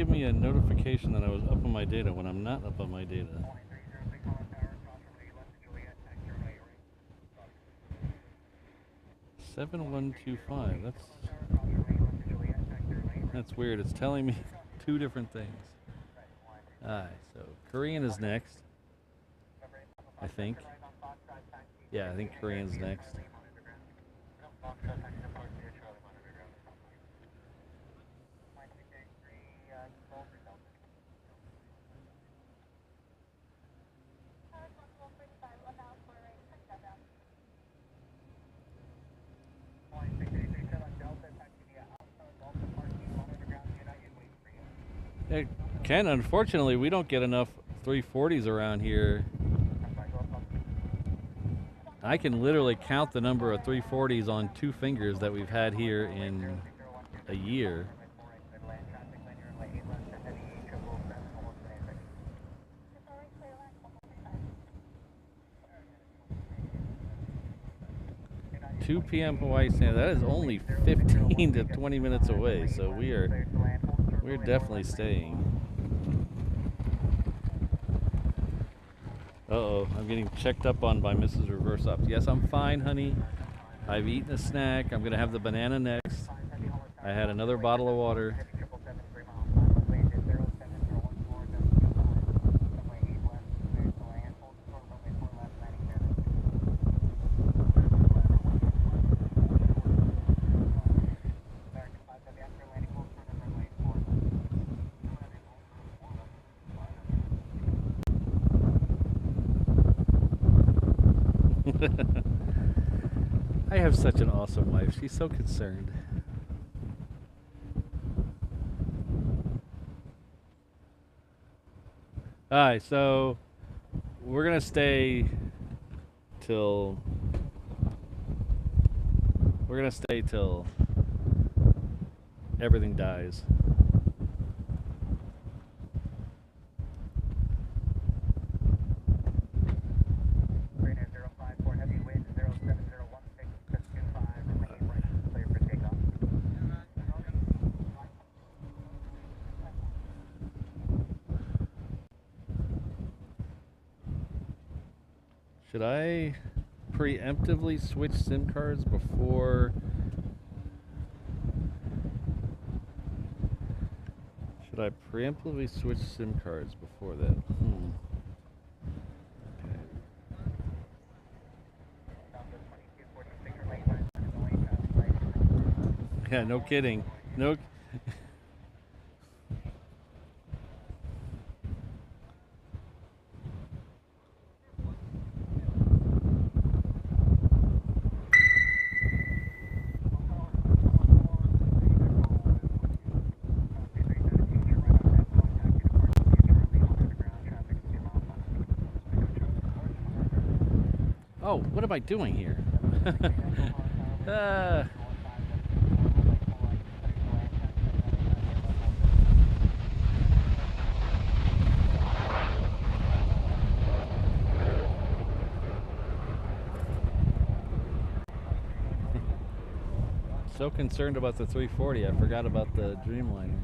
give me a notification that I was up on my data when I'm not up on my data. 7125. That's weird. It's telling me two different things. Alright, so Korean is next. I think. Yeah, I think Korean's next. Hey, Ken, unfortunately, we don't get enough 340s around here. I can literally count the number of 340s on 2 fingers that we've had here in a year. (2 p.m. Hawaii Standard). That is only 15 to 20 minutes away, so we're definitely staying. Uh-oh, I'm getting checked up on by Mrs. Reverse Ops. Yes, I'm fine, honey. I've eaten a snack. I'm gonna have the banana next. I had another bottle of water. I have such an awesome wife. She's so concerned. Alright, so we're gonna stay till everything dies. Should I preemptively switch SIM cards before? Should I preemptively switch SIM cards before that? Okay. Yeah, no kidding. No. Oh, what am I doing here? So concerned about the 340, I forgot about the Dreamliner.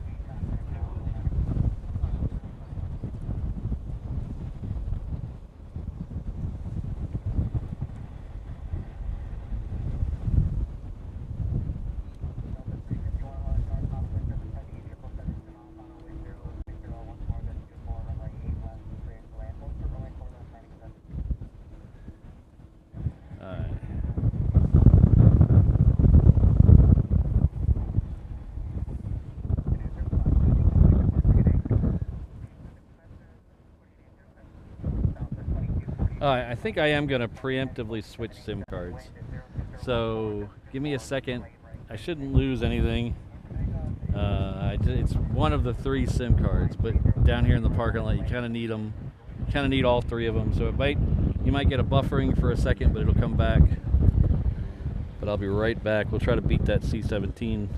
I think I am going to preemptively switch SIM cards. So give me a second. I shouldn't lose anything. It's one of the 3 SIM cards, but down here in the parking lot, you kind of need them. You kind of need all 3 of them. So you might get a buffering for a second, but it'll come back. But I'll be right back. We'll try to beat that C-17.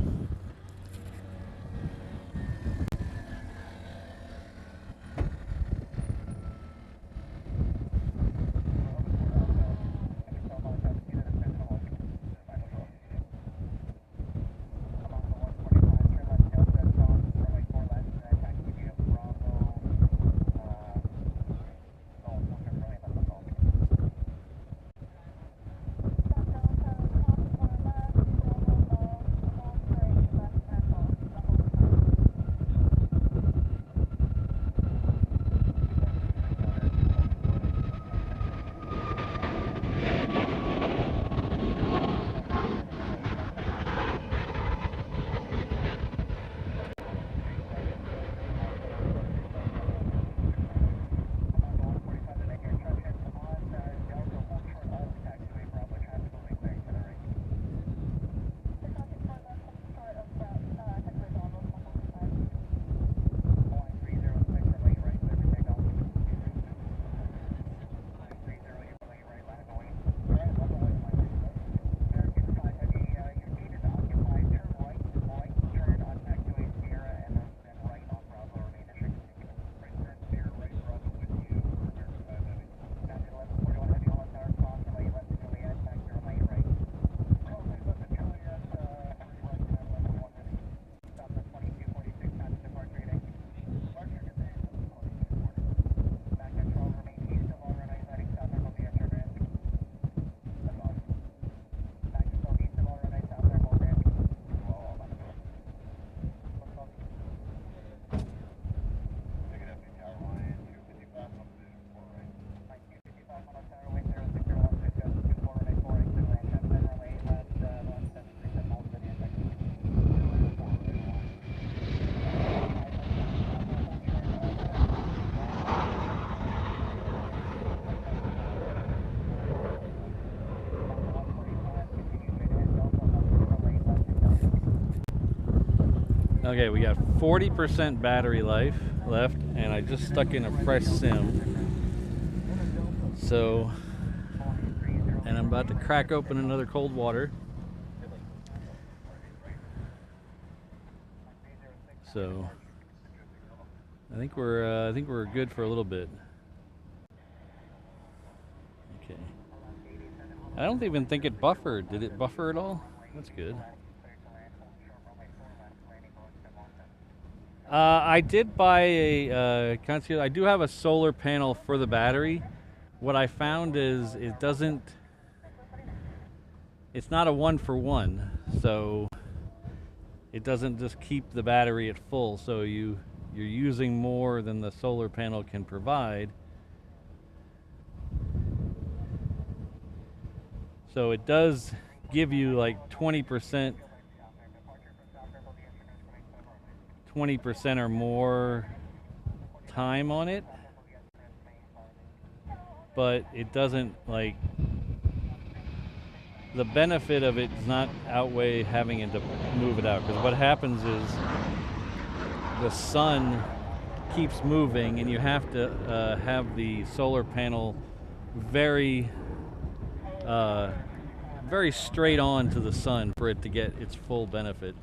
Okay, we got 40% battery life left, and I just stuck in a fresh sim. So, and I'm about to crack open another cold water. So, I think we're good for a little bit. Okay. I don't even think it buffered. Did it buffer at all? That's good. I did buy a I do have a solar panel for the battery. What I found is it's not a 1-for-1, so it doesn't just keep the battery at full. So you're using more than the solar panel can provide. So it does give you like 20% or more time on it, but it doesn't, like, the benefit of it does not outweigh having to move it out, because what happens is the sun keeps moving and you have to have the solar panel very straight on to the sun for it to get its full benefit.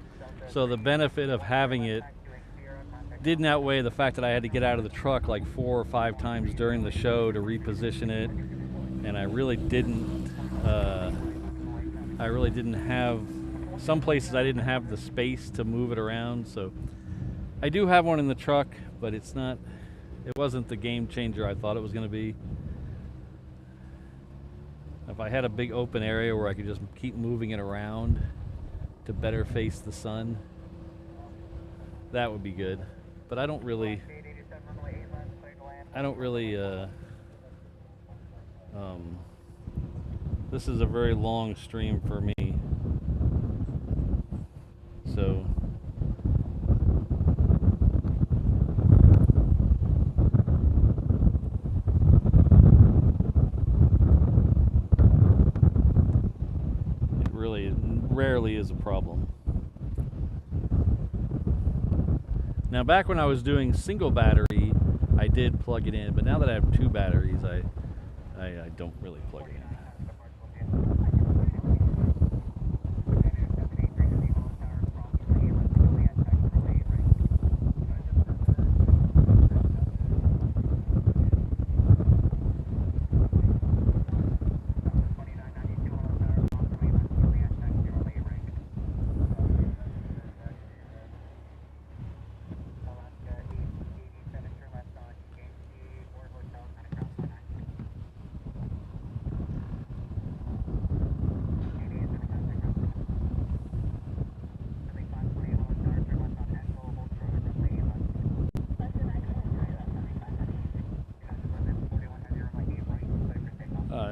So the benefit of having it didn't outweigh the fact that I had to get out of the truck like 4 or 5 times during the show to reposition it, and I really didn't have, some places I didn't have the space to move it around. So I do have one in the truck, but it wasn't the game changer I thought it was going to be. If I had a big open area where I could just keep moving it around to better face the sun, that would be good. But I don't really this is a very long stream for me, so it really rarely is a problem. Now, back when I was doing single battery, I did plug it in, but now that I have 2 batteries, I don't really plug it in.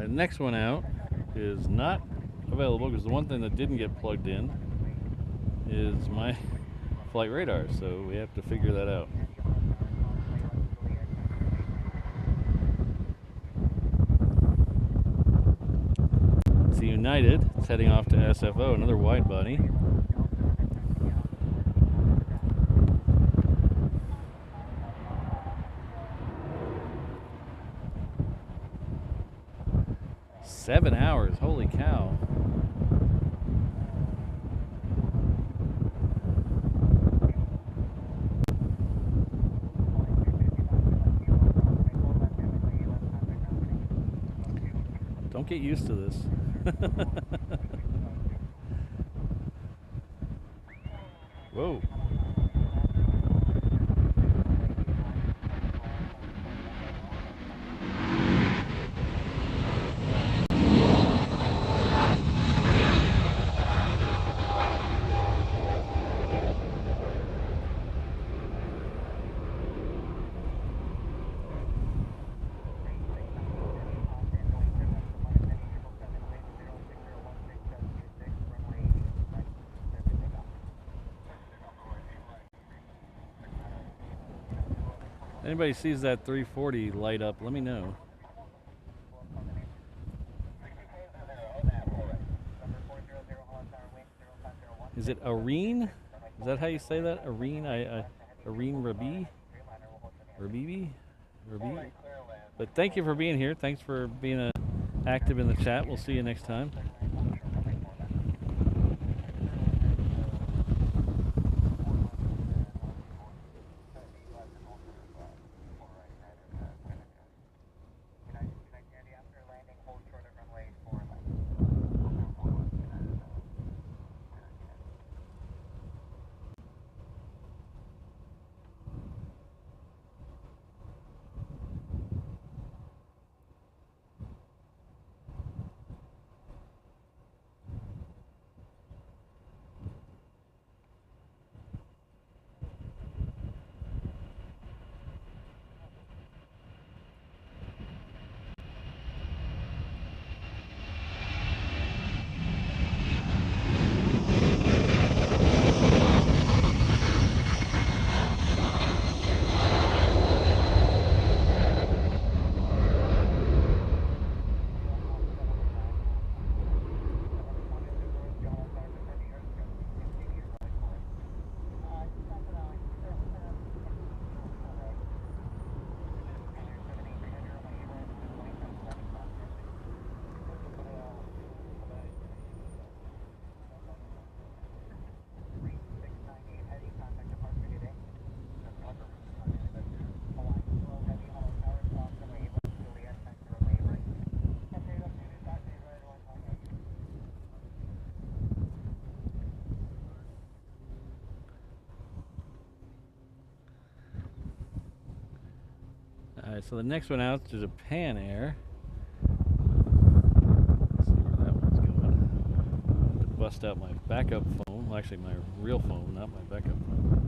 Next one out is not available because the one thing that didn't get plugged in is my flight radar, so we have to figure that out. See, United, it's heading off to SFO, another wide body. Seven hours, holy cow. Don't get used to this. Whoa. Anybody sees that 340 light up, let me know. Is it Areen? Is that how you say that? Irene? Irene Rabi? Rabibi? Rabi? But thank you for being here. Thanks for being active in the chat. We'll see you next time. Alright, so the next one out is Japan Air. Let's see where that one's going. I have to bust out my backup phone. Well, actually, my real phone, not my backup phone.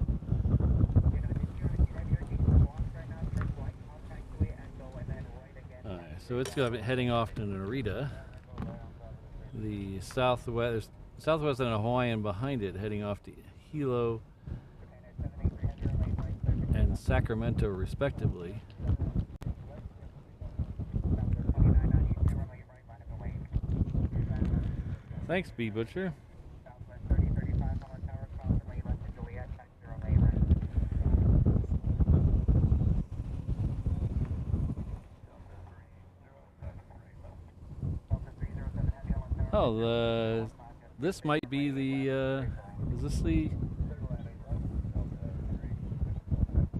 Alright, so it's going to be heading off to Narita. The Southwest and a Hawaiian behind it, heading off to Hilo and Sacramento, respectively. Thanks, B Butcher. Oh, this might be the, is this the,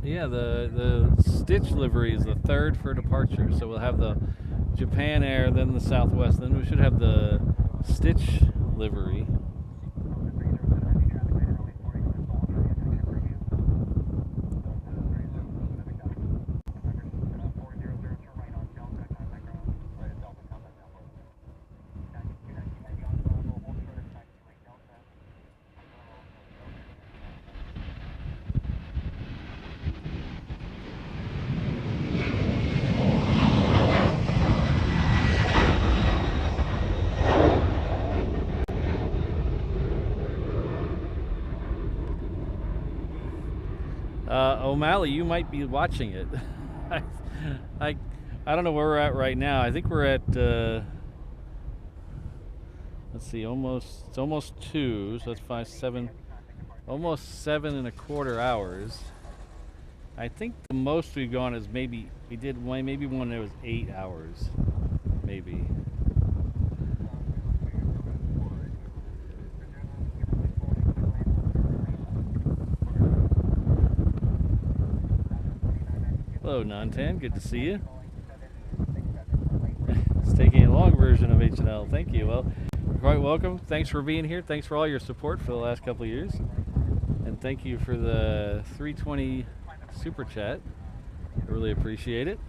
yeah, the Stitch livery is the third for departure. So we'll have the Japan Air, then the Southwest, then we should have the Stitch livery. O'Malley, you might be watching it. I don't know where we're at right now. I think we're at let's see, it's almost 2, so that's 5, 7, almost 7.25 hours. I think the most we've gone is maybe one that was 8 hours, maybe. Hello, Nantan. Good to see you. It's taking a long version of HNL. Thank you. Well, you're quite welcome. Thanks for being here. Thanks for all your support for the last couple of years. And thank you for the 320 super chat. I really appreciate it.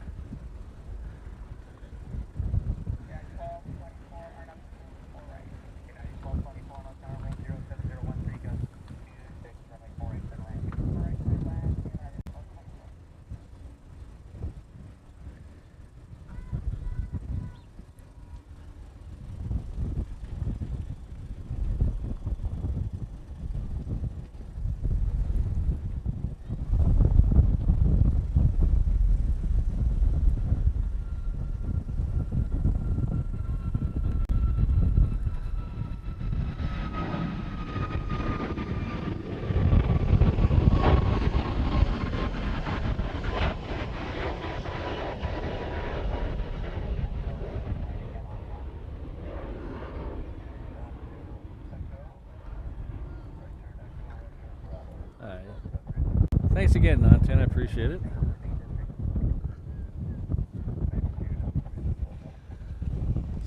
Thanks again, Nantan. I appreciate it.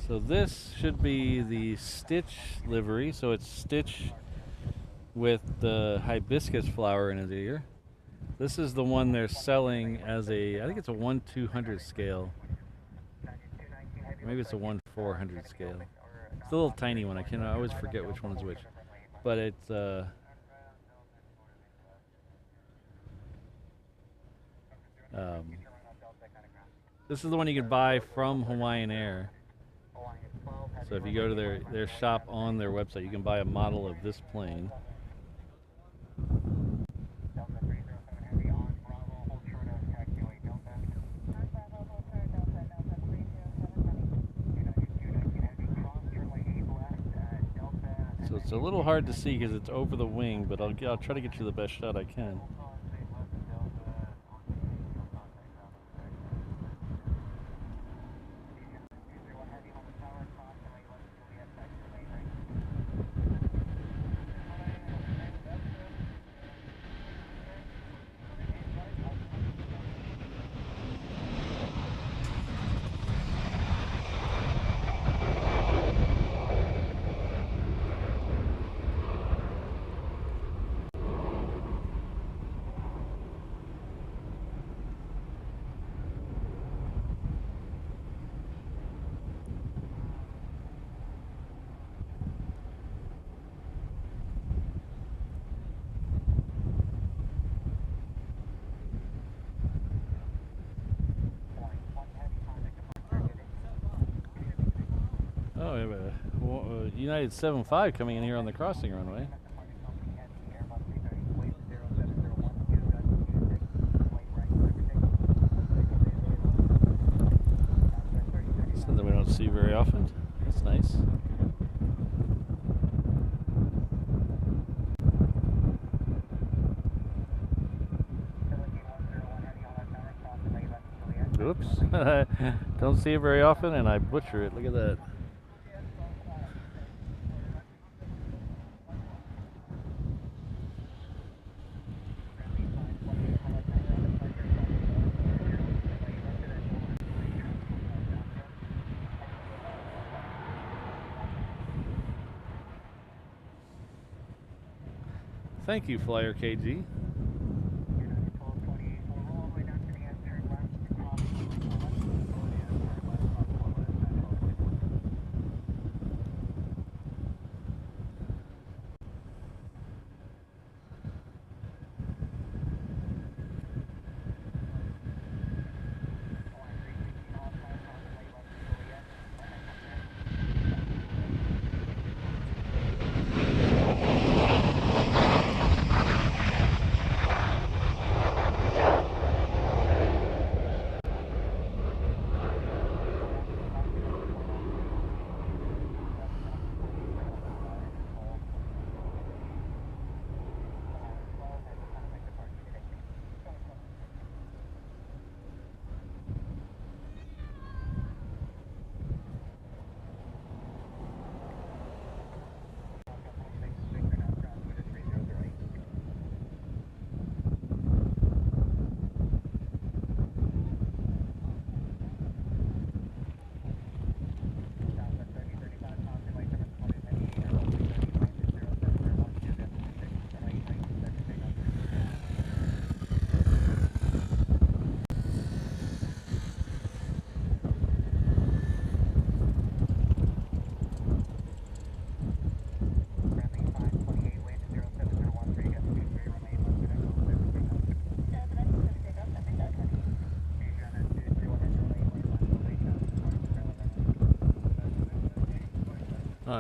So this should be the Stitch livery. So it's Stitch with the hibiscus flower in his ear. This is the one they're selling as a, I think it's a 1/200 scale. Maybe it's a 1/400 scale. It's a little tiny one. I always forget which one is which. But it's this is the one you can buy from Hawaiian Air. So if you go to their shop on their website, you can buy a model of this plane. So it's a little hard to see because it's over the wing, but I'll try to get you the best shot I can. Oh, we have a United 75 coming in here on the crossing runway. Something we don't see very often. That's nice. Oops. Don't see it very often, and I butcher it. Look at that. Thank you, Flyer KG.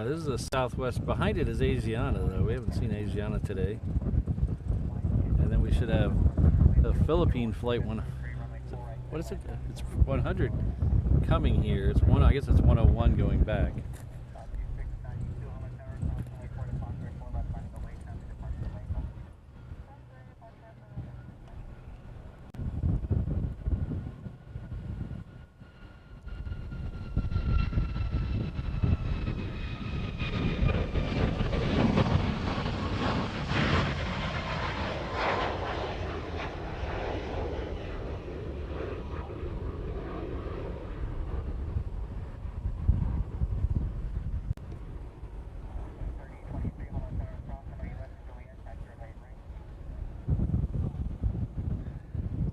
This is the Southwest. Behind it is Asiana, though. We haven't seen Asiana today. And then we should have the Philippine flight one. What is it? It's 100 coming here. It's one. I guess it's 101 going back.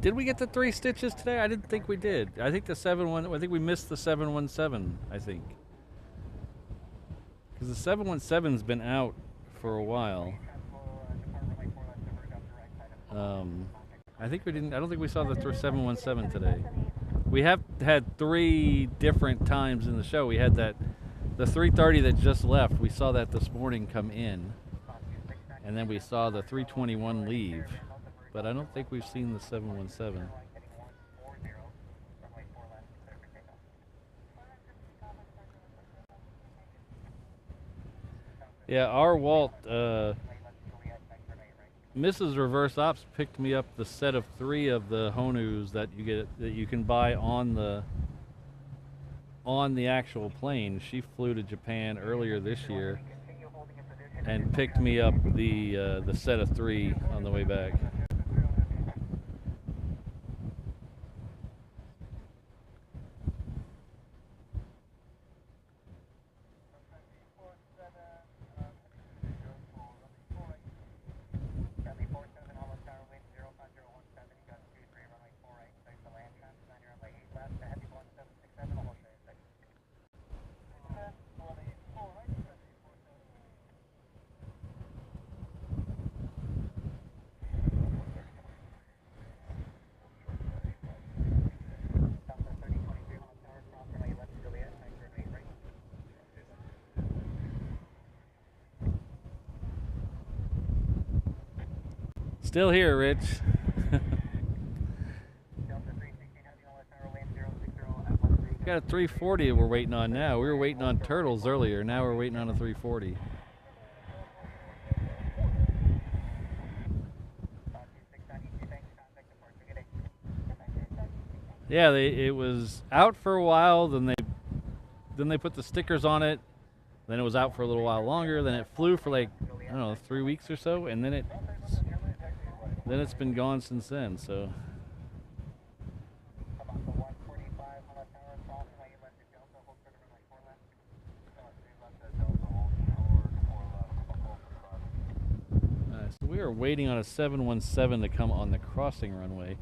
Did we get the 3 stitches today? I didn't think we did. I think the 7-1. I think we missed the 717. I think because the 717's been out for a while. I think we didn't. I don't think we saw the 717 today. We have had 3 different times in the show. We had the 3:30 that just left. We saw that this morning come in, and then we saw the 3:21 leave. But I don't think we've seen the 717. Yeah, our Walt, Mrs. Reverse Ops picked me up the set of 3 of the Honus that you can buy on the actual plane. She flew to Japan earlier this year and picked me up the set of 3 on the way back. Still here, Rich. Got a 340 we're waiting on now. We were waiting on turtles earlier. Now we're waiting on a 340. Yeah, it was out for a while. Then they put the stickers on it. Then it was out for a little while longer. Then it flew for like, I don't know, 3 weeks or so, and then it's been gone since then. So. So we are waiting on a 717 to come on the crossing runway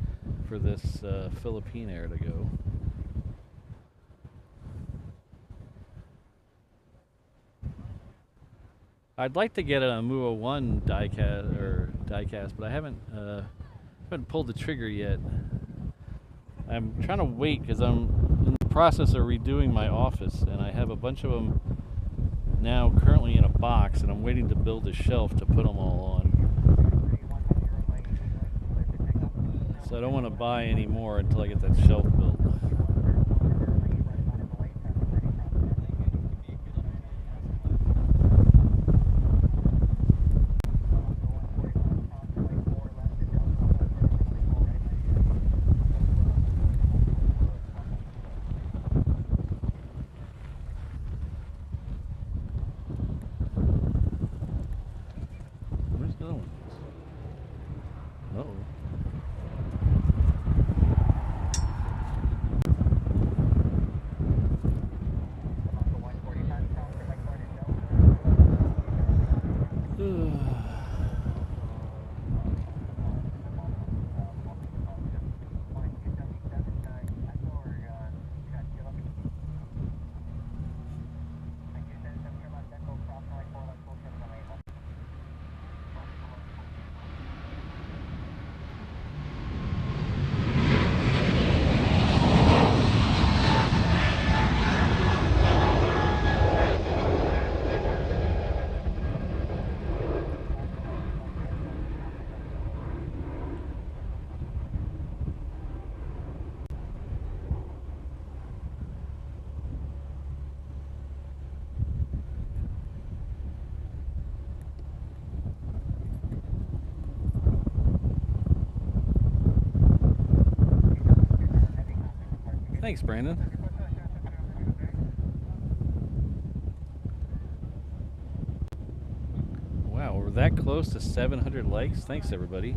for this Philippine Air to go. I'd like to get a MUA 1 diecast, but I haven't pulled the trigger yet. I'm trying to wait because I'm in the process of redoing my office, and I have a bunch of them now currently in a box, and I'm waiting to build a shelf to put them all on. So I don't want to buy any more until I get that shelf built. Thanks, Brandon. Wow, we're that close to 700 likes. Thanks, everybody.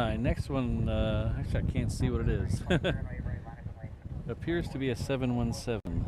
Alright, next one, actually I can't see what it is. It appears to be a 717.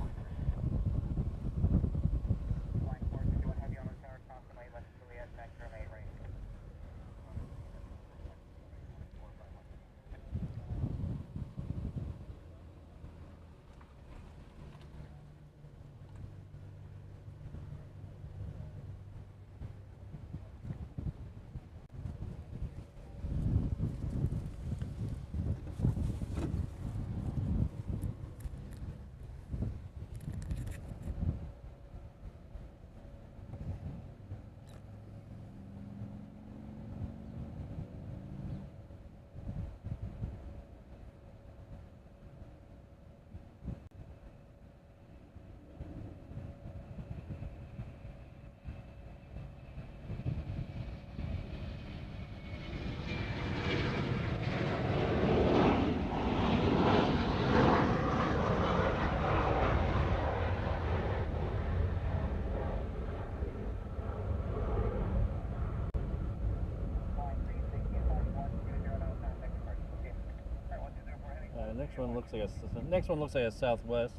Next one looks like a Southwest.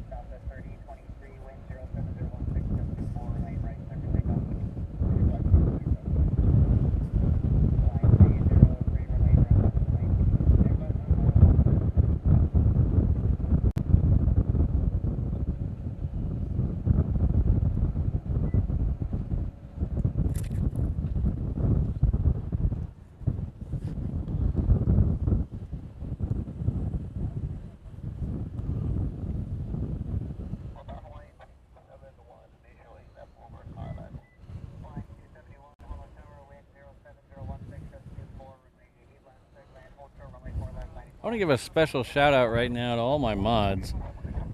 I want to give a special shout out right now to all my mods.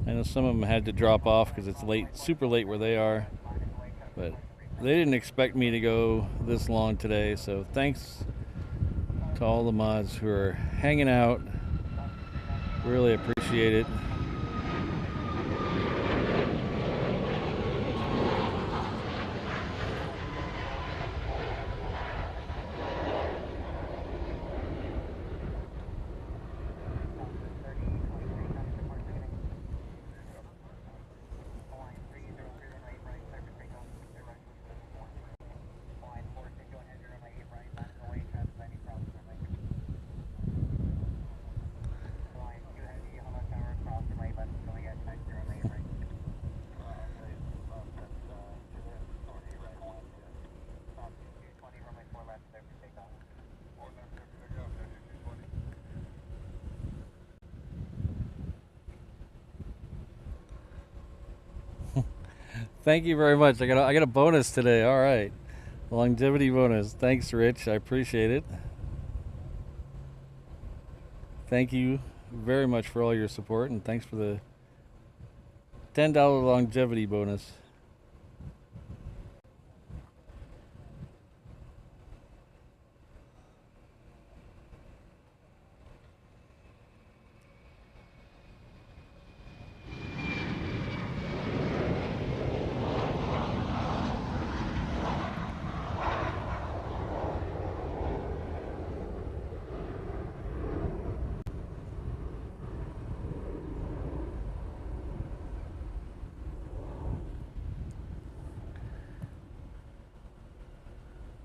I know some of them had to drop off because it's late, super late where they are, but they didn't expect me to go this long today, so thanks to all the mods who are hanging out. Really appreciate it. Thank you very much. I got a bonus today. All right, longevity bonus. Thanks, Rich. I appreciate it. Thank you very much for all your support, and thanks for the $10 longevity bonus.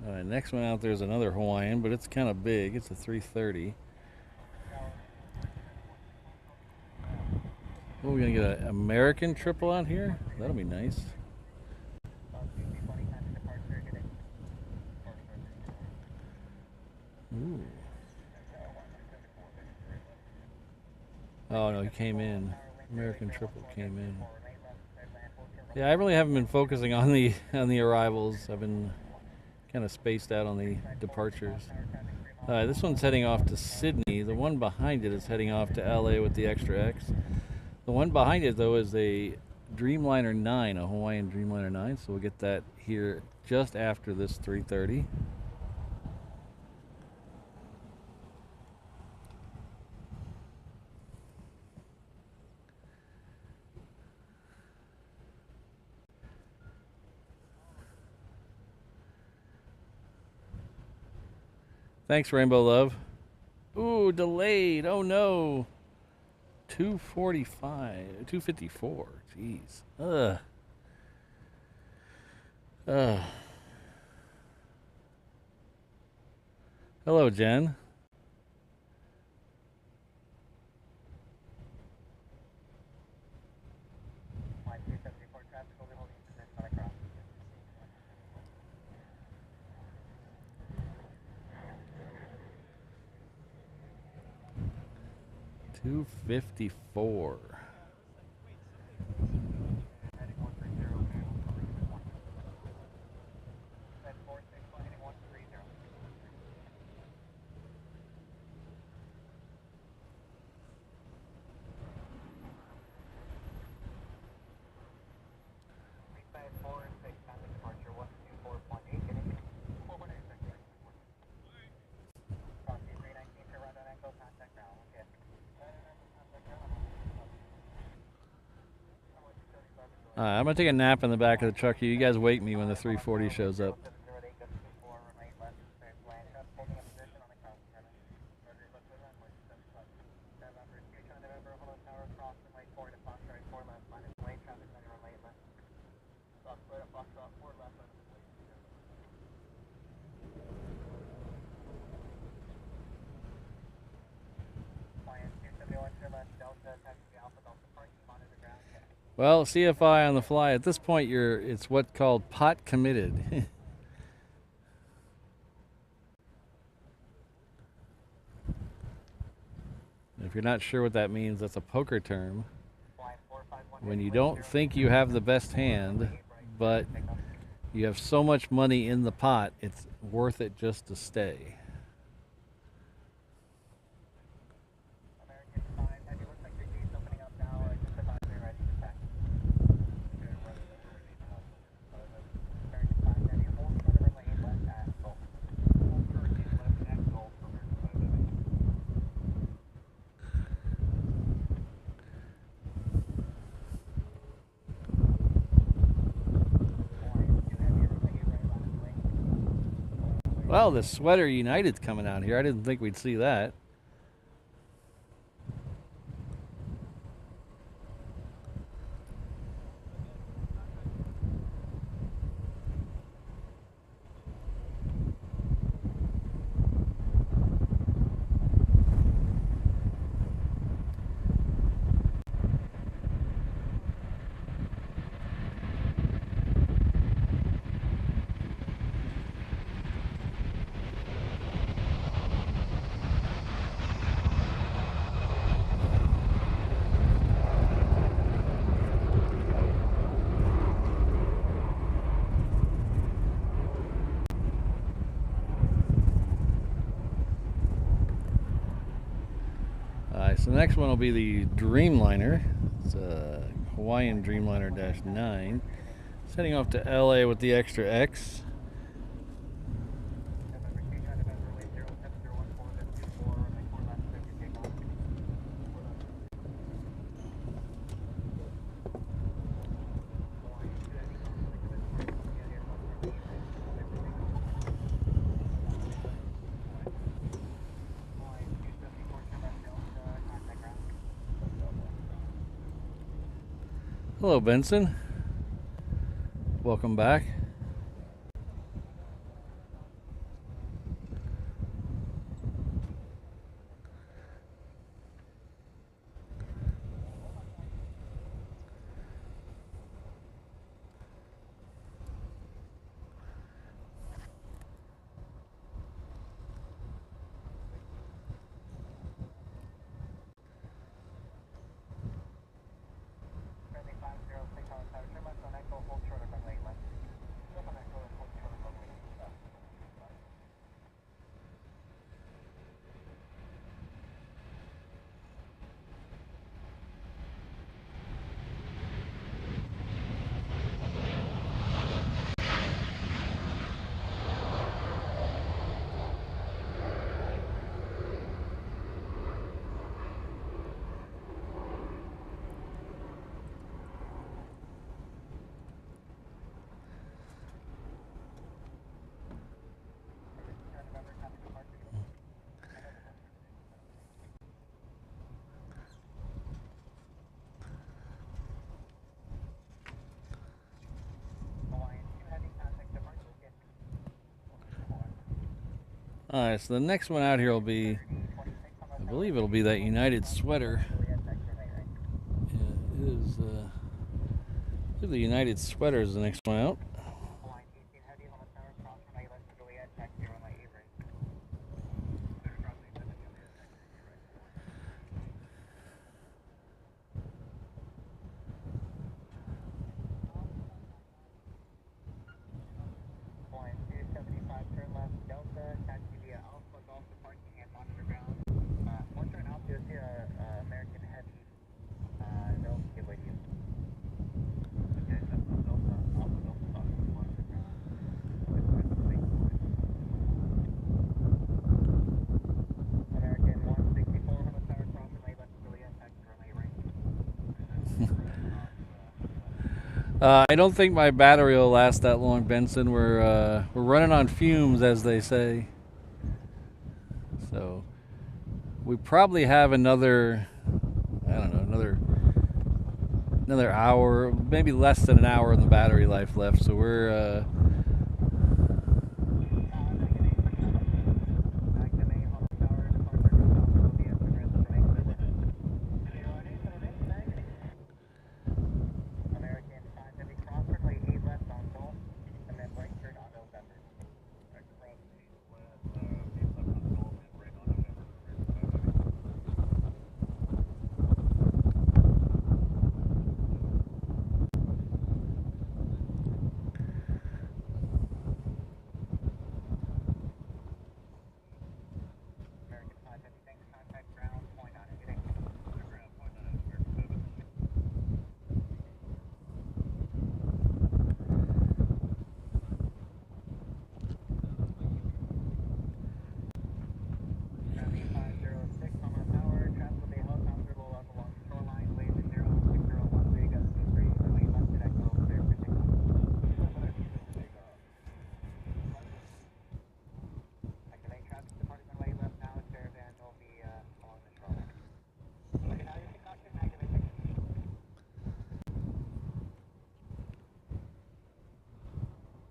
Alright, next one out there is another Hawaiian, but it's kind of big. It's a 330. Oh, we're going to get an American triple out here? That'll be nice. Ooh. Oh, no, he came in. American triple came in. Yeah, I really haven't been focusing on the arrivals. I've been kind of spaced out on the departures. This one's heading off to Sydney. The one behind it is heading off to LA with the Extra X. The one behind it, though, is a Dreamliner 9, a Hawaiian Dreamliner 9. So we'll get that here just after this 330. Thanks, Rainbow Love. Oh, delayed. Oh no. 245, 254. Jeez. Ugh. Ugh. Hello, Jen. Line 274 traffic will be holding position on a cross. 254. Heading 130, Head 461 heading 130. Side 46, traffic departure 124.8, getting 416. Cross 319 to rundown echo, contact ground, okay. I'm gonna take a nap in the back of the truck. You guys wake me when the 340 shows up. Well, CFI on the fly. At this point, it's what's called pot committed. If you're not sure what that means, that's a poker term. When you don't think you have the best hand, but you have so much money in the pot, it's worth it just to stay. Well, the Sweater United's coming out here. I didn't think we'd see that. So the next one will be the Dreamliner. It's a Hawaiian Dreamliner -9. It's heading off to LA with the extra X. Hello, Benson. Welcome back. All right, so the next one out here will be, I believe it'll be that United sweater. Yeah, it is. I believe the United sweater is the next one out. I don't think my battery will last that long, Benson. We're running on fumes, as they say. So we probably have another, I don't know, another hour, maybe less than an hour in the battery life left. So we're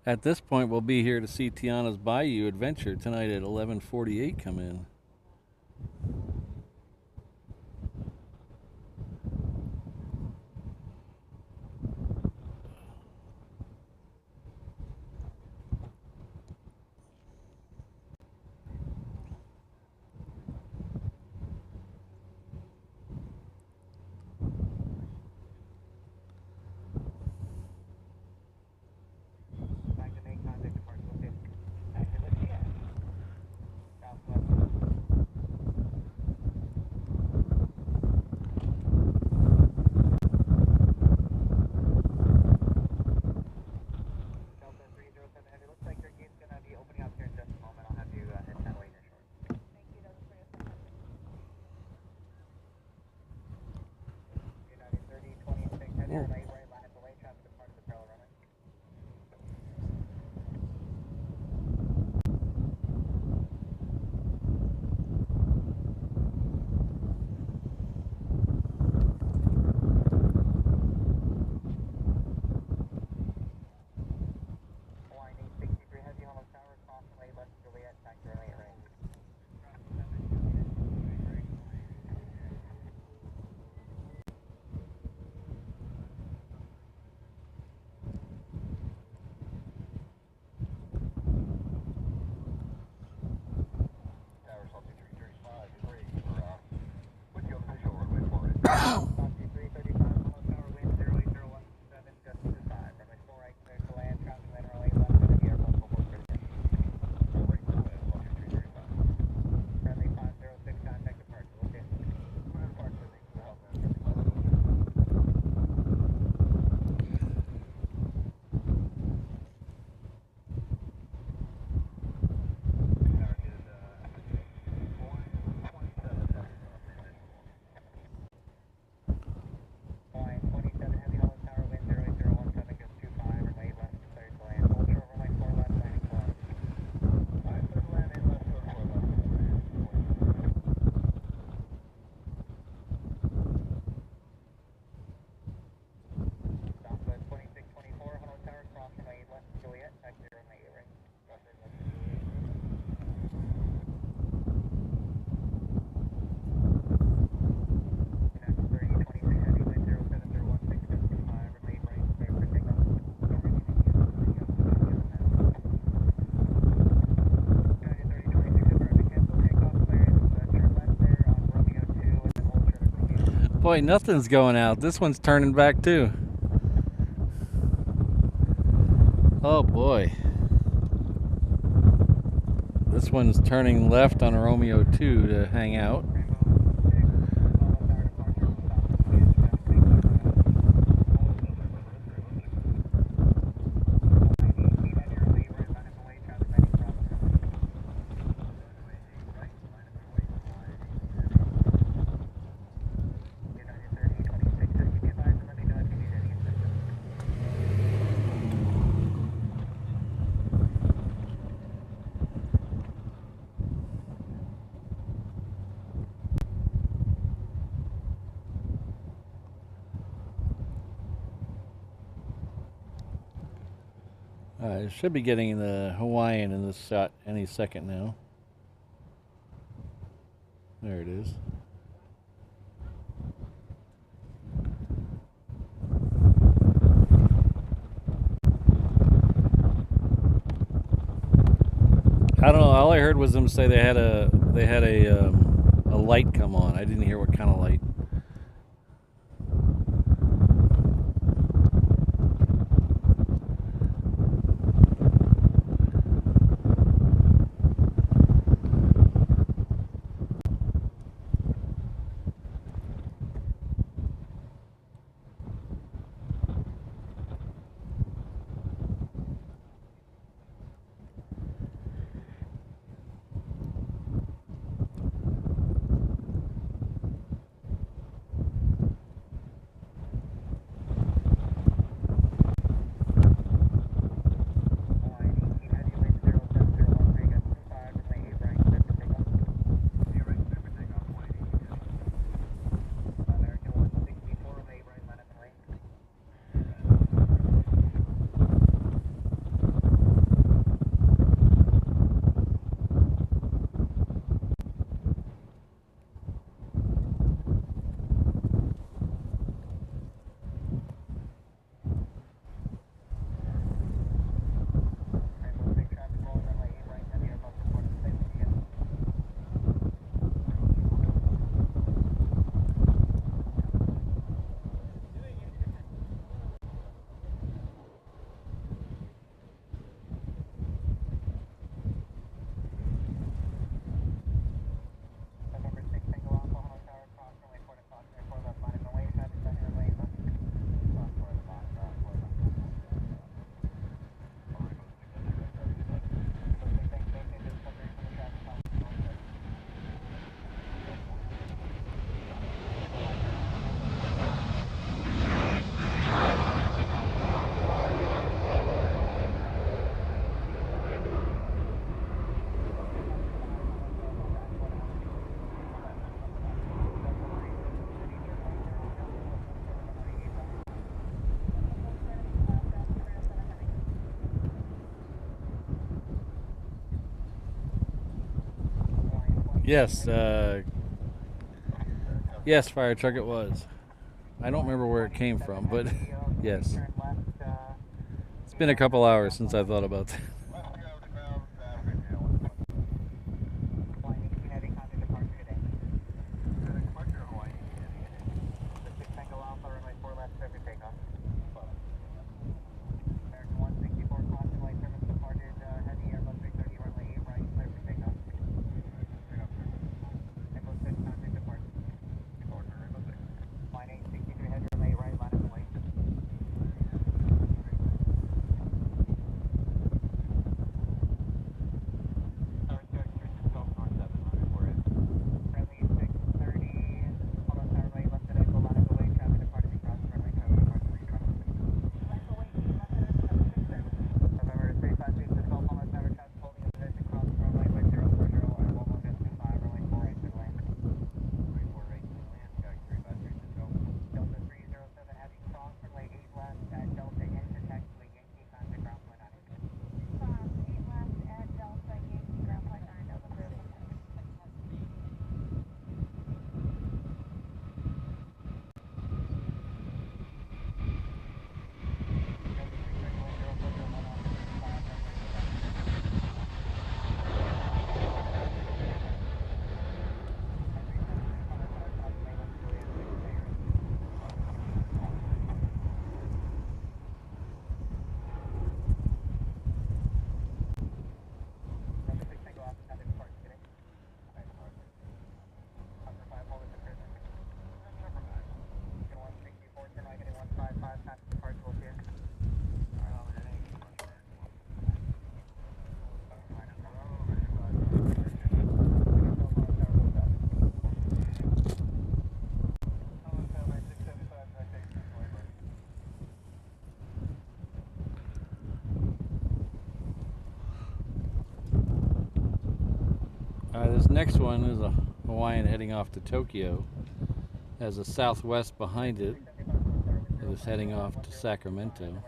at this point we'll be here to see Tiana's Bayou Adventure tonight at 11:48 come in. Boy, nothing's going out. This one's turning back too. Oh boy. This one's turning left on Romeo 2 to hang out. It should be getting the Hawaiian in this shot any second now. There it is. I don't know. All I heard was them say they had a light come on. I didn't hear what kind of light. Yes, yes, fire truck it was. I don't remember where it came from, but yes. It's been a couple hours since I thought about that. This next one is a Hawaiian heading off to Tokyo. Has a Southwest behind it. It is heading off to Sacramento.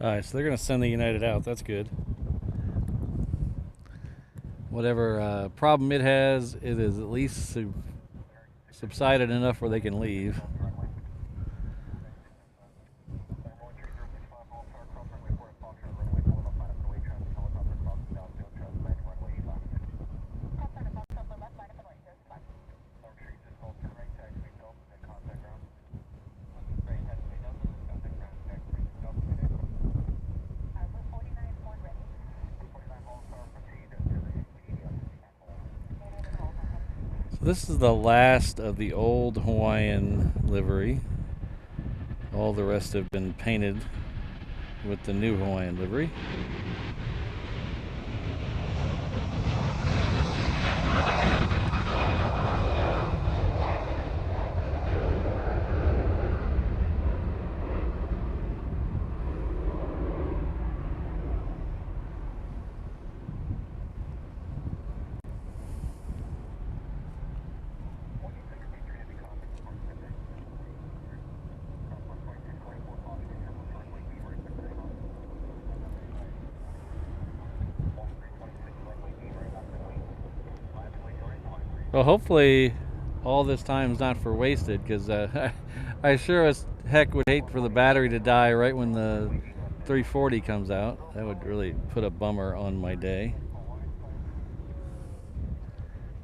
Alright, so they're going to send the United out. That's good. Whatever problem it has, it is at least subsided enough where they can leave. This is the last of the old Hawaiian livery. All the rest have been painted with the new Hawaiian livery. Well, hopefully all this time is not for wasted, because I sure as heck would hate for the battery to die right when the 340 comes out. That would really put a bummer on my day.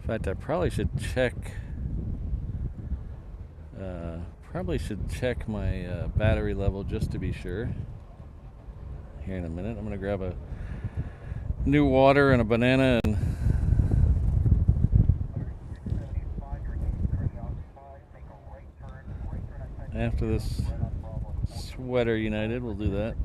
In fact, I probably should check my battery level just to be sure. Here in a minute, I'm going to grab a new water and a banana and after this sweater United, we'll do that.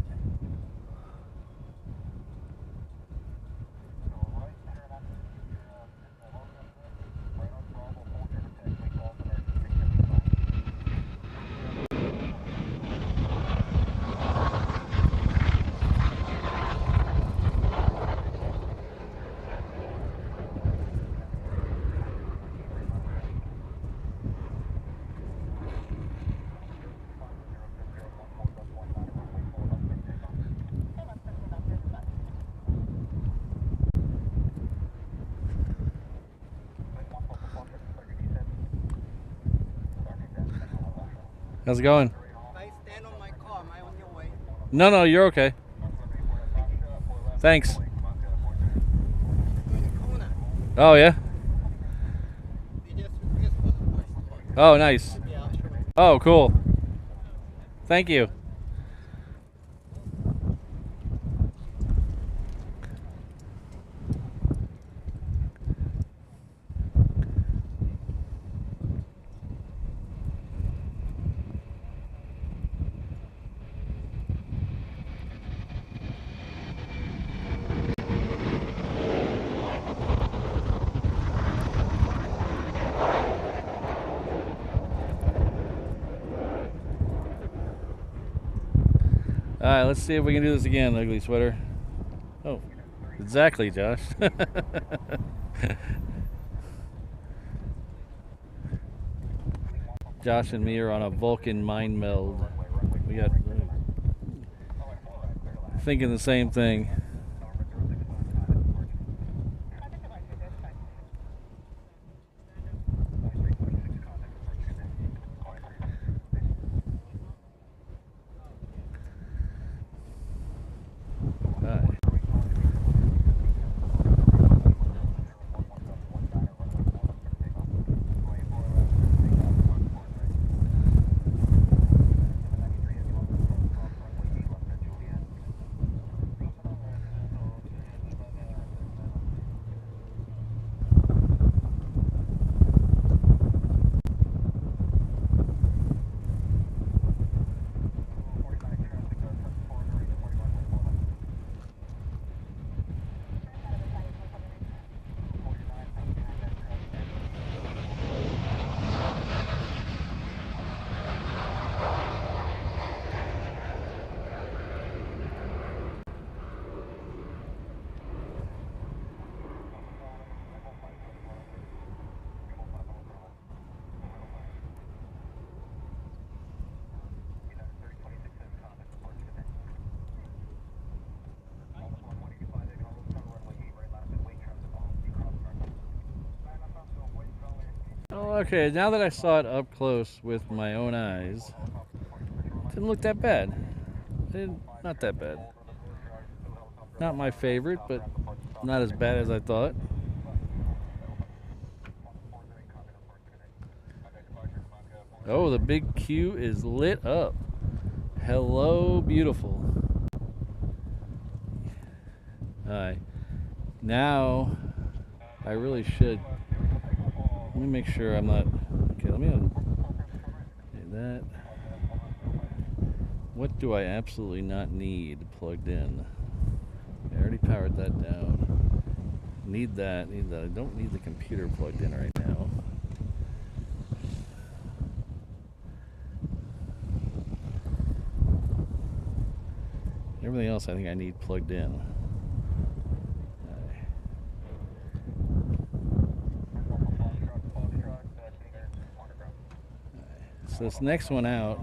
How's it going? If I stand on my car, am I on your way? No, no, you're okay. Thanks. Oh, yeah? Oh, nice. Oh, cool. Thank you. All right, let's see if we can do this again, ugly sweater. Oh, exactly, Josh. Josh and me are on a Vulcan mind meld. We got thinking the same thing. Oh, okay, now that I saw it up close with my own eyes, it didn't look that bad. Not that bad. Not my favorite, but not as bad as I thought. Oh, the big Q is lit up. Hello, beautiful. Alright, now I really should. Let me make sure I'm not. Okay, let me do that. What do I absolutely not need plugged in? I already powered that down. Need that. I don't need the computer plugged in right now. Everything else I think I need plugged in. So this next one out.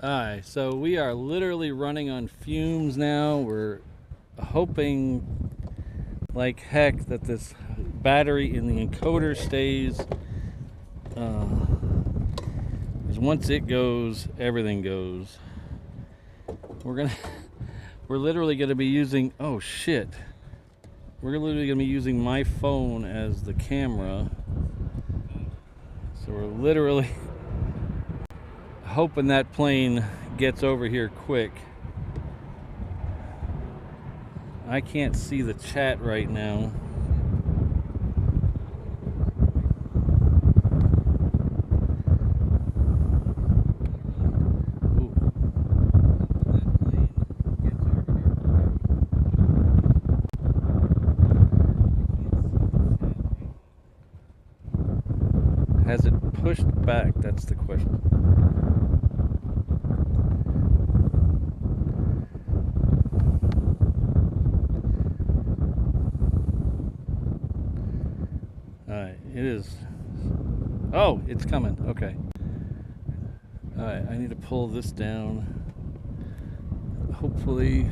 Alright, so we are literally running on fumes now. We're hoping like heck that this battery in the encoder stays. Because once it goes, everything goes. We're literally gonna be using, oh shit. We're literally gonna be using my phone as the camera. So we're literally hoping that plane gets over here quick. I can't see the chat right now. Has it pushed back? That's the question. Alright, it is. Oh, it's coming. Okay. Alright, I need to pull this down. Hopefully.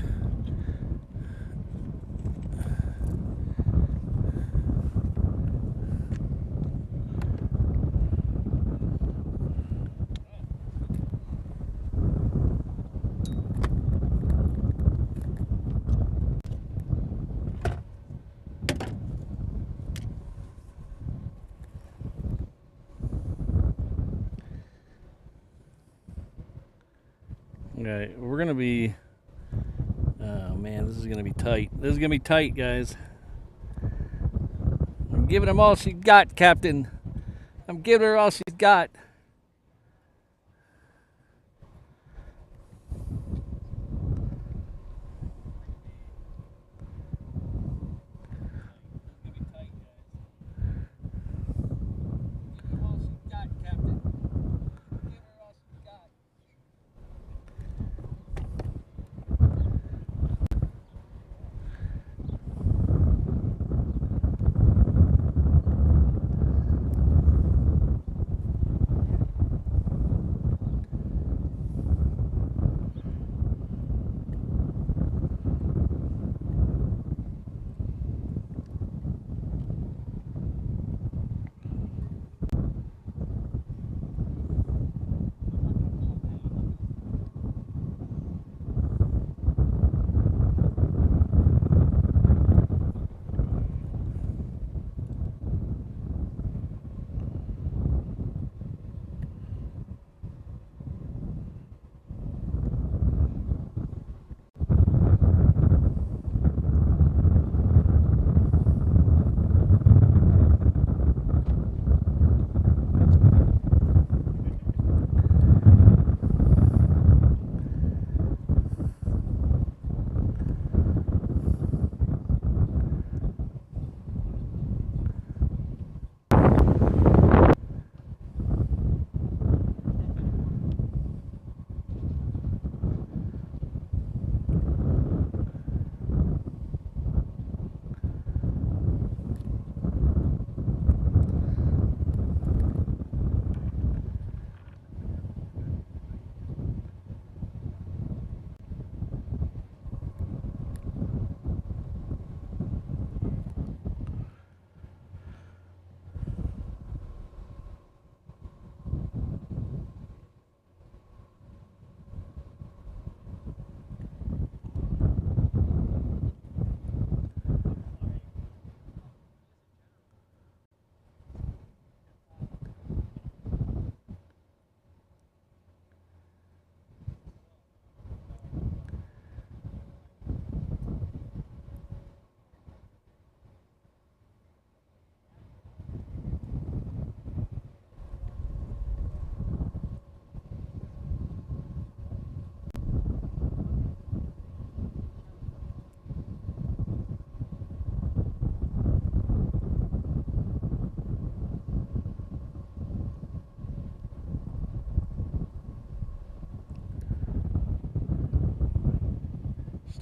Okay, we're gonna be. Oh man, this is gonna be tight. This is gonna be tight, guys. I'm giving them all she's got, Captain. I'm giving her all she's got.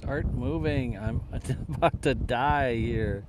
Start moving. I'm about to die here.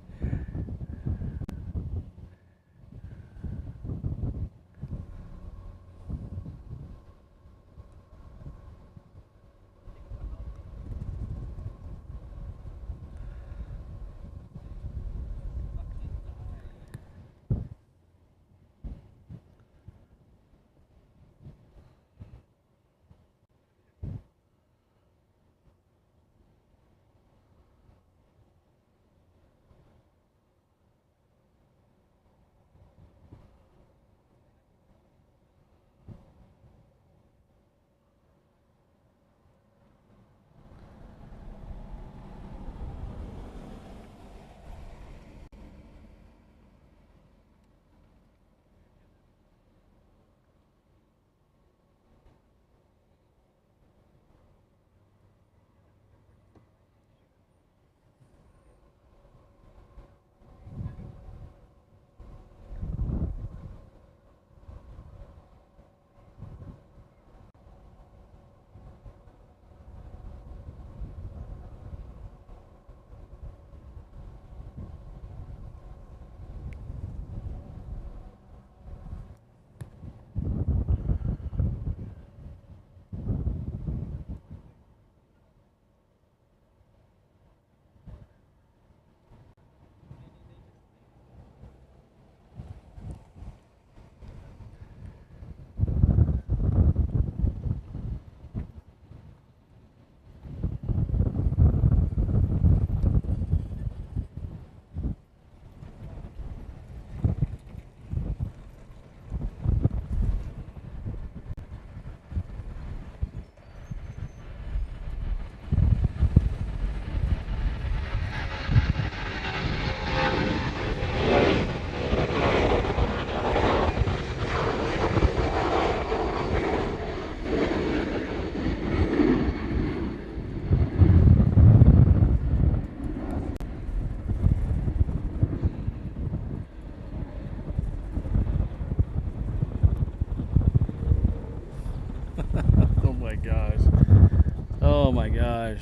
Oh my gosh.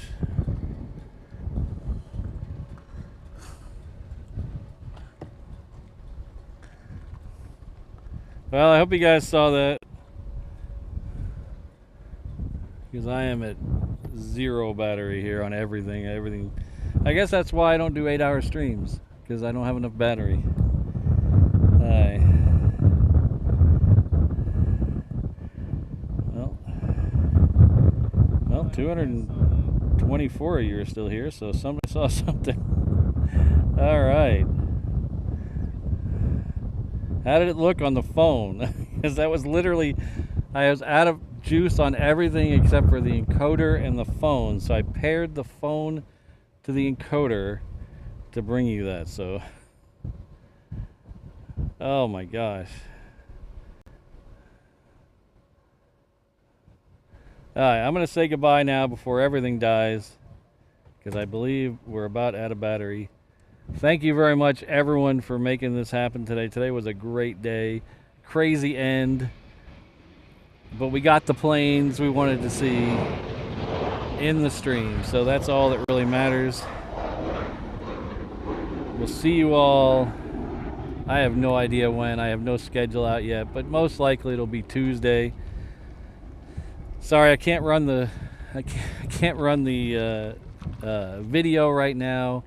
Well, I hope you guys saw that. Because I am at 0 battery here on everything. I guess that's why I don't do 8-hour streams, because I don't have enough battery. Alright. Well, 224 of you are still here, so somebody saw something. Alright. How did it look on the phone? Because that was literally, I was out of juice on everything except for the encoder and the phone, so I paired the phone to the encoder to bring you that. So oh my gosh. Alright, I'm gonna say goodbye now before everything dies, because I believe we're about out of battery. Thank you very much everyone for making this happen today. Today was a great day. Crazy end. But we got the planes we wanted to see in the stream, so that's all that really matters. We'll see you all. I have no idea when. I have no schedule out yet, but most likely it'll be Tuesday. Sorry, I can't run the video right now.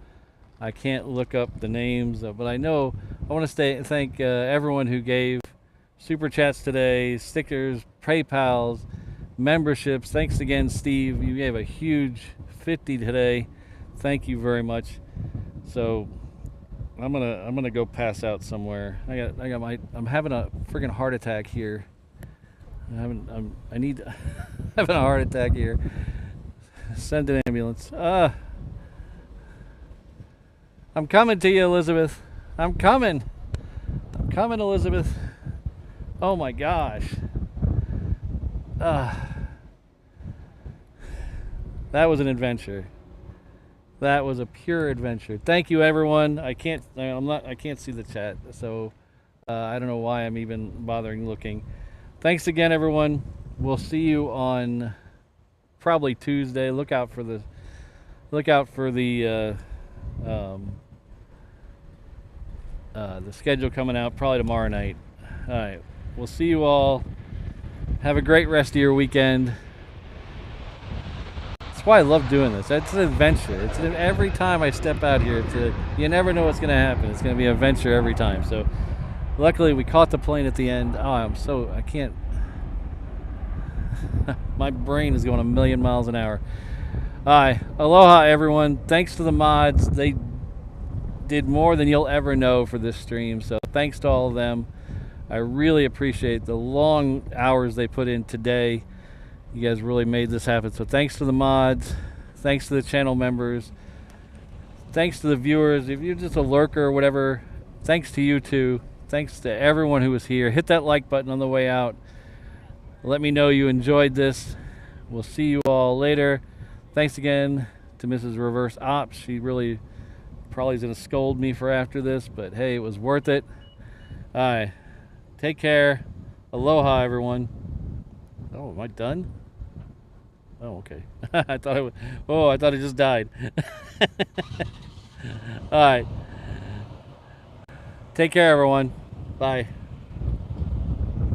I can't look up the names, but I know I want to thank everyone who gave super chats today, stickers, PayPals, memberships. Thanks again, Steve. You gave a huge 50 today. Thank you very much. So I'm gonna go pass out somewhere. I'm having a freaking heart attack here. I'm having a heart attack here. Send an ambulance. I'm coming to you, Elizabeth. I'm coming, Elizabeth. Oh my gosh. That was an adventure. That was a pure adventure. Thank you, everyone. I can't see the chat, so I don't know why I'm even bothering looking. Thanks again, everyone. We'll see you on probably Tuesday. Look out for the schedule coming out probably tomorrow night. All right. We'll see you all. Have a great rest of your weekend. That's why I love doing this. It's an adventure. Every time I step out here, you never know what's going to happen. It's going to be an adventure every time. So luckily we caught the plane at the end. Oh, I can't. My brain is going a million miles an hour. All right. Aloha, everyone. Thanks to the mods. They did more than you'll ever know for this stream. So thanks to all of them. I really appreciate the long hours they put in today. You guys really made this happen. So thanks to the mods. Thanks to the channel members. Thanks to the viewers. If you're just a lurker or whatever, thanks to you too. Thanks to everyone who was here. Hit that like button on the way out. Let me know you enjoyed this. We'll see you all later. Thanks again to Mrs. Reverse Ops. She really probably is going to scold me for after this, but hey, it was worth it. All right. Take care. Aloha, everyone. Oh, am I done? Oh, okay. I thought it just died. All right. Take care, everyone. Bye.